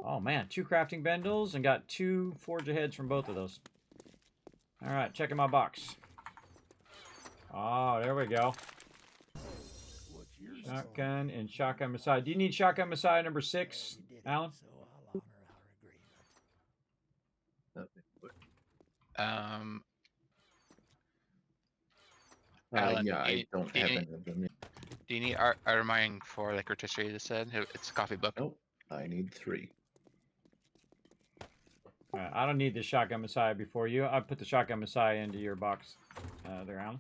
S3: Oh man, 2 crafting bundles and got 2 Forge Aheads from both of those. All right, checking my box. Oh, there we go. Shotgun and shotgun Messiah. Do you need shotgun Messiah number 6, Alan?
S8: Alan,
S7: yeah, I don't have any of them yet.
S8: Do you need art of mining for like rotisserie? You said it's a coffee book.
S7: Nope, I need 3.
S3: All right, I don't need the shotgun Messiah before you. I put the shotgun Messiah into your box there, Alan.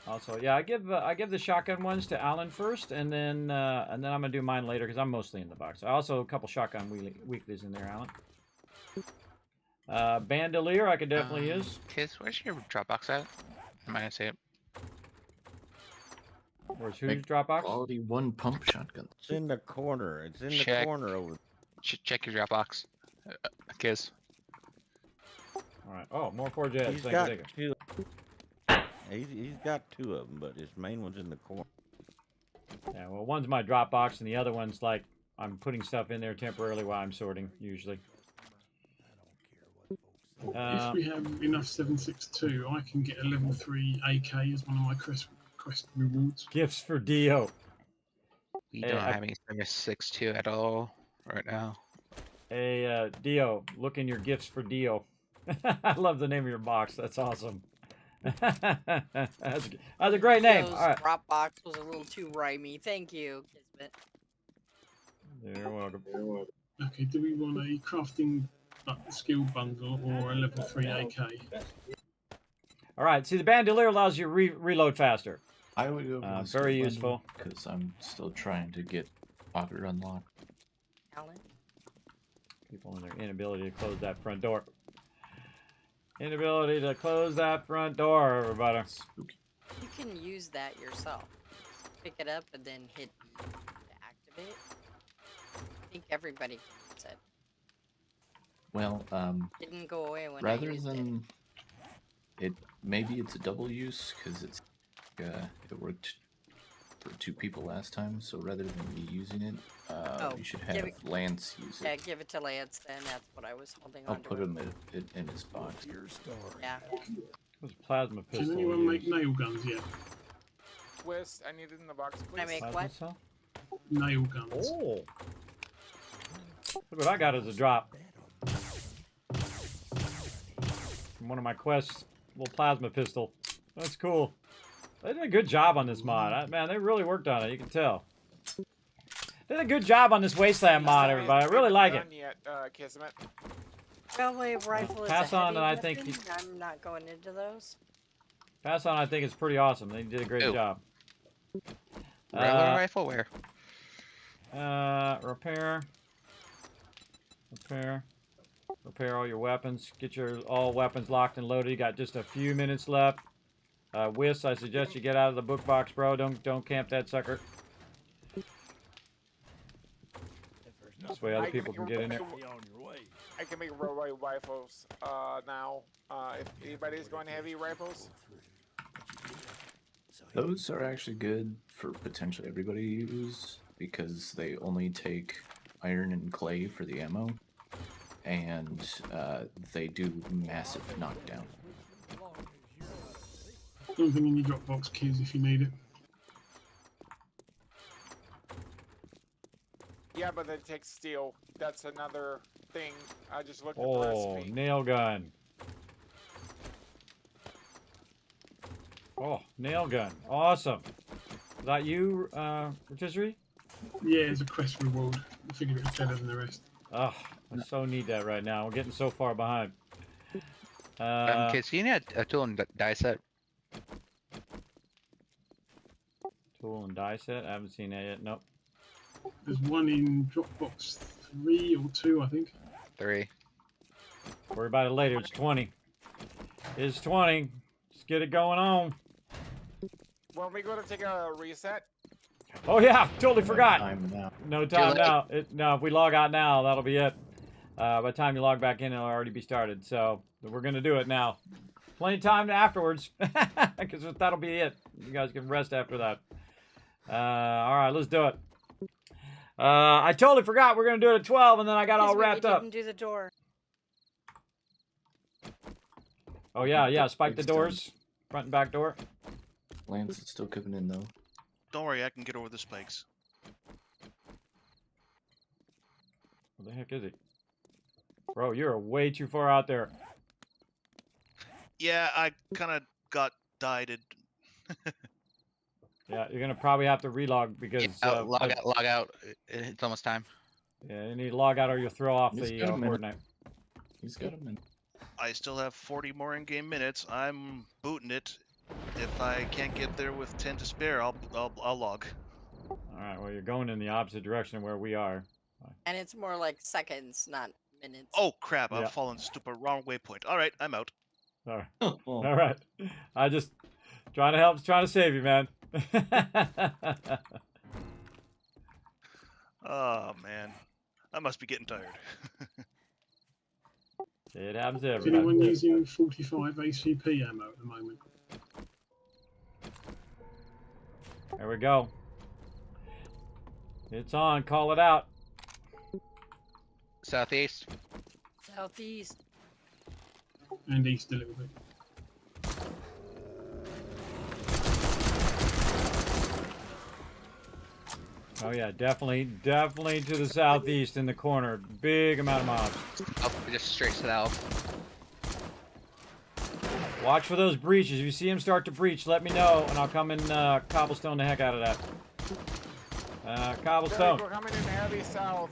S3: Also, yeah, I give the shotgun ones to Alan first, and then I'm gonna do mine later because I'm mostly in the box. I also a couple shotgun weeklies in there, Alan. Bandolier, I could definitely use.
S8: Kids, where's your Dropbox at? Am I gonna say it?
S3: Where's whose Dropbox?
S7: Quality 1 pump shotgun.
S11: It's in the corner. It's in the corner over.
S8: Check your Dropbox, kids.
S3: All right. Oh, more Forge Aheads.
S11: He's got 2. He's got 2 of them, but his main one's in the corner.
S3: Yeah, well, one's my Dropbox, and the other one's like I'm putting stuff in there temporarily while I'm sorting, usually.
S12: If we have enough 7.62, I can get a level 3 AK as one of my quest rewards.
S3: Gifts for Dio.
S8: We don't have any 7.62 at all right now.
S3: Hey, Dio, look in your gifts for Dio. I love the name of your box. That's awesome. that's a great name. All right.
S6: Dropbox was a little too rhymey. Thank you, Kismet.
S3: You're welcome.
S12: Okay, do we want a crafting skill bundle or a level 3 AK?
S3: All right. See, the bandolier allows you to reload faster.
S7: I would go
S3: very useful
S7: because I'm still trying to get water unlocked.
S6: Alan?
S3: People and their inability to close that front door. Inability to close that front door, everybody.
S6: You can use that yourself. Pick it up and then hit E to activate. I think everybody can use it.
S7: Well,
S6: Didn't go away when
S7: rather
S6: I used
S7: than it, maybe it's a double use because it's it worked for 2 people last time. So rather than me using it, you should have Lance use it.
S6: Yeah, give it to Lance then. That's what I was holding
S7: I'll
S6: on to.
S7: put him in his box.
S6: Yeah.
S3: What's plasma pistol?
S12: Can anyone make nail guns yet?
S4: Twist, I need it in the box, please.
S6: Can I make what?
S12: nail guns.
S3: Oh. Look what I got as a drop. From one of my quests, little plasma pistol. That's cool. They did a good job on this mod. Man, they really worked on it. You can tell. They did a good job on this Wasteland mod, everybody. I really like it.
S4: Yet, Kismet.
S6: Railway rifle is
S3: Pass
S6: a
S3: on,
S6: heavy
S3: and I
S6: weapon.
S3: think
S6: I'm not going into those.
S3: Pass on. I think it's pretty awesome. They did a great job.
S8: Railway rifle where?
S3: Repair. Repair all your weapons. Get your all weapons locked and loaded. You got just a few minutes left. Whis, I suggest you get out of the book box, bro. Don't camp that sucker. This way other people can get in there.
S4: I can make railway rifles now. If anybody's going heavy rifles.
S7: Those are actually good for potentially everybody to use because they only take iron and clay for the ammo, and they do massive knockdown.
S12: Something in your Dropbox, kids, if you need it.
S4: Yeah, but it takes steel. That's another thing. I just looked at the
S3: Oh,
S4: recipe.
S3: nail gun. Oh, nail gun. Awesome. Is that you, Rotisserie?
S12: Yeah, it's a quest reward. I figured it was better than the rest.
S3: Oh, I so need that right now. We're getting so far behind.
S8: Kids, you need a tool and die set.
S3: Tool and die set? I haven't seen that yet. Nope.
S12: There's one in Dropbox 3 or 2, I think.
S8: 3.
S3: Worry about it later. It's 20. It's 20. Let's get it going on.
S4: When we go to take a reset,
S3: Oh yeah, totally forgot.
S7: Now.
S3: No time now. No, if we log out now, that'll be it. By the time you log back in, it'll already be started. So we're gonna do it now. Plenty of time afterwards, because that'll be it. You guys can rest after that. All right, let's do it. I totally forgot we're gonna do it at 12, and then I got all wrapped up.
S6: Didn't do the door.
S3: Oh yeah, spike the doors, front and back door.
S7: Lance is still cooking in though.
S5: Don't worry, I can get over the spikes.
S3: Where the heck is he? Bro, you're way too far out there.
S5: Yeah, I kind of got died.
S3: Yeah, you're gonna probably have to relog because
S8: log out. It's almost time.
S3: Yeah, you need to log out or you'll throw off
S7: He's
S3: the
S7: got a minute.
S3: coordinate.
S7: He's got a minute.
S5: I still have 40 more in-game minutes. I'm booting it. If I can't get there with 10 to spare, I'll log.
S3: All right, well you're going in the opposite direction of where we are.
S6: And it's more like seconds, not minutes.
S5: Oh crap!
S3: Yeah.
S5: I've fallen stupid wrong waypoint. All right, I'm out.
S3: All right. All right. I just trying to help, trying to save you, man.
S5: Oh man, I must be getting tired.
S3: It happens to
S12: Is
S3: everybody.
S12: anyone using 45 ACP ammo at the moment?
S3: There we go. It's on. Call it out.
S8: Southeast.
S6: Southeast.
S12: And east a little bit.
S3: Oh yeah, definitely to the southeast in the corner. Big amount of mobs.
S8: Up, just straight south.
S3: Watch for those breaches. If you see them start to breach, let me know, and I'll come and cobblestone the heck out of that. Cobblestone.
S4: we're coming in heavy south.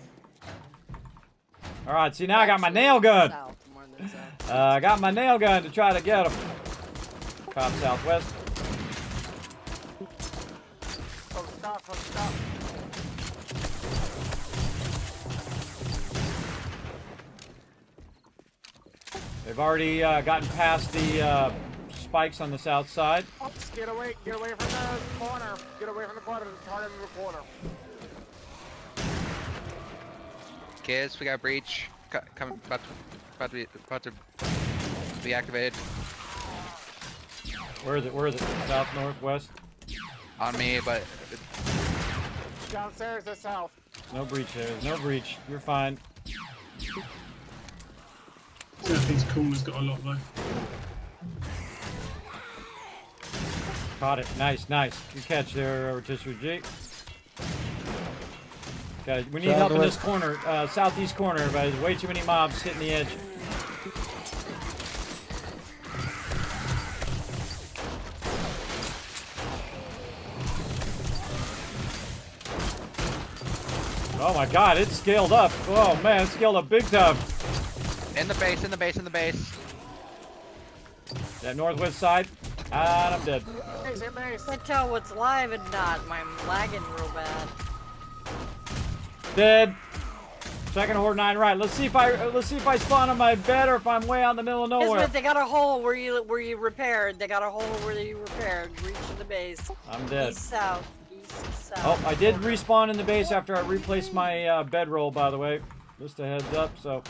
S3: All right, see now I got my nail gun.
S6: South more than south.
S3: I got my nail gun to try to get them. Cobb southwest.
S4: Oh, stop.
S3: They've already gotten past the spikes on the south side.
S4: Oops, get away from the corner. Get away from the corner. Target in the corner.
S8: Kids, we got breach. Coming, about to be activated.
S3: Where is it? South, northwest?
S8: On me, but
S4: Downstairs to south.
S3: No breach there. There's no breach. You're fine.
S12: Southeast corner's got a lot though.
S3: Caught it. Nice. Good catch there, Rotisserie G. Okay, we need help in this corner, southeast corner, everybody. There's way too many mobs hitting the edge. Oh my god, it's scaled up. Oh man, it's scaled up big time.
S8: In the base, in the base, in the base.
S3: That northwest side. And I'm dead.
S4: Base, in base.
S6: I can't tell what's live and not. I'm lagging real bad.
S3: Dead. Second horde 9 right. Let's see if I spawn on my bed or if I'm way out in the middle of nowhere.
S6: Kismet, they got a hole where you repaired. They got a hole where you repaired. Reach to the base.
S3: I'm dead.
S6: East south. East south.
S3: Oh, I did respawn in the base after I replaced my bedroll, by the way. Just a heads up. So.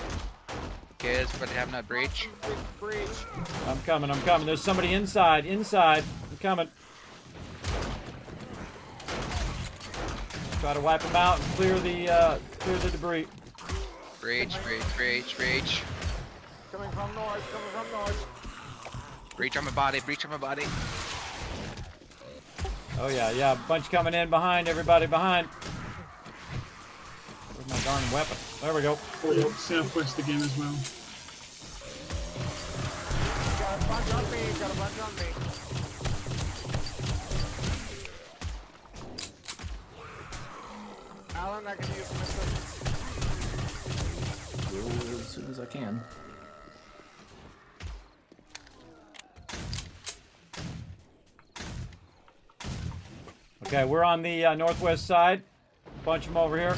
S8: Kids, but having a breach.
S4: Breach.
S3: I'm coming. I'm coming. There's somebody inside. Inside. I'm coming. Try to wipe them out and clear the debris.
S8: Breach, breach, breach, breach.
S4: Coming from north, coming from north.
S8: Breach on my body, breach on my body.
S3: Oh yeah, bunch coming in behind, everybody behind. Where's my darn weapon? There we go.
S12: Southwest again as well.
S4: Got a bunch on me, got a bunch on me. Alan, I can use some assistance.
S7: As soon as I can.
S3: Okay, we're on the northwest side. Bunch them over here.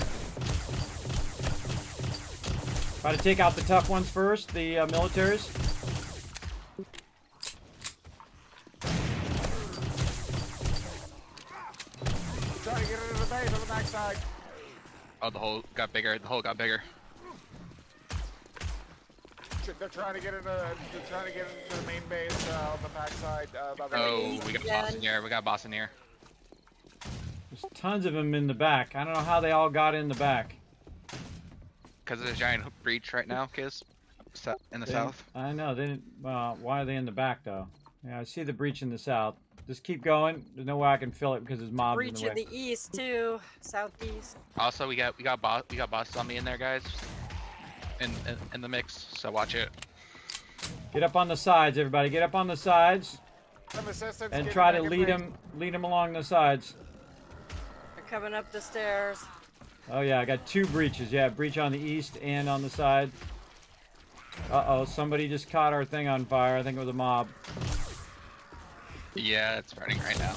S3: Try to take out the tough ones first, the militaries.
S4: Trying to get into the base on the backside.
S8: Oh, the hole got bigger. The hole got bigger.
S4: They're trying to get into the main base on the backside.
S8: Oh, we got boss in here. We got boss in here.
S3: There's tons of them in the back. I don't know how they all got in the back.
S8: Because of the giant breach right now, Kiz. In the south.
S3: I know. They didn't. Why are they in the back though? Yeah, I see the breach in the south. Just keep going. There's no way I can fill it because there's mobs
S6: Breach
S3: in the way.
S6: in the east too. Southeast.
S8: Also, we got boss on me in there, guys. In the mix, so watch it.
S3: Get up on the sides, everybody. Get up on the sides.
S4: Some assistance.
S3: And try to lead them along the sides.
S6: They're coming up the stairs.
S3: Oh yeah, I got 2 breaches. Yeah, breach on the east and on the side. Uh-oh, somebody just caught our thing on fire. I think it was a mob.
S8: Yeah, it's burning right now.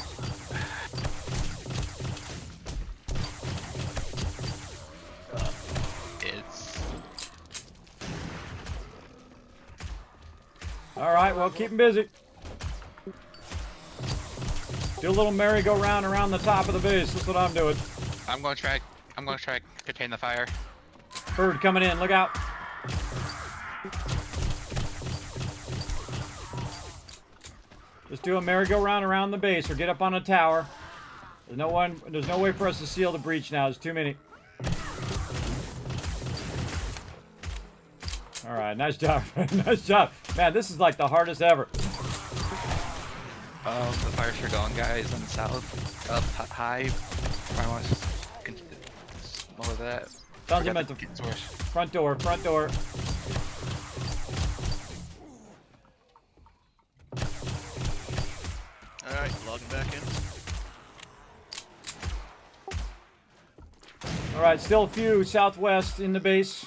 S3: All right, well, keep them busy. Do a little merry-go-round around the top of the base. That's what I'm doing.
S8: I'm gonna try contain the fire.
S3: Bird coming in. Look out. Just do a merry-go-round around the base, or get up on a tower. There's no way for us to seal the breach now. There's too many. All right, nice job. Nice job. Man, this is like the hardest ever.
S8: Oh, the fire's still going, guys, on the south. Up high. I want to lower that.
S3: Sounds like at the front door, front door.
S5: Alright, logging back in.
S3: All right, still a few southwest in the base.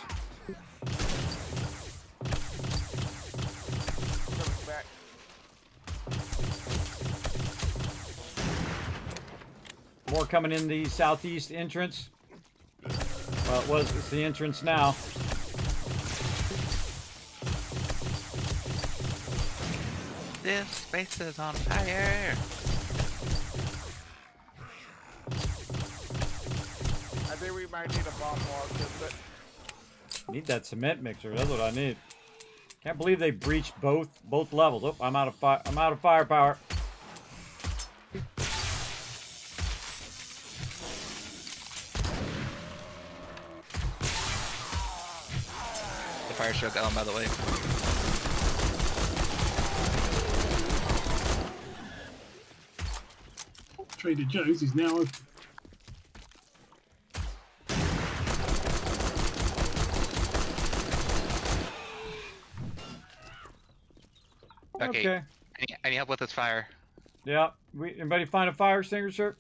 S3: More coming in the southeast entrance. Well, it's the entrance now.
S8: This space is on fire.
S4: I think we might need a bomb wall.
S3: Need that cement mixer. That's what I need. Can't believe they breached both levels. Oh, I'm out of firepower.
S8: The fire shut down, by the way.
S12: Trader Joe's is now open.
S3: Okay.
S8: Any help with this fire?
S3: Yeah. Anybody find a fire extinguisher?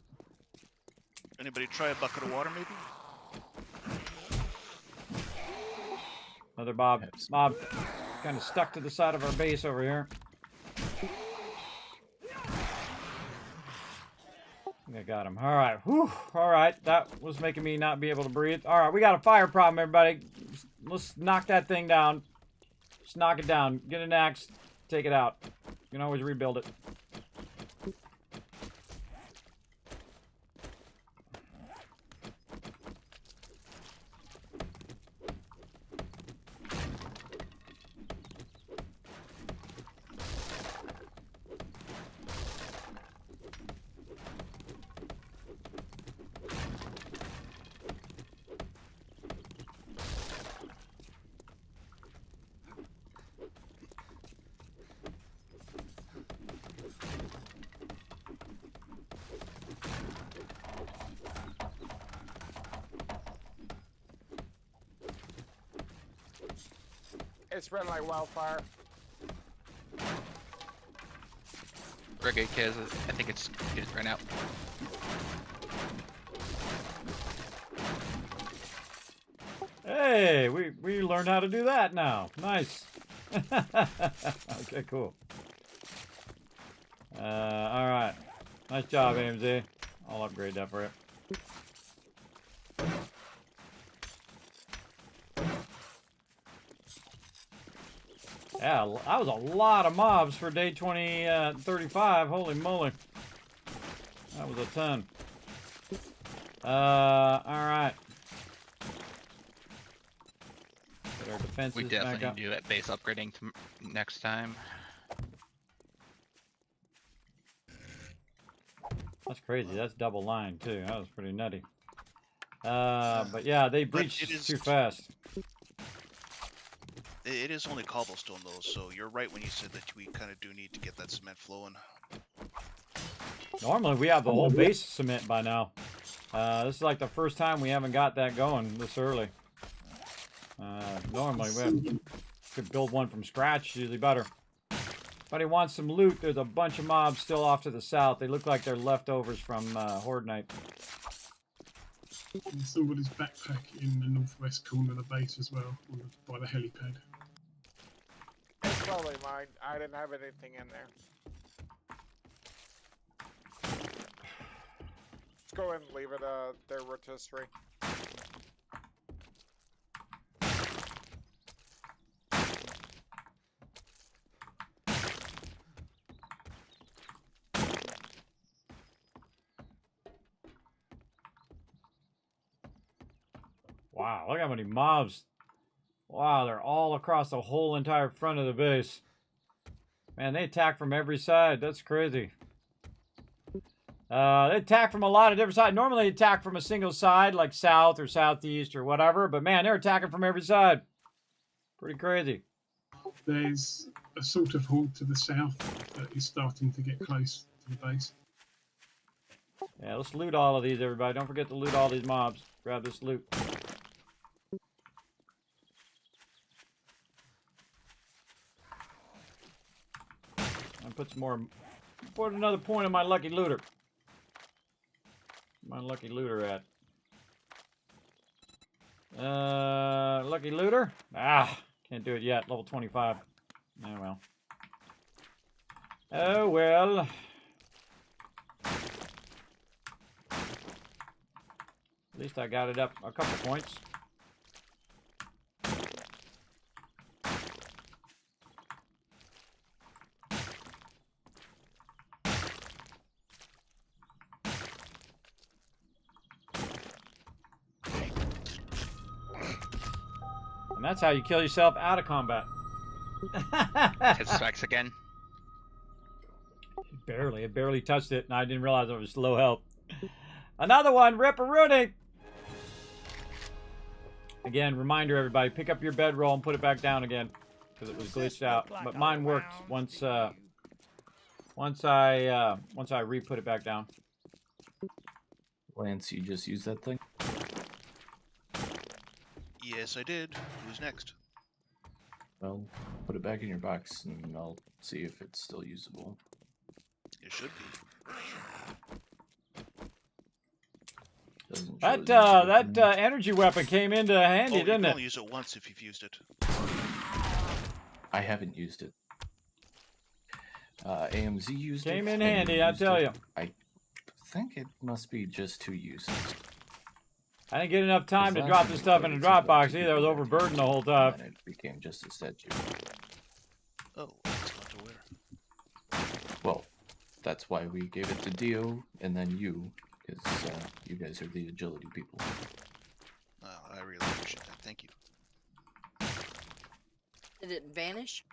S5: Anybody try a bucket of water, maybe?
S3: Another mob. Mob kind of stuck to the side of our base over here. I got him. All right. Whew. All right. That was making me not be able to breathe. All right. We got a fire problem, everybody. Let's knock that thing down. Just knock it down. Get an axe. Take it out. You can always rebuild it.
S4: It's spreading like wildfire.
S8: Brigade kids, I think it's right now.
S3: Hey, we learned how to do that now. Nice. Okay, cool. All right. Nice job, AMZ. I'll upgrade that for you. Yeah, that was a lot of mobs for day 35. Holy moly. That was a ton. All right. Get our defenses
S8: We
S3: back
S8: definitely
S3: up.
S8: do that base upgrading next time.
S3: That's crazy. That's double line too. That was pretty nutty. But yeah, they breached too fast.
S5: It is only cobblestone though, so you're right when you said that we kind of do need to get that cement flowing.
S3: Normally we have the whole base cement by now. This is like the first time we haven't got that going this early. Normally we could build one from scratch, usually better. If anybody wants some loot, there's a bunch of mobs still off to the south. They look like they're leftovers from Horde Night.
S12: There's somebody's backpack in the northwest corner of the base as well, by the helipad.
S4: It's probably mine. I didn't have anything in there. Let's go ahead and leave it their rotisserie.
S3: Wow, look how many mobs. Wow, they're all across the whole entire front of the base. Man, they attack from every side. That's crazy. They attack from a lot of different sides. Normally they attack from a single side, like south or southeast or whatever. But man, they're attacking from every side. Pretty crazy.
S12: There's a sort of horde to the south that is starting to get close to the base.
S3: Yeah, let's loot all of these, everybody. Don't forget to loot all these mobs. Grab this loot. And put some more. Put another point on my lucky looter. My lucky looter at. Lucky looter? Ah, can't do it yet. Level 25. Oh well. Oh well. At least I got it up a couple points. And that's how you kill yourself out of combat.
S8: It strikes again.
S3: Barely. It barely touched it, and I didn't realize it was low health. Another one, Ripperoonie. Again, reminder everybody, pick up your bedroll and put it back down again, because it was glitched out. But mine worked once I re-put it back down.
S7: Lance, you just used that thing?
S5: Yes, I did. Who's next?
S7: Well, put it back in your box, and I'll see if it's still usable.
S5: It should be.
S7: Doesn't show
S3: That energy weapon came into handy,
S5: You
S3: didn't
S5: can
S3: it?
S5: only use it once if you've used it.
S7: I haven't used it. AMZ used it.
S3: Came in
S7: and
S3: handy, I
S7: used
S3: tell
S7: it.
S3: you.
S7: I think it must be just 2 uses.
S3: I didn't get enough time to
S7: Last
S3: drop
S7: time
S3: this
S7: we
S3: stuff
S7: played,
S3: in
S7: it
S3: the
S7: said
S3: drop
S7: that
S3: box
S7: 2
S3: either. I was
S7: people had to
S3: overburdened the
S7: use
S3: whole
S7: it,
S3: time.
S7: and then it became just a statue.
S5: Oh, that's not aware.
S7: Well, that's why we gave it to Dio and then you, because you guys are the agility people.
S5: I really appreciate that. Thank you.
S6: Did it vanish?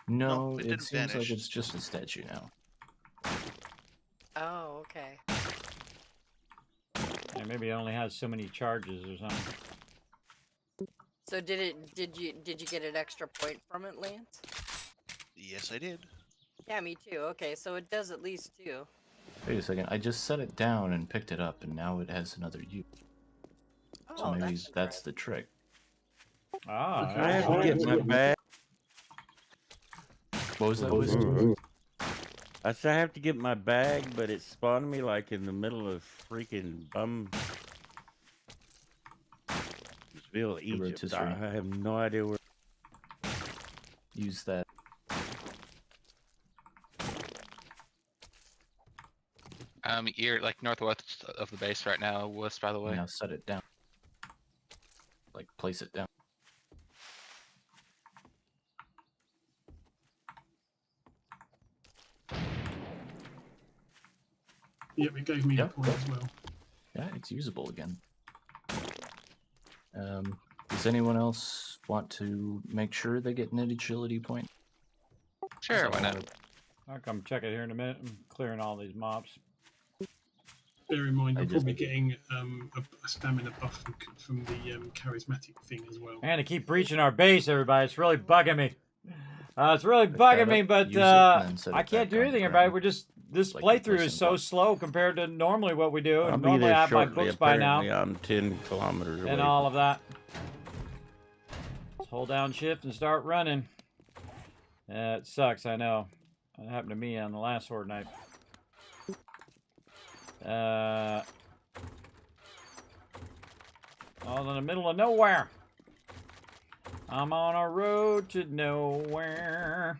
S7: No,
S5: it
S7: it
S5: didn't
S7: seems like
S5: vanish.
S7: it's just a statue now.
S6: Oh, okay.
S3: Yeah, maybe it only has so many charges or something.
S6: So did you get an extra point from it, Lance?
S5: Yes, I did.
S6: Yeah, me too. Okay, so it does at least 2.
S7: Wait a second, I just set it down and picked it up, and now it has another use. So
S6: Oh,
S7: maybe
S6: that's
S7: that's the trick.
S3: Ah,
S11: I have to get my bag.
S7: What was that, Wisdom?
S11: I said I have to get my bag, but it spawned me like in the middle of freaking Bumsville, Egypt.
S7: rotisserie.
S11: I have no idea where.
S7: Use that.
S8: You're like northwest of the base right now, West, by the way.
S7: Now set it down. Like, place it down.
S12: Yep, it gave me a point as well.
S7: Yeah, it's usable again. Does anyone else want to make sure they get an agility point?
S8: Sure, why not?
S3: I'll come check it here in a minute. I'm clearing all these mobs.
S12: Bear in mind,
S7: I
S12: you're
S7: just-
S12: probably getting a stamina buff from the charismatic thing as well.
S3: And to keep breaching our base, everybody. It's really bugging me. It's really bugging me, but
S7: use it and then set
S3: I
S7: it
S3: can't
S7: back
S3: do
S7: on the
S3: anything about it.
S7: ground.
S3: We're just this
S7: Like you
S3: playthrough
S7: place
S3: is
S7: in
S3: so
S7: block.
S3: slow compared to normally what we do.
S11: I'll
S3: And
S11: be
S3: normally
S11: there
S3: I have my
S11: shortly.
S3: books by now
S11: Apparently, I'm 10 kilometers away.
S3: and all of that. Just hold down shift and start running. It sucks, I know. It happened to me on the last Horde night. All in the middle of nowhere. I'm on a road to nowhere.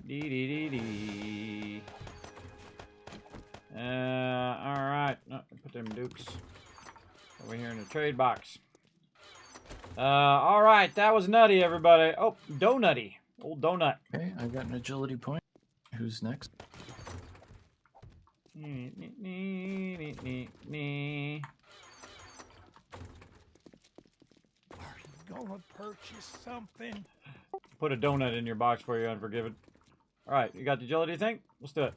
S3: Dee dee dee dee. Alright. No, put them dukes over here in the trade box. Alright, that was nutty, everybody. Oh, donutty. Old donut.
S7: Okay, I got an agility point. Who's next?
S10: Are you gonna purchase something?
S3: Put a donut in your box for you, Unforgiven. Alright, you got the agility thing? Let's do it.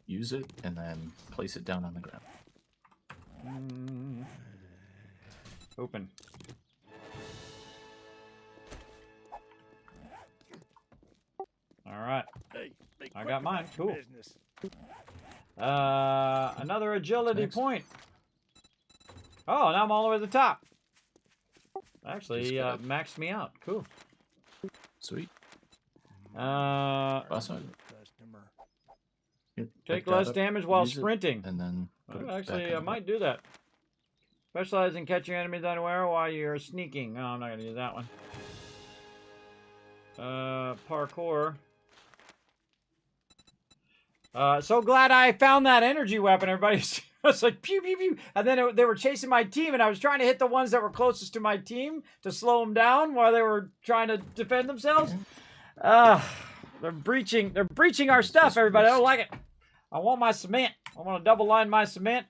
S7: Use it and then place it down on the ground.
S3: Open. Alright.
S10: Hey,
S3: I got mine. Cool.
S10: Business.
S3: Another agility
S7: Next.
S3: point. Oh, now I'm all the way to the top. Actually,
S7: Just gotta-
S3: maxed me out. Cool.
S7: Sweet.
S10: Customer.
S7: Here,
S3: Take
S7: pick that
S3: less
S7: up,
S3: damage while
S7: use it,
S3: sprinting.
S7: and then put it
S3: Actually,
S7: back
S3: I
S7: on the
S3: might do that. Specialize in catching enemies unaware while you're sneaking. No, I'm not going to use that one. Parkour. So glad I found that energy weapon, everybody. It's like pew pew pew, and then they were chasing my team, and I was trying to hit the ones that were closest to my team to slow them down while they were trying to defend themselves. They're breaching our stuff, everybody. I don't like it. I want my cement. I want to double line my cement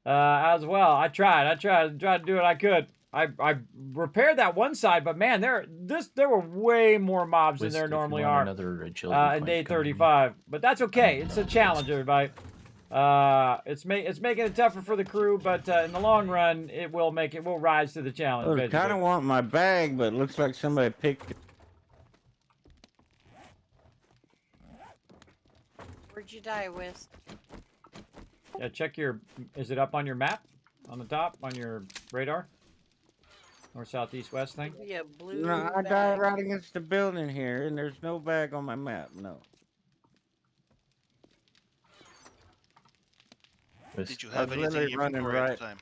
S3: as well. I tried to do what I could. I repaired that one side, but man, there were way more mobs than
S7: Wisp,
S3: there
S7: if you
S3: normally
S7: want
S3: are
S7: another agility
S3: in
S7: point,
S3: day
S7: come in.
S3: 35. But that's okay. It's a challenge, everybody. It's making it tougher for the crew, but in the long run, we'll rise to the challenge.
S11: I kind
S3: basically.
S11: of want my bag, but it looks like somebody picked it.
S6: Where'd you die, Wist?
S3: Yeah, check is it up on your map? On the top? On your radar? North, south, east, west thing?
S6: Maybe a blue
S11: No, I died
S6: bag.
S11: right against the building here, and there's no bag on my map. No.
S5: Did you
S11: I
S5: have
S11: was
S5: anything in
S11: literally
S5: your
S11: running
S5: inventory at
S11: right.
S5: the time?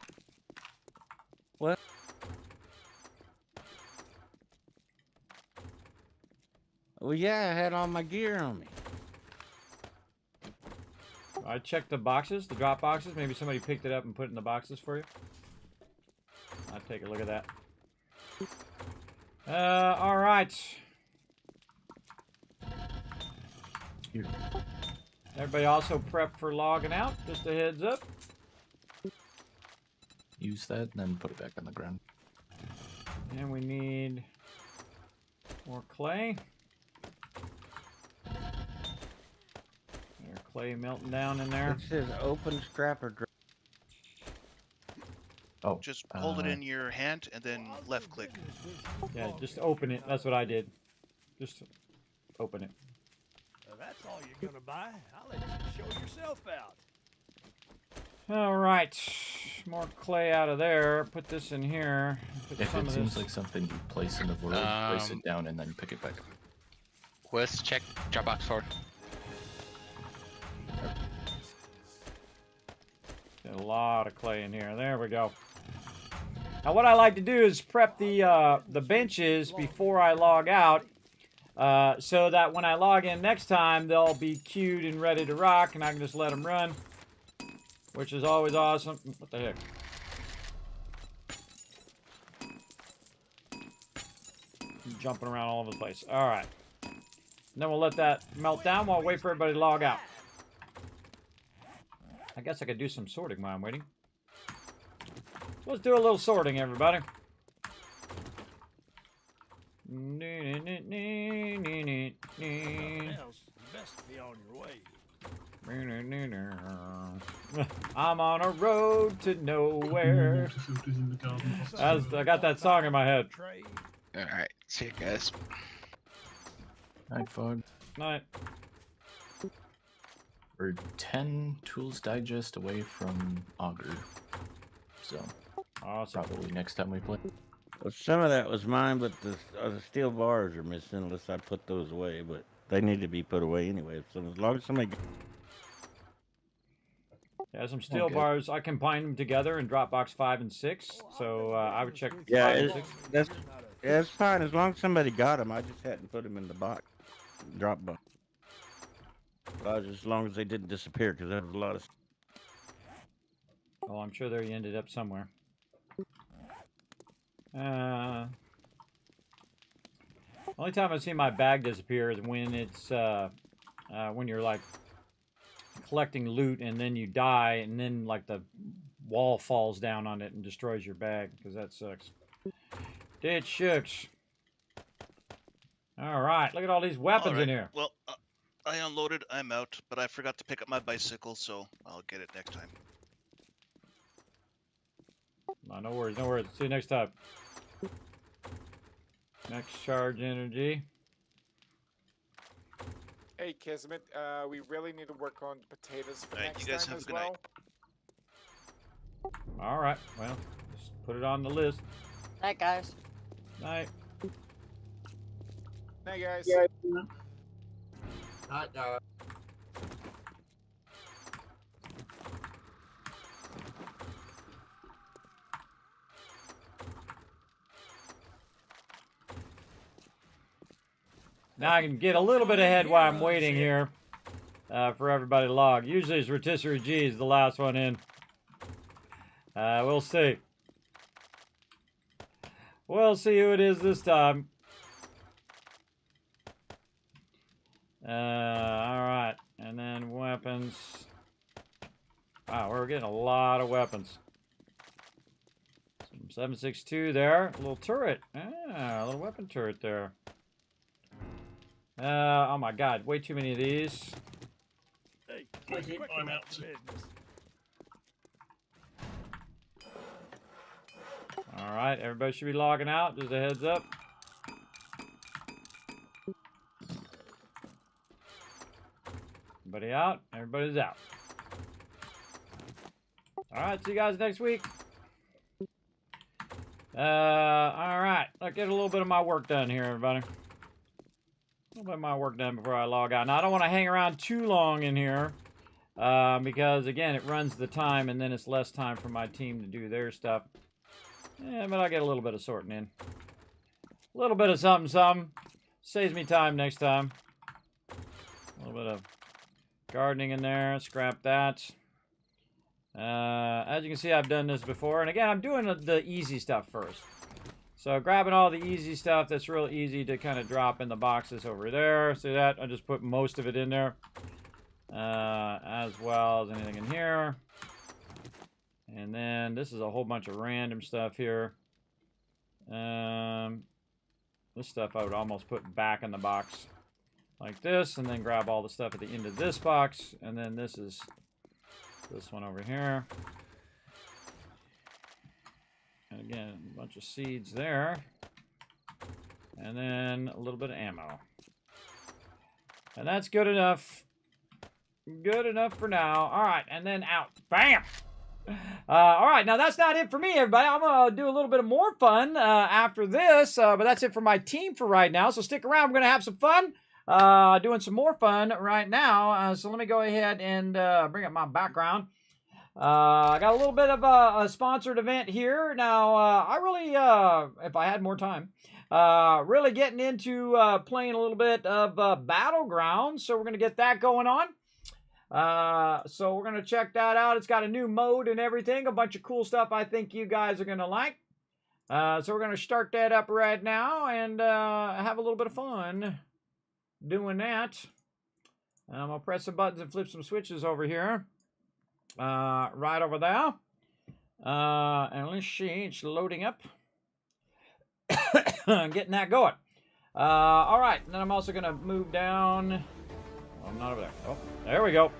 S11: What? Well, yeah, I had all my gear on me.
S3: I checked the boxes, the drop boxes. Maybe somebody picked it up and put it in the boxes for you. I'll take a look at that. All right.
S7: Here.
S3: Everybody also prep for logging out. Just a heads up.
S7: Use that and then put it back on the ground.
S3: And we need more clay. There's clay melting down in there.
S11: It says open scrap or drop.
S7: Oh,
S5: Just hold it in your hand and then left click.
S3: Yeah, just open it. That's what I did. Just open it.
S10: That's all you're gonna buy. I'll let you show yourself out.
S3: All right, more clay out of there. Put this in here. Put
S7: If
S3: some
S7: it
S3: of
S7: seems
S3: this.
S7: like something you place in the world, place it down and then pick it back up.
S8: Let's check Dropbox 4.
S3: Got a lot of clay in here. There we go. Now what I like to do is prep the benches before I log out, so that when I log in next time, they'll be queued and ready to rock, and I can just let them run, which is always awesome. What the heck? I'm jumping around all over the place. All right. And then we'll let that melt down while I wait for everybody to log out. I guess I could do some sorting while I'm waiting. Let's do a little sorting, everybody.
S10: Nothing else, you best be on your way.
S3: I'm on a road to nowhere.
S12: Filters in the garden.
S3: I got that song in my head.
S8: Alright, see you guys.
S7: Night, Fog.
S3: Night.
S7: We're 10 tools digest away from Augur. So,
S3: awesome.
S7: Probably next time we play.
S11: Well, some of that was mine, but the steel bars are missing unless I put those away. But they need to be put away anyway. So as long as somebody.
S3: Yeah, some steel
S7: Okay.
S3: bars. I combine them together in Dropbox 5 and 6. So I would check
S11: Yeah,
S3: 5 and 6.
S11: that's fine as long as somebody got them. I just hadn't put them in the box, drop box. As long as they didn't disappear, because that was a lot of.
S3: Well, I'm sure they ended up somewhere. Only time I've seen my bag disappear is when it's when you're like collecting loot and then you die and then like the wall falls down on it and destroys your bag, because that sucks. It shucks. All right, look at all these weapons in here.
S5: Well, I unloaded. I'm out, but I forgot to pick up my bicycle, so I'll get it next time.
S3: No worries, no worries. See you next time. Next charge energy.
S4: Hey, Kismet, we really need to work on potatoes for
S5: Alright,
S4: next
S5: you guys
S4: time
S5: have a
S4: as
S5: good night.
S4: well.
S3: All right, well, just put it on the list.
S6: Night, guys.
S3: Night.
S4: Night, guys.
S9: Hot dog.
S3: Now I can get a little bit ahead while I'm waiting here for everybody to log. Usually it's Rotisserie G is the last one in. We'll see. We'll see who it is this time. All right, and then weapons. Wow, we're getting a lot of weapons. Some 7.62 there, a little turret. Ah, a little weapon turret there. Oh my God, way too many of these.
S10: Hey,
S12: Okay,
S10: quick
S12: I'm
S10: about
S12: out.
S10: the business.
S3: All right, everybody should be logging out. Just a heads up. Everybody out. Everybody's out. All right, see you guys next week. All right. I'll get a little bit of my work done here, everybody. A little bit of my work done before I log out. Now, I don't want to hang around too long in here because, again, it runs the time, and then it's less time for my team to do their stuff. Yeah, but I'll get a little bit of sorting in. A little bit of something. Saves me time next time. A little bit of gardening in there. Scrap that. As you can see, I've done this before. And again, I'm doing the easy stuff first. So grabbing all the easy stuff that's real easy to kind of drop in the boxes over there. See that? I just put most of it in there. As well as anything in here. And then this is a whole bunch of random stuff here. This stuff I would almost put back in the box like this, and then grab all the stuff at the end of this box, and then this is this one over here. And again, a bunch of seeds there. And then a little bit of ammo. And that's good enough. Good enough for now. All right, and then out. Bam! All right, now that's not it for me, everybody. I'm going to do a little bit of more fun after this, but that's it for my team for right now. So stick around. We're going to have some fun, doing some more fun right now. So let me go ahead and bring up my background. I got a little bit of a sponsored event here. Now, I really, if I had more time, really getting into playing a little bit of Battlegrounds. So we're going to get that going on. So we're going to check that out. It's got a new mode and everything. A bunch of cool stuff I think you guys are going to like. So we're going to start that up right now and have a little bit of fun doing that. I'm going to press some buttons and flip some switches over here. Right over there. And let's see. It's loading up. Getting that going. All right. And then I'm also going to move down. I'm not over there. Oh, there we go.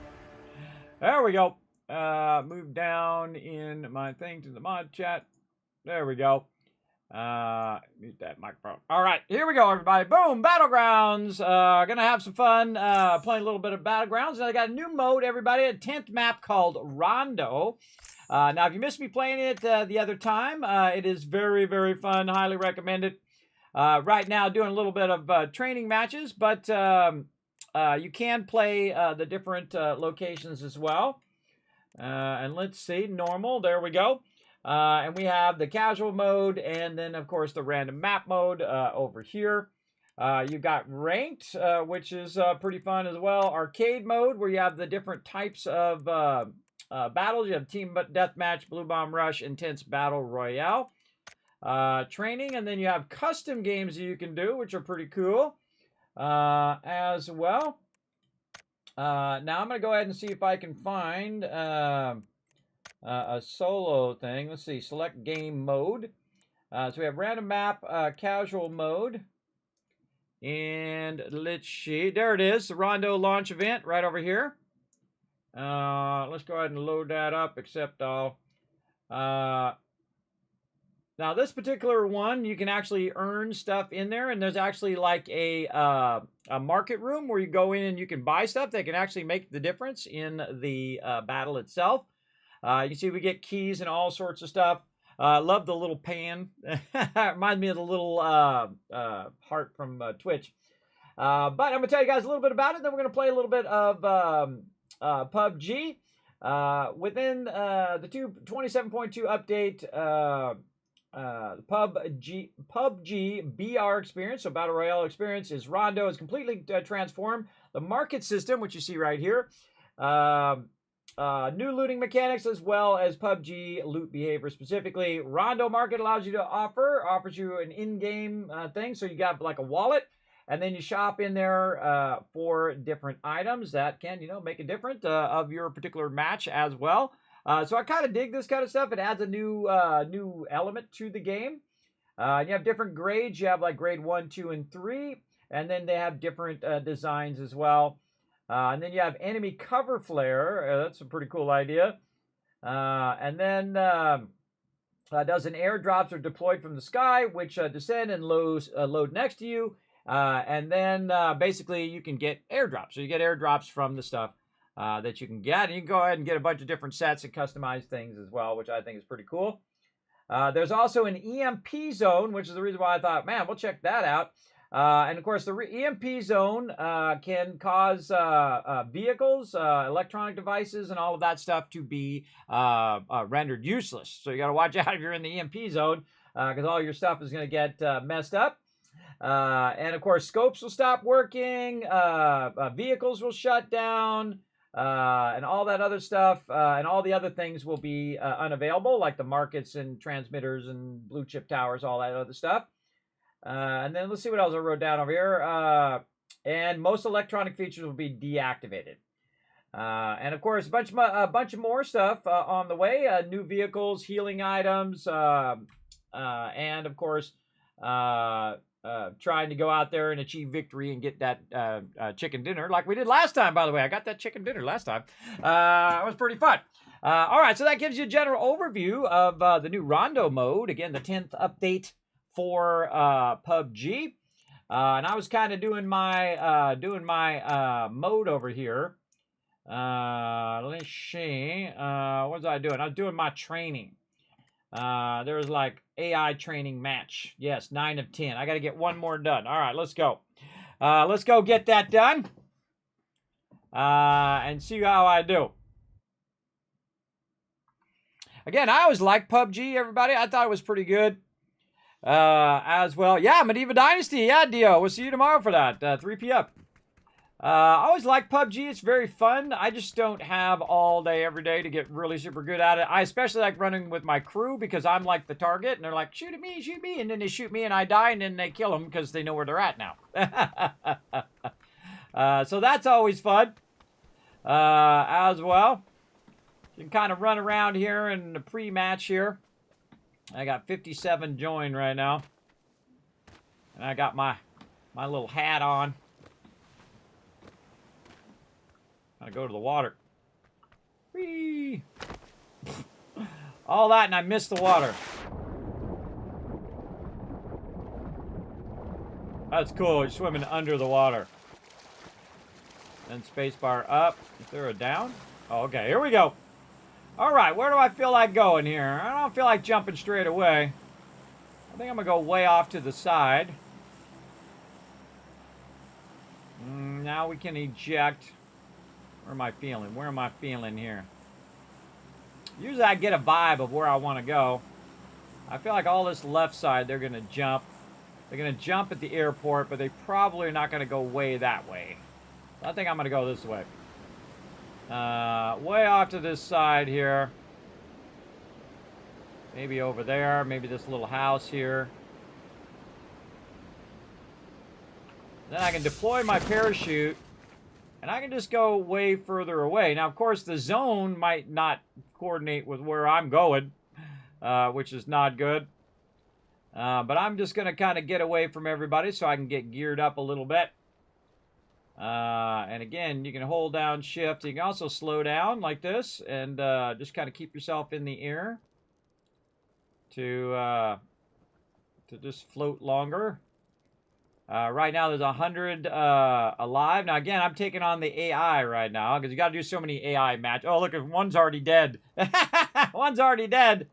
S3: There we go. Move down in my thing to the mod chat. There we go. Mute that microphone. All right, here we go, everybody. Boom, Battlegrounds. Gonna have some fun playing a little bit of Battlegrounds. And I got a new mode, everybody. A 10th map called Rondo. Now, if you missed me playing it the other time, it is very, very fun. Highly recommend it. Right now, doing a little bit of training matches, but you can play the different locations as well. And let's see, normal, there we go. And we have the casual mode, and then, of course, the random map mode over here. You've got ranked, which is pretty fun as well. Arcade mode, where you have the different types of battles. You have Team Deathmatch, Blue Bomb Rush, Intense Battle Royale. Training, and then you have custom games that you can do, which are pretty cool. As well. Now I'm going to go ahead and see if I can find a solo thing. Let's see. Select game mode. So we have random map, casual mode. And let's see. There it is. The Rondo launch event right over here. Let's go ahead and load that up, except I'll... Now, this particular one, you can actually earn stuff in there, and there's actually like a market room where you go in and you can buy stuff that can actually make the difference in the battle itself. You can see we get keys and all sorts of stuff. Love the little pan. Reminds me of the little heart from Twitch. But I'm going to tell you guys a little bit about it, then we're going to play a little bit of PUBG. Within the 27.2 update... PUBG BR experience, so Battle Royale experience, is Rondo is completely transformed. The market system, which you see right here, new looting mechanics as well as PUBG loot behavior specifically. Rondo Market allows you to offers you an in-game thing, so you got like a wallet, and then you shop in there for different items that can, make a difference of your particular match as well. So I kind of dig this kind of stuff. It adds a new element to the game. You have different grades. You have like grade 1, 2, and 3. And then they have different designs as well. And then you have enemy cover flare. That's a pretty cool idea. And then dozen airdrops are deployed from the sky, which descend and load next to you. And then basically you can get airdrops. So you get airdrops from the stuff that you can get. And you can go ahead and get a bunch of different sets and customize things as well, which I think is pretty cool. There's also an EMP zone, which is the reason why I thought, man, we'll check that out. And of course, the EMP zone can cause vehicles, electronic devices, and all of that stuff to be rendered useless. So you got to watch out if you're in the EMP zone, because all your stuff is going to get messed up. And of course, scopes will stop working, vehicles will shut down, and all that other stuff, and all the other things will be unavailable, like the markets and transmitters and blue chip towers, all that other stuff. And then let's see what else I wrote down over here. And most electronic features will be deactivated. And of course, a bunch of more stuff on the way. New vehicles, healing items, and of course, trying to go out there and achieve victory and get that chicken dinner like we did last time, by the way. I got that chicken dinner last time. It was pretty fun. All right, so that gives you a general overview of the new Rondo mode. Again, the 10th update for PUBG. And I was kind of doing my mode over here. Let's see. What was I doing? I was doing my training. There was like AI training match. Yes, 9 of 10. I got to get one more done. All right, let's go. Let's go get that done. And see how I do. Again, I always liked PUBG, everybody. I thought it was pretty good. As well. Yeah, Medieval Dynasty. Yeah, Dio. We'll see you tomorrow for that. 3 p.m. I always like PUBG. It's very fun. I just don't have all day, every day to get really super good at it. I especially like running with my crew because I'm like the target, and they're like, shoot at me, and then they shoot me and I die, and then they kill them because they know where they're at now. So that's always fun. As well. You can kind of run around here in the pre-match here. I got 57 joined right now. And I got my little hat on. Gotta go to the water. Whee! All that and I missed the water. That's cool. You're swimming under the water. Then spacebar up. Is there a down? Oh, okay. Here we go. All right, where do I feel like going here? I don't feel like jumping straight away. I think I'm going to go way off to the side. Now we can eject. Where am I feeling? Where am I feeling here? Usually I get a vibe of where I want to go. I feel like all this left side, they're going to jump. They're going to jump at the airport, but they probably are not going to go way that way. I think I'm going to go this way. Way off to this side here. Maybe over there. Maybe this little house here. Then I can deploy my parachute. And I can just go way further away. Now, of course, the zone might not coordinate with where I'm going. Which is not good. But I'm just going to kind of get away from everybody so I can get geared up a little bit. And again, you can hold down shift. You can also slow down like this and just kind of keep yourself in the air to just float longer. Right now there's 100 alive. Now again, I'm taking on the AI right now because you got to do so many AI matches. Oh, look, one's already dead. One's already dead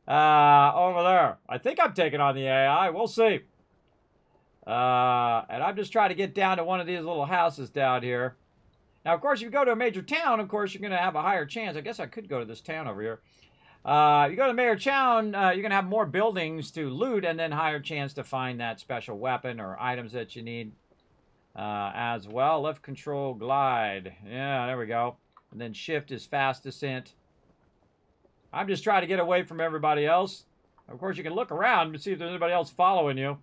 S3: over there. I think I'm taking on the AI. We'll see. And I'm just trying to get down to one of these little houses down here. Now, of course, if you go to a major town, of course, you're going to have a higher chance. I guess I could go to this town over here. You go to a major town, you're going to have more buildings to loot and then higher chance to find that special weapon or items that you need as well. Left control, glide. Yeah, there we go. And then shift is fast descent. I'm just trying to get away from everybody else. Of course, you can look around and see if there's anybody else following you.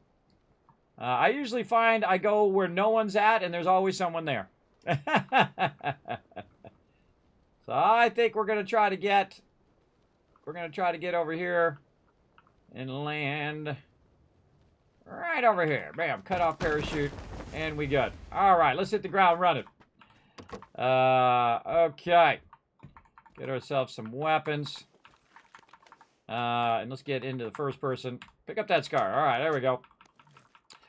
S3: I usually find I go where no one's at, and there's always someone there. So I think we're going to try to get over here and land right over here. Bam, cut off parachute, and we good. All right, let's hit the ground running. Okay. Get ourselves some weapons. And let's get into the first person. Pick up that scar. All right, there we go.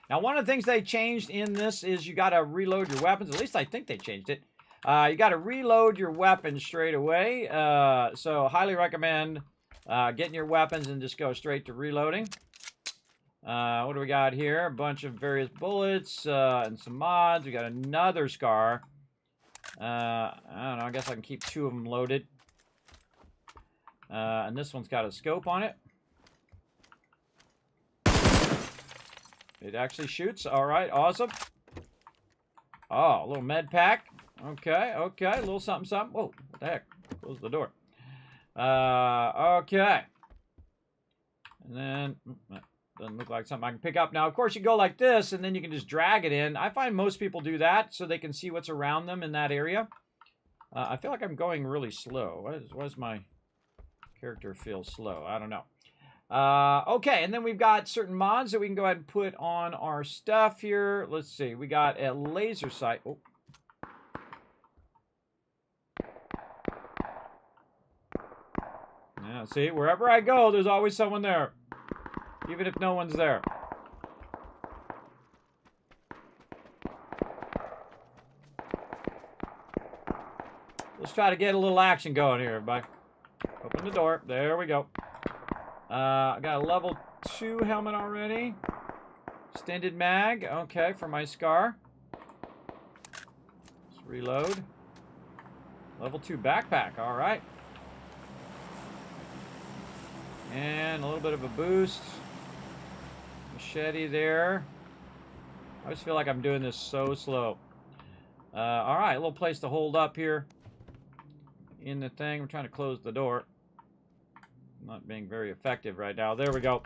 S3: Now, one of the things they changed in this is you got to reload your weapons. At least I think they changed it. You got to reload your weapons straight away. So, highly recommend Getting your weapons and just go straight to reloading. What do we got here? A bunch of various bullets and some mods. We got another scar. I don't know. I guess I can keep 2 of them loaded. And this one's got a scope on it. It actually shoots. All right, awesome. Oh, a little med pack. Okay, okay, a little something, something. Whoa, what the heck? Close the door. Okay. And then, that doesn't look like something I can pick up. Now, of course, you go like this, and then you can just drag it in. I find most people do that so they can see what's around them in that area. I feel like I'm going really slow. Why does my character feel slow? I don't know. Okay, and then we've got certain mods that we can go ahead and put on our stuff here. Let's see. We got a laser sight. Oh. Yeah, see, wherever I go, there's always someone there. Even if no one's there. Let's try to get a little action going here, everybody. Open the door. There we go. I got a level 2 helmet already. Extended mag. Okay, for my scar. Let's reload. Level 2 backpack. All right. And a little bit of a boost. Machete there. I always feel like I'm doing this so slow. All right, a little place to hold up here in the thing. I'm trying to close the door. I'm not being very effective right now. There we go.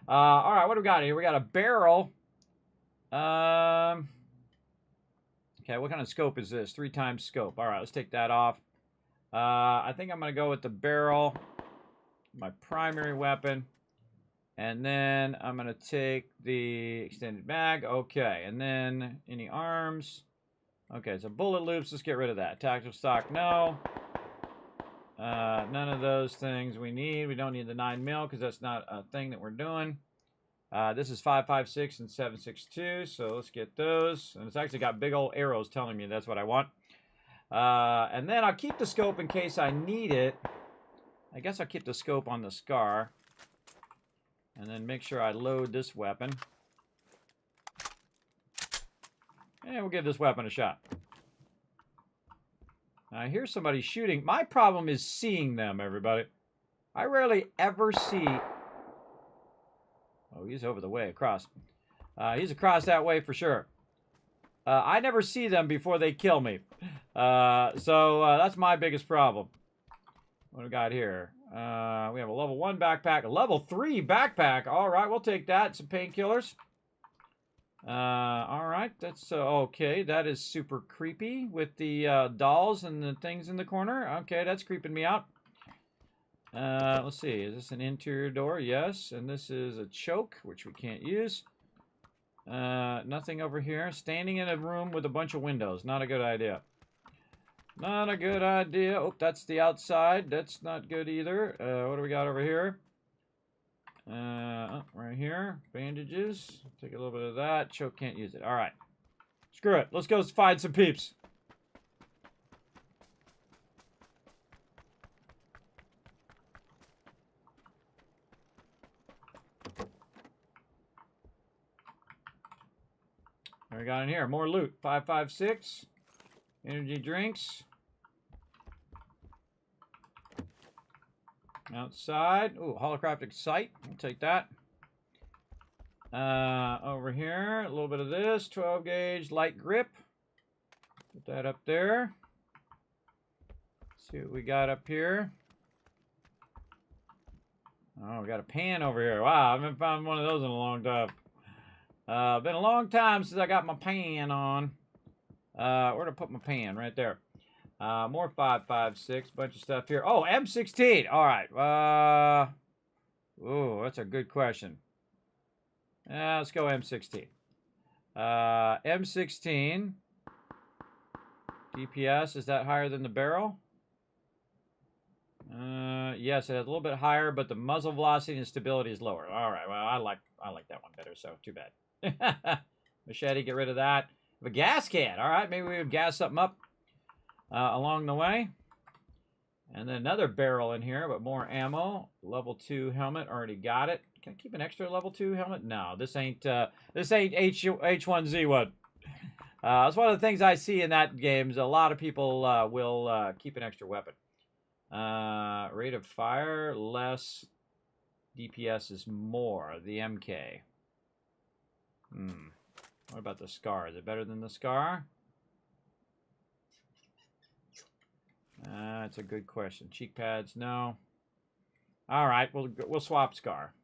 S3: All right, what do we got here? We got a barrel. Okay, what kind of scope is this? 3 times scope. All right, let's take that off. I think I'm going to go with the barrel, my primary weapon. And then I'm going to take the extended mag. Okay, and then any arms. Okay, so bullet loops. Let's get rid of that. Tactical stock, no. None of those things we need. We don't need the 9mm because that's not a thing that we're doing. This is 5.56 and 7.62, so let's get those. And it's actually got big old arrows telling me that's what I want. And then I'll keep the scope in case I need it. I guess I'll keep the scope on the scar. And then make sure I load this weapon. And we'll give this weapon a shot. I hear somebody shooting. My problem is seeing them, everybody. I rarely ever see... Oh, he's over the way across. He's across that way for sure. I never see them before they kill me. So that's my biggest problem. What do we got here? We have a level 1 backpack, a level 3 backpack. All right, we'll take that. Some painkillers. All right, that's okay. That is super creepy with the dolls and the things in the corner. Okay, that's creeping me out. Let's see. Is this an interior door? Yes. And this is a choke, which we can't use. Nothing over here. Standing in a room with a bunch of windows. Not a good idea. Not a good idea. Oh, that's the outside. That's not good either. What do we got over here? Right here. Bandages. Take a little bit of that. Choke, can't use it. All right. Screw it. Let's go find some peeps. What we got in here? More loot. 5.56. Energy drinks. Outside. Ooh, holographic sight. I'll take that. Over here, a little bit of this. 12 gauge light grip. Put that up there. See what we got up here. Oh, we got a pan over here. Wow, I haven't found one of those in a long time. Been a long time since I got my pan on. Where to put my pan? Right there. More 5.56. Bunch of stuff here. Oh, M16. All right. Ooh, that's a good question. Let's go M16. M16. DPS, is that higher than the barrel? Yes, it has a little bit higher, but the muzzle velocity and stability is lower. All right. Well, I like that one better, so too bad. Machete, get rid of that. A gas can. All right, maybe we would gas something up along the way. And then another barrel in here, but more ammo. Level 2 helmet, already got it. Can I keep an extra level 2 helmet? No, this ain't H1Z1. It's one of the things I see in that game is a lot of people will keep an extra weapon. Rate of fire, less. DPS is more. The MK. What about the SCAR? Is it better than the SCAR? That's a good question. Cheek pads, no. All right, we'll swap SCAR.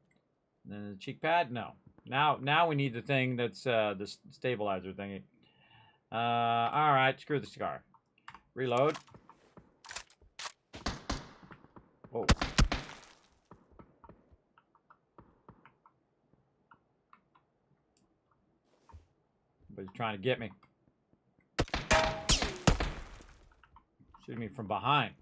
S3: And then the cheek pad, no. Now we need the thing that's the stabilizer thingy. All right, screw the SCAR. Reload. Whoa. But he's trying to get me. Shooting me from behind.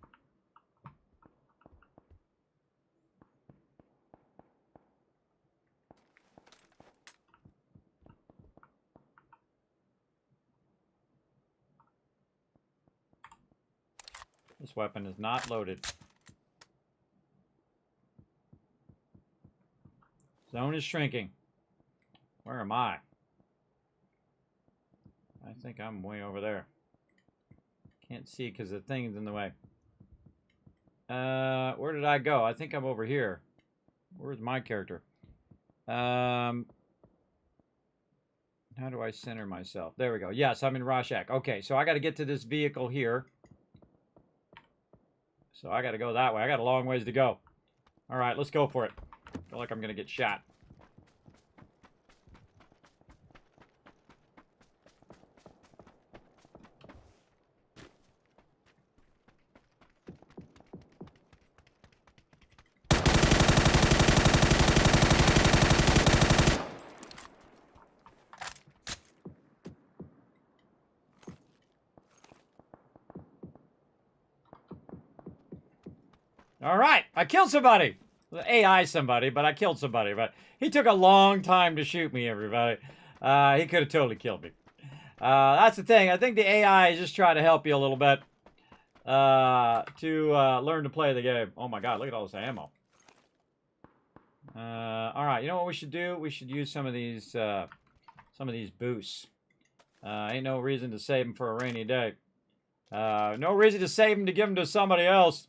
S3: This weapon is not loaded. Zone is shrinking. Where am I? I think I'm way over there. Can't see because the thing's in the way. Where did I go? I think I'm over here. Where's my character? How do I center myself? There we go. Yes, I'm in Rorschach. Okay, so I got to get to this vehicle here. So I got to go that way. I got a long ways to go. All right, let's go for it. I feel like I'm going to get shot. All right, I killed somebody. AI somebody, but I killed somebody. But he took a long time to shoot me, everybody. He could have totally killed me. That's the thing. I think the AI is just trying to help you a little bit to learn to play the game. Oh my God, look at all this ammo. All right, you know what we should do? We should use some of these boosts. Ain't no reason to save them for a rainy day. No reason to save them to give them to somebody else.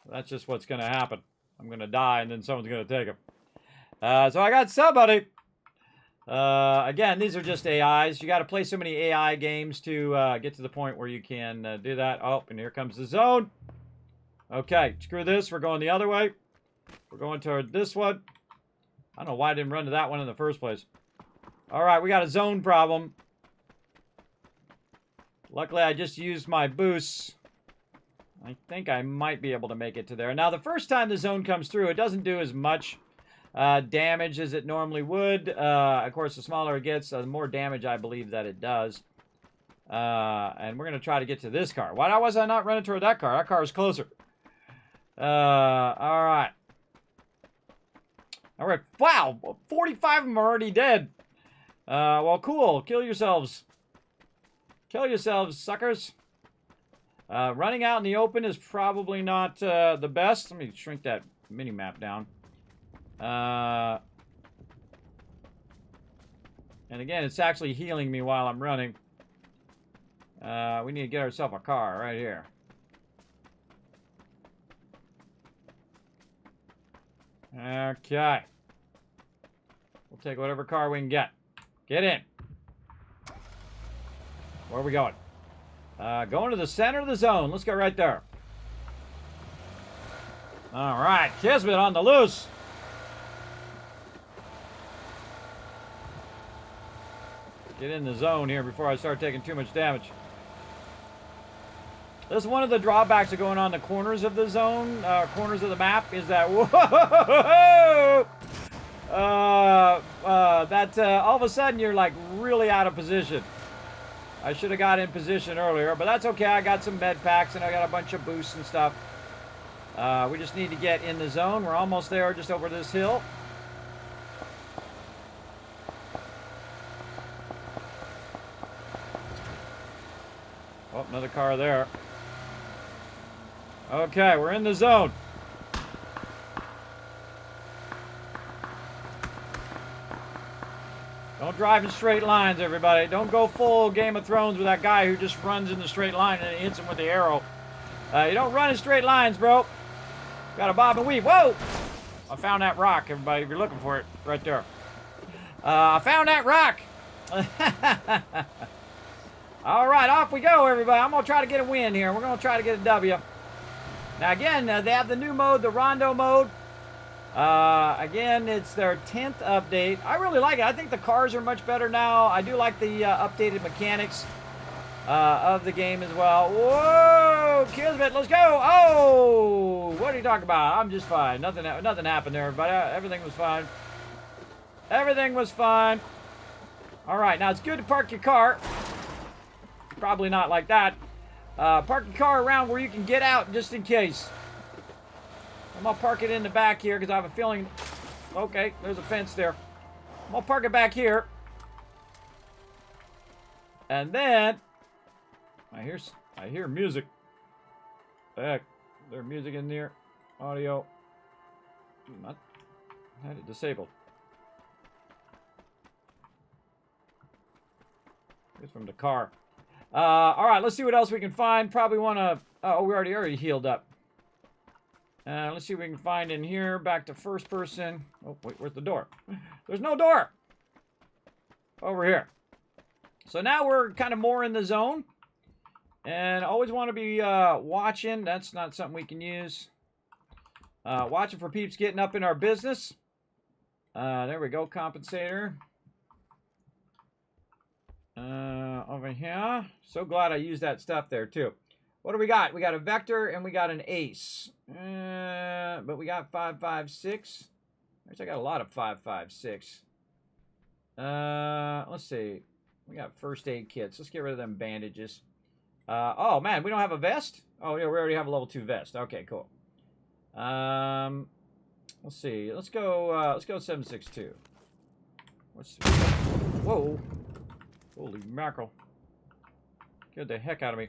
S3: That's just what's going to happen. I'm going to die, and then someone's going to take them. So I got somebody. Again, these are just AIs. You got to play so many AI games to get to the point where you can do that. Oh, and here comes the zone. Okay, screw this. We're going the other way. We're going toward this one. I don't know why I didn't run to that one in the first place. All right, we got a zone problem. Luckily, I just used my boosts. I think I might be able to make it to there. Now, the first time the zone comes through, it doesn't do as much damage as it normally would. Of course, the smaller it gets, the more damage I believe that it does. And we're going to try to get to this car. Why was I not running toward that car? That car is closer. All right. All right. Wow, 45 of them are already dead. Well, cool. Kill yourselves. Kill yourselves, suckers. Running out in the open is probably not the best. Let me shrink that mini-map down. And again, it's actually healing me while I'm running. We need to get ourselves a car right here. Okay. We'll take whatever car we can get. Get in. Where are we going? Going to the center of the zone. Let's go right there. All right, Kismet on the loose. Get in the zone here before I start taking too much damage. This is one of the drawbacks of going on the corners of the zone, corners of the map, is that whoa, all of a sudden you're like really out of position. I should have got in position earlier, but that's okay. I got some med packs and I got a bunch of boosts and stuff. We just need to get in the zone. We're almost there, just over this hill. Oh, another car there. Okay, we're in the zone. Don't drive in straight lines, everybody. Don't go full Game of Thrones with that guy who just runs in the straight line and hits him with the arrow. You don't run in straight lines, bro. Got a bob and weave. Whoa! I found that rock, everybody. If you're looking for it, right there. I found that rock. All right, off we go, everybody. I'm going to try to get a win here. We're going to try to get a W. Now, again, they have the new mode, the Rondo mode. Again, it's their 10th update. I really like it. I think the cars are much better now. I do like the updated mechanics of the game as well. Whoa! Kismet, let's go! Oh! What are you talking about? I'm just fine. Nothing happened there, but everything was fine. Everything was fine. All right, now it's good to park your car. Probably not like that. Park your car around where you can get out just in case. I'm gonna park it in the back here because I have a feeling. Okay, there's a fence there. I'm gonna park it back here. And then I hear music. Heck, there's music in there. Audio. Not had it disabled. It's from the car. All right, let's see what else we can find. Probably want to. Oh, we already healed up. Let's see what we can find in here. Back to first person. Oh, wait, where's the door? There's no door. Over here. So now we're kind of more in the zone. And always want to be watching. That's not something we can use. Watching for peeps getting up in our business. There we go, compensator. Over here. So glad I used that stuff there, too. What do we got? We got a vector and we got an ace. But we got 5.56. Actually, I got a lot of 5.56. Let's see. We got first aid kits. Let's get rid of them bandages. Oh, man, we don't have a vest? Oh, yeah, we already have a level 2 vest. Okay, cool. Let's see. Let's go 7.62. Whoa. Holy mackerel. Scared the heck out of me.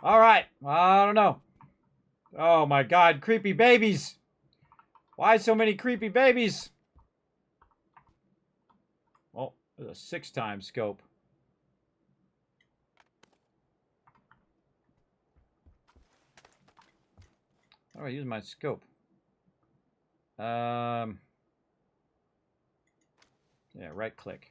S3: All right. I don't know. Oh my God, creepy babies. Why so many creepy babies? Oh, there's a 6x scope. How do I use my scope? Yeah, right click.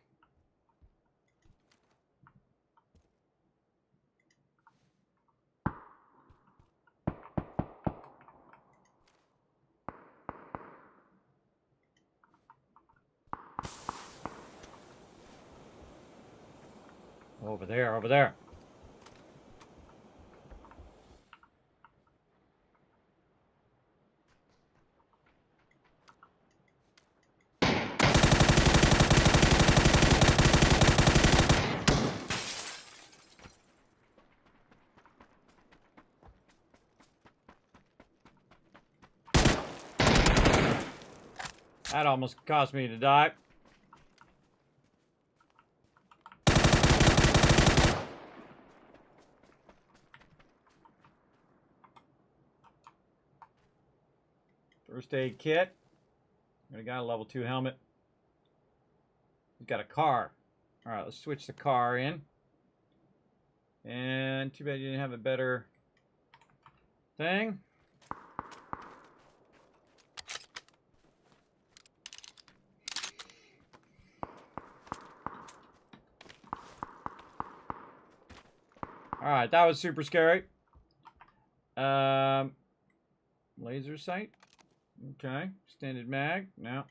S3: Over there, over there. That almost caused me to die. First aid kit. I got a level 2 helmet. He's got a car. All right, let's switch the car in. And too bad you didn't have a better thing. Alright, that was super scary. Laser sight. Okay. Extended mag. No.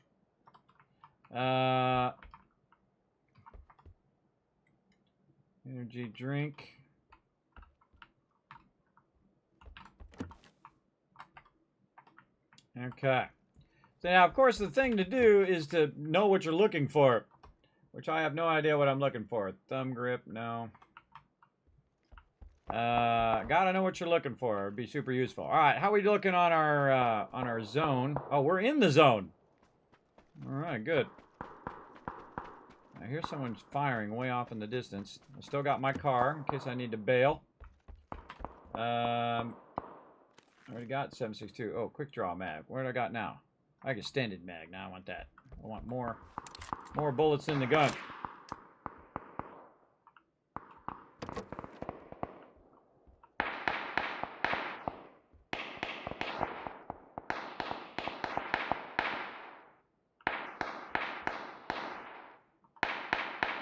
S3: Energy drink. Okay. So now, of course, the thing to do is to know what you're looking for, which I have no idea what I'm looking for. Thumb grip, no. Gotta know what you're looking for. It'd be super useful. All right, how are we looking on our zone? Oh, we're in the zone. All right, good. I hear someone's firing way off in the distance. I still got my car in case I need to bail. I already got 7.62. Oh, quick draw mag. What do I got now? I got extended mag. Now I want that. I want more bullets in the gun.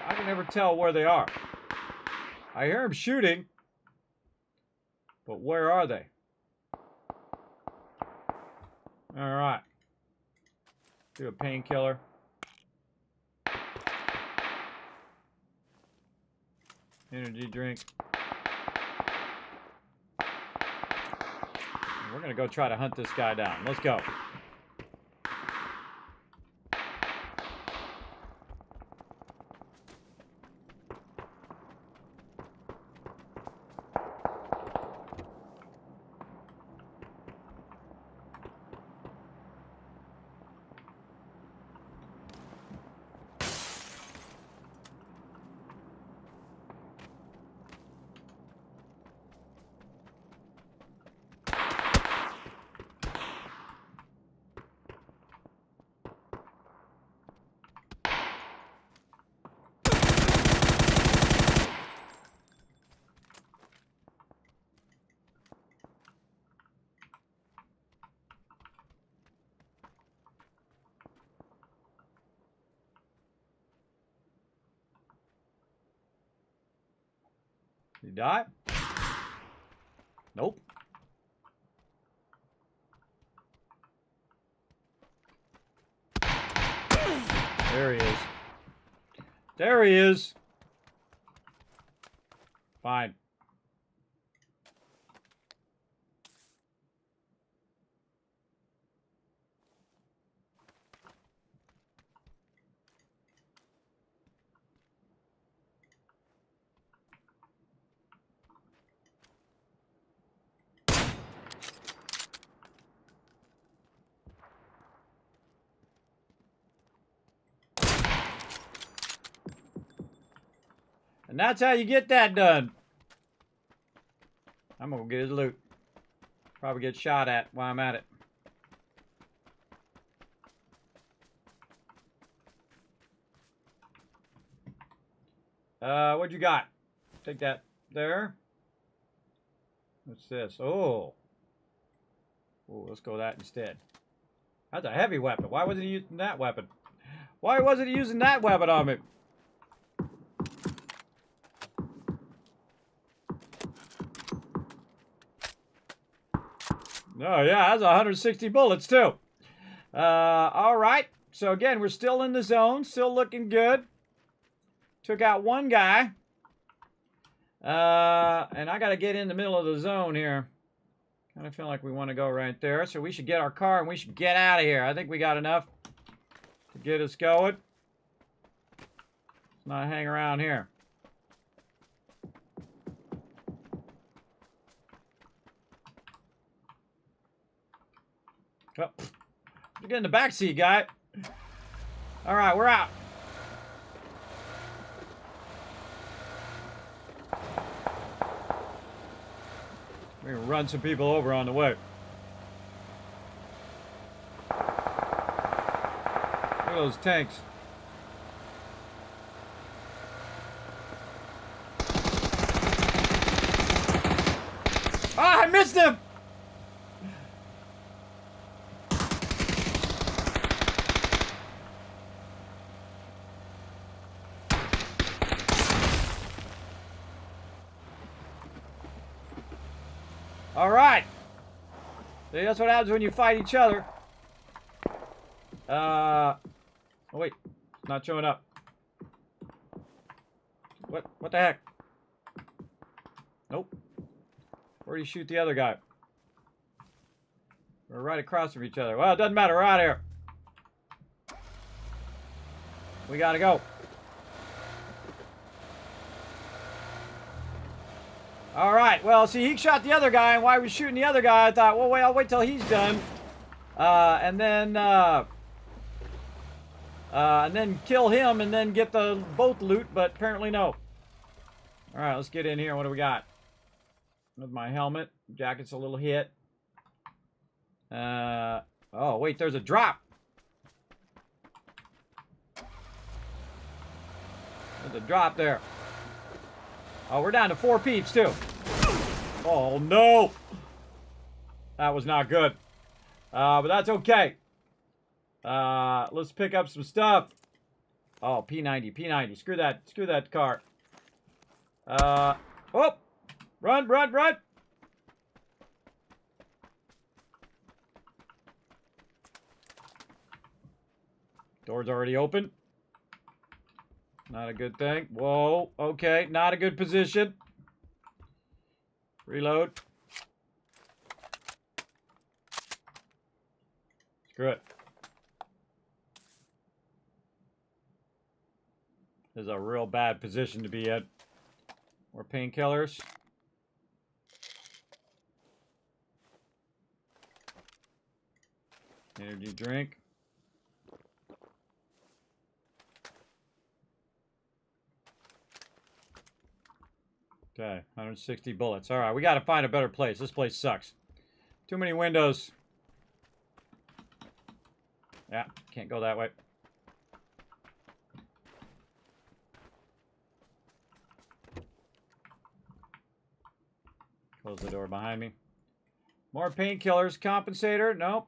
S3: I can never tell where they are. I hear them shooting, but where are they? All right. Do a painkiller. Energy drink. We're going to go try to hunt this guy down. Let's go. Did he die? Nope. There he is. There he is. Fine. And that's how you get that done. I'm gonna get his loot. Probably get shot at while I'm at it. What you got? Take that there. What's this? Oh. Oh, let's go with that instead. That's a heavy weapon. Why wasn't he using that weapon? Why wasn't he using that weapon on me? Oh, yeah, that's 160 bullets, too. All right. So, again, we're still in the zone. Still looking good. Took out one guy. And I got to get in the middle of the zone here. Kind of feel like we want to go right there. So, we should get our car and we should get out of here. I think we got enough to get us going. Let's not hang around here. Oh, you get in the back seat, guy. All right, we're out. We're gonna run some people over on the way. Look at those tanks. Ah, I missed him! All right. See, that's what happens when you fight each other. Oh wait, it's not showing up. What the heck? Nope. Where do you shoot the other guy? We're right across from each other. Well, it doesn't matter. We're out of here. We gotta go. All right. Well, see, he shot the other guy, and while he was shooting the other guy, I thought, well, wait, I'll wait till he's done, and then kill him, and then get the both loot. But apparently, no. All right, let's get in here. What do we got? With my helmet, jacket's a little hit. Oh wait, there's a drop. There's a drop there. Oh, we're down to 4 peeps too. Oh no, that was not good. But that's okay. Let's pick up some stuff. Oh, P90. Screw that car. Oh, run. Door's already open. Not a good thing. Whoa, okay, not a good position. Reload. Screw it. This is a real bad position to be in. More painkillers. Energy drink. Okay, 160 bullets. All right, we got to find a better place. This place sucks. Too many windows. Yeah, can't go that way. Close the door behind me. More painkillers. Compensator. Nope.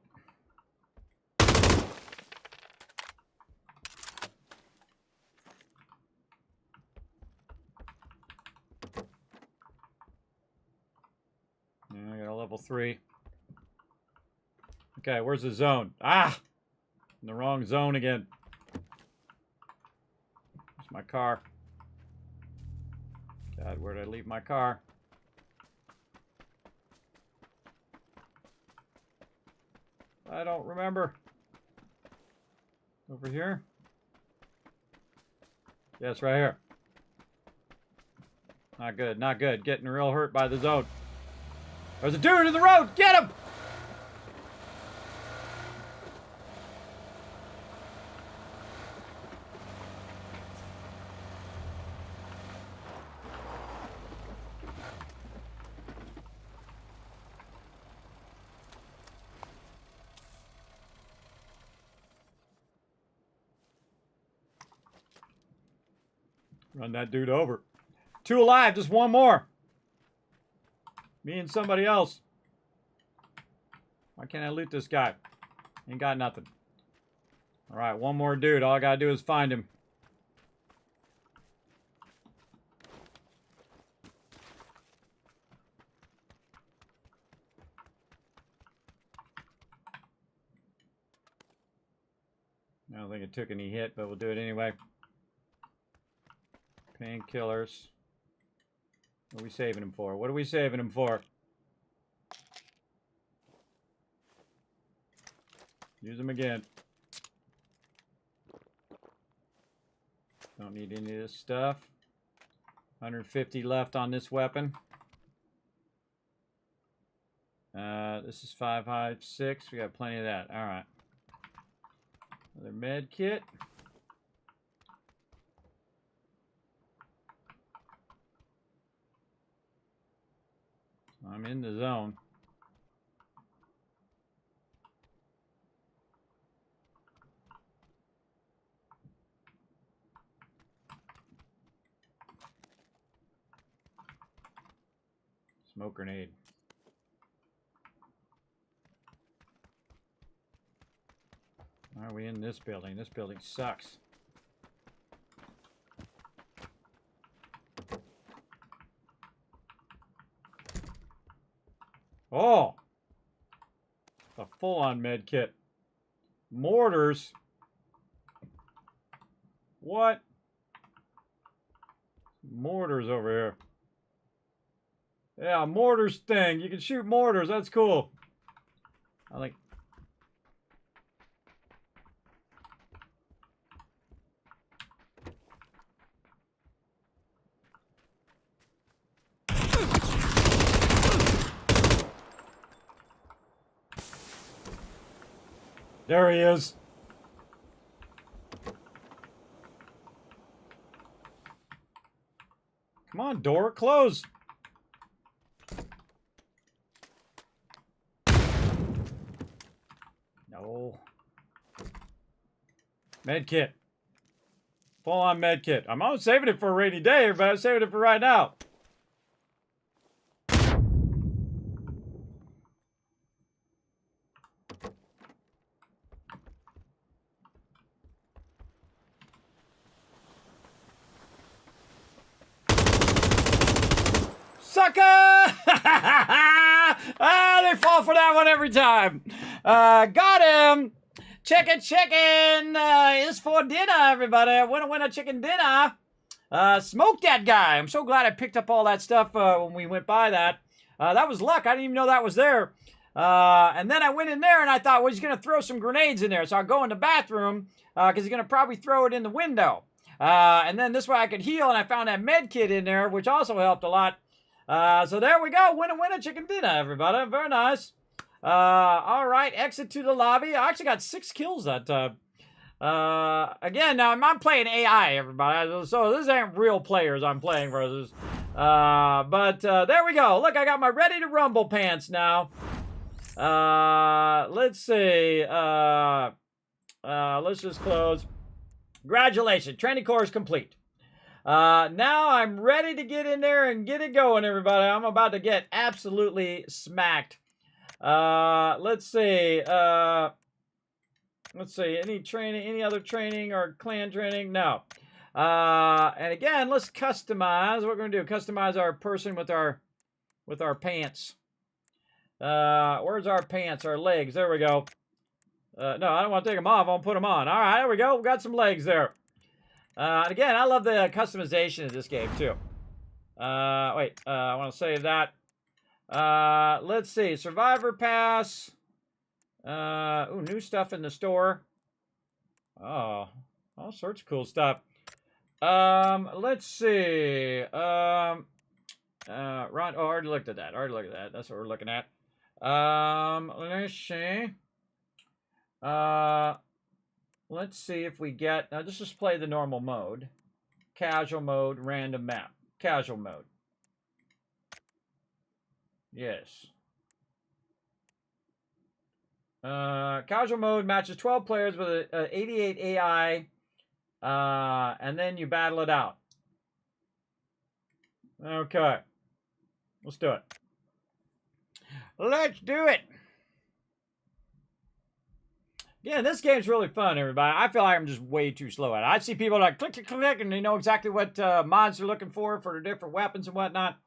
S3: I got a level 3. Okay, where's the zone? Ah! In the wrong zone again. Where's my car? God, where did I leave my car? I don't remember. Over here? Yes, right here. Not good, not good. Getting real hurt by the zone. There's a dude in the road! Get him! Run that dude over. 2 alive, just 1 more. Me and somebody else. Why can't I loot this guy? Ain't got nothing. Alright, 1 more dude. All I gotta do is find him. I don't think it took any hit, but we'll do it anyway. Painkillers. What are we saving him for? What are we saving him for? Use them again. Don't need any of this stuff. 150 left on this weapon. This is 556. We got plenty of that. All right. Another med kit. I'm in the zone. Smoke grenade. Why are we in this building? This building sucks. Oh. A full-on med kit. Mortars. What? Mortars over here. Yeah, mortars thing. You can shoot mortars. That's cool. I like... There he is. Come on, door, close. No. Med kit. Full on med kit. I'm always saving it for a rainy day, but I'm saving it for right now. Sucker! They fall for that one every time. Got him. Chicken is for dinner, everybody. Winner, chicken dinner. Smoke that guy. I'm so glad I picked up all that stuff when we went by that. That was luck. I didn't even know that was there. And then I went in there and I thought, well, he's going to throw some grenades in there. So I'll go in the bathroom because he's going to probably throw it in the window. And then this way I could heal, and I found that med kit in there, which also helped a lot. So there we go. Winner, chicken dinner, everybody. Very nice. All right. Exit to the lobby. I actually got 6 kills that time. Again, now I'm playing AI, everybody. So this ain't real players I'm playing versus. But there we go. Look, I got my ready to rumble pants now. Let's see. Let's just close. Congratulations. Training course complete. Now I'm ready to get in there and get it going, everybody. I'm about to get absolutely smacked. Let's see. Any training, any other training or clan training? No. And again, let's customize. What we're going to do, customize our person with our pants. Where's our pants? Our legs. There we go. No, I don't want to take them off. I'll put them on. All right, there we go. We got some legs there. And again, I love the customization of this game, too. Wait, I want to save that. Let's see. Survivor Pass. Ooh, new stuff in the store. Oh, all sorts of cool stuff. Let's see. Ron, I already looked at that. That's what we're looking at. Let's see. Let's see if we get... Now, let's just play the normal mode. Casual mode, random map. Casual mode. Yes. Casual mode matches 12 players with a 88 AI. And then you battle it out. Okay. Let's do it. Let's do it. Yeah, this game's really fun, everybody. I feel like I'm just way too slow at it. I see people like click, click, click, and they know exactly what mods they're looking for their different weapons and whatnot.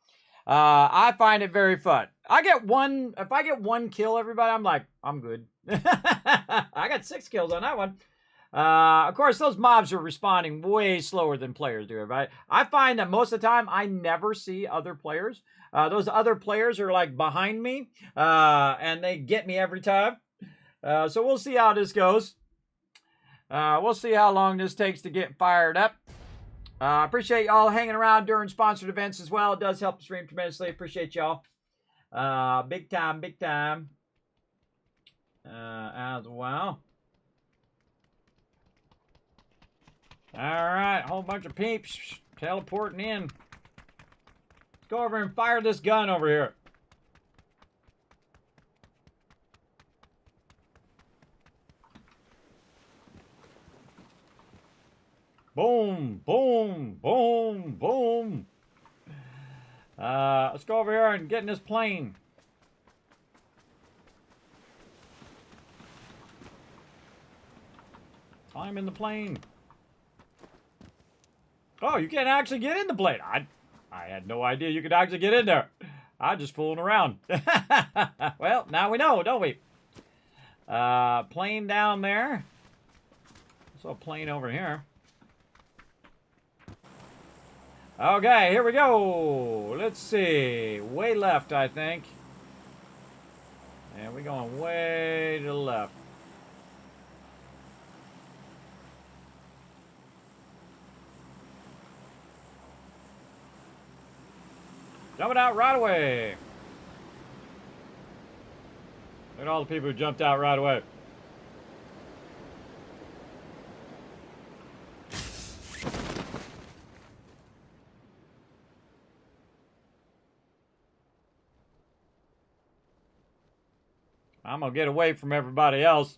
S3: I find it very fun. If I get one kill, everybody, I'm like, I'm good. I got 6 kills on that one. Of course, those mobs are responding way slower than players do, right? I find that most of the time, I never see other players. Those other players are like behind me, and they get me every time. So we'll see how this goes. We'll see how long this takes to get fired up. Appreciate y'all hanging around during sponsored events as well. It does help the stream tremendously. Appreciate y'all. Big time, big time. As well. All right, whole bunch of peeps teleporting in. Let's go over and fire this gun over here. Boom, boom, boom, boom. Let's go over here and get in this plane. Climb in the plane. Oh, you can't actually get in the plane. I had no idea you could actually get in there. I'm just fooling around. Well, now we know, don't we? Plane down there. So a plane over here. Okay, here we go. Let's see. Way left, I think. And we're going way to the left. Jumping out right away. Look at all the people who jumped out right away. I'm going to get away from everybody else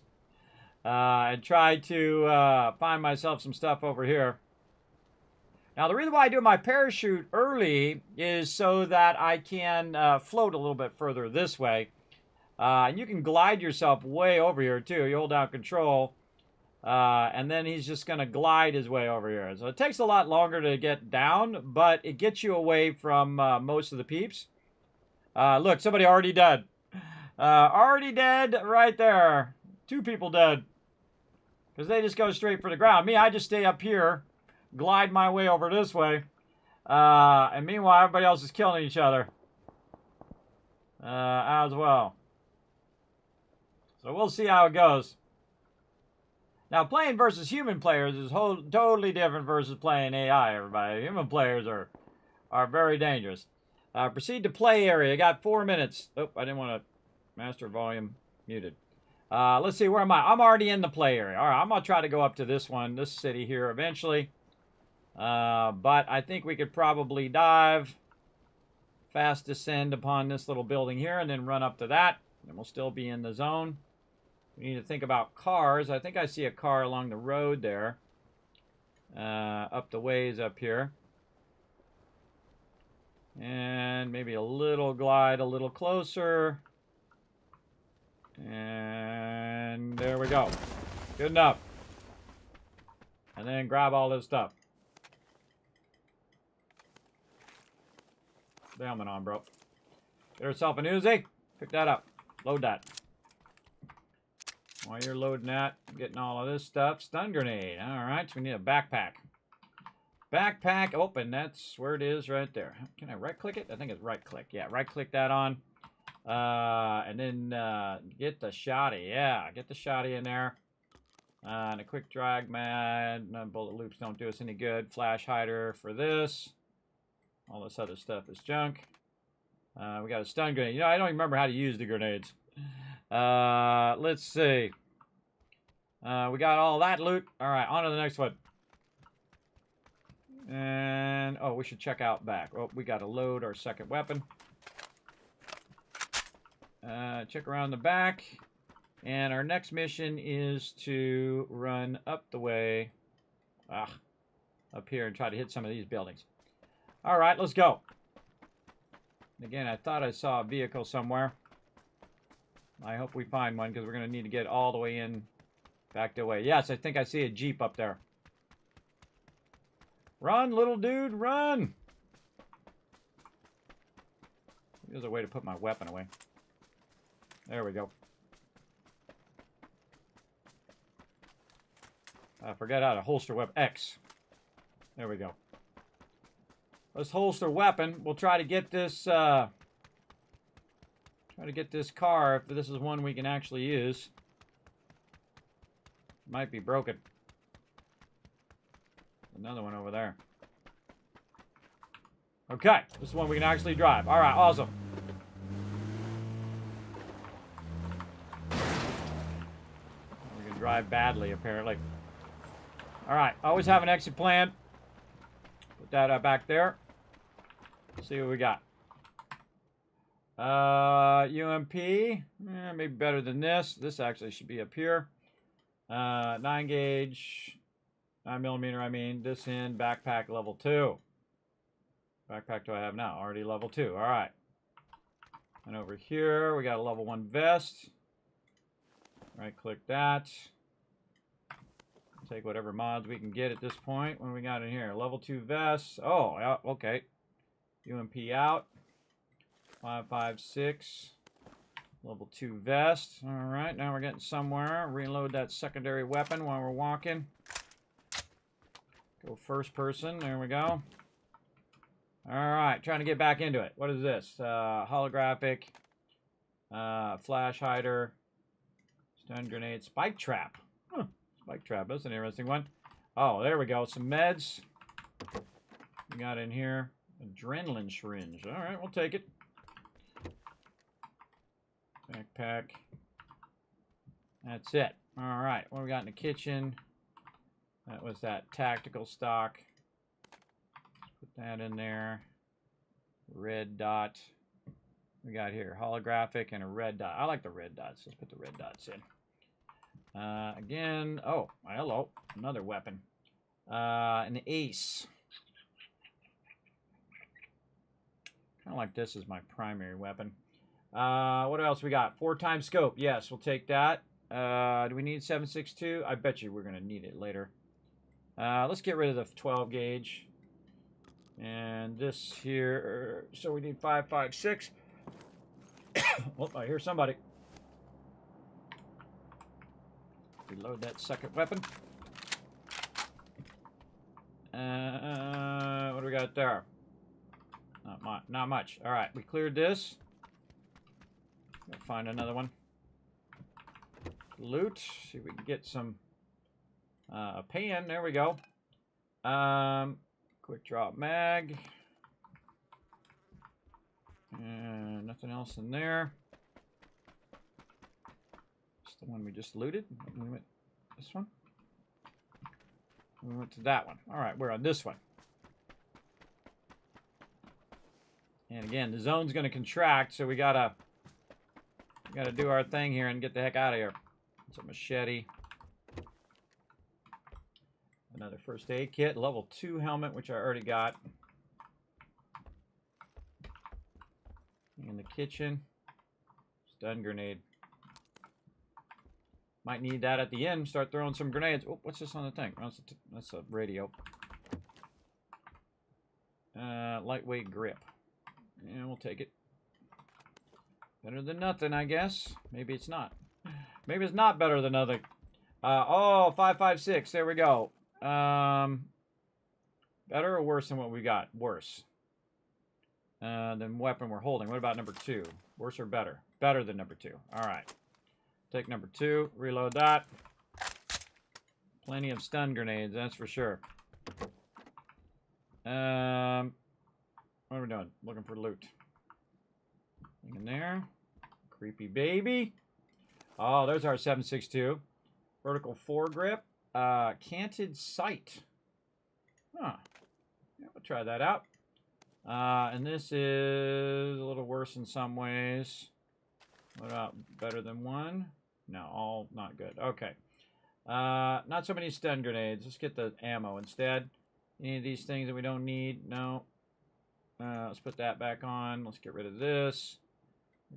S3: and try to find myself some stuff over here. Now, the reason why I do my parachute early is so that I can float a little bit further this way. And you can glide yourself way over here, too. You hold down control, and then he's just going to glide his way over here. So it takes a lot longer to get down, but it gets you away from most of the peeps. Look, somebody already dead. Already dead right there. 2 people dead. Because they just go straight for the ground. Me, I just stay up here, glide my way over this way. And meanwhile, everybody else is killing each other. As well. So we'll see how it goes. Now, playing versus human players is totally different versus playing AI, everybody. Human players are very dangerous. Proceed to play area. Got 4 minutes. Oh, I didn't want to... Master volume muted. Let's see, where am I? I'm already in the play area. All right, I'm going to try to go up to this one, this city here eventually. But I think we could probably dive, fast descend upon this little building here, and then run up to that. And we'll still be in the zone. We need to think about cars. I think I see a car along the road there. Up the ways up here. And maybe a little glide a little closer. And there we go. Good enough. And then grab all this stuff. The helmet on, bro. Get yourself an Uzi. Pick that up. Load that. While you're loading that, getting all of this stuff. Stun grenade. Alright, so we need a backpack. Backpack open. That's where it is right there. Can I right click it? I think it's right click. Yeah, right click that on. And then get the shotty. Yeah, get the shotty in there. And a quick drag mag. No, bullet loops don't do us any good. Flash hider for this. All this other stuff is junk. We got a stun grenade. You know, I don't even remember how to use the grenades. Let's see. We got all that loot. All right, on to the next one. And, oh, we should check out back. Oh, we got to load our second weapon. Check around the back. And our next mission is to run up the way. Up here and try to hit some of these buildings. All right, let's go. Again, I thought I saw a vehicle somewhere. I hope we find one because we're going to need to get all the way in back the way. Yes, I think I see a Jeep up there. Run, little dude, run! There's a way to put my weapon away. There we go. I forgot how to holster weapon. X. There we go. Let's holster weapon. We'll try to get this, car if this is one we can actually use. Might be broken. Another one over there. Okay, this is one we can actually drive. All right, awesome. We can drive badly, apparently. All right, always have an exit plan. Put that back there. See what we got. UMP, maybe better than this. This actually should be up here. 9 gauge, 9mm, I mean. This in backpack level 2. Backpack do I have now? Already level 2. All right. And over here, we got a level 1 vest. Right click that. Take whatever mods we can get at this point. What do we got in here? Level 2 vest. Oh, yeah, okay. UMP out. 5.56. Level 2 vest. All right, now we're getting somewhere. Reload that secondary weapon while we're walking. Go first person. There we go. All right, trying to get back into it. What is this? Holographic. Flash hider. Stun grenade. Spike trap. Huh. Spike trap. That's an interesting one. Oh, there we go. Some meds. We got in here. Adrenaline syringe. All right, we'll take it. Backpack. That's it. All right, what we got in the kitchen? That was that tactical stock. Put that in there. Red dot. We got here holographic and a red dot. I like the red dots. Let's put the red dots in. Again. Oh, hello. Another weapon. An ace. Kind of like this as my primary weapon. What else we got? 4x scope. Yes, we'll take that. Do we need 7.62? I bet you we're going to need it later. Let's get rid of the 12 gauge. And this here. So we need 5.56. Oh, I hear somebody. Reload that second weapon. What do we got there? Not much. All right, we cleared this. We'll find another one. Loot. See if we can get some a pan. There we go. Quick drop mag. And nothing else in there. It's the one we just looted. We went this one. We went to that one. All right, we're on this one. And again, the zone's going to contract, so we gotta do our thing here and get the heck out of here. It's a machete. Another first aid kit, level 2 helmet, which I already got. In the kitchen, stun grenade. Might need that at the end. Start throwing some grenades. Oh, what's this on the thing? Oh, that's a radio. Lightweight grip. Yeah, we'll take it. Better than nothing, I guess. Maybe it's not. Maybe it's not better than nothing. Oh, 5.56. There we go. Better or worse than what we got? Worse. Than weapon we're holding. What about number 2? Worse or better? Better than number 2. All right. Take number 2. Reload that. Plenty of stun grenades, that's for sure. What are we doing? Looking for loot. Anything in there? Creepy baby. Oh, there's our 7.62. Vertical foregrip. Canted sight. Huh. Yeah, we'll try that out. And this is a little worse in some ways. What about better than 1? No, all not good. Okay. Not so many stun grenades. Let's get the ammo instead. Any of these things that we don't need? No. Let's put that back on. Let's get rid of this.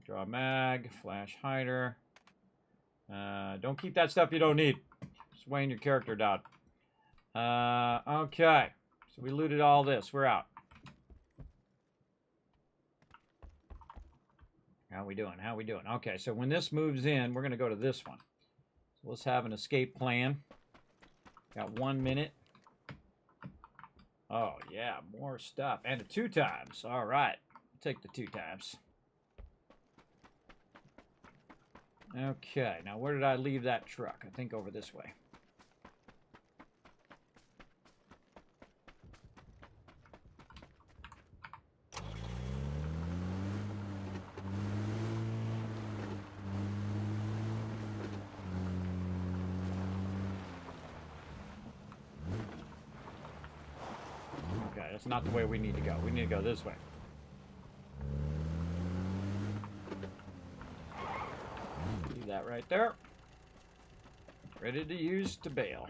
S3: Draw mag. Flash hider. Don't keep that stuff you don't need. Just weighing your character down. Okay. So we looted all this. We're out. How we doing? How we doing? Okay, so when this moves in, we're going to go to this one. So let's have an escape plan. Got 1 minute. Oh, yeah, more stuff. And a 2 times. All right. Take the 2 times. Okay, now where did I leave that truck? I think over this way. Okay, that's not the way we need to go. We need to go this way. Leave that right there. Ready to use to bail.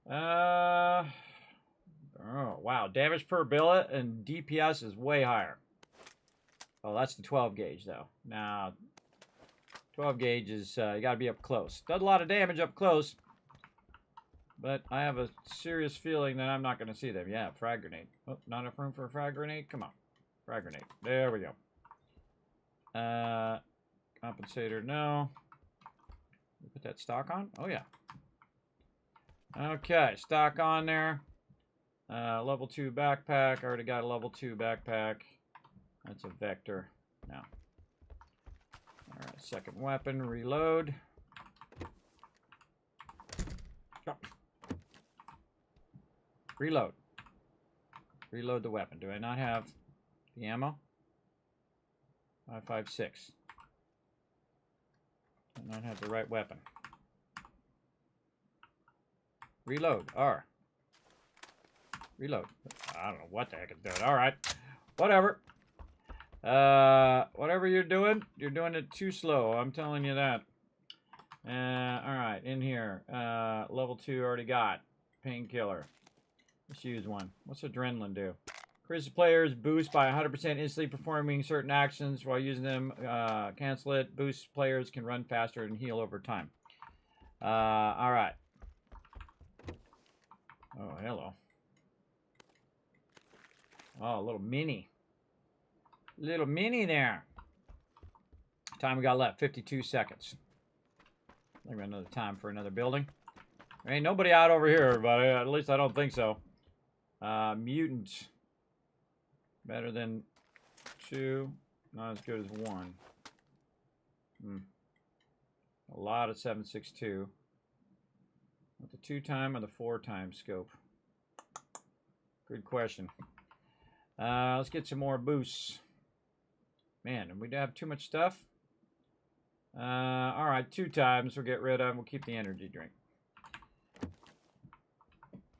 S3: Oh, wow. Damage per billet and DPS is way higher. Oh, that's the 12 gauge, though. Now, 12 gauge is, you got to be up close. Does a lot of damage up close. but I have a serious feeling that I'm not going to see them. Yeah, frag grenade. Oh, not enough room for a frag grenade? Come on. Frag grenade. There we go. Compensator, no. Put that stock on? Oh, yeah. Okay, stock on there. Level 2 backpack. I already got a level 2 backpack. That's a vector. No. Alright, second weapon. Reload. Oh. Reload. Reload the weapon. Do I not have the ammo? 5.56. I not have the right weapon. Reload. R. Reload. I don't know what the heck it's doing. Alright. Whatever. Whatever you're doing it too slow. I'm telling you that. Alright, in here. Level 2 already got. Painkiller. Let's use one. What's adrenaline do? Increases players boost by 100% instantly performing certain actions while using them. Cancel it. Boost players can run faster and heal over time. Alright. Oh, hello. Oh, a little mini. Little mini there. Time we got left, 52 seconds. I think we got another time for another building. There ain't nobody out over here, everybody. At least I don't think so. Mutants. Better than 2. Not as good as 1. A lot of 7.62. With the 2 time or the 4 time scope? Good question. Let's get some more boosts. Man, we have too much stuff. Alright, 2 times we'll get rid of. We'll keep the energy drink.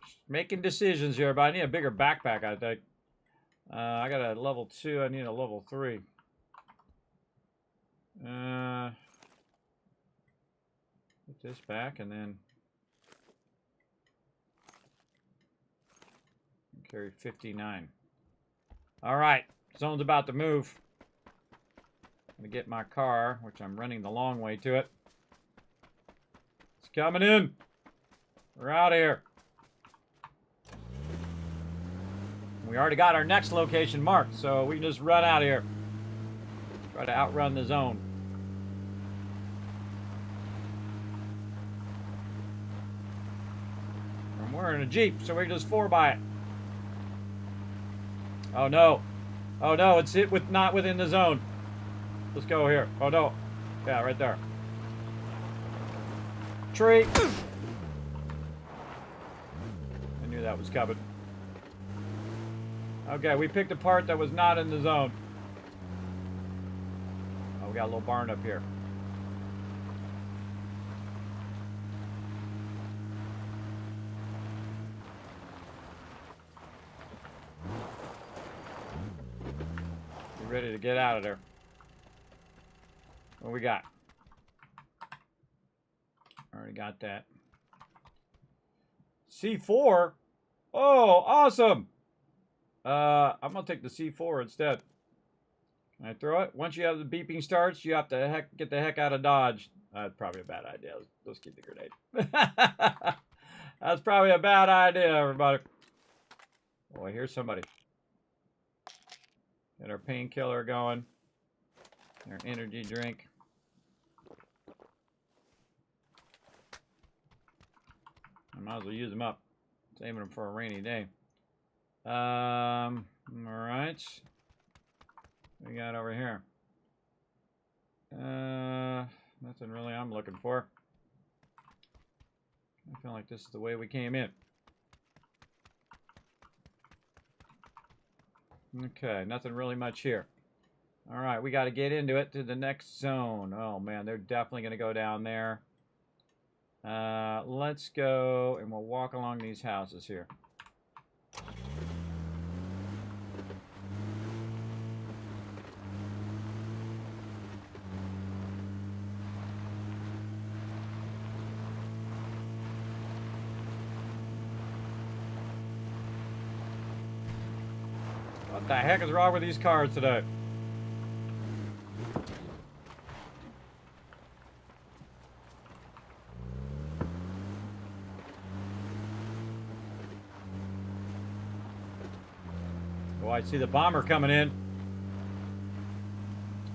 S3: Just making decisions here, but I need a bigger backpack, I think. I got a level 2. I need a level 3. Put this back and then carry 59. All right, zone's about to move. I'm gonna get my car, which I'm running the long way to it. It's coming in. We're out of here. We already got our next location marked, so we can just run out of here. Try to outrun the zone. And we're in a Jeep, so we're just 4 by it. Oh no. Oh no, it's not within the zone. Let's go here. Oh no. Yeah, right there. Tree. I knew that was coming. Okay, we picked a part that was not in the zone. Oh, we got a little barn up here. We're ready to get out of there. What we got? Already got that. C4? Oh, awesome! I'm gonna take the C4 instead. Can I throw it? Once you have the beeping starts, you have to get the heck out of Dodge. That's probably a bad idea. Let's keep the grenade. That's probably a bad idea, everybody. Oh, I hear somebody. Get our painkiller going. Our energy drink. I might as well use them up. Saving them for a rainy day. Alright. What we got over here? Nothing really I'm looking for. I feel like this is the way we came in. Okay, nothing really much here. Alright, we got to get into it to the next zone. Oh man, they're definitely going to go down there. Let's go and we'll walk along these houses here. What the heck is wrong with these cars today? Oh, I see the bomber coming in.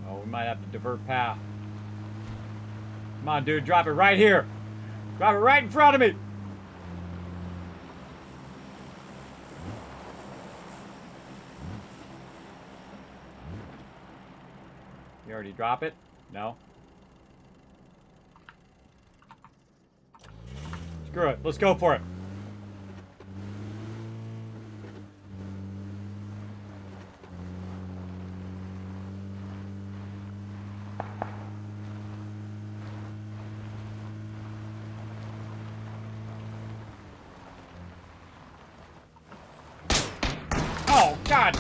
S3: Oh, we might have to divert path. Come on, dude, drop it right here. Drop it right in front of me. You already drop it? No. Screw it. Let's go for it. Oh, God.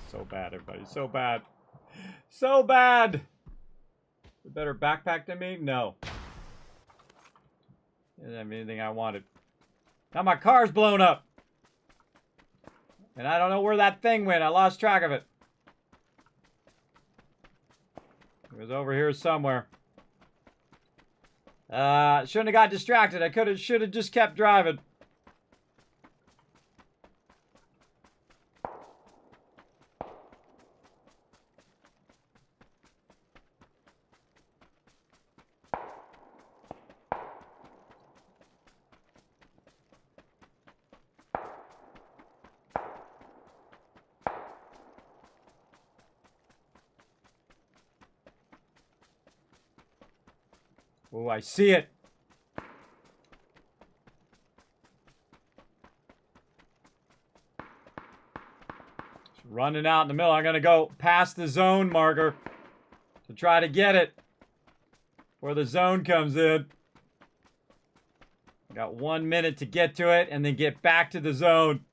S3: So bad, everybody. So bad. So bad. A better backpack than me? No. Didn't have anything I wanted. Now my car's blown up. And I don't know where that thing went. I lost track of it. It was over here somewhere. Shouldn't have got distracted. I should have just kept driving. Oh, I see it. It's running out in the middle. I'm going to go past the zone marker to try to get it where the zone comes in. Got 1 minute to get to it and then get back to the zone.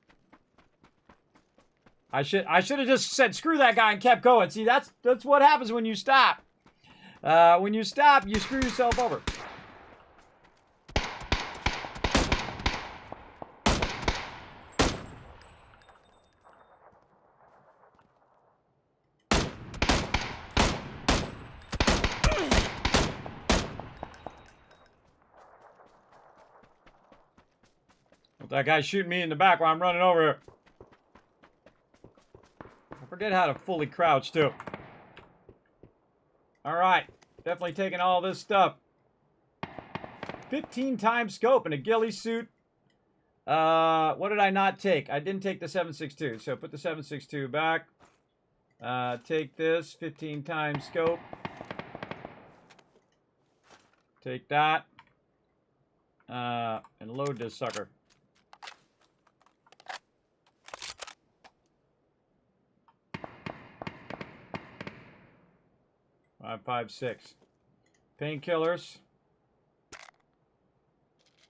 S3: I should have just said screw that guy and kept going. See, that's what happens when you stop. When you stop, you screw yourself over. Well, that guy's shooting me in the back while I'm running over here. I forget how to fully crouch, too. All right. Definitely taking all this stuff. 15 times scope and a ghillie suit. What did I not take? I didn't take the 7.62, so put the 7.62 back. Take this, 15 times scope. Take that. And load this sucker. 5.56. Painkillers.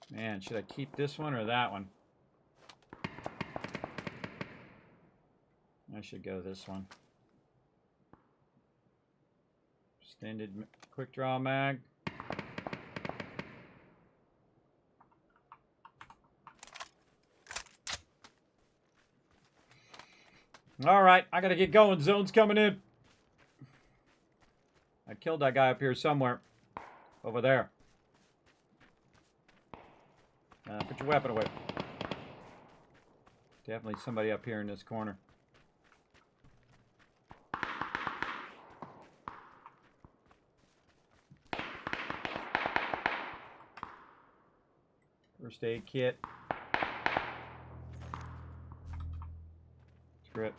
S3: Man, should I keep this one or that one? I should go this one. Extended quick draw mag. All right, I gotta get going. Zone's coming in. I killed that guy up here somewhere. Over there. Put your weapon away. Definitely somebody up here in this corner. First aid kit. Screw it.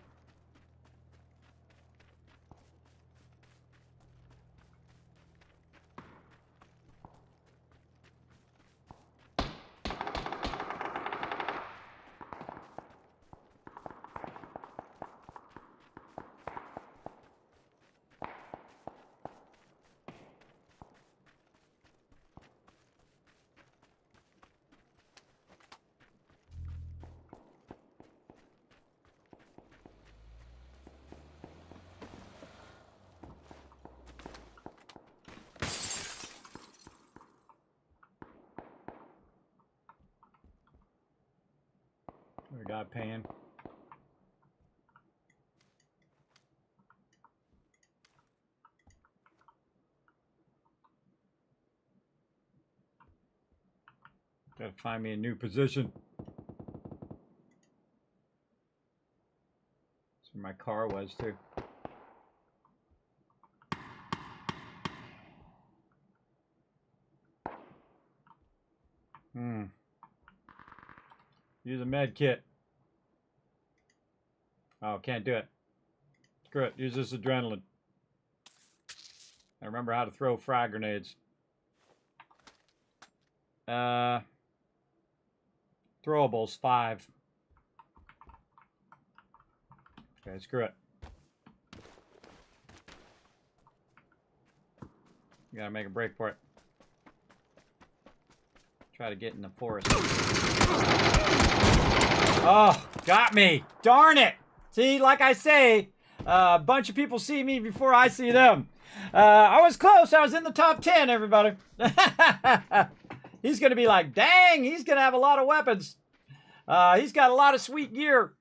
S3: We got paying. Gotta find me a new position. That's where my car was too. Use a med kit. Oh, can't do it. Screw it. Use this adrenaline. I remember how to throw frag grenades. Throwables 5. Okay, screw it. You gotta make a break for it. Try to get in the forest. Oh, got me. Darn it. See, like I say, a bunch of people see me before I see them. I was close. I was in the top 10, everybody. He's going to be like, dang, he's going to have a lot of weapons. He's got a lot of sweet gear.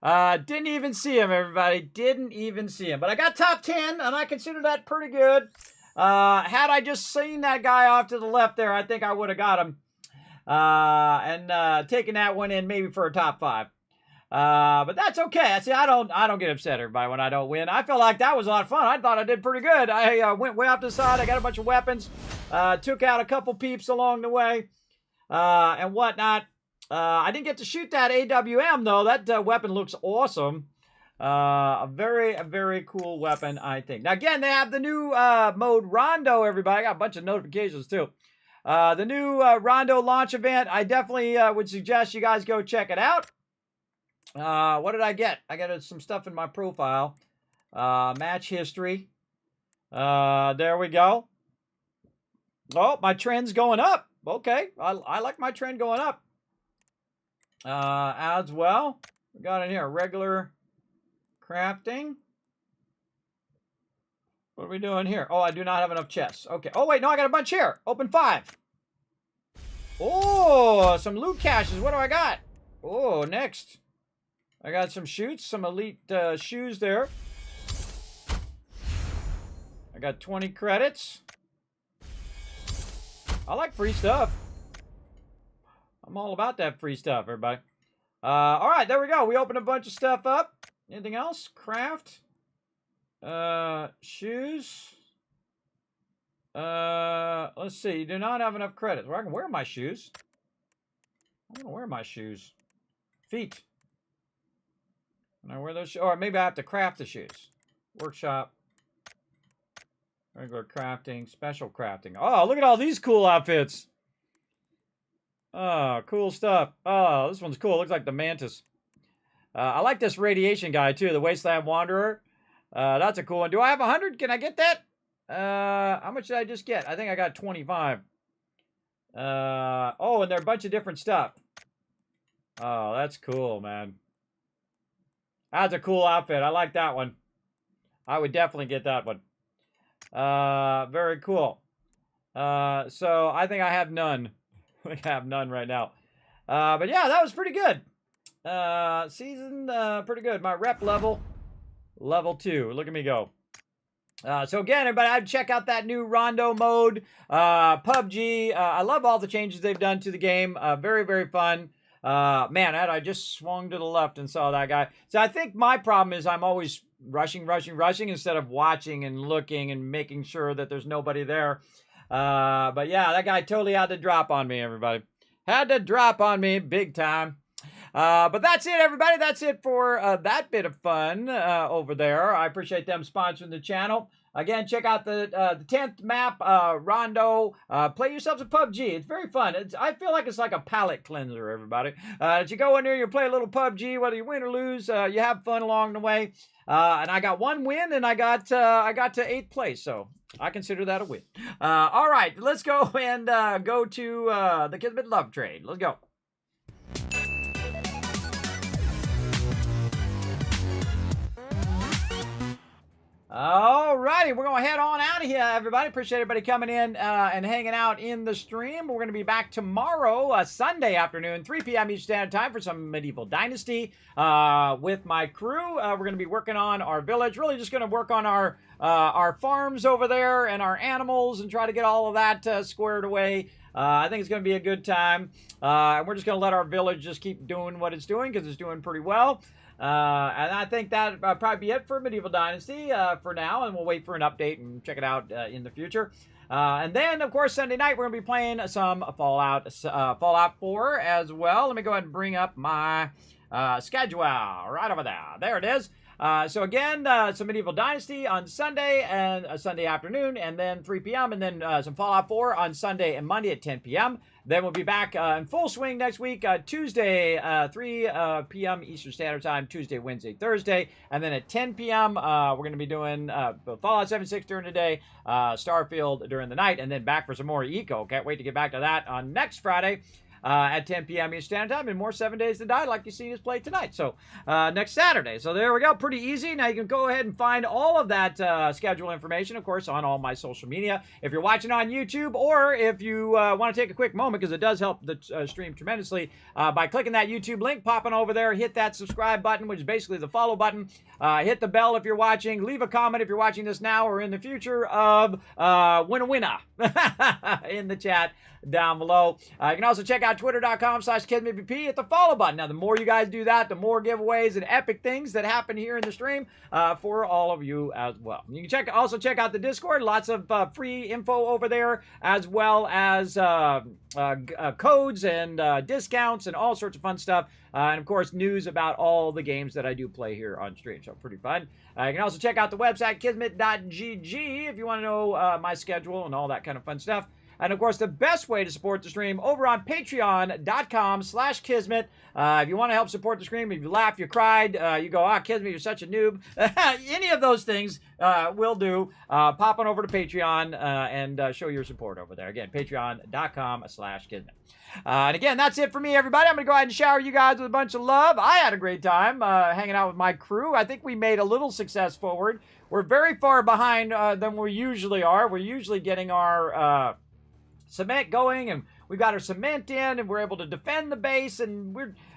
S3: Didn't even see him, everybody. Didn't even see him. But I got top 10, and I consider that pretty good. Had I just seen that guy off to the left there, I think I would have got him. And taking that one in maybe for a top 5. But that's okay. See, I don't get upset, everybody, when I don't win. I felt like that was a lot of fun. I thought I did pretty good. I went way off to the side. I got a bunch of weapons. Took out a couple peeps along the way. And whatnot. I didn't get to shoot that AWM, though. That weapon looks awesome. A very cool weapon, I think. Now, again, they have the new mode Rondo, everybody. I got a bunch of notifications, too. The new Rondo launch event, I definitely would suggest you guys go check it out. What did I get? I got some stuff in my profile. Match history. There we go. Oh, my trend's going up. Okay, I like my trend going up. As well. We got in here regular crafting. What are we doing here? Oh, I do not have enough chests. Okay. Oh, wait, no, I got a bunch here. Open 5. Oh, some loot caches. What do I got? Oh, next. I got some shoots, some elite shoes there. I got 20 credits. I like free stuff. I'm all about that free stuff, everybody. All right, there we go. We opened a bunch of stuff up. Anything else? Craft. Shoes. Let's see. You do not have enough credits. Well, I can wear my shoes. I'm gonna wear my shoes. Feet. Can I wear those shoes? Or maybe I have to craft the shoes. Workshop. Regular crafting. Special crafting. Oh, look at all these cool outfits. Oh, cool stuff. Oh, this one's cool. Looks like the Mantis. I like this radiation guy, too. The Wasteland Wanderer. That's a cool one. Do I have 100? Can I get that? How much did I just get? I think I got 25. Oh, and there are a bunch of different stuff. Oh, that's cool, man. That's a cool outfit. I like that one. I would definitely get that one. Very cool. So I think I have none. I have none right now. But yeah, that was pretty good. Season, pretty good. My rep level 2. Look at me go. So again, everybody, I'd check out that new Rondo mode. PUBG. I love all the changes they've done to the game. Very fun. Man, I just swung to the left and saw that guy. So I think my problem is I'm always rushing instead of watching and looking and making sure that there's nobody there. But yeah, that guy totally had to drop on me, everybody. Had to drop on me big time. But that's it, everybody. That's it for that bit of fun over there. I appreciate them sponsoring the channel. Again, check out the 10th map, Rondo. Play yourselves a PUBG. It's very fun. I feel like it's like a palate cleanser, everybody. As you go in there, you play a little PUBG, whether you win or lose. You have fun along the way. And I got 1 win, and I got to 8th place, so I consider that a win. All right, let's go and go to the Kismet Love Trade. Let's go. All righty, we're going to head on out of here, everybody. Appreciate everybody coming in and hanging out in the stream. We're going to be back tomorrow, Sunday afternoon, 3 p.m. Eastern Standard Time for some Medieval Dynasty with my crew. We're going to be working on our village, really just going to work on our farms over there and our animals and try to get all of that squared away. I think it's going to be a good time. And we're just going to let our village just keep doing what it's doing because it's doing pretty well. And I think that'll probably be it for Medieval Dynasty for now, and we'll wait for an update and check it out in the future. And then, of course, Sunday night, we're going to be playing some Fallout 4 as well. Let me go ahead and bring up my schedule right over there. There it is. So again, some Medieval Dynasty on Sunday and Sunday afternoon, and then 3 p.m., and then some Fallout 4 on Sunday and Monday at 10 p.m. Then we'll be back in full swing next week, Tuesday, 3 p.m. Eastern Standard Time, Tuesday, Wednesday, Thursday. And then at 10 p.m., we're going to be doing Fallout 76 during the day, Starfield during the night, and then back for some more Eco. Can't wait to get back to that on next Friday. At 10 p.m. Eastern Standard Time, and more 7 Days to Die like you see us play tonight. So next Saturday. So there we go. Pretty easy. Now you can go ahead and find all of that schedule information, of course, on all my social media. If you're watching on YouTube, or if you want to take a quick moment, because it does help the stream tremendously, by clicking that YouTube link, popping over there, hit that subscribe button, which is basically the follow button. Hit the bell if you're watching. Leave a comment if you're watching this now or in the future of winner in the chat down below. You can also check out twitter.com/KismetBP. Hit the follow button. Now, the more you guys do that, the more giveaways and epic things that happen here in the stream for all of you as well. You can also check out the Discord. Lots of free info over there, as well as codes and discounts and all sorts of fun stuff. And, of course, news about all the games that I do play here on stream. So, pretty fun. You can also check out the website, kismet.gg, if you want to know my schedule and all that kind of fun stuff. And, of course, the best way to support the stream over on patreon.com/Kismet. If you want to help support the stream, if you laugh, you cried, you go, Kismet, you're such a noob. Any of those things will do. Pop on over to Patreon and show your support over there. Again, patreon.com/Kismet. And again, that's it for me, everybody. I'm going to go ahead and shower you guys with a bunch of love. I had a great time hanging out with my crew. I think we made a little success forward. We're very far behind than we usually are. We're usually getting our cement going, and we got our cement in, and we're able to defend the base, and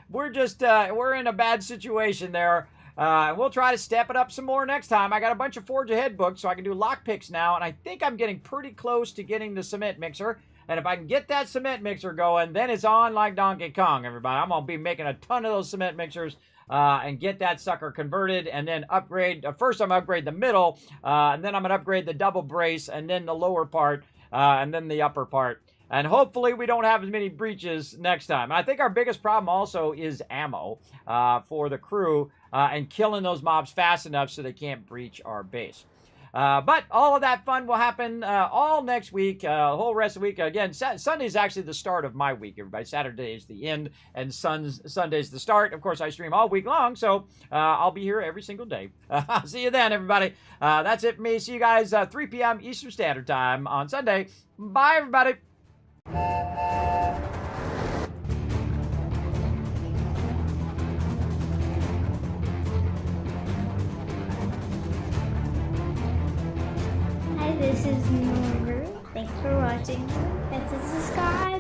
S3: we're just we're in a bad situation there. We'll try to step it up some more next time. I got a bunch of Forge Ahead books, so I can do lockpicks now, and I think I'm getting pretty close to getting the cement mixer. And if I can get that cement mixer going, then it's on like Donkey Kong, everybody. I'm going to be making a ton of those cement mixers and get that sucker converted, and then upgrade. First, I'm going to upgrade the middle, and then I'm going to upgrade the double brace, and then the lower part, and then the upper part. And hopefully we don't have as many breaches next time. And I think our biggest problem also is ammo for the crew and killing those mobs fast enough so they can't breach our base. But all of that fun will happen all next week, the whole rest of the week. Again, Sunday is actually the start of my week, everybody. Saturday is the end, and Sunday's the start. Of course, I stream all week long, so I'll be here every single day. See you then, everybody. That's it for me. See you guys 3 p.m. Eastern Standard Time on Sunday. Bye, everybody.
S13: Hi, this is Norbert. Thanks for watching. This is the Sky.